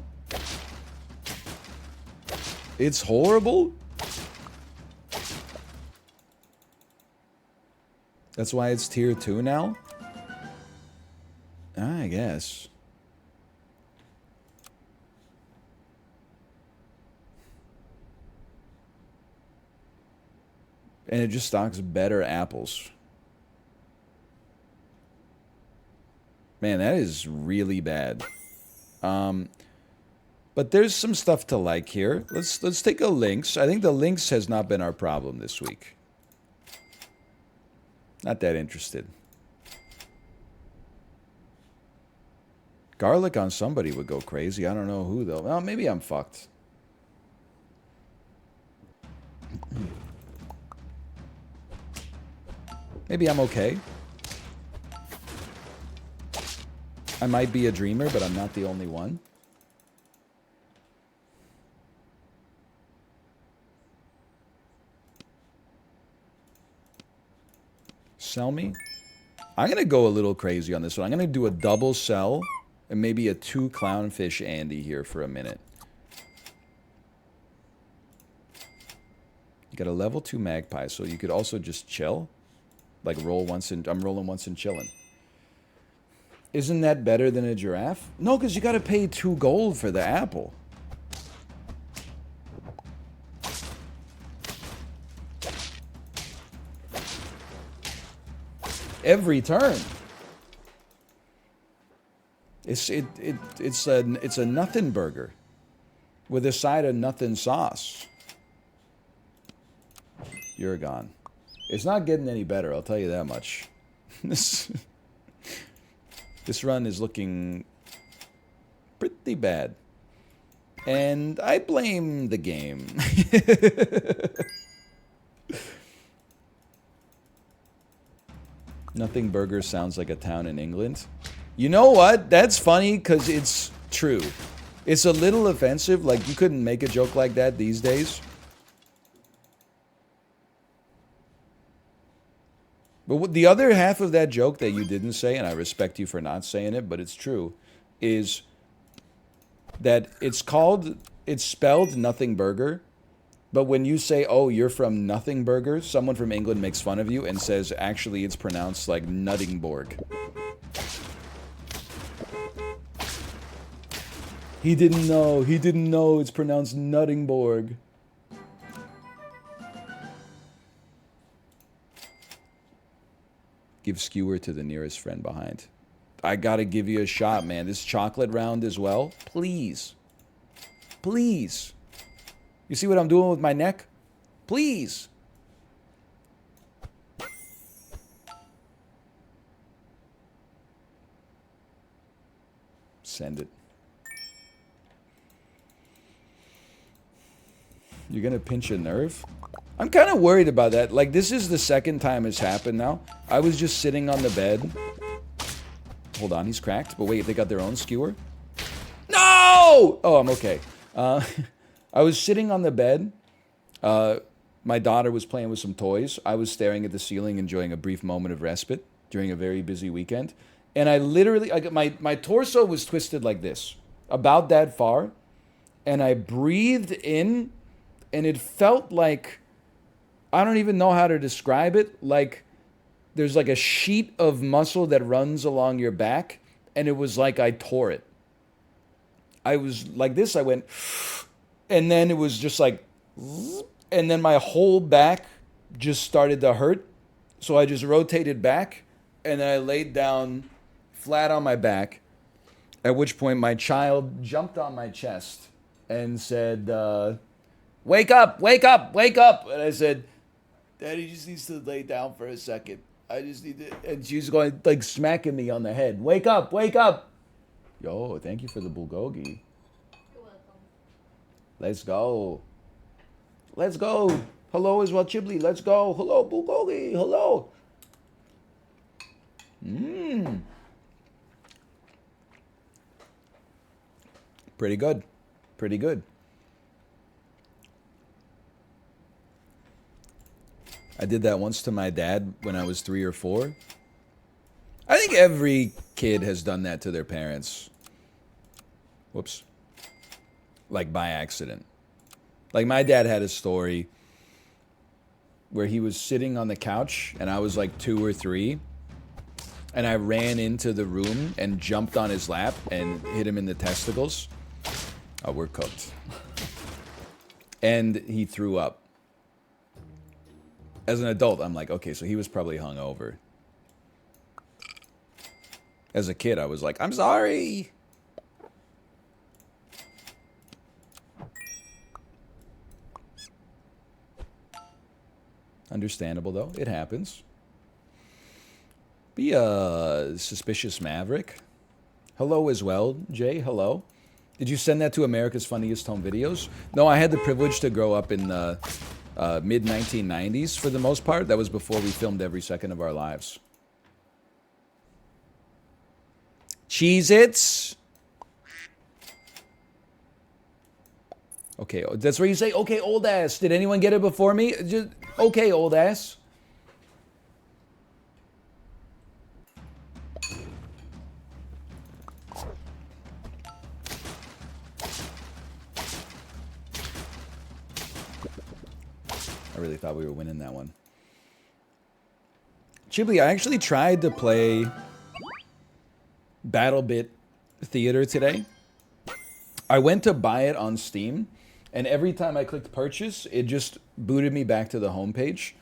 It's horrible? That's why it's tier 2 now? I guess. And it just stocks better apples. Man, that is really bad. But there's some stuff to like here. Let's take a Lynx. I think the Lynx has not been our problem this week. Not that interested. Garlic on somebody would go crazy. I don't know who, though. Well, maybe I'm fucked. Maybe I'm okay. I might be a dreamer, but I'm not the only one. Sell me? I'm going to go a little crazy on this one. I'm going to do a double sell and maybe a 2 clownfish Andy here for a minute. You got a level 2 magpie, so you could also just chill. Like roll once and... I'm rolling once and chilling. Isn't that better than a giraffe? No, because you got to pay 2 gold for the apple. Every turn. It's a nothing burger with a side of nothing sauce. You're gone. It's not getting any better, I'll tell you that much. This run is looking pretty bad. And I blame the game. Nothing Burger sounds like a town in England. You know what? That's funny because it's true. It's a little offensive. Like, you couldn't make a joke like that these days. But the other half of that joke that you didn't say, and I respect you for not saying it, but it's true, is that it's spelled Nothing Burger. But when you say, oh, you're from Nothing Burger, someone from England makes fun of you and says, actually, it's pronounced like Nuttingborg. He didn't know it's pronounced Nuttingborg. Give skewer to the nearest friend behind. I gotta give you a shot, man. This chocolate round as well. Please. Please. You see what I'm doing with my neck? Please. Send it. You're gonna pinch a nerve? I'm kind of worried about that. Like, this is the second time it's happened now. I was just sitting on the bed. Hold on, he's cracked. But wait, they got their own skewer? No! Oh, I'm okay. I was sitting on the bed. My daughter was playing with some toys. I was staring at the ceiling, enjoying a brief moment of respite during a very busy weekend. And I literally, my torso was twisted like this, about that far. And I breathed in, and it felt like, I don't even know how to describe it. Like, there's like a sheet of muscle that runs along your back, and it was like I tore it. I was like this, I went, and then it was just like, and then my whole back just started to hurt. So I just rotated back, and then I laid down flat on my back, at which point my child jumped on my chest and said, wake up, wake up, wake up. And I said, Daddy just needs to lay down for a second. I just need to, and she's going, like, smacking me on the head. Wake up, wake up. Yo, thank you for the bulgogi. You're welcome. Let's go. Let's go. Hello as well, Chibli. Let's go. Hello, bulgogi. Hello. Pretty good. Pretty good. I did that once to my dad when I was 3 or 4. I think every kid has done that to their parents. Whoops. Like by accident. Like my dad had a story where he was sitting on the couch and I was like 2 or 3. And I ran into the room and jumped on his lap and hit him in the testicles. Oh, we're cooked. And he threw up. As an adult, I'm like, okay, so he was probably hungover. As a kid, I was like, I'm sorry. Understandable, though. It happens. Be a suspicious maverick. Hello as well, Jay. Hello. Did you send that to America's Funniest Home Videos? No, I had the privilege to grow up in the mid-1990s for the most part. That was before we filmed every second of our lives. Cheez-Its. Okay, that's where you say, okay, old ass. Did anyone get it before me? Just, okay, old ass. I really thought we were winning that one. Chibli, I actually tried to play BattleBit Theater today. I went to buy it on Steam, and every time I clicked purchase, it just booted me back to the homepage.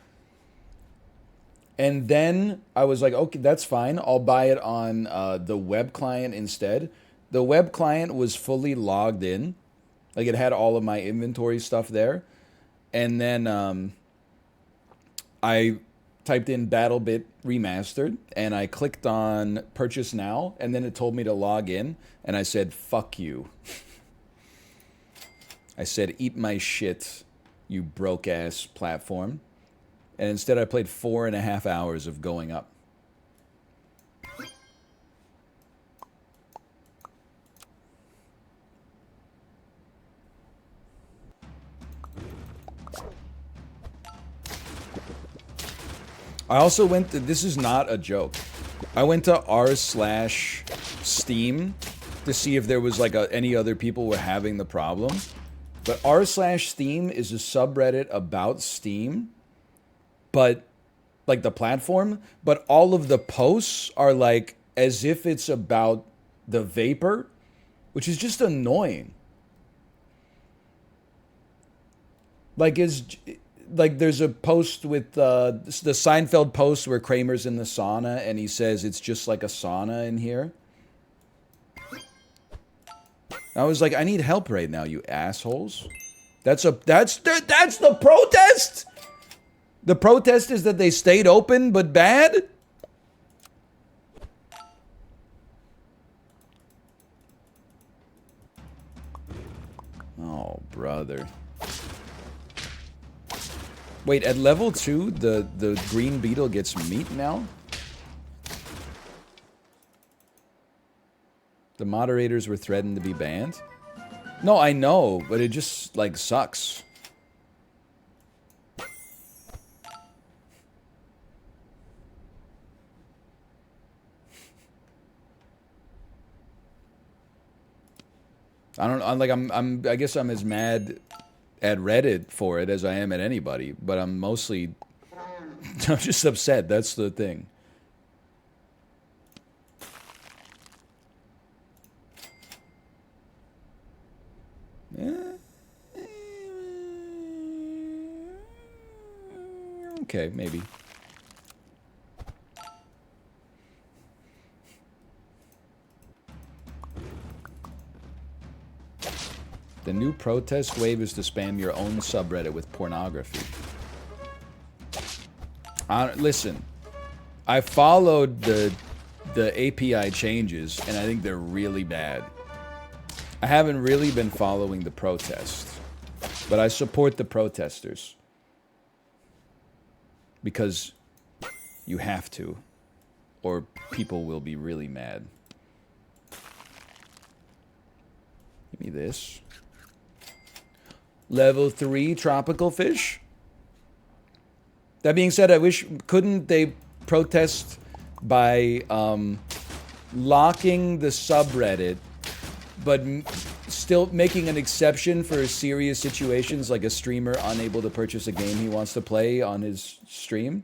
And then I was like, okay, that's fine. I'll buy it on the web client instead. The web client was fully logged in. Like, it had all of my inventory stuff there. And then I typed in BattleBit Remastered, and I clicked on Purchase Now, and then it told me to log in, and I said, fuck you. I said, eat my shit, you broke-ass platform. And instead I played 4.5 hours of going up. I also went to, this is not a joke, I went to r/Steam to see if there was like any other people were having the problem. But r/Steam is a subreddit about Steam, but like the platform, but all of the posts are like as if it's about the vapor, which is just annoying. Like there's a post with the Seinfeld post where Kramer's in the sauna and he says it's just like a sauna in here. I was like, I need help right now, you assholes. That's the protest. The protest is that they stayed open but bad. Oh, brother. Wait, at level 2, the green beetle gets meat now? The moderators were threatened to be banned? No, I know, but it just, like, sucks. I guess I'm as mad at Reddit for it as I am at anybody, but I'm mostly, I'm just upset, that's the thing. Okay, maybe. The new protest wave is to spam your own subreddit with pornography. Listen, I followed the API changes, and I think they're really bad. I haven't really been following the protest, but I support the protesters. Because you have to, or people will be really mad. Give me this. Level 3 tropical fish. That being said, I wish, couldn't they protest by locking the subreddit, but still making an exception for serious situations like a streamer unable to purchase a game he wants to play on his stream?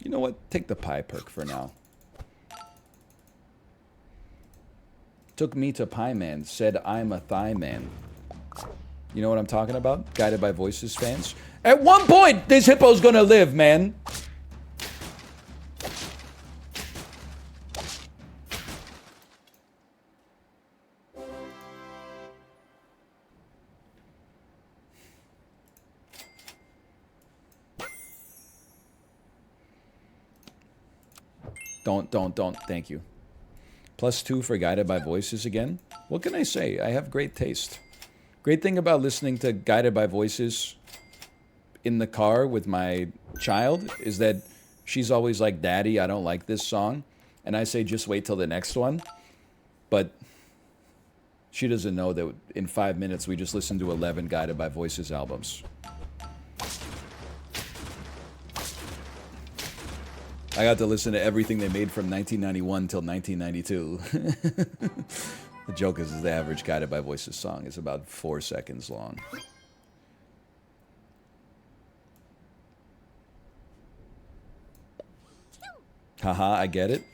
You know what? Take the pie perk for now. Took me to Pie Man, said I'm a thigh man. You know what I'm talking about? Guided by Voices fans. At one point, this hippo's gonna live, man. Don't. Thank you. +2 for Guided by Voices again. What can I say? I have great taste. Great thing about listening to Guided by Voices in the car with my child is that she's always like, Daddy, I don't like this song. And I say, just wait till the next one. But she doesn't know that in 5 minutes we just listened to 11 Guided by Voices albums. I got to listen to everything they made from 1991 till 1992. The joke is the average Guided by Voices song is about 4 seconds long. Haha, I get it.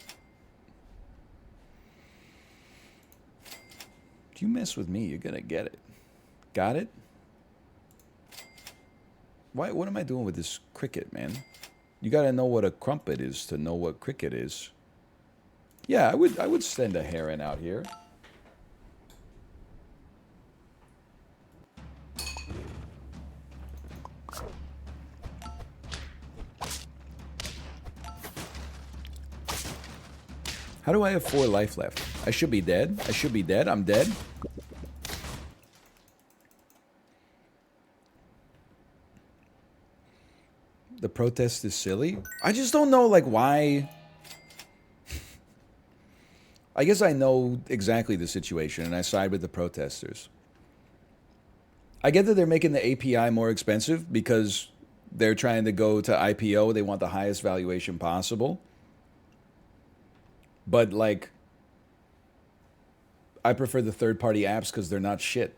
If you mess with me, you're gonna get it. Got it? What am I doing with this cricket, man? You gotta know what a crumpet is to know what cricket is. Yeah, I would send a heron out here. How do I have 4 life left? I should be dead. I should be dead. I'm dead. The protest is silly. I just don't know, like, why. I guess I know exactly the situation, and I side with the protesters. I get that they're making the API more expensive because they're trying to go to IPO. They want the highest valuation possible. But, like, I prefer the third-party apps because they're not shit.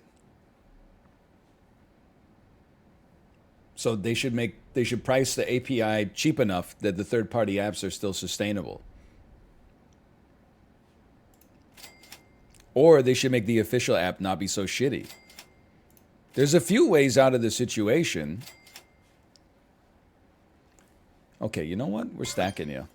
So they should price the API cheap enough that the third-party apps are still sustainable. Or they should make the official app not be so shitty. There's a few ways out of the situation. Okay, you know what? We're stacking you.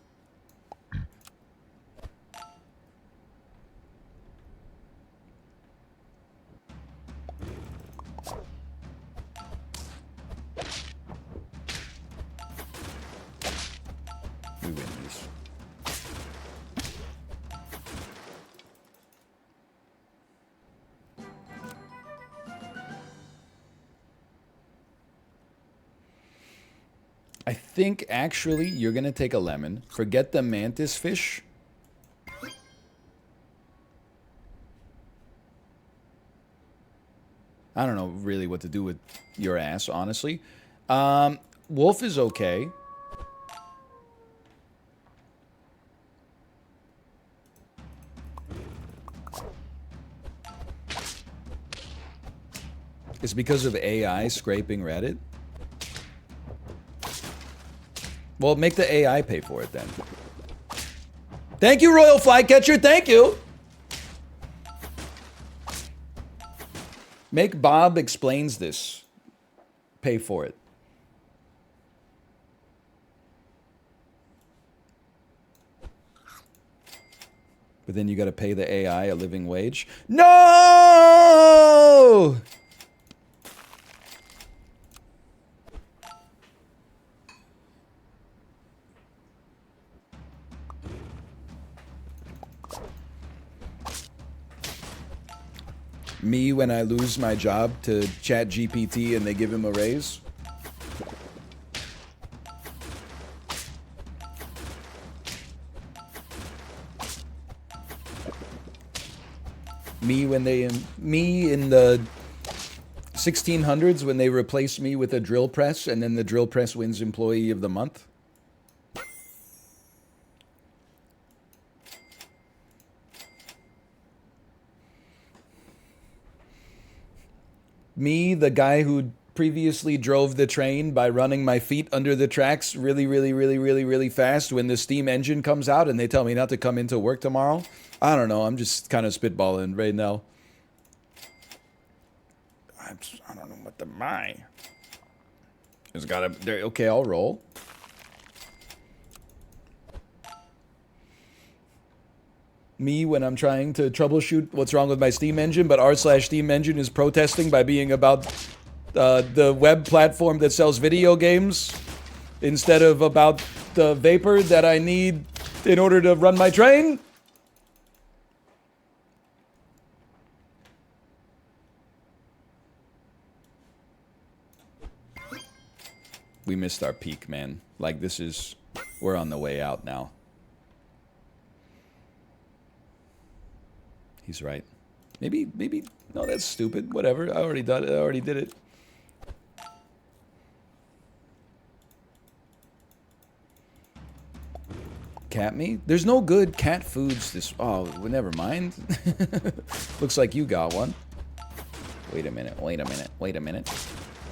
I think actually you're gonna take a lemon, forget the mantis fish. I don't know really what to do with your ass, honestly. Wolf is okay. It's because of AI scraping Reddit. Well, make the AI pay for it then. Thank you, Royal Flycatcher. Thank you. Make Bob Explains This pay for it. But then you got to pay the AI a living wage. No! Me when I lose my job to ChatGPT and they give him a raise. Me in the 1600s when they replace me with a drill press and then the drill press wins Employee of the Month. Me, the guy who previously drove the train by running my feet under the tracks really fast when the steam engine comes out and they tell me not to come into work tomorrow. I don't know. I'm just kind of spitballing right now. I don't know what to buy. It's got to... Okay, I'll roll. Me when I'm trying to troubleshoot what's wrong with my Steam engine, but r/Steam engine is protesting by being about the web platform that sells video games instead of about the vapor that I need in order to run my train. We missed our peak, man. Like, this is... We're on the way out now. He's right. Maybe... No, that's stupid. Whatever. I already did it. Cat meat? There's no good cat foods this... Oh, well, never mind. Looks like you got one. Wait a minute.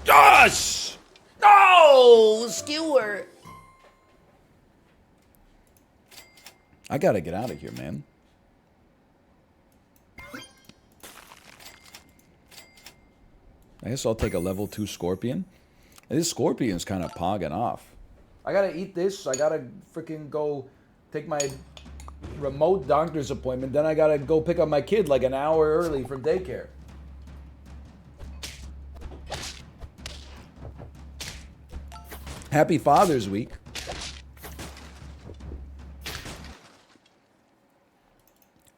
Josh! No! Skewer! I gotta get out of here, man. I guess I'll take a level 2 scorpion. And this scorpion's kind of pogging off. I gotta eat this. I gotta freaking go take my remote doctor's appointment. Then I gotta go pick up my kid like an hour early from daycare. Happy Father's Week.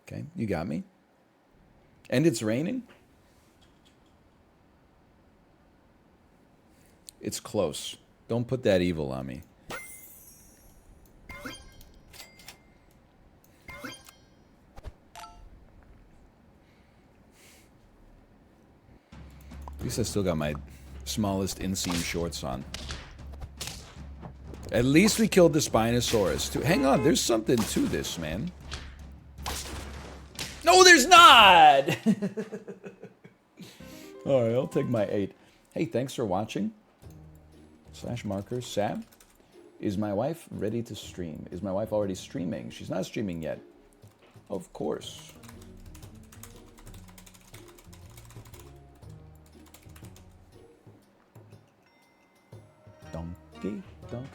Okay, you got me. And it's raining? It's close. Don't put that evil on me. At least I still got my smallest inseam shorts on. At least we killed the Spinosaurus, too. Hang on, there's something to this, man. No, there's not! Alright, I'll take my 8. Hey, thanks for watching. /marker, Sam. Is my wife ready to stream? Is my wife already streaming? She's not streaming yet. Of course. Donkey.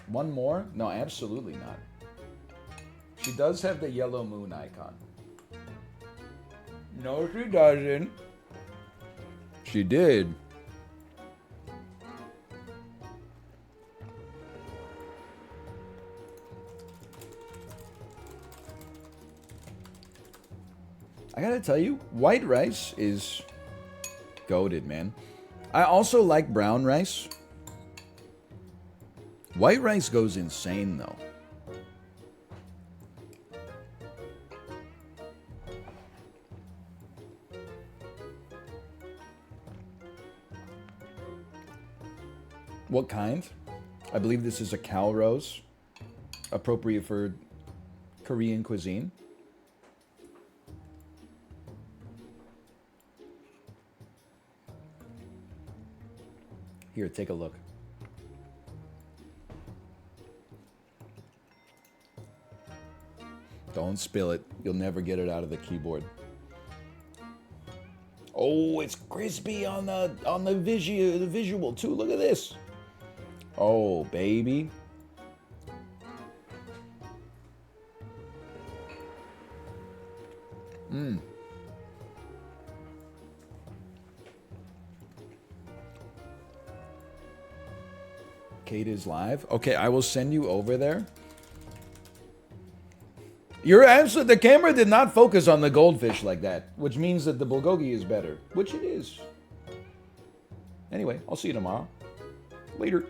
One more? No, absolutely not. She does have the yellow moon icon. No, she doesn't. She did. I gotta tell you, white rice is goated, man. I also like brown rice. White rice goes insane, though. What kind? I believe this is a calrose, appropriate for Korean cuisine. Here, take a look. Don't spill it. You'll never get it out of the keyboard. Oh, it's crispy on the visual too. Look at this. Oh, baby. Mmm. Kate is live. Okay, I will send you over there. Your answer, the camera did not focus on the goldfish like that, which means that the bulgogi is better, which it is. Anyway, I'll see you tomorrow. Later.